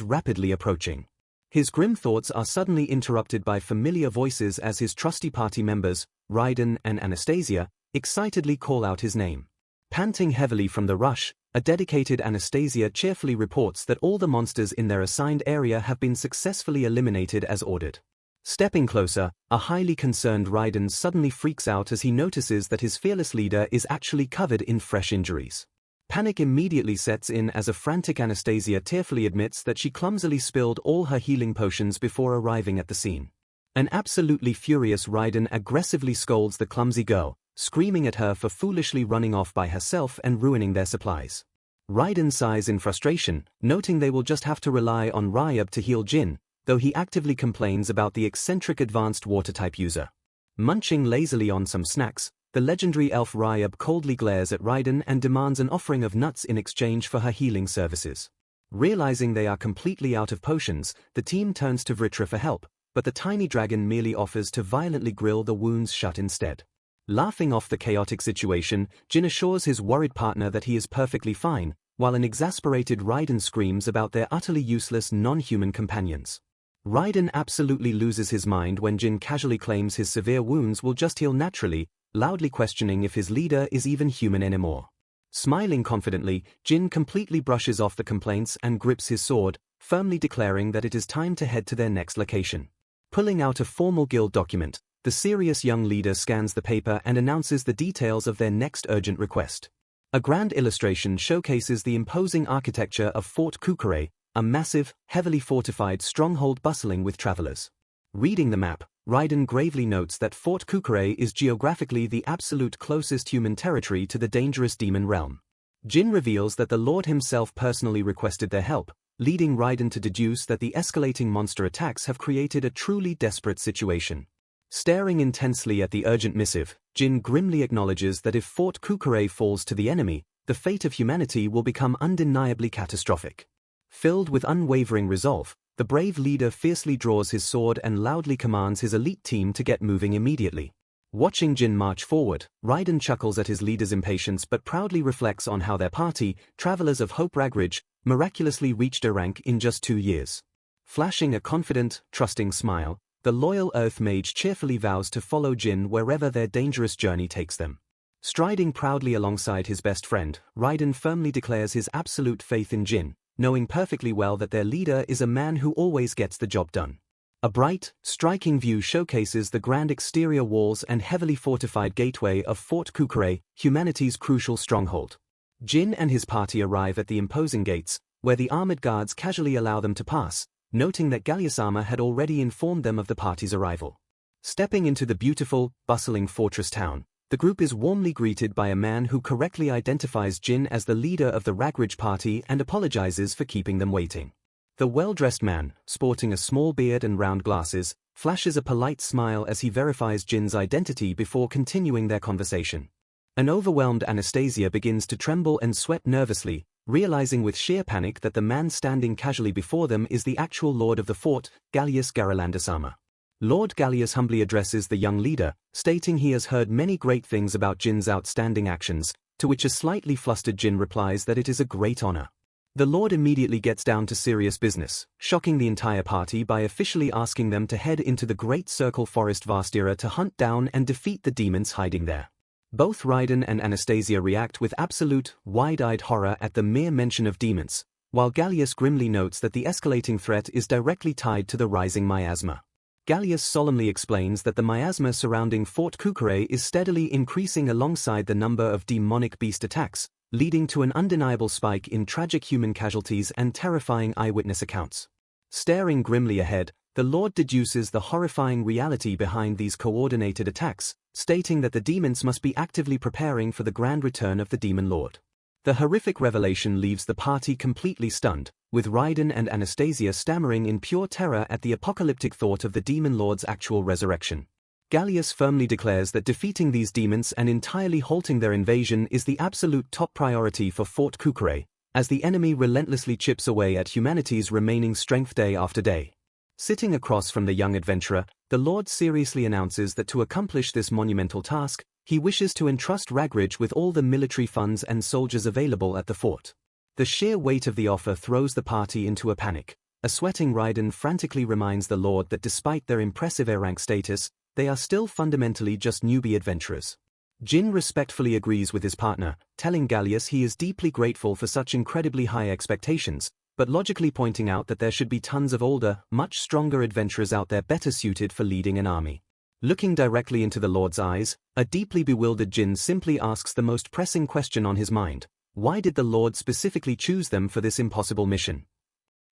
rapidly approaching. His grim thoughts are suddenly interrupted by familiar voices as his trusty party members, Raiden and Anastasia, excitedly call out his name. Panting heavily from the rush, a dedicated Anastasia cheerfully reports that all the monsters in their assigned area have been successfully eliminated as ordered. Stepping closer, a highly concerned Raiden suddenly freaks out as he notices that his fearless leader is actually covered in fresh injuries. Panic immediately sets in as a frantic Anastasia tearfully admits that she clumsily spilled all her healing potions before arriving at the scene. An absolutely furious Raiden aggressively scolds the clumsy girl, screaming at her for foolishly running off by herself and ruining their supplies. Raiden sighs in frustration, noting they will just have to rely on Ryab to heal Jin, though he actively complains about the eccentric advanced water-type user. Munching lazily on some snacks, the legendary elf Ryab coldly glares at Raiden and demands an offering of nuts in exchange for her healing services. Realizing they are completely out of potions, the team turns to Vritra for help, but the tiny dragon merely offers to violently grill the wounds shut instead. Laughing off the chaotic situation, Jin assures his worried partner that he is perfectly fine, while an exasperated Raiden screams about their utterly useless non-human companions. Raiden absolutely loses his mind when Jin casually claims his severe wounds will just heal naturally, loudly questioning if his leader is even human anymore. Smiling confidently, Jin completely brushes off the complaints and grips his sword, firmly declaring that it is time to head to their next location. Pulling out a formal guild document, the serious young leader scans the paper and announces the details of their next urgent request. A grand illustration showcases the imposing architecture of Fort Kukure, a massive, heavily fortified stronghold bustling with travelers. Reading the map, Raiden gravely notes that Fort Kukure is geographically the absolute closest human territory to the dangerous demon realm. Jin reveals that the Lord himself personally requested their help, leading Raiden to deduce that the escalating monster attacks have created a truly desperate situation. Staring intensely at the urgent missive, Jin grimly acknowledges that if Fort Kukure falls to the enemy, the fate of humanity will become undeniably catastrophic. Filled with unwavering resolve, the brave leader fiercely draws his sword and loudly commands his elite team to get moving immediately. Watching Jin march forward, Raiden chuckles at his leader's impatience but proudly reflects on how their party, Travelers of Hope Ragridge, miraculously reached a rank in just 2 years. Flashing a confident, trusting smile, The loyal Earth Mage cheerfully vows to follow Jin wherever their dangerous journey takes them. Striding proudly alongside his best friend, Raiden firmly declares his absolute faith in Jin, knowing perfectly well that their leader is a man who always gets the job done. A bright, striking view showcases the grand exterior walls and heavily fortified gateway of Fort Kukure, humanity's crucial stronghold. Jin and his party arrive at the imposing gates, where the armored guards casually allow them to pass, noting that Gallius-sama had already informed them of the party's arrival. Stepping into the beautiful, bustling fortress town, the group is warmly greeted by a man who correctly identifies Jin as the leader of the Ragridge party and apologizes for keeping them waiting. The well-dressed man, sporting a small beard and round glasses, flashes a polite smile as he verifies Jin's identity before continuing their conversation. An overwhelmed Anastasia begins to tremble and sweat nervously, realizing with sheer panic that the man standing casually before them is the actual lord of the fort, Gallius Garalanda-sama. Lord Gallius humbly addresses the young leader, stating he has heard many great things about Jin's outstanding actions, to which a slightly flustered Jin replies that it is a great honor. The Lord immediately gets down to serious business, shocking the entire party by officially asking them to head into the Great Circle Forest Vastira to hunt down and defeat the demons hiding there. Both Raiden and Anastasia react with absolute, wide-eyed horror at the mere mention of demons, while Gallius grimly notes that the escalating threat is directly tied to the rising miasma. Gallius solemnly explains that the miasma surrounding Fort Kukure is steadily increasing alongside the number of demonic beast attacks, leading to an undeniable spike in tragic human casualties and terrifying eyewitness accounts. Staring grimly ahead, the Lord deduces the horrifying reality behind these coordinated attacks, stating that the demons must be actively preparing for the grand return of the Demon Lord. The horrific revelation leaves the party completely stunned, with Raiden and Anastasia stammering in pure terror at the apocalyptic thought of the Demon Lord's actual resurrection. Gallius firmly declares that defeating these demons and entirely halting their invasion is the absolute top priority for Fort Kukure, as the enemy relentlessly chips away at humanity's remaining strength day after day. Sitting across from the young adventurer, the Lord seriously announces that to accomplish this monumental task, he wishes to entrust Ragridge with all the military funds and soldiers available at the fort. The sheer weight of the offer throws the party into a panic. A sweating Raiden frantically reminds the Lord that despite their impressive A-rank status, they are still fundamentally just newbie adventurers. Jin respectfully agrees with his partner, telling Gallius he is deeply grateful for such incredibly high expectations, but logically pointing out that there should be tons of older, much stronger adventurers out there better suited for leading an army. Looking directly into the Lord's eyes, a deeply bewildered Jin simply asks the most pressing question on his mind: why did the Lord specifically choose them for this impossible mission?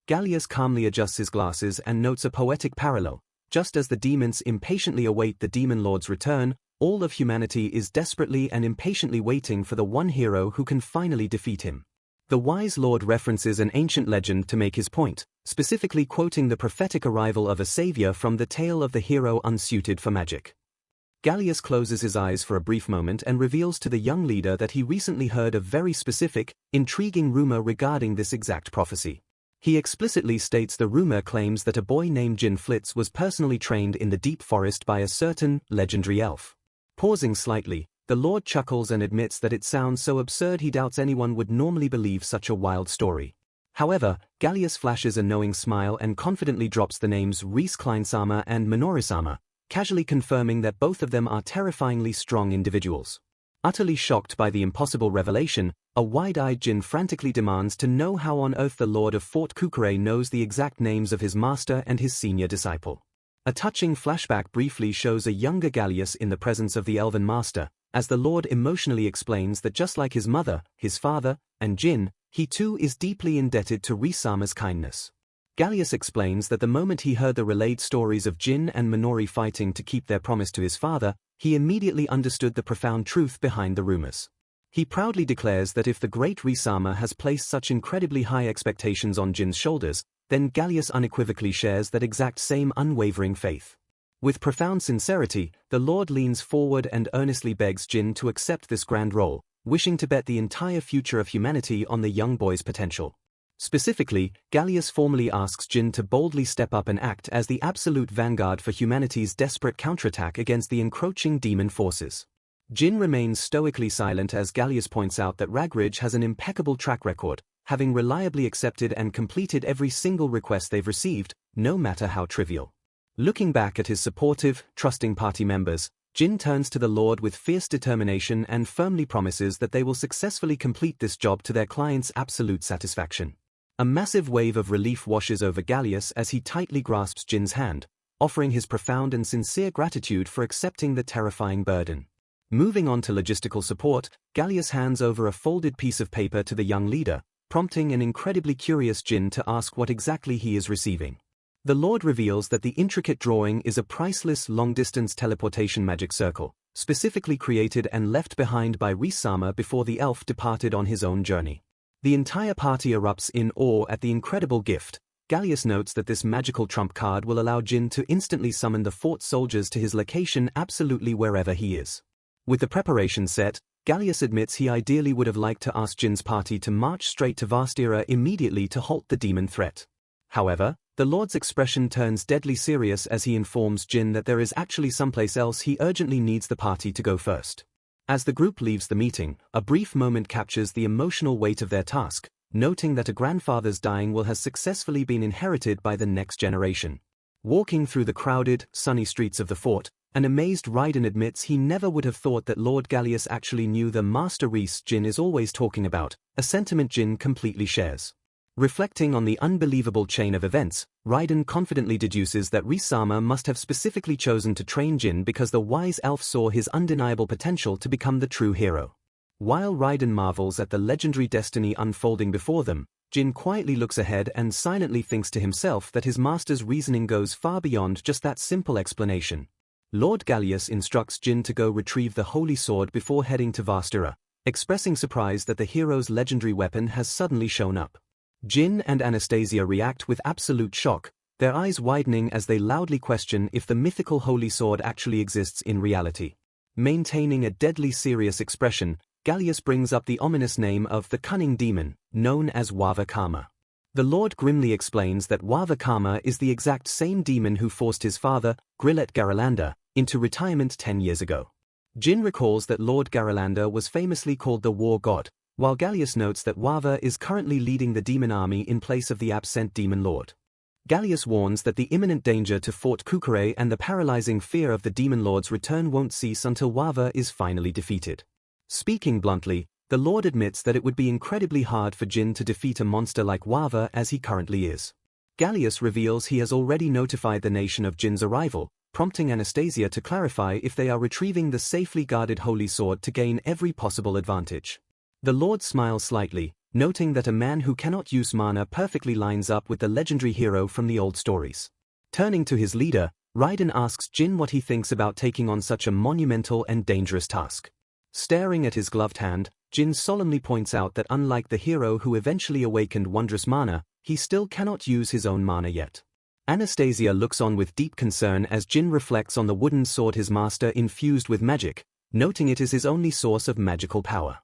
Gallius calmly adjusts his glasses and notes a poetic parallel. Just as the demons impatiently await the Demon Lord's return, all of humanity is desperately and impatiently waiting for the one hero who can finally defeat him. The wise Lord references an ancient legend to make his point, specifically quoting the prophetic arrival of a savior from the tale of the hero unsuited for magic. Gallius closes his eyes for a brief moment and reveals to the young leader that he recently heard a very specific, intriguing rumor regarding this exact prophecy. He explicitly states the rumor claims that a boy named Jin Flitz was personally trained in the deep forest by a certain, legendary elf. Pausing slightly, the Lord chuckles and admits that it sounds so absurd he doubts anyone would normally believe such a wild story. However, Gallius flashes a knowing smile and confidently drops the names Reese Klein-sama and Minori-sama, casually confirming that both of them are terrifyingly strong individuals. Utterly shocked by the impossible revelation, a wide-eyed Jin frantically demands to know how on earth the Lord of Fort Kukure knows the exact names of his master and his senior disciple. A touching flashback briefly shows a younger Gallius in the presence of the Elven Master, as the Lord emotionally explains that just like his mother, his father, and Jin, he too is deeply indebted to Reese-sama's kindness. Gallius explains that the moment he heard the relayed stories of Jin and Minori fighting to keep their promise to his father, he immediately understood the profound truth behind the rumors. He proudly declares that if the great Reese-sama has placed such incredibly high expectations on Jin's shoulders, then Gallius unequivocally shares that exact same unwavering faith. With profound sincerity, the Lord leans forward and earnestly begs Jin to accept this grand role, wishing to bet the entire future of humanity on the young boy's potential. Specifically, Gallius formally asks Jin to boldly step up and act as the absolute vanguard for humanity's desperate counterattack against the encroaching demon forces. Jin remains stoically silent as Gallius points out that Ragridge has an impeccable track record, having reliably accepted and completed every single request they've received, no matter how trivial. Looking back at his supportive, trusting party members, Jin turns to the Lord with fierce determination and firmly promises that they will successfully complete this job to their client's absolute satisfaction. A massive wave of relief washes over Gallius as he tightly grasps Jin's hand, offering his profound and sincere gratitude for accepting the terrifying burden. Moving on to logistical support, Gallius hands over a folded piece of paper to the young leader, prompting an incredibly curious Jin to ask what exactly he is receiving. The Lord reveals that the intricate drawing is a priceless long-distance teleportation magic circle, specifically created and left behind by Reincarnated before the elf departed on his own journey. The entire party erupts in awe at the incredible gift. Gallius notes that this magical trump card will allow Jin to instantly summon the fort soldiers to his location absolutely wherever he is. With the preparation set, Gallius admits he ideally would have liked to ask Jin's party to march straight to Vastira immediately to halt the demon threat. However, the Lord's expression turns deadly serious as he informs Jin that there is actually someplace else he urgently needs the party to go first. As the group leaves the meeting, a brief moment captures the emotional weight of their task, noting that a grandfather's dying will has successfully been inherited by the next generation. Walking through the crowded, sunny streets of the fort, an amazed Raiden admits he never would have thought that Lord Gallius actually knew the Master Reese Jin is always talking about, a sentiment Jin completely shares. Reflecting on the unbelievable chain of events, Raiden confidently deduces that Reincarnated must have specifically chosen to train Jin because the wise elf saw his undeniable potential to become the true hero. While Raiden marvels at the legendary destiny unfolding before them, Jin quietly looks ahead and silently thinks to himself that his master's reasoning goes far beyond just that simple explanation. Lord Gallius instructs Jin to go retrieve the holy sword before heading to Vastira, expressing surprise that the hero's legendary weapon has suddenly shown up. Jin and Anastasia react with absolute shock, their eyes widening as they loudly question if the mythical holy sword actually exists in reality. Maintaining a deadly serious expression, Gallius brings up the ominous name of the cunning demon, known as Wava Karma. The Lord grimly explains that Wava Karma is the exact same demon who forced his father, Grillet Garalanda, into retirement 10 years ago. Jin recalls that Lord Garalanda was famously called the War God, while Gallius notes that Wava is currently leading the demon army in place of the absent demon lord. Gallius warns that the imminent danger to Fort Kukure and the paralyzing fear of the demon lord's return won't cease until Wava is finally defeated. Speaking bluntly, the Lord admits that it would be incredibly hard for Jin to defeat a monster like Wava as he currently is. Gallius reveals he has already notified the nation of Jin's arrival, prompting Anastasia to clarify if they are retrieving the safely guarded holy sword to gain every possible advantage. The Lord smiles slightly, noting that a man who cannot use mana perfectly lines up with the legendary hero from the old stories. Turning to his leader, Raiden asks Jin what he thinks about taking on such a monumental and dangerous task. Staring at his gloved hand, Jin solemnly points out that unlike the hero who eventually awakened wondrous mana, he still cannot use his own mana yet. Anastasia looks on with deep concern as Jin reflects on the wooden sword his master infused with magic, noting it is his only source of magical power.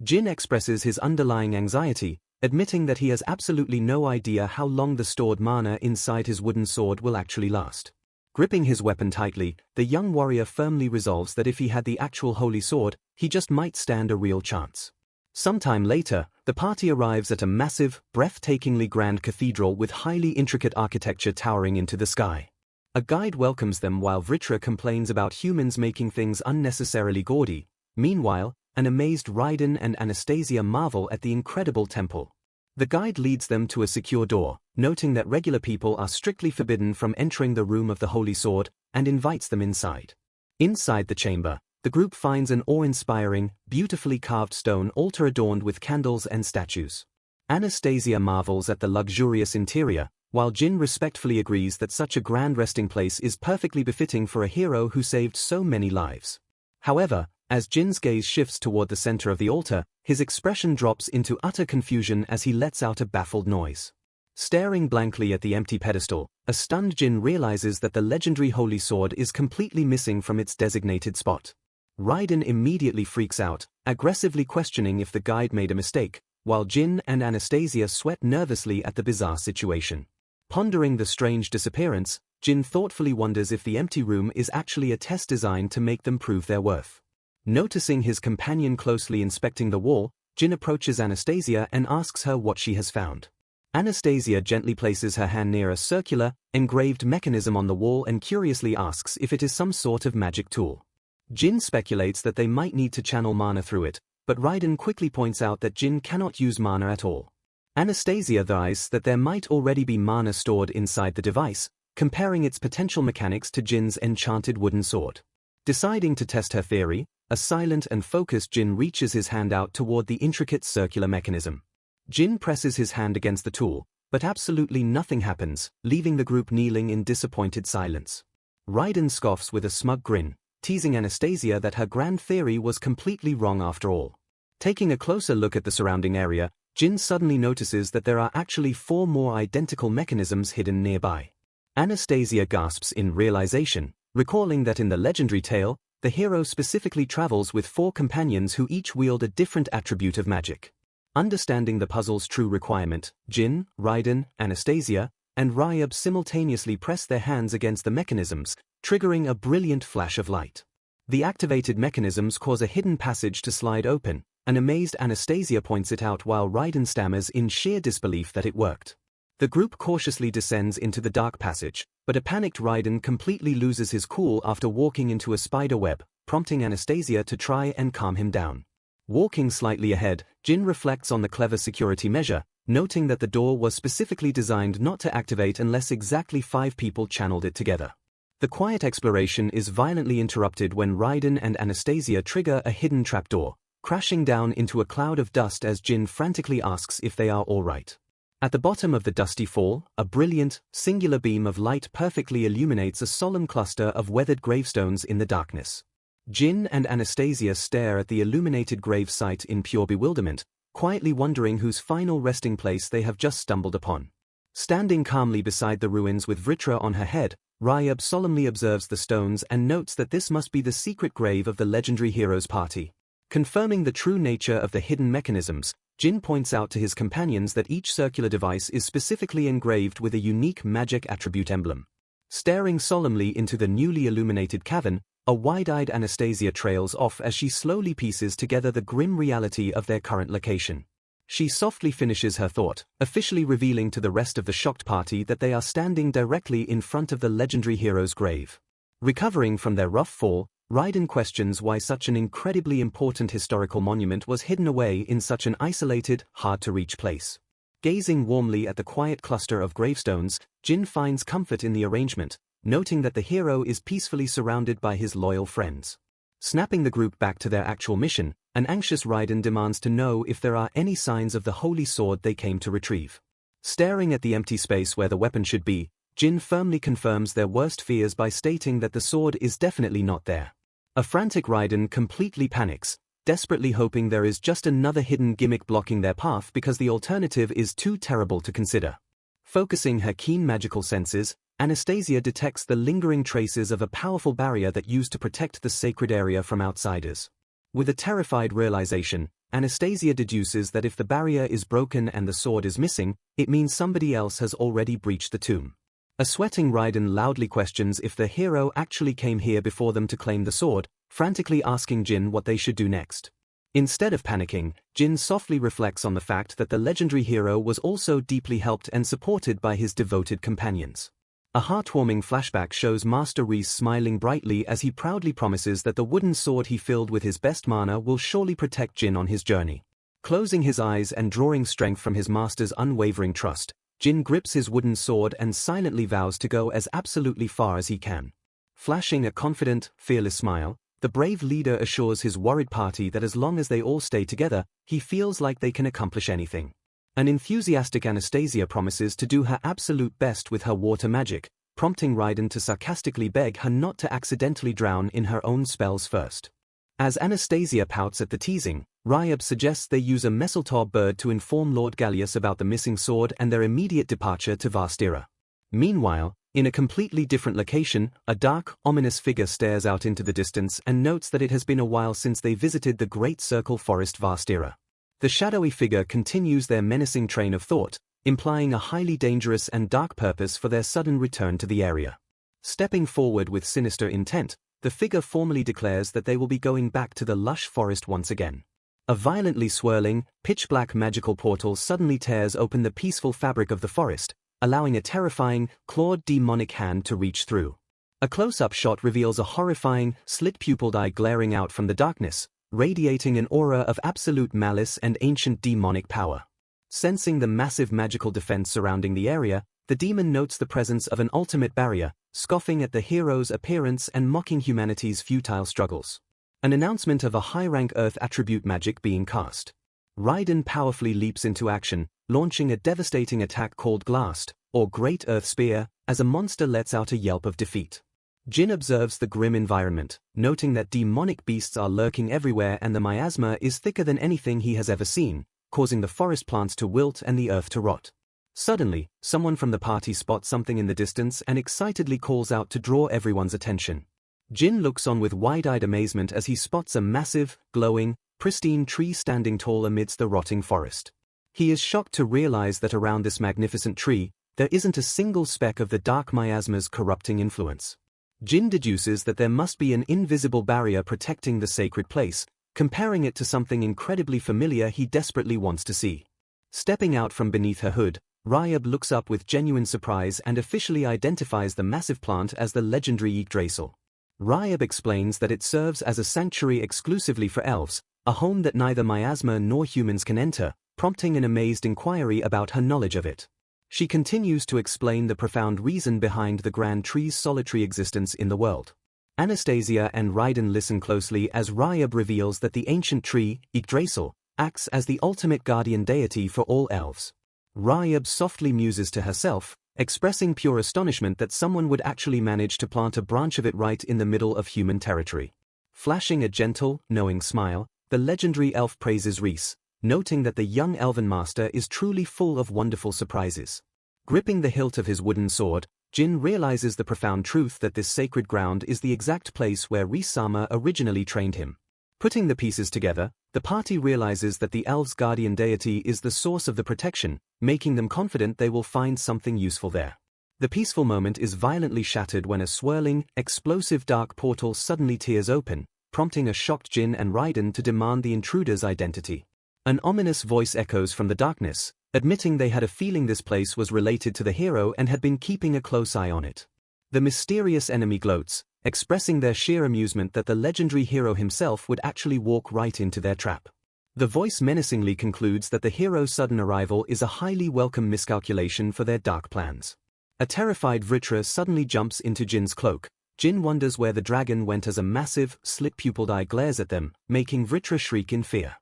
Jin expresses his underlying anxiety, admitting that he has absolutely no idea how long the stored mana inside his wooden sword will actually last. Gripping his weapon tightly, the young warrior firmly resolves that if he had the actual holy sword, he just might stand a real chance. Sometime later, the party arrives at a massive, breathtakingly grand cathedral with highly intricate architecture towering into the sky. A guide welcomes them while Vritra complains about humans making things unnecessarily gaudy. Meanwhile, an amazed Raiden and Anastasia marvel at the incredible temple. The guide leads them to a secure door, noting that regular people are strictly forbidden from entering the room of the holy sword, and invites them inside. Inside the chamber, the group finds an awe-inspiring, beautifully carved stone altar adorned with candles and statues. Anastasia marvels at the luxurious interior, while Jin respectfully agrees that such a grand resting place is perfectly befitting for a hero who saved so many lives. However, as Jin's gaze shifts toward the center of the altar, his expression drops into utter confusion as he lets out a baffled noise. Staring blankly at the empty pedestal, a stunned Jin realizes that the legendary holy sword is completely missing from its designated spot. Raiden immediately freaks out, aggressively questioning if the guide made a mistake, while Jin and Anastasia sweat nervously at the bizarre situation. Pondering the strange disappearance, Jin thoughtfully wonders if the empty room is actually a test designed to make them prove their worth. Noticing his companion closely inspecting the wall, Jin approaches Anastasia and asks her what she has found. Anastasia gently places her hand near a circular, engraved mechanism on the wall and curiously asks if it is some sort of magic tool. Jin speculates that they might need to channel mana through it, but Raiden quickly points out that Jin cannot use mana at all. Anastasia advises that there might already be mana stored inside the device, comparing its potential mechanics to Jin's enchanted wooden sword. Deciding to test her theory, a silent and focused Jin reaches his hand out toward the intricate circular mechanism. Jin presses his hand against the tool, but absolutely nothing happens, leaving the group kneeling in disappointed silence. Raiden scoffs with a smug grin, teasing Anastasia that her grand theory was completely wrong after all. Taking a closer look at the surrounding area, Jin suddenly notices that there are actually 4 more identical mechanisms hidden nearby. Anastasia gasps in realization, recalling that in the legendary tale, the hero specifically travels with 4 companions who each wield a different attribute of magic. Understanding the puzzle's true requirement, Jin, Raiden, Anastasia, and Ryab simultaneously press their hands against the mechanisms, triggering a brilliant flash of light. The activated mechanisms cause a hidden passage to slide open. An amazed Anastasia points it out while Raiden stammers in sheer disbelief that it worked. The group cautiously descends into the dark passage, but a panicked Raiden completely loses his cool after walking into a spider web, prompting Anastasia to try and calm him down. Walking slightly ahead, Jin reflects on the clever security measure, noting that the door was specifically designed not to activate unless exactly 5 people channeled it together. The quiet exploration is violently interrupted when Raiden and Anastasia trigger a hidden trapdoor, crashing down into a cloud of dust as Jin frantically asks if they are all right. At the bottom of the dusty fall, a brilliant, singular beam of light perfectly illuminates a solemn cluster of weathered gravestones in the darkness. Jin and Anastasia stare at the illuminated grave site in pure bewilderment, quietly wondering whose final resting place they have just stumbled upon. Standing calmly beside the ruins with Vritra on her head, Ryab solemnly observes the stones and notes that this must be the secret grave of the legendary hero's party. Confirming the true nature of the hidden mechanisms, Jin points out to his companions that each circular device is specifically engraved with a unique magic attribute emblem. Staring solemnly into the newly illuminated cavern, a wide-eyed Anastasia trails off as she slowly pieces together the grim reality of their current location. She softly finishes her thought, officially revealing to the rest of the shocked party that they are standing directly in front of the legendary hero's grave. Recovering from their rough fall, Raiden questions why such an incredibly important historical monument was hidden away in such an isolated, hard-to-reach place. Gazing warmly at the quiet cluster of gravestones, Jin finds comfort in the arrangement, noting that the hero is peacefully surrounded by his loyal friends. Snapping the group back to their actual mission, an anxious Raiden demands to know if there are any signs of the holy sword they came to retrieve. Staring at the empty space where the weapon should be, Jin firmly confirms their worst fears by stating that the sword is definitely not there. A frantic Raiden completely panics, desperately hoping there is just another hidden gimmick blocking their path because the alternative is too terrible to consider. Focusing her keen magical senses, Anastasia detects the lingering traces of a powerful barrier that used to protect the sacred area from outsiders. With a terrified realization, Anastasia deduces that if the barrier is broken and the sword is missing, it means somebody else has already breached the tomb. A sweating Raiden loudly questions if the hero actually came here before them to claim the sword, frantically asking Jin what they should do next. Instead of panicking, Jin softly reflects on the fact that the legendary hero was also deeply helped and supported by his devoted companions. A heartwarming flashback shows Master Reese smiling brightly as he proudly promises that the wooden sword he filled with his best mana will surely protect Jin on his journey. Closing his eyes and drawing strength from his master's unwavering trust, Jin grips his wooden sword and silently vows to go as absolutely far as he can. Flashing a confident, fearless smile, the brave leader assures his worried party that as long as they all stay together, he feels like they can accomplish anything. An enthusiastic Anastasia promises to do her absolute best with her water magic, prompting Raiden to sarcastically beg her not to accidentally drown in her own spells first. As Anastasia pouts at the teasing, Ryab suggests they use a mistletoe bird to inform Lord Gallius about the missing sword and their immediate departure to Vastira. Meanwhile, in a completely different location, a dark, ominous figure stares out into the distance and notes that it has been a while since they visited the Great Circle Forest Vastira. The shadowy figure continues their menacing train of thought, implying a highly dangerous and dark purpose for their sudden return to the area. Stepping forward with sinister intent, the figure formally declares that they will be going back to the lush forest once again. A violently swirling, pitch-black magical portal suddenly tears open the peaceful fabric of the forest, allowing a terrifying, clawed demonic hand to reach through. A close-up shot reveals a horrifying, slit-pupiled eye glaring out from the darkness, radiating an aura of absolute malice and ancient demonic power. Sensing the massive magical defense surrounding the area, the demon notes the presence of an ultimate barrier, scoffing at the hero's appearance and mocking humanity's futile struggles. An announcement of a high-rank Earth attribute magic being cast. Raiden powerfully leaps into action, launching a devastating attack called Glast, or Great Earth Spear, as a monster lets out a yelp of defeat. Jin observes the grim environment, noting that demonic beasts are lurking everywhere and the miasma is thicker than anything he has ever seen, causing the forest plants to wilt and the earth to rot. Suddenly, someone from the party spots something in the distance and excitedly calls out to draw everyone's attention. Jin looks on with wide-eyed amazement as he spots a massive, glowing, pristine tree standing tall amidst the rotting forest. He is shocked to realize that around this magnificent tree, there isn't a single speck of the dark miasma's corrupting influence. Jin deduces that there must be an invisible barrier protecting the sacred place, comparing it to something incredibly familiar he desperately wants to see. Stepping out from beneath her hood, Ryab looks up with genuine surprise and officially identifies the massive plant as the legendary Yggdrasil. Ryab explains that it serves as a sanctuary exclusively for elves, a home that neither miasma nor humans can enter, prompting an amazed inquiry about her knowledge of it. She continues to explain the profound reason behind the grand tree's solitary existence in the world. Anastasia and Raiden listen closely as Ryab reveals that the ancient tree, Yggdrasil, acts as the ultimate guardian deity for all elves. Ryab softly muses to herself, expressing pure astonishment that someone would actually manage to plant a branch of it right in the middle of human territory. Flashing a gentle, knowing smile, the legendary elf praises Rhys, noting that the young elven master is truly full of wonderful surprises. Gripping the hilt of his wooden sword, Jin realizes the profound truth that this sacred ground is the exact place where Rhys-sama originally trained him. Putting the pieces together, the party realizes that the elves' guardian deity is the source of the protection, making them confident they will find something useful there. The peaceful moment is violently shattered when a swirling, explosive dark portal suddenly tears open, prompting a shocked Jin and Raiden to demand the intruder's identity. An ominous voice echoes from the darkness, admitting they had a feeling this place was related to the hero and had been keeping a close eye on it. The mysterious enemy gloats, expressing their sheer amusement that the legendary hero himself would actually walk right into their trap. The voice menacingly concludes that the hero's sudden arrival is a highly welcome miscalculation for their dark plans. A terrified Vritra suddenly jumps into Jin's cloak. Jin wonders where the dragon went as a massive, slit-pupiled eye glares at them, making Vritra shriek in fear.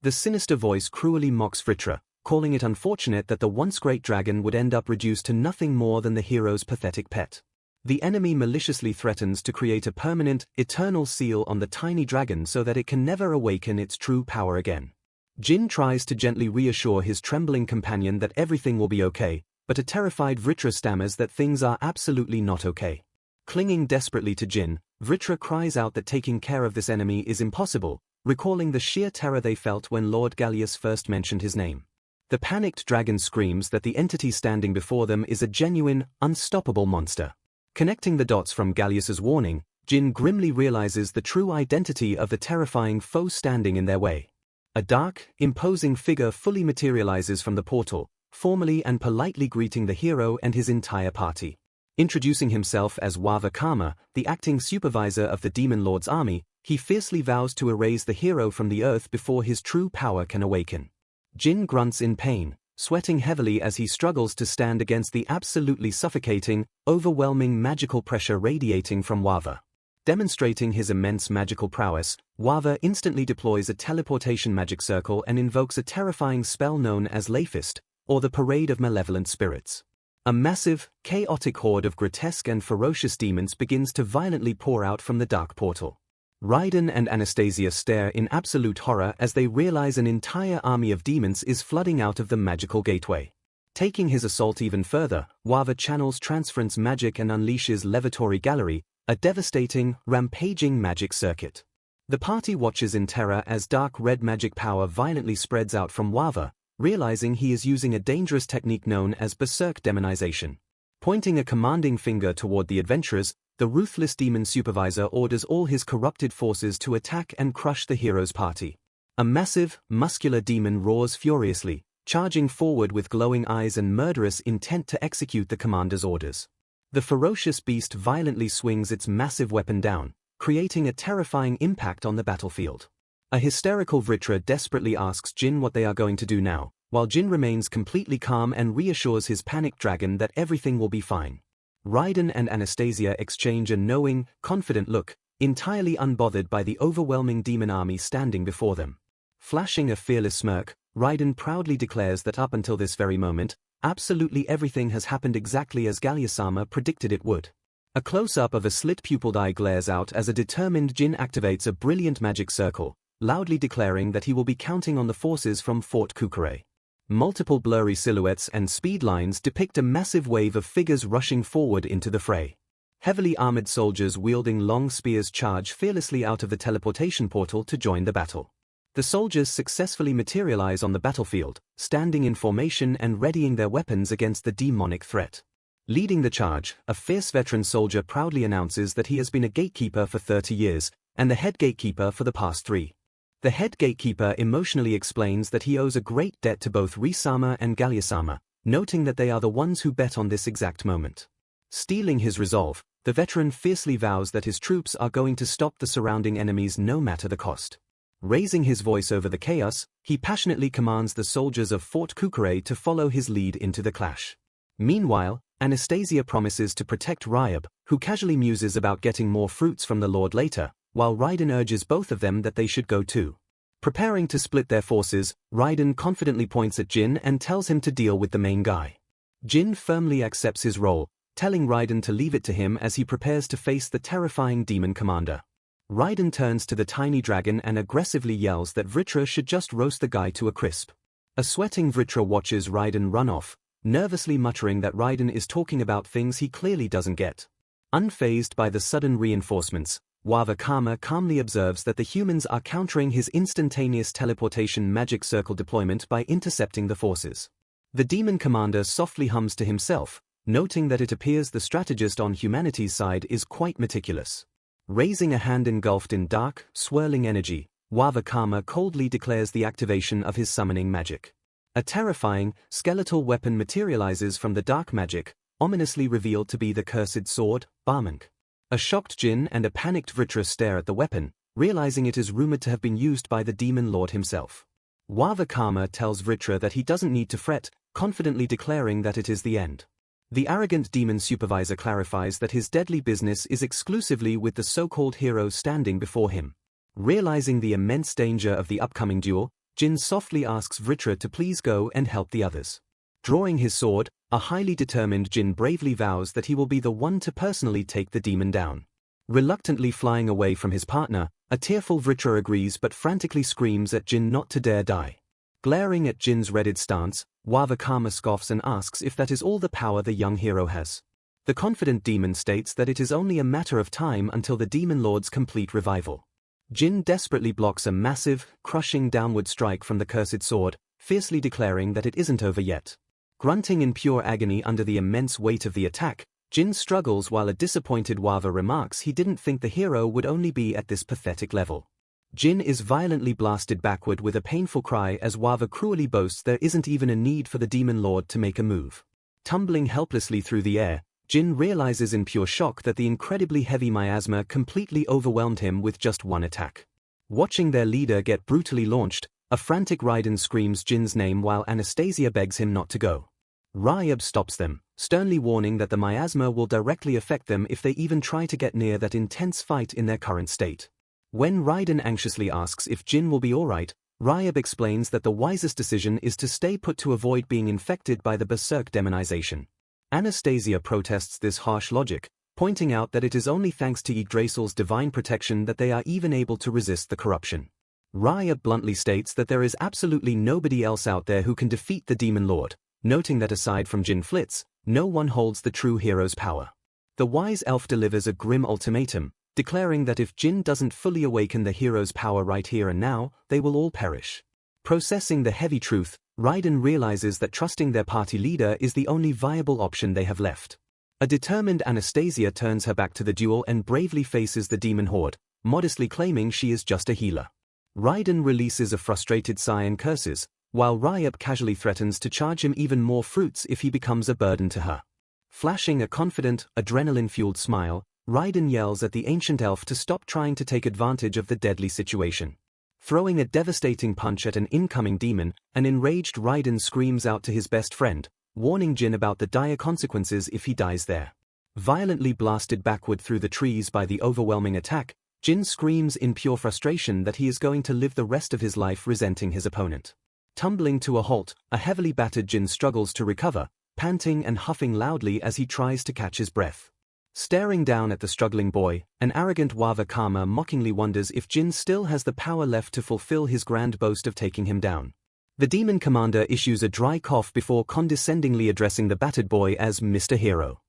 The sinister voice cruelly mocks Vritra, calling it unfortunate that the once great dragon would end up reduced to nothing more than the hero's pathetic pet. The enemy maliciously threatens to create a permanent, eternal seal on the tiny dragon so that it can never awaken its true power again. Jin tries to gently reassure his trembling companion that everything will be okay, but a terrified Vritra stammers that things are absolutely not okay. Clinging desperately to Jin, Vritra cries out that taking care of this enemy is impossible, recalling the sheer terror they felt when Lord Gallius first mentioned his name. The panicked dragon screams that the entity standing before them is a genuine, unstoppable monster. Connecting the dots from Gallius's warning, Jin grimly realizes the true identity of the terrifying foe standing in their way. A dark, imposing figure fully materializes from the portal, formally and politely greeting the hero and his entire party. Introducing himself as Wava Kama, the acting supervisor of the Demon Lord's army, he fiercely vows to erase the hero from the earth before his true power can awaken. Jin grunts in pain, sweating heavily as he struggles to stand against the absolutely suffocating, overwhelming magical pressure radiating from Wava. Demonstrating his immense magical prowess, Wava instantly deploys a teleportation magic circle and invokes a terrifying spell known as Lafist, or the Parade of Malevolent Spirits. A massive, chaotic horde of grotesque and ferocious demons begins to violently pour out from the dark portal. Raiden and Anastasia stare in absolute horror as they realize an entire army of demons is flooding out of the magical gateway. Taking his assault even further, Wava channels transference magic and unleashes Levatory Gallery, a devastating, rampaging magic circuit. The party watches in terror as dark red magic power violently spreads out from Wava, realizing he is using a dangerous technique known as berserk demonization. Pointing a commanding finger toward the adventurers, the ruthless demon supervisor orders all his corrupted forces to attack and crush the hero's party. A massive, muscular demon roars furiously, charging forward with glowing eyes and murderous intent to execute the commander's orders. The ferocious beast violently swings its massive weapon down, creating a terrifying impact on the battlefield. A hysterical Vritra desperately asks Jin what they are going to do now, while Jin remains completely calm and reassures his panicked dragon that everything will be fine. Raiden and Anastasia exchange a knowing, confident look, entirely unbothered by the overwhelming demon army standing before them. Flashing a fearless smirk, Raiden proudly declares that up until this very moment, absolutely everything has happened exactly as Gallia-sama predicted it would. A close-up of a slit-pupiled eye glares out as a determined Jin activates a brilliant magic circle, loudly declaring that he will be counting on the forces from Fort Kukure. Multiple blurry silhouettes and speed lines depict a massive wave of figures rushing forward into the fray. Heavily armored soldiers wielding long spears charge fearlessly out of the teleportation portal to join the battle. The soldiers successfully materialize on the battlefield, standing in formation and readying their weapons against the demonic threat. Leading the charge, a fierce veteran soldier proudly announces that he has been a gatekeeper for 30 years, and the head gatekeeper for the past 3. The head gatekeeper emotionally explains that he owes a great debt to both Ri-sama and Gallia-sama, noting that they are the ones who bet on this exact moment. Stealing his resolve, the veteran fiercely vows that his troops are going to stop the surrounding enemies no matter the cost. Raising his voice over the chaos, he passionately commands the soldiers of Fort Kukure to follow his lead into the clash. Meanwhile, Anastasia promises to protect Ryab, who casually muses about getting more fruits from the Lord later, while Raiden urges both of them that they should go too. Preparing to split their forces, Raiden confidently points at Jin and tells him to deal with the main guy. Jin firmly accepts his role, telling Raiden to leave it to him as he prepares to face the terrifying demon commander. Raiden turns to the tiny dragon and aggressively yells that Vritra should just roast the guy to a crisp. A sweating Vritra watches Raiden run off, nervously muttering that Raiden is talking about things he clearly doesn't get. Unfazed by the sudden reinforcements, Wavakama calmly observes that the humans are countering his instantaneous teleportation magic circle deployment by intercepting the forces. The demon commander softly hums to himself, noting that it appears the strategist on humanity's side is quite meticulous. Raising a hand engulfed in dark, swirling energy, Wavakama coldly declares the activation of his summoning magic. A terrifying, skeletal weapon materializes from the dark magic, ominously revealed to be the cursed sword, Barmank. A shocked Jin and a panicked Vritra stare at the weapon, realizing it is rumored to have been used by the demon lord himself. Wavakama tells Vritra that he doesn't need to fret, confidently declaring that it is the end. The arrogant demon supervisor clarifies that his deadly business is exclusively with the so-called hero standing before him. Realizing the immense danger of the upcoming duel, Jin softly asks Vritra to please go and help the others. Drawing his sword, a highly determined Jin bravely vows that he will be the one to personally take the demon down. Reluctantly flying away from his partner, a tearful Vritra agrees but frantically screams at Jin not to dare die. Glaring at Jin's redded stance, Wavakama scoffs and asks if that is all the power the young hero has. The confident demon states that it is only a matter of time until the demon lord's complete revival. Jin desperately blocks a massive, crushing downward strike from the cursed sword, fiercely declaring that it isn't over yet. Grunting in pure agony under the immense weight of the attack, Jin struggles while a disappointed Wava remarks he didn't think the hero would only be at this pathetic level. Jin is violently blasted backward with a painful cry as Wava cruelly boasts there isn't even a need for the demon lord to make a move. Tumbling helplessly through the air, Jin realizes in pure shock that the incredibly heavy miasma completely overwhelmed him with just one attack. Watching their leader get brutally launched, a frantic Raiden screams Jin's name while Anastasia begs him not to go. Ryab stops them, sternly warning that the miasma will directly affect them if they even try to get near that intense fight in their current state. When Raiden anxiously asks if Jin will be alright, Ryab explains that the wisest decision is to stay put to avoid being infected by the berserk demonization. Anastasia protests this harsh logic, pointing out that it is only thanks to Yggdrasil's divine protection that they are even able to resist the corruption. Ryab bluntly states that there is absolutely nobody else out there who can defeat the demon lord, noting that aside from Jin Flitz, no one holds the true hero's power. The wise elf delivers a grim ultimatum, declaring that if Jin doesn't fully awaken the hero's power right here and now, they will all perish. Processing the heavy truth, Raiden realizes that trusting their party leader is the only viable option they have left. A determined Anastasia turns her back to the duel and bravely faces the demon horde, modestly claiming she is just a healer. Raiden releases a frustrated sigh and curses, while Ryup casually threatens to charge him even more fruits if he becomes a burden to her. Flashing a confident, adrenaline-fueled smile, Raiden yells at the ancient elf to stop trying to take advantage of the deadly situation. Throwing a devastating punch at an incoming demon, an enraged Raiden screams out to his best friend, warning Jin about the dire consequences if he dies there. Violently blasted backward through the trees by the overwhelming attack, Jin screams in pure frustration that he is going to live the rest of his life resenting his opponent. Tumbling to a halt, a heavily battered Jin struggles to recover, panting and huffing loudly as he tries to catch his breath. Staring down at the struggling boy, an arrogant Wawa Kama mockingly wonders if Jin still has the power left to fulfill his grand boast of taking him down. The demon commander issues a dry cough before condescendingly addressing the battered boy as Mr. Hero.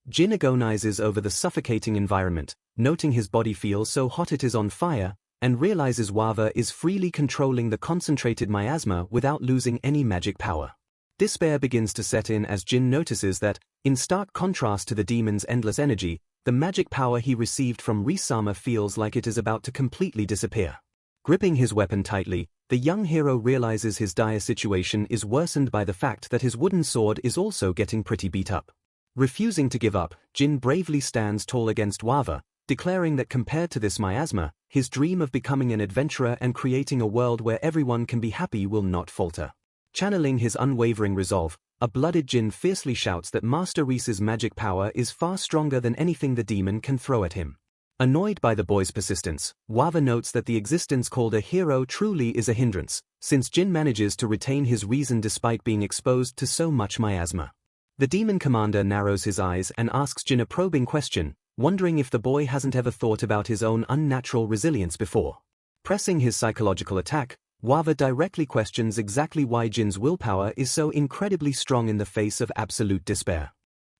Jin agonizes over the suffocating environment, noting his body feels so hot it is on fire, and realizes Wawa is freely controlling the concentrated miasma without losing any magic power. Despair begins to set in as Jin notices that, in stark contrast to the demon's endless energy, the magic power he received from Risama feels like it is about to completely disappear. Gripping his weapon tightly, the young hero realizes his dire situation is worsened by the fact that his wooden sword is also getting pretty beat up. Refusing to give up, Jin bravely stands tall against Wawa, declaring that compared to this miasma, his dream of becoming an adventurer and creating a world where everyone can be happy will not falter. Channeling his unwavering resolve, a blooded Jin fiercely shouts that Master Reese's magic power is far stronger than anything the demon can throw at him. Annoyed by the boy's persistence, Wawa notes that the existence called a hero truly is a hindrance, since Jin manages to retain his reason despite being exposed to so much miasma. The demon commander narrows his eyes and asks Jin a probing question, wondering if the boy hasn't ever thought about his own unnatural resilience before. Pressing his psychological attack, Wawa directly questions exactly why Jin's willpower is so incredibly strong in the face of absolute despair.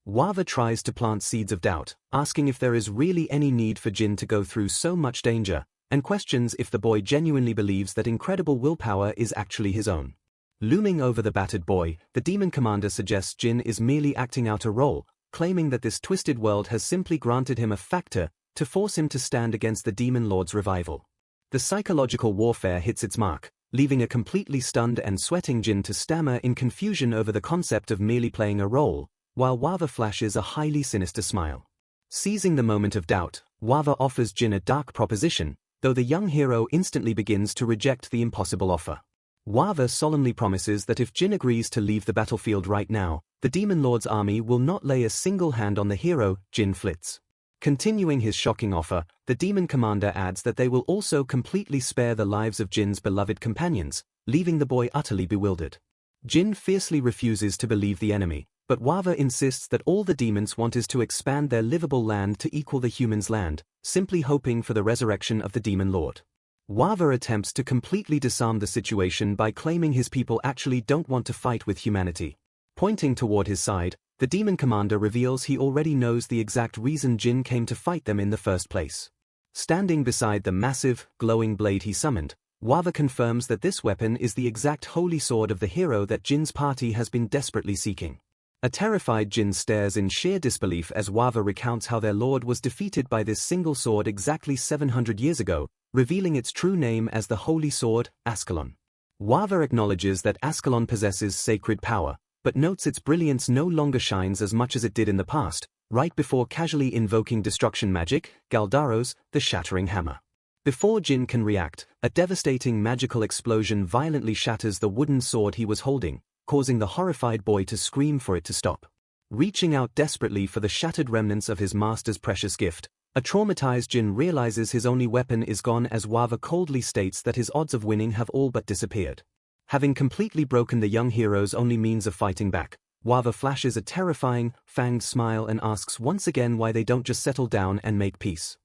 Wawa tries to plant seeds of doubt, asking if there is really any need for Jin to go through so much danger, and questions if the boy genuinely believes that incredible willpower is actually his own. Looming over the battered boy, the demon commander suggests Jin is merely acting out a role, claiming that this twisted world has simply granted him a factor to force him to stand against the demon lord's revival. The psychological warfare hits its mark, leaving a completely stunned and sweating Jin to stammer in confusion over the concept of merely playing a role, while Wawa flashes a highly sinister smile. Seizing the moment of doubt, Wawa offers Jin a dark proposition, though the young hero instantly begins to reject the impossible offer. Wawa solemnly promises that if Jin agrees to leave the battlefield right now, the Demon Lord's army will not lay a single hand on the hero, Jin Flitz. Continuing his shocking offer, the demon commander adds that they will also completely spare the lives of Jin's beloved companions, leaving the boy utterly bewildered. Jin fiercely refuses to believe the enemy, but Wawa insists that all the demons want is to expand their livable land to equal the humans' land, simply hoping for the resurrection of the Demon Lord. Wawa attempts to completely disarm the situation by claiming his people actually don't want to fight with humanity. Pointing toward his side, the demon commander reveals he already knows the exact reason Jin came to fight them in the first place. Standing beside the massive, glowing blade he summoned, Wawa confirms that this weapon is the exact holy sword of the hero that Jin's party has been desperately seeking. A terrified Jin stares in sheer disbelief as Wawa recounts how their lord was defeated by this single sword exactly 700 years ago, revealing its true name as the Holy Sword, Ascalon. Wawa acknowledges that Ascalon possesses sacred power, but notes its brilliance no longer shines as much as it did in the past, right before casually invoking destruction magic, Galdaros, the Shattering Hammer. Before Jin can react, a devastating magical explosion violently shatters the wooden sword he was holding, causing the horrified boy to scream for it to stop. Reaching out desperately for the shattered remnants of his master's precious gift, a traumatized Jin realizes his only weapon is gone as Wawa coldly states that his odds of winning have all but disappeared. Having completely broken the young hero's only means of fighting back, Wawa flashes a terrifying, fanged smile and asks once again why they don't just settle down and make peace.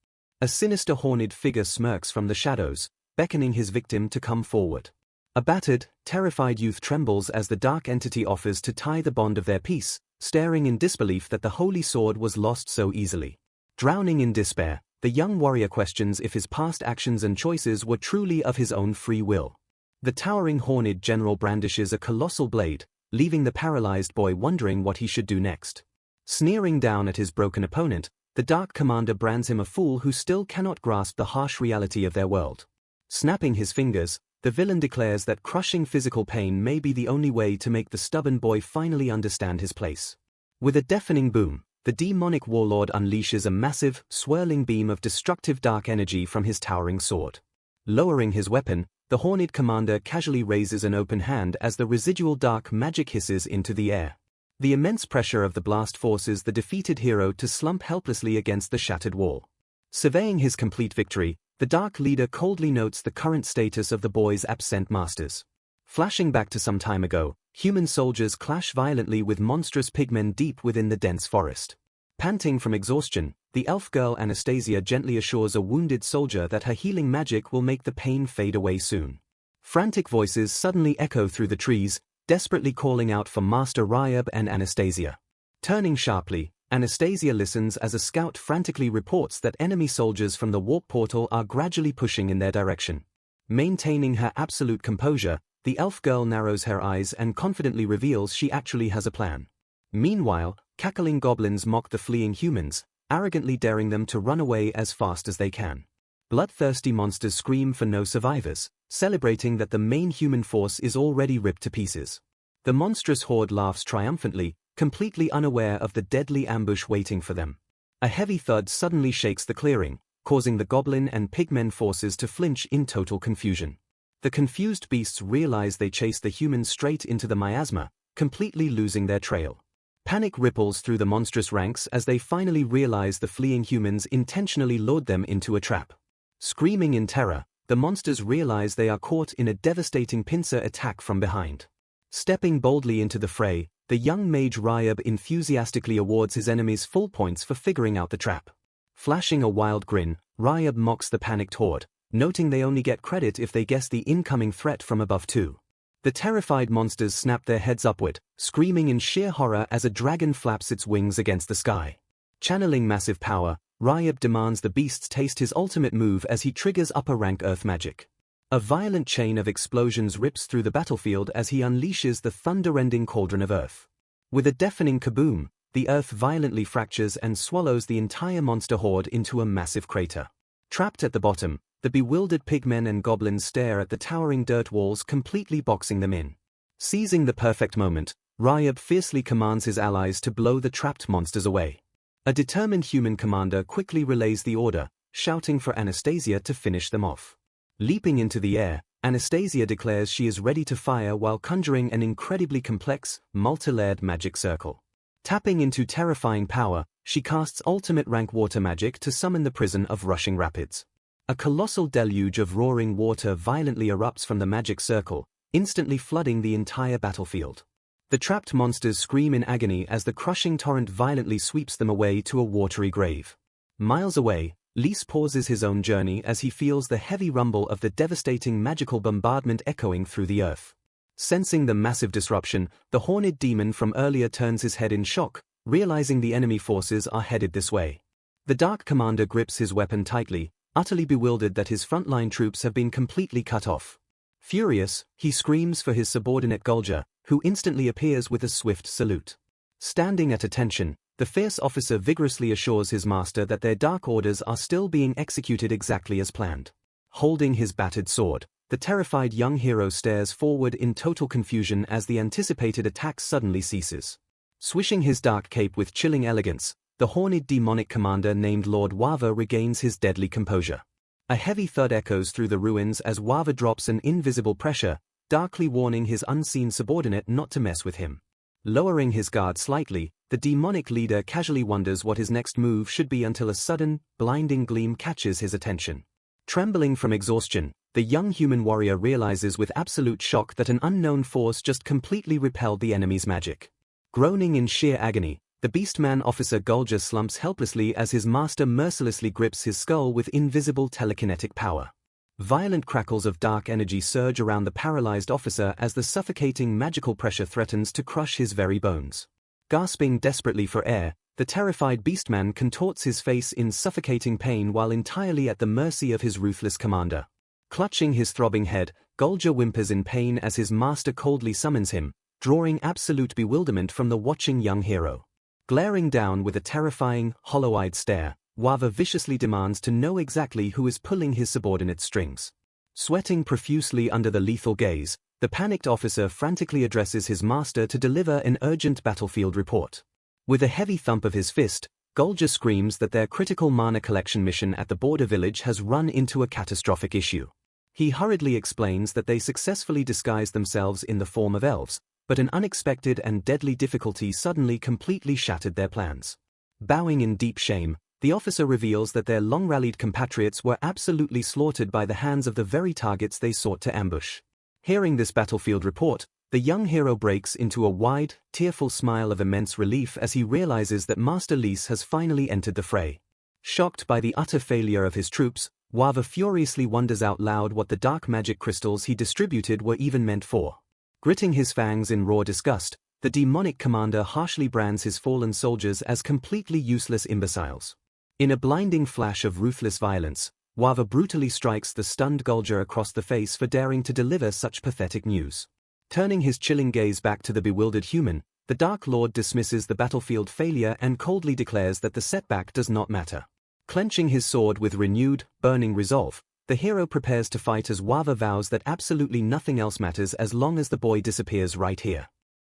A sinister horned figure smirks from the shadows, beckoning his victim to come forward. A battered, terrified youth trembles as the dark entity offers to tie the bond of their peace, staring in disbelief that the holy sword was lost so easily. Drowning in despair, the young warrior questions if his past actions and choices were truly of his own free will. The towering horned general brandishes a colossal blade, leaving the paralyzed boy wondering what he should do next. Sneering down at his broken opponent, the dark commander brands him a fool who still cannot grasp the harsh reality of their world. Snapping his fingers, the villain declares that crushing physical pain may be the only way to make the stubborn boy finally understand his place. With a deafening boom, the demonic warlord unleashes a massive, swirling beam of destructive dark energy from his towering sword. Lowering his weapon, the Horned commander casually raises an open hand as the residual dark magic hisses into the air. The immense pressure of the blast forces the defeated hero to slump helplessly against the shattered wall. Surveying his complete victory, the Dark Leader coldly notes the current status of the boy's absent masters. Flashing back to some time ago, human soldiers clash violently with monstrous pigmen deep within the dense forest. Panting from exhaustion, the elf girl Anastasia gently assures a wounded soldier that her healing magic will make the pain fade away soon. Frantic voices suddenly echo through the trees, desperately calling out for Master Ryab and Anastasia. Turning sharply, Anastasia listens as a scout frantically reports that enemy soldiers from the warp portal are gradually pushing in their direction. Maintaining her absolute composure, the elf girl narrows her eyes and confidently reveals she actually has a plan. Meanwhile, cackling goblins mock the fleeing humans, arrogantly daring them to run away as fast as they can. Bloodthirsty monsters scream for no survivors, celebrating that the main human force is already ripped to pieces. The monstrous horde laughs triumphantly, completely unaware of the deadly ambush waiting for them. A heavy thud suddenly shakes the clearing, causing the goblin and pigmen forces to flinch in total confusion. The confused beasts realize they chased the humans straight into the miasma, completely losing their trail. Panic ripples through the monstrous ranks as they finally realize the fleeing humans intentionally lured them into a trap. Screaming in terror, the monsters realize they are caught in a devastating pincer attack from behind. Stepping boldly into the fray, the young mage Ryab enthusiastically awards his enemies full points for figuring out the trap. Flashing a wild grin, Ryab mocks the panicked horde, noting they only get credit if they guess the incoming threat from above too. The terrified monsters snap their heads upward, screaming in sheer horror as a dragon flaps its wings against the sky. Channeling massive power, Ryab demands the beasts taste his ultimate move as he triggers upper-rank earth magic. A violent chain of explosions rips through the battlefield as he unleashes the thunder-rending cauldron of earth. With a deafening kaboom, the earth violently fractures and swallows the entire monster horde into a massive crater. Trapped at the bottom, the bewildered pigmen and goblins stare at the towering dirt walls completely boxing them in. Seizing the perfect moment, Ryab fiercely commands his allies to blow the trapped monsters away. A determined human commander quickly relays the order, shouting for Anastasia to finish them off. Leaping into the air, Anastasia declares she is ready to fire while conjuring an incredibly complex, multi-layered magic circle. Tapping into terrifying power, she casts ultimate rank water magic to summon the prison of rushing rapids. A colossal deluge of roaring water violently erupts from the magic circle, instantly flooding the entire battlefield. The trapped monsters scream in agony as the crushing torrent violently sweeps them away to a watery grave. Miles away, Lys pauses his own journey as he feels the heavy rumble of the devastating magical bombardment echoing through the earth. Sensing the massive disruption, the horned demon from earlier turns his head in shock, realizing the enemy forces are headed this way. The Dark Commander grips his weapon tightly, utterly bewildered that his frontline troops have been completely cut off. Furious, he screams for his subordinate Gulja, who instantly appears with a swift salute. Standing at attention, the fierce officer vigorously assures his master that their dark orders are still being executed exactly as planned. Holding his battered sword, the terrified young hero stares forward in total confusion as the anticipated attack suddenly ceases. Swishing his dark cape with chilling elegance, the horned demonic commander named Lord Wava regains his deadly composure. A heavy thud echoes through the ruins as Wava drops an invisible pressure, darkly warning his unseen subordinate not to mess with him. Lowering his guard slightly, the demonic leader casually wonders what his next move should be until a sudden, blinding gleam catches his attention. Trembling from exhaustion, the young human warrior realizes with absolute shock that an unknown force just completely repelled the enemy's magic. Groaning in sheer agony, the Beastman officer Gulja slumps helplessly as his master mercilessly grips his skull with invisible telekinetic power. Violent crackles of dark energy surge around the paralyzed officer as the suffocating magical pressure threatens to crush his very bones. Gasping desperately for air, the terrified Beastman contorts his face in suffocating pain while entirely at the mercy of his ruthless commander. Clutching his throbbing head, Gulja whimpers in pain as his master coldly summons him, drawing absolute bewilderment from the watching young hero. Glaring down with a terrifying, hollow-eyed stare, Wava viciously demands to know exactly who is pulling his subordinate's strings. Sweating profusely under the lethal gaze, the panicked officer frantically addresses his master to deliver an urgent battlefield report. With a heavy thump of his fist, Gulja screams that their critical mana collection mission at the border village has run into a catastrophic issue. He hurriedly explains that they successfully disguised themselves in the form of elves, but an unexpected and deadly difficulty suddenly completely shattered their plans. Bowing in deep shame, the officer reveals that their long-rallied compatriots were absolutely slaughtered by the hands of the very targets they sought to ambush. Hearing this battlefield report, the young hero breaks into a wide, tearful smile of immense relief as he realizes that Master Lise has finally entered the fray. Shocked by the utter failure of his troops, Wava furiously wonders out loud what the dark magic crystals he distributed were even meant for. Gritting his fangs in raw disgust, the demonic commander harshly brands his fallen soldiers as completely useless imbeciles. In a blinding flash of ruthless violence, Wava brutally strikes the stunned Gulja across the face for daring to deliver such pathetic news. Turning his chilling gaze back to the bewildered human, the Dark Lord dismisses the battlefield failure and coldly declares that the setback does not matter. Clenching his sword with renewed, burning resolve, the hero prepares to fight as Wava vows that absolutely nothing else matters as long as the boy disappears right here.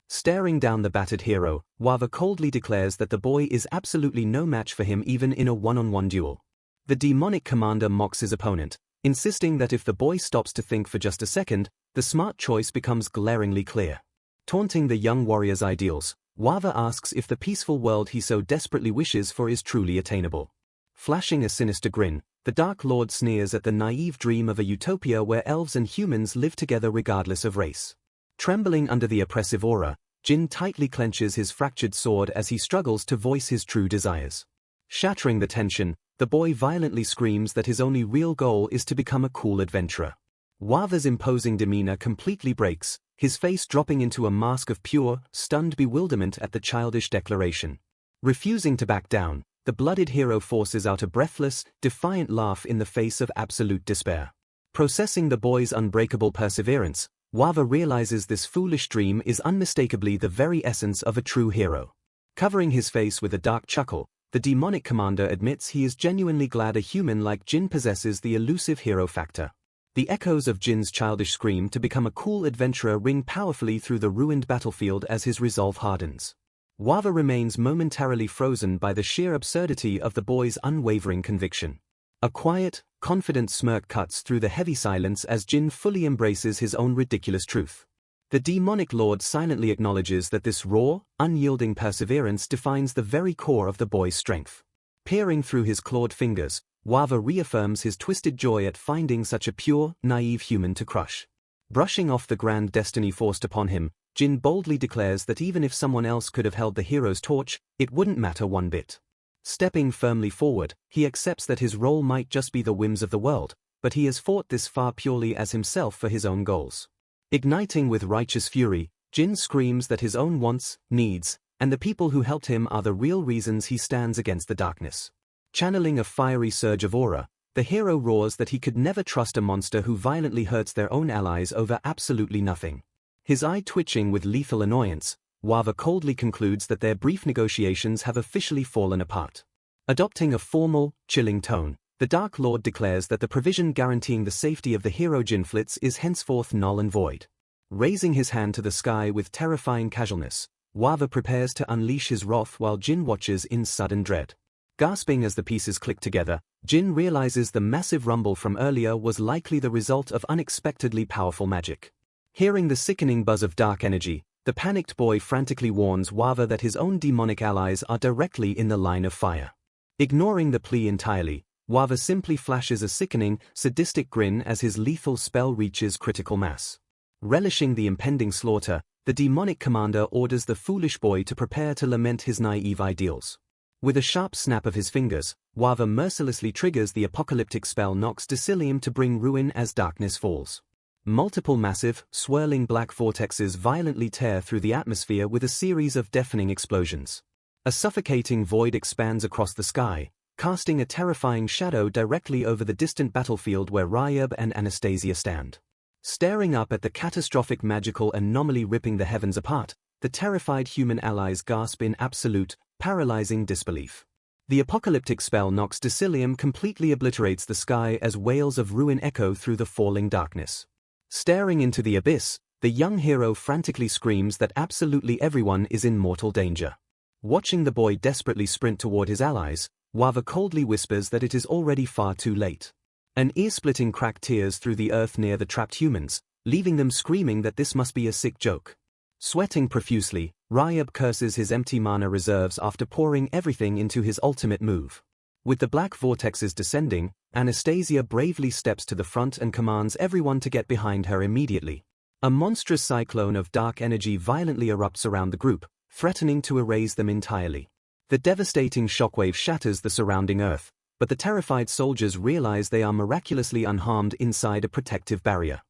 Staring down the battered hero, Wava coldly declares that the boy is absolutely no match for him even in a one-on-one duel. The demonic commander mocks his opponent, insisting that if the boy stops to think for just a second, the smart choice becomes glaringly clear. Taunting the young warrior's ideals, Wava asks if the peaceful world he so desperately wishes for is truly attainable. Flashing a sinister grin, the Dark Lord sneers at the naive dream of a utopia where elves and humans live together regardless of race. Trembling under the oppressive aura, Jin tightly clenches his fractured sword as he struggles to voice his true desires. Shattering the tension, the boy violently screams that his only real goal is to become a cool adventurer. Wava's imposing demeanor completely breaks, his face dropping into a mask of pure, stunned bewilderment at the childish declaration. Refusing to back down, the blooded hero forces out a breathless, defiant laugh in the face of absolute despair. Processing the boy's unbreakable perseverance, Wava realizes this foolish dream is unmistakably the very essence of a true hero. Covering his face with a dark chuckle, the demonic commander admits he is genuinely glad a human like Jin possesses the elusive hero factor. The echoes of Jin's childish scream to become a cool adventurer ring powerfully through the ruined battlefield as his resolve hardens. Wava remains momentarily frozen by the sheer absurdity of the boy's unwavering conviction. A quiet, confident smirk cuts through the heavy silence as Jin fully embraces his own ridiculous truth. The demonic lord silently acknowledges that this raw, unyielding perseverance defines the very core of the boy's strength. Peering through his clawed fingers, Wava reaffirms his twisted joy at finding such a pure, naive human to crush. Brushing off the grand destiny forced upon him, Jin boldly declares that even if someone else could have held the hero's torch, it wouldn't matter one bit. Stepping firmly forward, he accepts that his role might just be the whims of the world, but he has fought this far purely as himself for his own goals. Igniting with righteous fury, Jin screams that his own wants, needs, and the people who helped him are the real reasons he stands against the darkness. Channeling a fiery surge of aura, the hero roars that he could never trust a monster who violently hurts their own allies over absolutely nothing. His eye twitching with lethal annoyance, Wava coldly concludes that their brief negotiations have officially fallen apart. Adopting a formal, chilling tone, the Dark Lord declares that the provision guaranteeing the safety of the hero Jinflitz is henceforth null and void. Raising his hand to the sky with terrifying casualness, Wava prepares to unleash his wrath while Jin watches in sudden dread. Gasping as the pieces click together, Jin realizes the massive rumble from earlier was likely the result of unexpectedly powerful magic. Hearing the sickening buzz of dark energy, the panicked boy frantically warns Wava that his own demonic allies are directly in the line of fire. Ignoring the plea entirely, Wava simply flashes a sickening, sadistic grin as his lethal spell reaches critical mass. Relishing the impending slaughter, the demonic commander orders the foolish boy to prepare to lament his naive ideals. With a sharp snap of his fingers, Wava mercilessly triggers the apocalyptic spell Nox Decilium to bring ruin as darkness falls. Multiple massive, swirling black vortexes violently tear through the atmosphere with a series of deafening explosions. A suffocating void expands across the sky, casting a terrifying shadow directly over the distant battlefield where Ryab and Anastasia stand. Staring up at the catastrophic magical anomaly ripping the heavens apart, the terrified human allies gasp in absolute, paralyzing disbelief. The apocalyptic spell Nox Decilium completely obliterates the sky as wails of ruin echo through the falling darkness. Staring into the abyss, the young hero frantically screams that absolutely everyone is in mortal danger. Watching the boy desperately sprint toward his allies, Wava coldly whispers that it is already far too late. An ear-splitting crack tears through the earth near the trapped humans, leaving them screaming that this must be a sick joke. Sweating profusely, Ryab curses his empty mana reserves after pouring everything into his ultimate move. With the black vortexes descending, Anastasia bravely steps to the front and commands everyone to get behind her immediately. A monstrous cyclone of dark energy violently erupts around the group, threatening to erase them entirely. The devastating shockwave shatters the surrounding earth, but the terrified soldiers realize they are miraculously unharmed inside a protective barrier.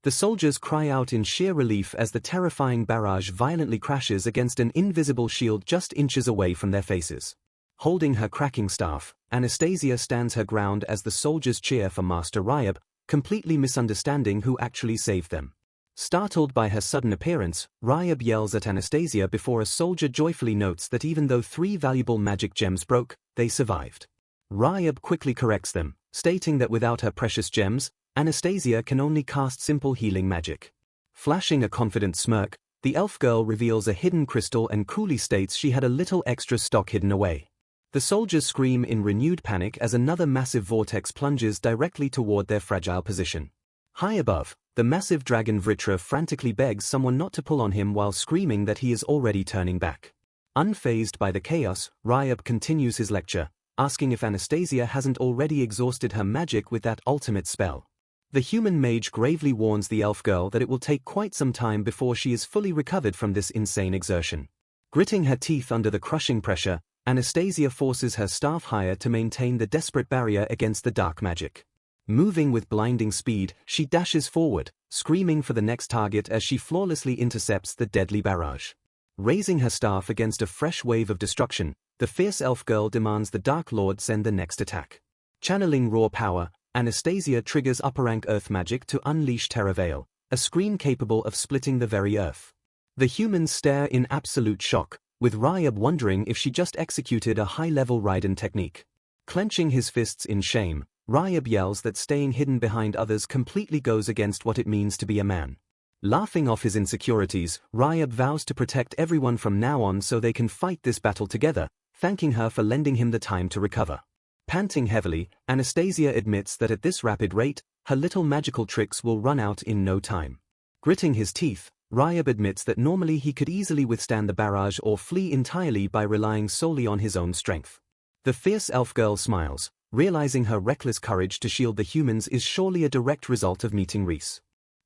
The soldiers cry out in sheer relief as the terrifying barrage violently crashes against an invisible shield just inches away from their faces. Holding her cracking staff, Anastasia stands her ground as the soldiers cheer for Master Ryab, completely misunderstanding who actually saved them. Startled by her sudden appearance, Ryab yells at Anastasia before a soldier joyfully notes that even though 3 valuable magic gems broke, they survived. Ryab quickly corrects them, stating that without her precious gems, Anastasia can only cast simple healing magic. Flashing a confident smirk, the elf girl reveals a hidden crystal and coolly states she had a little extra stock hidden away. The soldiers scream in renewed panic as another massive vortex plunges directly toward their fragile position. High above, the massive dragon Vritra frantically begs someone not to pull on him while screaming that he is already turning back. Unfazed by the chaos, Ryab continues his lecture, asking if Anastasia hasn't already exhausted her magic with that ultimate spell. The human mage gravely warns the elf girl that it will take quite some time before she is fully recovered from this insane exertion. Gritting her teeth under the crushing pressure, Anastasia forces her staff higher to maintain the desperate barrier against the dark magic. Moving with blinding speed, she dashes forward, screaming for the next target as she flawlessly intercepts the deadly barrage. Raising her staff against a fresh wave of destruction, the fierce elf girl demands the Dark Lord send the next attack. Channeling raw power, Anastasia triggers upper-rank earth magic to unleash Terra Veil, a screen capable of splitting the very earth. The humans stare in absolute shock, with Ryab wondering if she just executed a high-level Raiden technique. Clenching his fists in shame, Ryab yells that staying hidden behind others completely goes against what it means to be a man. Laughing off his insecurities, Ryab vows to protect everyone from now on so they can fight this battle together, thanking her for lending him the time to recover. Panting heavily, Anastasia admits that at this rapid rate, her little magical tricks will run out in no time. Gritting his teeth, Ryab admits that normally he could easily withstand the barrage or flee entirely by relying solely on his own strength. The fierce elf girl smiles, realizing her reckless courage to shield the humans is surely a direct result of meeting Reese.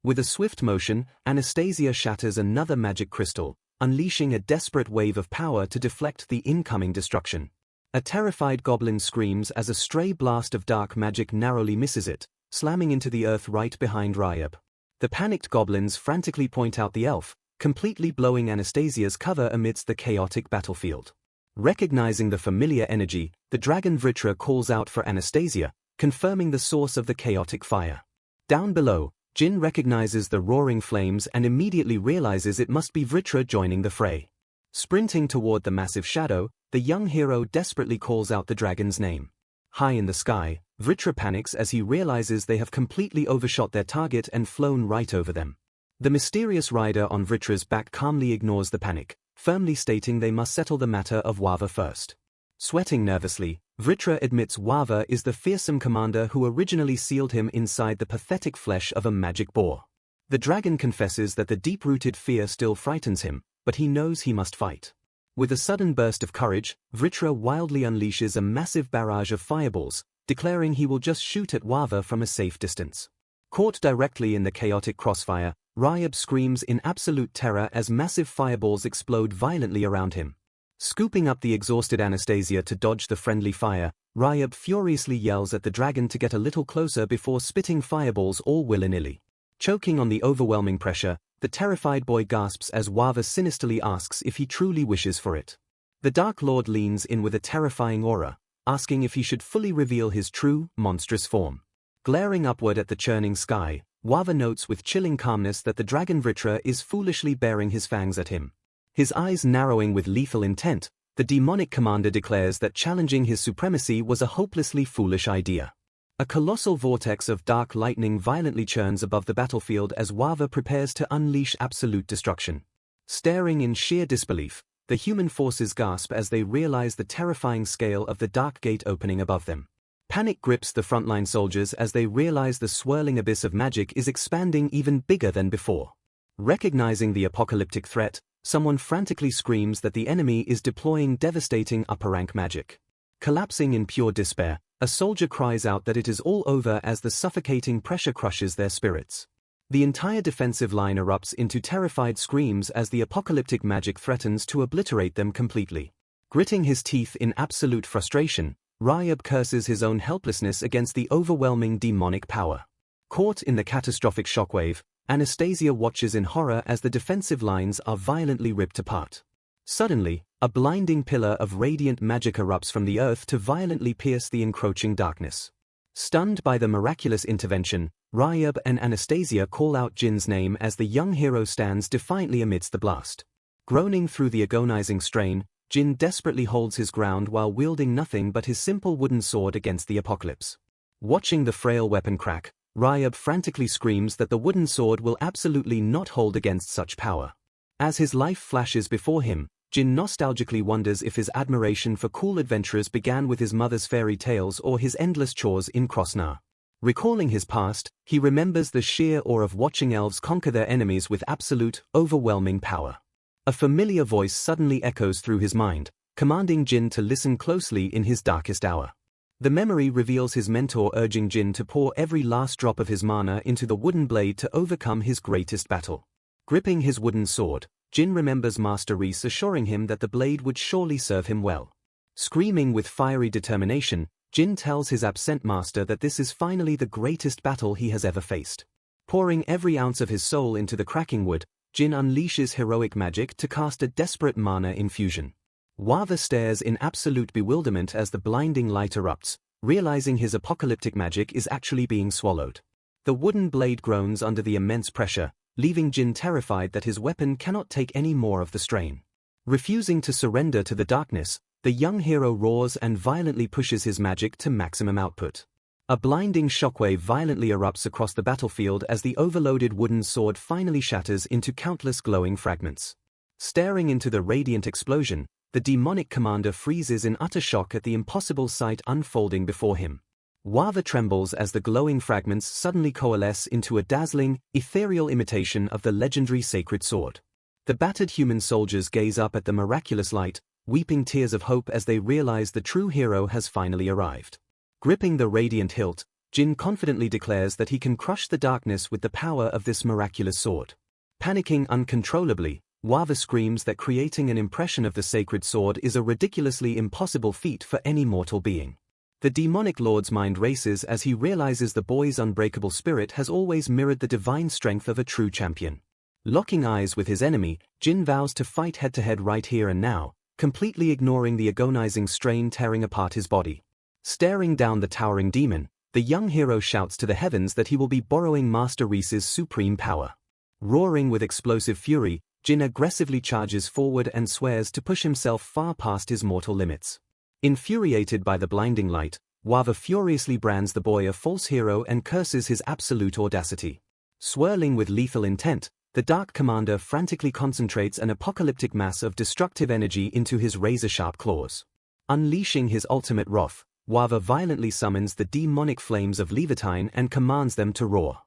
With a swift motion, Anastasia shatters another magic crystal, unleashing a desperate wave of power to deflect the incoming destruction. A terrified goblin screams as a stray blast of dark magic narrowly misses it, slamming into the earth right behind Ryab. The panicked goblins frantically point out the elf, completely blowing Anastasia's cover amidst the chaotic battlefield. Recognizing the familiar energy, the dragon Vritra calls out for Anastasia, confirming the source of the chaotic fire. Down below, Jin recognizes the roaring flames and immediately realizes it must be Vritra joining the fray. Sprinting toward the massive shadow, the young hero desperately calls out the dragon's name. High in the sky, Vritra panics as he realizes they have completely overshot their target and flown right over them. The mysterious rider on Vritra's back calmly ignores the panic, firmly stating they must settle the matter of Wava first. Sweating nervously, Vritra admits Wava is the fearsome commander who originally sealed him inside the pathetic flesh of a magic boar. The dragon confesses that the deep-rooted fear still frightens him, but he knows he must fight. With a sudden burst of courage, Vritra wildly unleashes a massive barrage of fireballs, declaring he will just shoot at Wava from a safe distance. Caught directly in the chaotic crossfire, Ryab screams in absolute terror as massive fireballs explode violently around him. Scooping up the exhausted Anastasia to dodge the friendly fire, Ryab furiously yells at the dragon to get a little closer before spitting fireballs all willy-nilly. Choking on the overwhelming pressure, the terrified boy gasps as Wava sinisterly asks if he truly wishes for it. The Dark Lord leans in with a terrifying aura, asking if he should fully reveal his true, monstrous form. Glaring upward at the churning sky, Wava notes with chilling calmness that the dragon Vritra is foolishly baring his fangs at him. His eyes narrowing with lethal intent, The demonic commander declares that challenging his supremacy was a hopelessly foolish idea. A colossal vortex of dark lightning violently churns above the battlefield as Wava prepares to unleash absolute destruction. Staring in sheer disbelief, the human forces gasp as they realize the terrifying scale of the dark gate opening above them. Panic grips the frontline soldiers as they realize the swirling abyss of magic is expanding even bigger than before. Recognizing the apocalyptic threat, someone frantically screams that the enemy is deploying devastating upper-rank magic. Collapsing in pure despair, a soldier cries out that it is all over as the suffocating pressure crushes their spirits. The entire defensive line erupts into terrified screams as the apocalyptic magic threatens to obliterate them completely. Gritting his teeth in absolute frustration, Ryab curses his own helplessness against the overwhelming demonic power. Caught in the catastrophic shockwave, Anastasia watches in horror as the defensive lines are violently ripped apart. Suddenly, a blinding pillar of radiant magic erupts from the earth to violently pierce the encroaching darkness. Stunned by the miraculous intervention, Ryab and Anastasia call out Jin's name as the young hero stands defiantly amidst the blast. Groaning through the agonizing strain, Jin desperately holds his ground while wielding nothing but his simple wooden sword against the apocalypse. Watching the frail weapon crack, Ryab frantically screams that the wooden sword will absolutely not hold against such power. As his life flashes before him, Jin nostalgically wonders if his admiration for cool adventurers began with his mother's fairy tales or his endless chores in Krosnar. Recalling his past, he remembers the sheer awe of watching elves conquer their enemies with absolute, overwhelming power. A familiar voice suddenly echoes through his mind, commanding Jin to listen closely in his darkest hour. The memory reveals his mentor urging Jin to pour every last drop of his mana into the wooden blade to overcome his greatest battle. Gripping his wooden sword, Jin remembers Master Reese assuring him that the blade would surely serve him well. Screaming with fiery determination, Jin tells his absent master that this is finally the greatest battle he has ever faced. Pouring every ounce of his soul into the cracking wood, Jin unleashes heroic magic to cast a desperate mana infusion. Wava stares in absolute bewilderment as the blinding light erupts, realizing his apocalyptic magic is actually being swallowed. The wooden blade groans under the immense pressure, leaving Jin terrified that his weapon cannot take any more of the strain. Refusing to surrender to the darkness, the young hero roars and violently pushes his magic to maximum output. A blinding shockwave violently erupts across the battlefield as the overloaded wooden sword finally shatters into countless glowing fragments. Staring into the radiant explosion, the demonic commander freezes in utter shock at the impossible sight unfolding before him. Wava trembles as the glowing fragments suddenly coalesce into a dazzling, ethereal imitation of the legendary sacred sword. The battered human soldiers gaze up at the miraculous light, weeping tears of hope as they realize the true hero has finally arrived. Gripping the radiant hilt, Jin confidently declares that he can crush the darkness with the power of this miraculous sword. Panicking uncontrollably, Wava screams that creating an impression of the sacred sword is a ridiculously impossible feat for any mortal being. The demonic lord's mind races as he realizes the boy's unbreakable spirit has always mirrored the divine strength of a true champion. Locking eyes with his enemy, Jin vows to fight head-to-head right here and now, completely ignoring the agonizing strain tearing apart his body. Staring down the towering demon, the young hero shouts to the heavens that he will be borrowing Master Reese's supreme power. Roaring with explosive fury, Jin aggressively charges forward and swears to push himself far past his mortal limits. Infuriated by the blinding light, Wava furiously brands the boy a false hero and curses his absolute audacity. Swirling with lethal intent, the Dark Commander frantically concentrates an apocalyptic mass of destructive energy into his razor-sharp claws. Unleashing his ultimate wrath, Wava violently summons the demonic flames of Levitine and commands them to roar.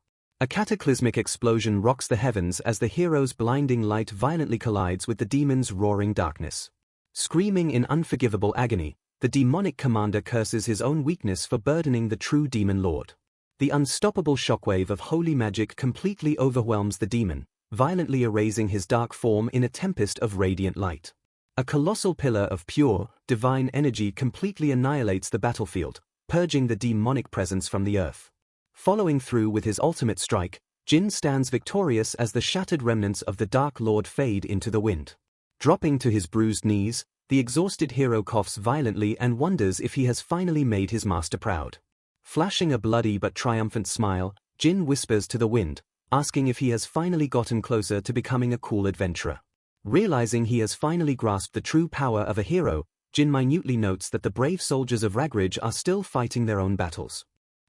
A cataclysmic explosion rocks the heavens as the hero's blinding light violently collides with the demon's roaring darkness. Screaming in unforgivable agony, the demonic commander curses his own weakness for burdening the true demon lord. The unstoppable shockwave of holy magic completely overwhelms the demon, violently erasing his dark form in a tempest of radiant light. A colossal pillar of pure, divine energy completely annihilates the battlefield, purging the demonic presence from the earth. Following through with his ultimate strike, Jin stands victorious as the shattered remnants of the Dark Lord fade into the wind. Dropping to his bruised knees, the exhausted hero coughs violently and wonders if he has finally made his master proud. Flashing a bloody but triumphant smile, Jin whispers to the wind, asking if he has finally gotten closer to becoming a cool adventurer. Realizing he has finally grasped the true power of a hero, Jin minutely notes that the brave soldiers of Ragridge are still fighting their own battles.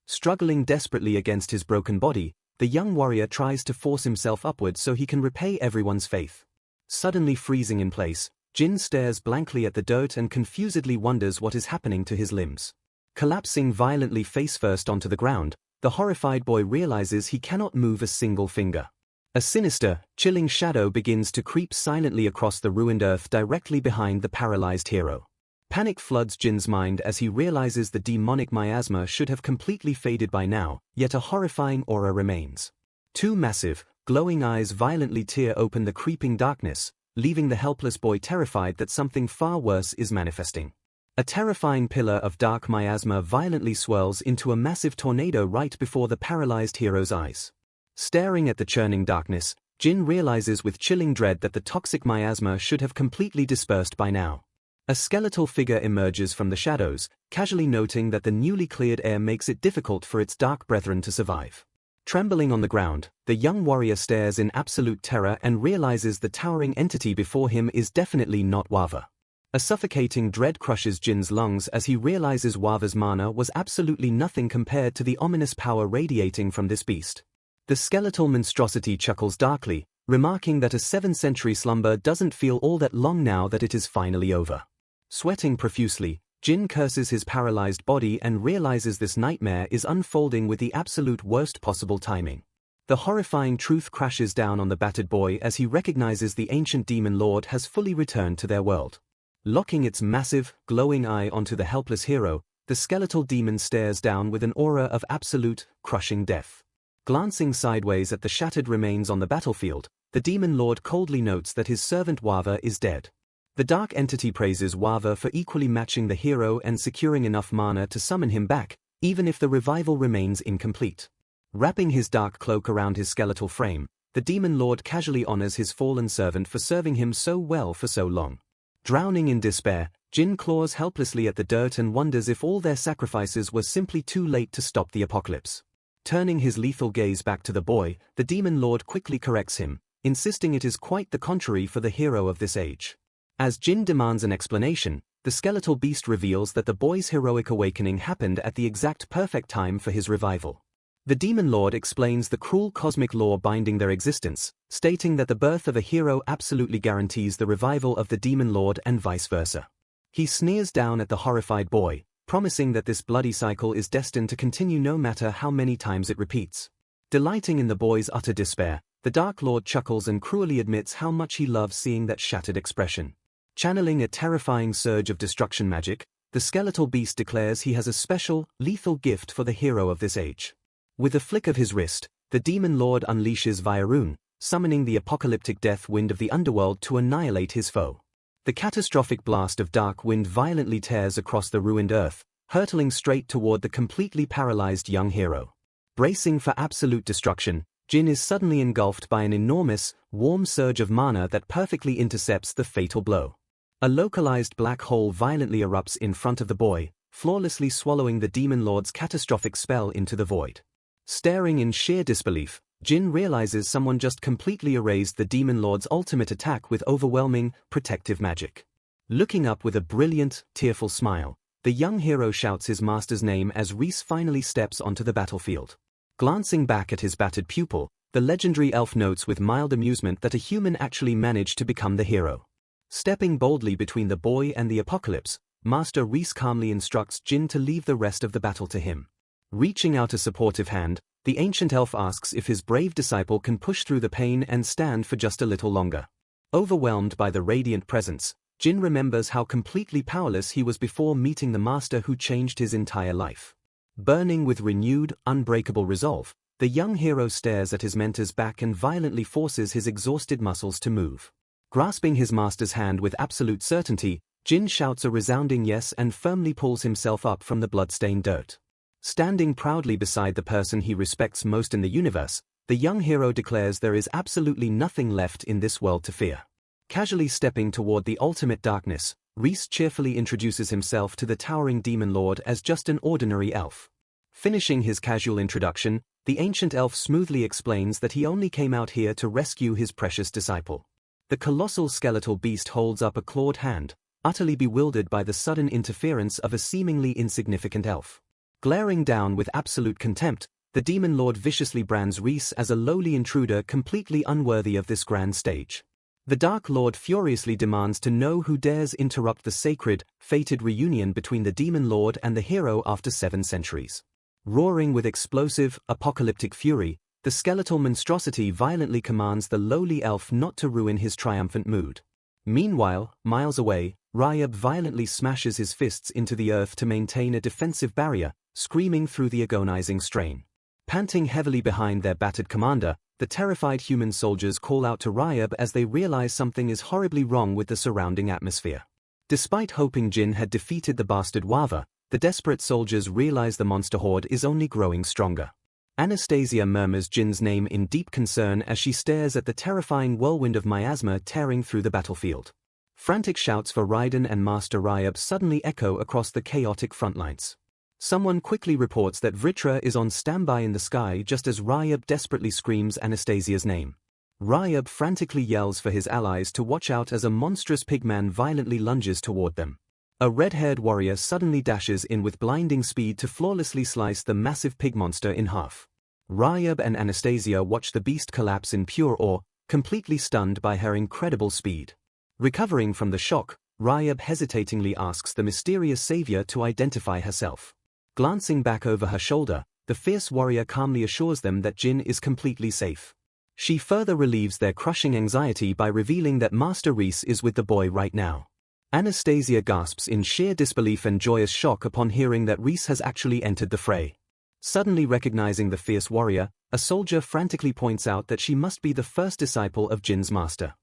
Struggling desperately against his broken body, the young warrior tries to force himself upward so he can repay everyone's faith. Suddenly freezing in place, Jin stares blankly at the dirt and confusedly wonders what is happening to his limbs. Collapsing violently face-first onto the ground, the horrified boy realizes he cannot move a single finger. A sinister, chilling shadow begins to creep silently across the ruined earth directly behind the paralyzed hero. Panic floods Jin's mind as he realizes the demonic miasma should have completely faded by now, yet a horrifying aura remains. Two massive, glowing eyes violently tear open the creeping darkness, leaving the helpless boy terrified that something far worse is manifesting. A terrifying pillar of dark miasma violently swirls into a massive tornado right before the paralyzed hero's eyes. Staring at the churning darkness, Jin realizes with chilling dread that the toxic miasma should have completely dispersed by now. A skeletal figure emerges from the shadows, casually noting that the newly cleared air makes it difficult for its dark brethren to survive. Trembling on the ground, the young warrior stares in absolute terror and realizes the towering entity before him is definitely not Wava. A suffocating dread crushes Jin's lungs as he realizes Wava's mana was absolutely nothing compared to the ominous power radiating from this beast. The skeletal monstrosity chuckles darkly, remarking that a 7th-century slumber doesn't feel all that long now that it is finally over. Sweating profusely, Jin curses his paralyzed body and realizes this nightmare is unfolding with the absolute worst possible timing. The horrifying truth crashes down on the battered boy as he recognizes the ancient demon lord has fully returned to their world. Locking its massive, glowing eye onto the helpless hero, the skeletal demon stares down with an aura of absolute, crushing death. Glancing sideways at the shattered remains on the battlefield, the demon lord coldly notes that his servant Wava is dead. The dark entity praises Wava for equally matching the hero and securing enough mana to summon him back, even if the revival remains incomplete. Wrapping his dark cloak around his skeletal frame, the demon lord casually honors his fallen servant for serving him so well for so long. Drowning in despair, Jin claws helplessly at the dirt and wonders if all their sacrifices were simply too late to stop the apocalypse. Turning his lethal gaze back to the boy, the demon lord quickly corrects him, insisting it is quite the contrary for the hero of this age. As Jin demands an explanation, the skeletal beast reveals that the boy's heroic awakening happened at the exact perfect time for his revival. The demon lord explains the cruel cosmic law binding their existence, stating that the birth of a hero absolutely guarantees the revival of the demon lord and vice versa. He sneers down at the horrified boy, promising that this bloody cycle is destined to continue no matter how many times it repeats. Delighting in the boy's utter despair, the Dark Lord chuckles and cruelly admits how much he loves seeing that shattered expression. Channeling a terrifying surge of destruction magic, the skeletal beast declares he has a special, lethal gift for the hero of this age. With a flick of his wrist, the demon lord unleashes Vairun, summoning the apocalyptic death wind of the underworld to annihilate his foe. The catastrophic blast of dark wind violently tears across the ruined earth, hurtling straight toward the completely paralyzed young hero. Bracing for absolute destruction, Jin is suddenly engulfed by an enormous, warm surge of mana that perfectly intercepts the fatal blow. A localized black hole violently erupts in front of the boy, flawlessly swallowing the demon lord's catastrophic spell into the void. Staring in sheer disbelief, Jin realizes someone just completely erased the demon lord's ultimate attack with overwhelming, protective magic. Looking up with a brilliant, tearful smile, the young hero shouts his master's name as Reese finally steps onto the battlefield. Glancing back at his battered pupil, the legendary elf notes with mild amusement that a human actually managed to become the hero. Stepping boldly between the boy and the apocalypse, Master Reese calmly instructs Jin to leave the rest of the battle to him. Reaching out a supportive hand, the ancient elf asks if his brave disciple can push through the pain and stand for just a little longer. Overwhelmed by the radiant presence, Jin remembers how completely powerless he was before meeting the master who changed his entire life. Burning with renewed, unbreakable resolve, the young hero stares at his mentor's back and violently forces his exhausted muscles to move. Grasping his master's hand with absolute certainty, Jin shouts a resounding yes and firmly pulls himself up from the blood-stained dirt. Standing proudly beside the person he respects most in the universe, the young hero declares there is absolutely nothing left in this world to fear. Casually stepping toward the ultimate darkness, Reese cheerfully introduces himself to the towering demon lord as just an ordinary elf. Finishing his casual introduction, the ancient elf smoothly explains that he only came out here to rescue his precious disciple. The colossal skeletal beast holds up a clawed hand, utterly bewildered by the sudden interference of a seemingly insignificant elf. Glaring down with absolute contempt, the demon lord viciously brands Reese as a lowly intruder completely unworthy of this grand stage. The Dark Lord furiously demands to know who dares interrupt the sacred, fated reunion between the demon lord and the hero after 7 centuries. Roaring with explosive, apocalyptic fury, the skeletal monstrosity violently commands the lowly elf not to ruin his triumphant mood. Meanwhile, miles away, Ryab violently smashes his fists into the earth to maintain a defensive barrier, screaming through the agonizing strain. Panting heavily behind their battered commander, the terrified human soldiers call out to Ryab as they realize something is horribly wrong with the surrounding atmosphere. Despite hoping Jin had defeated the bastard Wava, the desperate soldiers realize the monster horde is only growing stronger. Anastasia murmurs Jin's name in deep concern as she stares at the terrifying whirlwind of miasma tearing through the battlefield. Frantic shouts for Raiden and Master Ryab suddenly echo across the chaotic frontlines. Someone quickly reports that Vritra is on standby in the sky just as Ryab desperately screams Anastasia's name. Ryab frantically yells for his allies to watch out as a monstrous pigman violently lunges toward them. A red-haired warrior suddenly dashes in with blinding speed to flawlessly slice the massive pig monster in half. Ryab and Anastasia watch the beast collapse in pure awe, completely stunned by her incredible speed. Recovering from the shock, Ryab hesitatingly asks the mysterious savior to identify herself. Glancing back over her shoulder, the fierce warrior calmly assures them that Jin is completely safe. She further relieves their crushing anxiety by revealing that Master Reese is with the boy right now. Anastasia gasps in sheer disbelief and joyous shock upon hearing that Reese has actually entered the fray. Suddenly recognizing the fierce warrior, a soldier frantically points out that she must be the first disciple of Jin's master.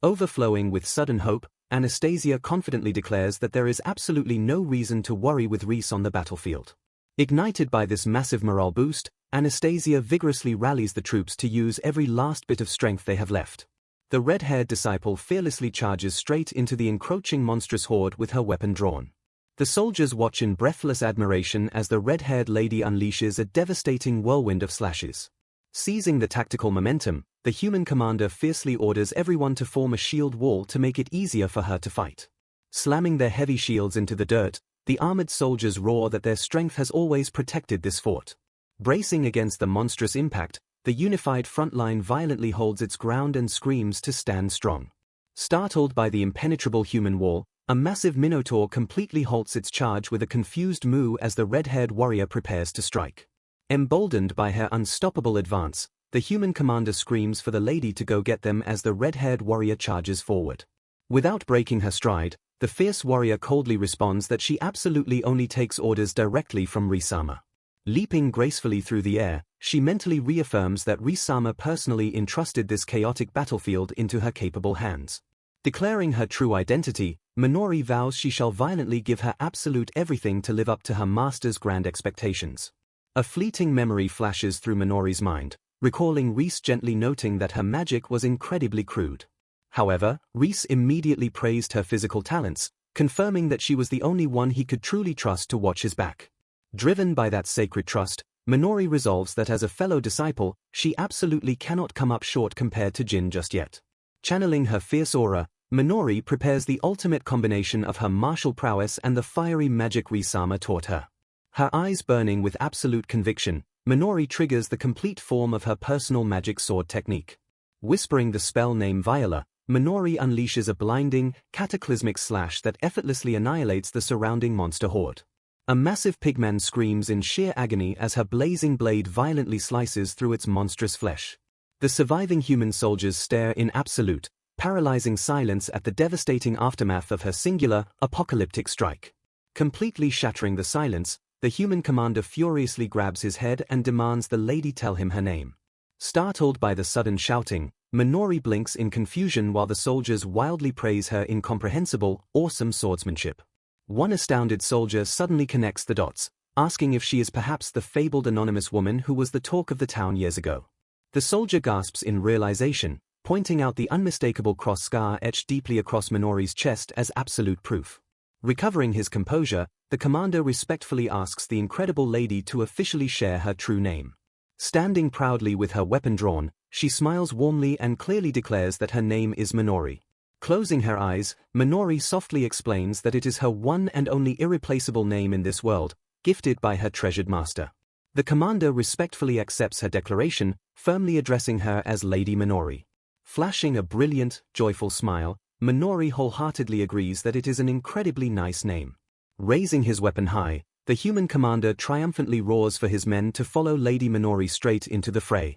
Overflowing with sudden hope, Anastasia confidently declares that there is absolutely no reason to worry with Reese on the battlefield. Ignited by this massive morale boost, Anastasia vigorously rallies the troops to use every last bit of strength they have left. The red-haired disciple fearlessly charges straight into the encroaching monstrous horde with her weapon drawn. The soldiers watch in breathless admiration as the red-haired lady unleashes a devastating whirlwind of slashes. Seizing the tactical momentum, the human commander fiercely orders everyone to form a shield wall to make it easier for her to fight. Slamming their heavy shields into the dirt, the armored soldiers roar that their strength has always protected this fort. Bracing against the monstrous impact, the unified front line violently holds its ground and screams to stand strong. Startled by the impenetrable human wall, a massive minotaur completely halts its charge with a confused moo as the red-haired warrior prepares to strike. Emboldened by her unstoppable advance, the human commander screams for the lady to go get them as the red-haired warrior charges forward. Without breaking her stride, the fierce warrior coldly responds that she absolutely only takes orders directly from Risama. Leaping gracefully through the air, she mentally reaffirms that Risama personally entrusted this chaotic battlefield into her capable hands. Declaring her true identity, Minori vows she shall violently give her absolute everything to live up to her master's grand expectations. A fleeting memory flashes through Minori's mind, recalling Reese gently noting that her magic was incredibly crude. However, Reese immediately praised her physical talents, confirming that she was the only one he could truly trust to watch his back. Driven by that sacred trust, Minori resolves that as a fellow disciple, she absolutely cannot come up short compared to Jin just yet. Channeling her fierce aura, Minori prepares the ultimate combination of her martial prowess and the fiery magic Risama taught her. Her eyes burning with absolute conviction, Minori triggers the complete form of her personal magic sword technique. Whispering the spell name Viola, Minori unleashes a blinding, cataclysmic slash that effortlessly annihilates the surrounding monster horde. A massive pigman screams in sheer agony as her blazing blade violently slices through its monstrous flesh. The surviving human soldiers stare in absolute, paralyzing silence at the devastating aftermath of her singular, apocalyptic strike. Completely shattering the silence, the human commander furiously grabs his head and demands the lady tell him her name. Startled by the sudden shouting, Minori blinks in confusion while the soldiers wildly praise her incomprehensible, awesome swordsmanship. One astounded soldier suddenly connects the dots, asking if she is perhaps the fabled anonymous woman who was the talk of the town years ago. The soldier gasps in realization, pointing out the unmistakable cross scar etched deeply across Minori's chest as absolute proof. Recovering his composure, the commander respectfully asks the incredible lady to officially share her true name. Standing proudly with her weapon drawn, She smiles warmly and clearly declares that her name is Minori. Closing her eyes, Minori softly explains that it is her one and only irreplaceable name in this world, gifted by her treasured master. The commander respectfully accepts her declaration, firmly addressing her as Lady Minori. Flashing a brilliant, joyful smile, Minori wholeheartedly agrees that it is an incredibly nice name. Raising his weapon high, the human commander triumphantly roars for his men to follow Lady Minori straight into the fray.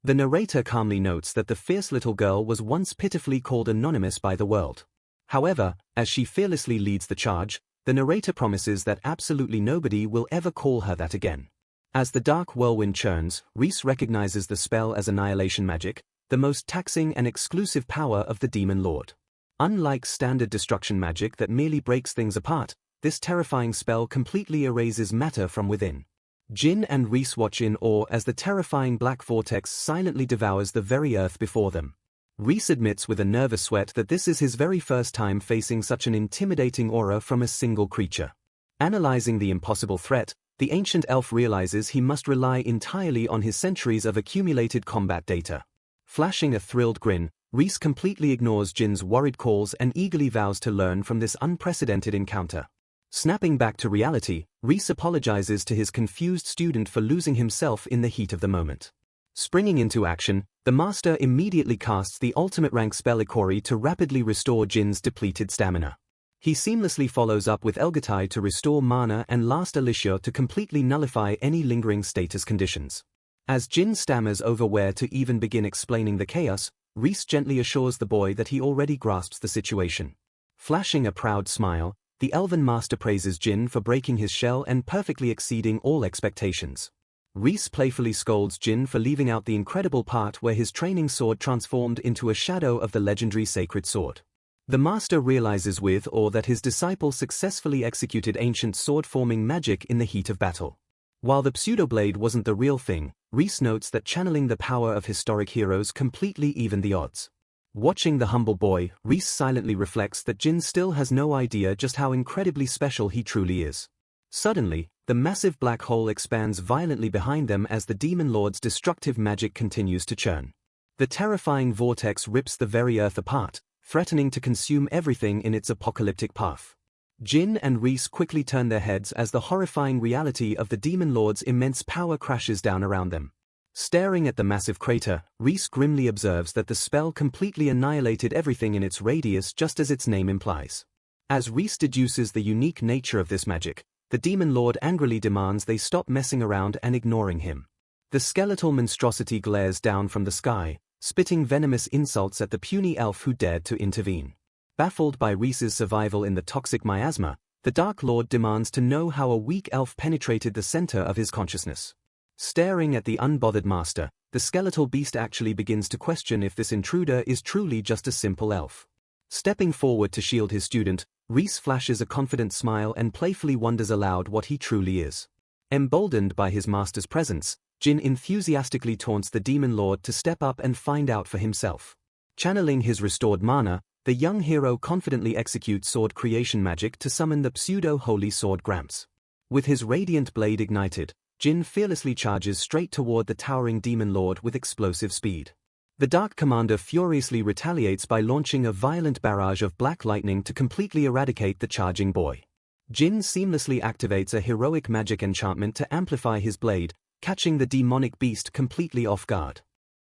The narrator calmly notes that the fierce little girl was once pitifully called anonymous by the world. However, as she fearlessly leads the charge, the narrator promises that absolutely nobody will ever call her that again. As the dark whirlwind churns, Reese recognizes the spell as annihilation magic, the most taxing and exclusive power of the Demon Lord. Unlike standard destruction magic that merely breaks things apart, this terrifying spell completely erases matter from within. Jin and Reese watch in awe as the terrifying black vortex silently devours the very earth before them. Reese admits with a nervous sweat that this is his very first time facing such an intimidating aura from a single creature. Analyzing the impossible threat, the ancient elf realizes he must rely entirely on his centuries of accumulated combat data. Flashing a thrilled grin, Reese completely ignores Jin's worried calls and eagerly vows to learn from this unprecedented encounter. Snapping back to reality, Reese apologizes to his confused student for losing himself in the heat of the moment. Springing into action, the master immediately casts the ultimate rank spell Ikori to rapidly restore Jin's depleted stamina. He seamlessly follows up with Elgatai to restore mana and last Alicia to completely nullify any lingering status conditions. As Jin stammers over where to even begin explaining the chaos, Reese gently assures the boy that he already grasps the situation. Flashing a proud smile, the Elven Master praises Jin for breaking his shell and perfectly exceeding all expectations. Reese playfully scolds Jin for leaving out the incredible part where his training sword transformed into a shadow of the legendary sacred sword. The Master realizes with awe that his disciple successfully executed ancient sword-forming magic in the heat of battle. While the pseudo-blade wasn't the real thing, Reese notes that channeling the power of historic heroes completely evened the odds. Watching the humble boy, Reese silently reflects that Jin still has no idea just how incredibly special he truly is. Suddenly, the massive black hole expands violently behind them as the Demon Lord's destructive magic continues to churn. The terrifying vortex rips the very earth apart, threatening to consume everything in its apocalyptic path. Jin and Reese quickly turn their heads as the horrifying reality of the Demon Lord's immense power crashes down around them. Staring at the massive crater, Reese grimly observes that the spell completely annihilated everything in its radius just as its name implies. As Reese deduces the unique nature of this magic, the Demon Lord angrily demands they stop messing around and ignoring him. The skeletal monstrosity glares down from the sky, spitting venomous insults at the puny elf who dared to intervene. Baffled by Reese's survival in the toxic miasma, the Dark Lord demands to know how a weak elf penetrated the center of his consciousness. Staring at the unbothered master, the skeletal beast actually begins to question if this intruder is truly just a simple elf. Stepping forward to shield his student, Reese flashes a confident smile and playfully wonders aloud what he truly is. Emboldened by his master's presence, Jin enthusiastically taunts the Demon Lord to step up and find out for himself. Channeling his restored mana, the young hero confidently executes sword creation magic to summon the pseudo-holy sword Gramps. With his radiant blade ignited, Jin fearlessly charges straight toward the towering Demon Lord with explosive speed. The Dark Commander furiously retaliates by launching a violent barrage of black lightning to completely eradicate the charging boy. Jin seamlessly activates a heroic magic enchantment to amplify his blade, catching the demonic beast completely off guard.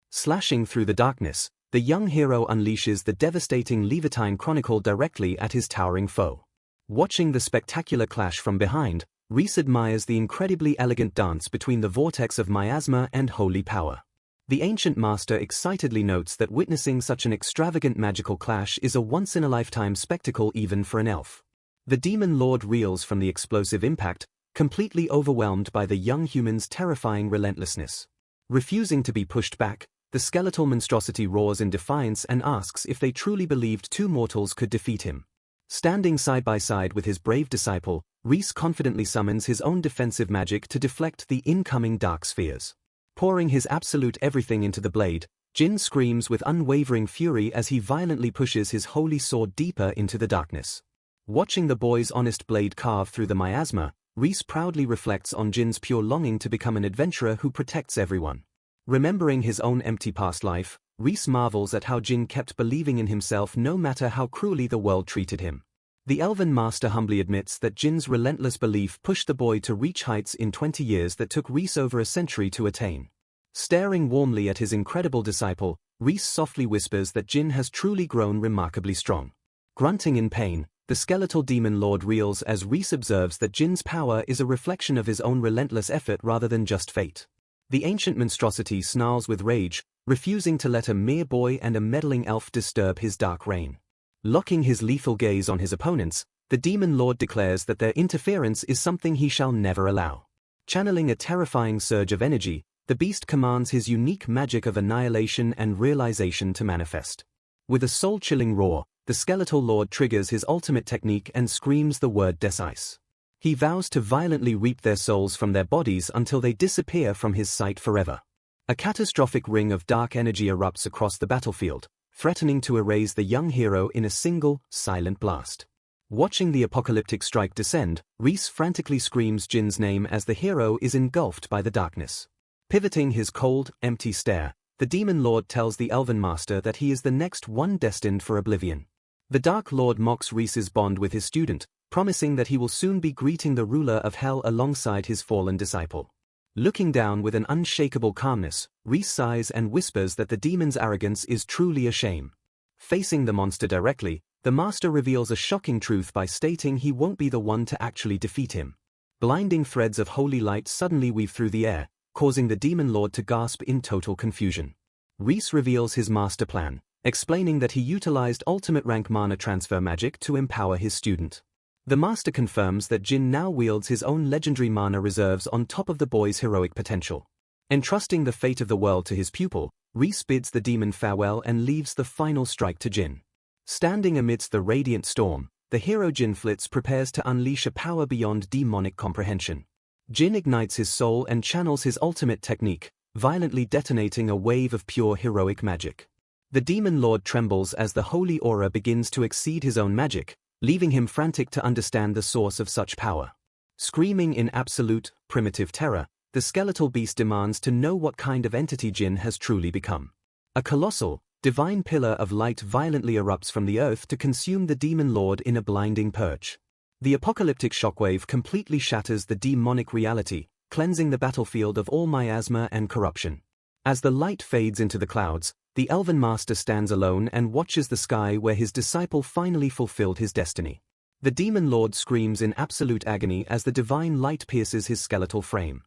Slashing through the darkness, the young hero unleashes the devastating Levitine Chronicle directly at his towering foe. Watching the spectacular clash from behind, Reese admires the incredibly elegant dance between the vortex of miasma and holy power. The ancient master excitedly notes that witnessing such an extravagant magical clash is a once-in-a-lifetime spectacle even for an elf. The Demon Lord reels from the explosive impact, completely overwhelmed by the young human's terrifying relentlessness. Refusing to be pushed back, the skeletal monstrosity roars in defiance and asks if they truly believed two mortals could defeat him. Standing side by side with his brave disciple, Reese confidently summons his own defensive magic to deflect the incoming dark spheres. Pouring his absolute everything into the blade, Jin screams with unwavering fury as he violently pushes his holy sword deeper into the darkness. Watching the boy's honest blade carve through the miasma, Reese proudly reflects on Jin's pure longing to become an adventurer who protects everyone. Remembering his own empty past life, Reese marvels at how Jin kept believing in himself no matter how cruelly the world treated him. The Elven Master humbly admits that Jin's relentless belief pushed the boy to reach heights in 20 years that took Reese over a century to attain. Staring warmly at his incredible disciple, Reese softly whispers that Jin has truly grown remarkably strong. Grunting in pain, the skeletal demon lord reels as Reese observes that Jin's power is a reflection of his own relentless effort rather than just fate. The ancient monstrosity snarls with rage, refusing to let a mere boy and a meddling elf disturb his dark reign. Locking his lethal gaze on his opponents, the demon lord declares that their interference is something he shall never allow. Channeling a terrifying surge of energy, the beast commands his unique magic of annihilation and realization to manifest. With a soul-chilling roar, the skeletal lord triggers his ultimate technique and screams the word Desice. He vows to violently reap their souls from their bodies until they disappear from his sight forever. A catastrophic ring of dark energy erupts across the battlefield, threatening to erase the young hero in a single, silent blast. Watching the apocalyptic strike descend, Reese frantically screams Jin's name as the hero is engulfed by the darkness. Pivoting his cold, empty stare, the demon lord tells the Elven Master that he is the next one destined for oblivion. The Dark Lord mocks Reese's bond with his student, promising that he will soon be greeting the ruler of hell alongside his fallen disciple. Looking down with an unshakable calmness, Reese sighs and whispers that the demon's arrogance is truly a shame. Facing the monster directly, the master reveals a shocking truth by stating he won't be the one to actually defeat him. Blinding threads of holy light suddenly weave through the air, causing the demon lord to gasp in total confusion. Reese reveals his master plan, explaining that he utilized ultimate rank mana transfer magic to empower his student. The master confirms that Jin now wields his own legendary mana reserves on top of the boy's heroic potential. Entrusting the fate of the world to his pupil, Reese bids the demon farewell and leaves the final strike to Jin. Standing amidst the radiant storm, the hero Jinflitz prepares to unleash a power beyond demonic comprehension. Jin ignites his soul and channels his ultimate technique, violently detonating a wave of pure heroic magic. The demon lord trembles as the holy aura begins to exceed his own magic, leaving him frantic to understand the source of such power. Screaming in absolute, primitive terror, the skeletal beast demands to know what kind of entity Jin has truly become. A colossal, divine pillar of light violently erupts from the earth to consume the demon lord in a blinding purge. The apocalyptic shockwave completely shatters the demonic reality, cleansing the battlefield of all miasma and corruption. As the light fades into the clouds, the Elven Master stands alone and watches the sky where his disciple finally fulfilled his destiny. The demon lord screams in absolute agony as the divine light pierces his skeletal frame.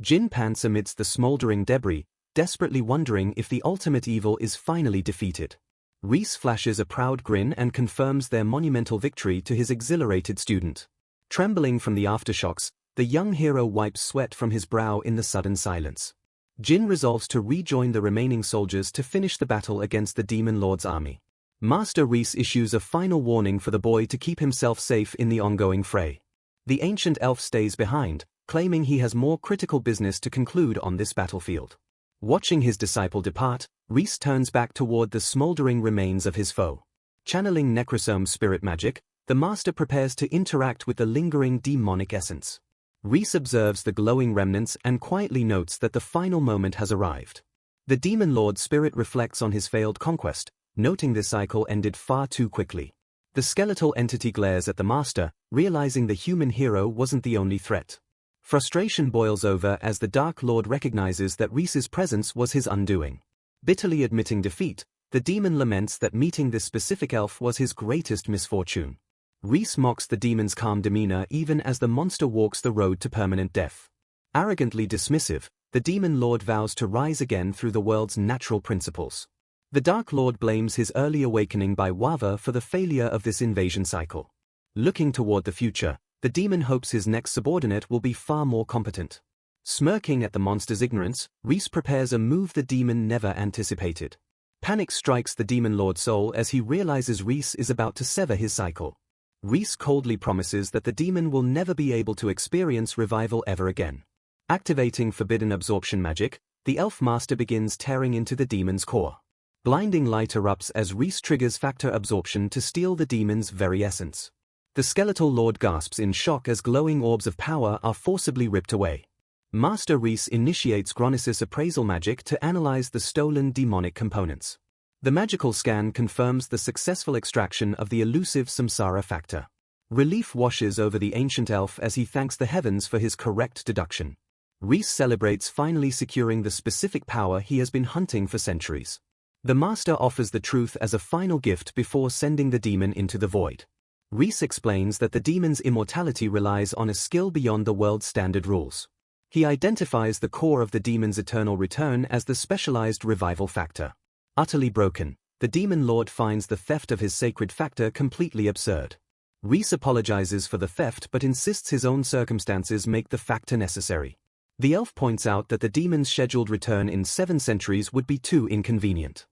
Jin pants amidst the smoldering debris, desperately wondering if the ultimate evil is finally defeated. Reese flashes a proud grin and confirms their monumental victory to his exhilarated student. Trembling from the aftershocks, the young hero wipes sweat from his brow in the sudden silence. Jin resolves to rejoin the remaining soldiers to finish the battle against the demon lord's army. Master Reese issues a final warning for the boy to keep himself safe in the ongoing fray. The ancient elf stays behind, claiming he has more critical business to conclude on this battlefield. Watching his disciple depart, Reese turns back toward the smoldering remains of his foe. Channeling Necrosome's spirit magic, the master prepares to interact with the lingering demonic essence. Reese observes the glowing remnants and quietly notes that the final moment has arrived. The demon lord's spirit reflects on his failed conquest, noting this cycle ended far too quickly. The skeletal entity glares at the master, realizing the human hero wasn't the only threat. Frustration boils over as the Dark Lord recognizes that Reese's presence was his undoing. Bitterly admitting defeat, the demon laments that meeting this specific elf was his greatest misfortune. Reese mocks the demon's calm demeanor even as the monster walks the road to permanent death. Arrogantly dismissive, the demon lord vows to rise again through the world's natural principles. The Dark Lord blames his early awakening by Wava for the failure of this invasion cycle. Looking toward the future, the demon hopes his next subordinate will be far more competent. Smirking at the monster's ignorance, Reese prepares a move the demon never anticipated. Panic strikes the demon lord's soul as he realizes Reese is about to sever his cycle. Reese coldly promises that the demon will never be able to experience revival ever again. Activating forbidden absorption magic, the elf master begins tearing into the demon's core. Blinding light erupts as Reese triggers factor absorption to steal the demon's very essence. The skeletal lord gasps in shock as glowing orbs of power are forcibly ripped away. Master Reese initiates Gronesis appraisal magic to analyze the stolen demonic components. The magical scan confirms the successful extraction of the elusive samsara factor. Relief washes over the ancient elf as he thanks the heavens for his correct deduction. Reese celebrates finally securing the specific power he has been hunting for centuries. The master offers the truth as a final gift before sending the demon into the void. Reese explains that the demon's immortality relies on a skill beyond the world's standard rules. He identifies the core of the demon's eternal return as the specialized revival factor. Utterly broken, the demon lord finds the theft of his sacred factor completely absurd. Reese apologizes for the theft but insists his own circumstances make the factor necessary. The elf points out that the demon's scheduled return in 7 centuries would be too inconvenient.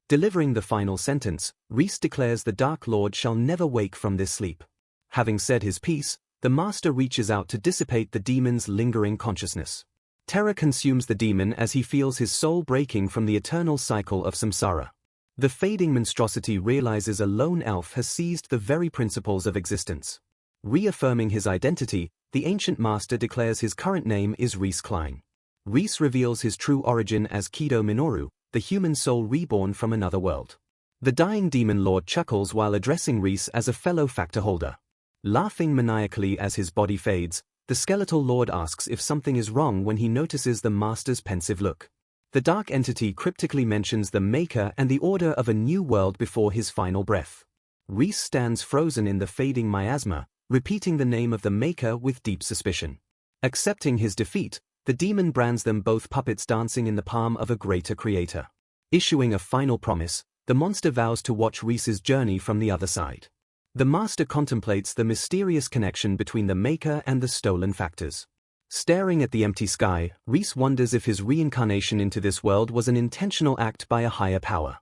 Delivering the final sentence, Reese declares the Dark Lord shall never wake from this sleep. Having said his piece, the master reaches out to dissipate the demon's lingering consciousness. Terror consumes the demon as he feels his soul breaking from the eternal cycle of samsara. The fading monstrosity realizes a lone elf has seized the very principles of existence. Reaffirming his identity, the ancient master declares his current name is Reese Klein. Reese reveals his true origin as Kido Minoru, the human soul reborn from another world. The dying demon lord chuckles while addressing Reese as a fellow factor holder. Laughing maniacally as his body fades, the skeletal lord asks if something is wrong when he notices the master's pensive look. The dark entity cryptically mentions the maker and the order of a new world before his final breath. Reese stands frozen in the fading miasma, repeating the name of the maker with deep suspicion. Accepting his defeat, the demon brands them both puppets dancing in the palm of a greater creator. Issuing a final promise, the monster vows to watch Reese's journey from the other side. The master contemplates the mysterious connection between the maker and the stolen factors. Staring at the empty sky, Reese wonders if his reincarnation into this world was an intentional act by a higher power.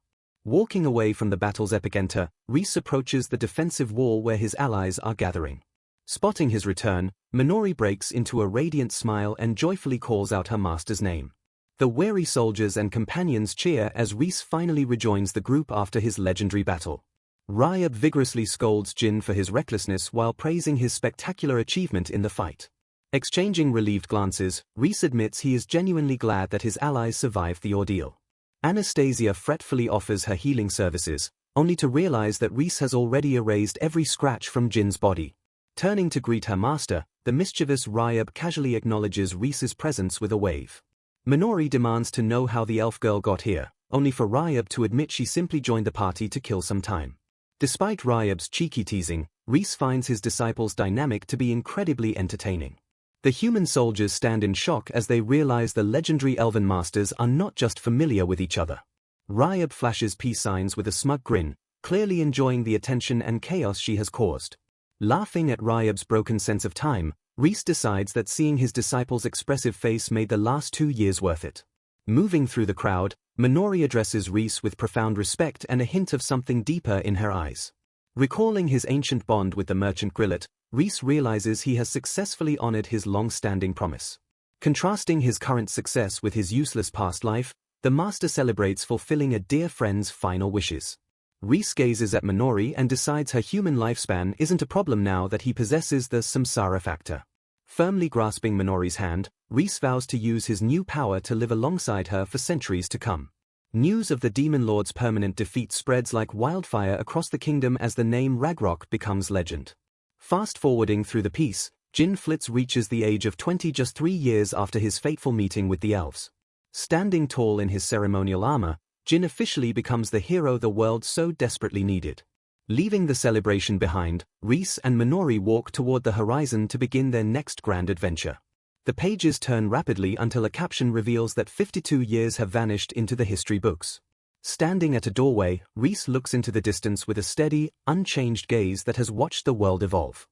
Walking away from the battle's epicenter, Reese approaches the defensive wall where his allies are gathering. Spotting his return, Minori breaks into a radiant smile and joyfully calls out her master's name. The weary soldiers and companions cheer as Reese finally rejoins the group after his legendary battle. Ryab vigorously scolds Jin for his recklessness while praising his spectacular achievement in the fight. Exchanging relieved glances, Reese admits he is genuinely glad that his allies survived the ordeal. Anastasia fretfully offers her healing services, only to realize that Reese has already erased every scratch from Jin's body. Turning to greet her master, the mischievous Ryab casually acknowledges Reese's presence with a wave. Minori demands to know how the elf girl got here, only for Ryab to admit she simply joined the party to kill some time. Despite Ryab's cheeky teasing, Reese finds his disciples' dynamic to be incredibly entertaining. The human soldiers stand in shock as they realize the legendary elven masters are not just familiar with each other. Ryab flashes peace signs with a smug grin, clearly enjoying the attention and chaos she has caused. Laughing at Ryab's broken sense of time, Reese decides that seeing his disciples' expressive face made the last 2 years worth it. Moving through the crowd, Minori addresses Reese with profound respect and a hint of something deeper in her eyes. Recalling his ancient bond with the merchant Grillet, Reese realizes he has successfully honored his long-standing promise. Contrasting his current success with his useless past life, the master celebrates fulfilling a dear friend's final wishes. Reese gazes at Minori and decides her human lifespan isn't a problem now that he possesses the samsara factor. Firmly grasping Minori's hand, Reese vows to use his new power to live alongside her for centuries to come. News of the Demon Lord's permanent defeat spreads like wildfire across the kingdom as the name Ragnarok becomes legend. Fast-forwarding through the piece, Jin Flitz reaches the age of 20 just 3 years after his fateful meeting with the elves. Standing tall in his ceremonial armor, Jin officially becomes the hero the world so desperately needed. Leaving the celebration behind, Reese and Minori walk toward the horizon to begin their next grand adventure. The pages turn rapidly until a caption reveals that 52 years have vanished into the history books. Standing at a doorway, Reese looks into the distance with a steady, unchanged gaze that has watched the world evolve.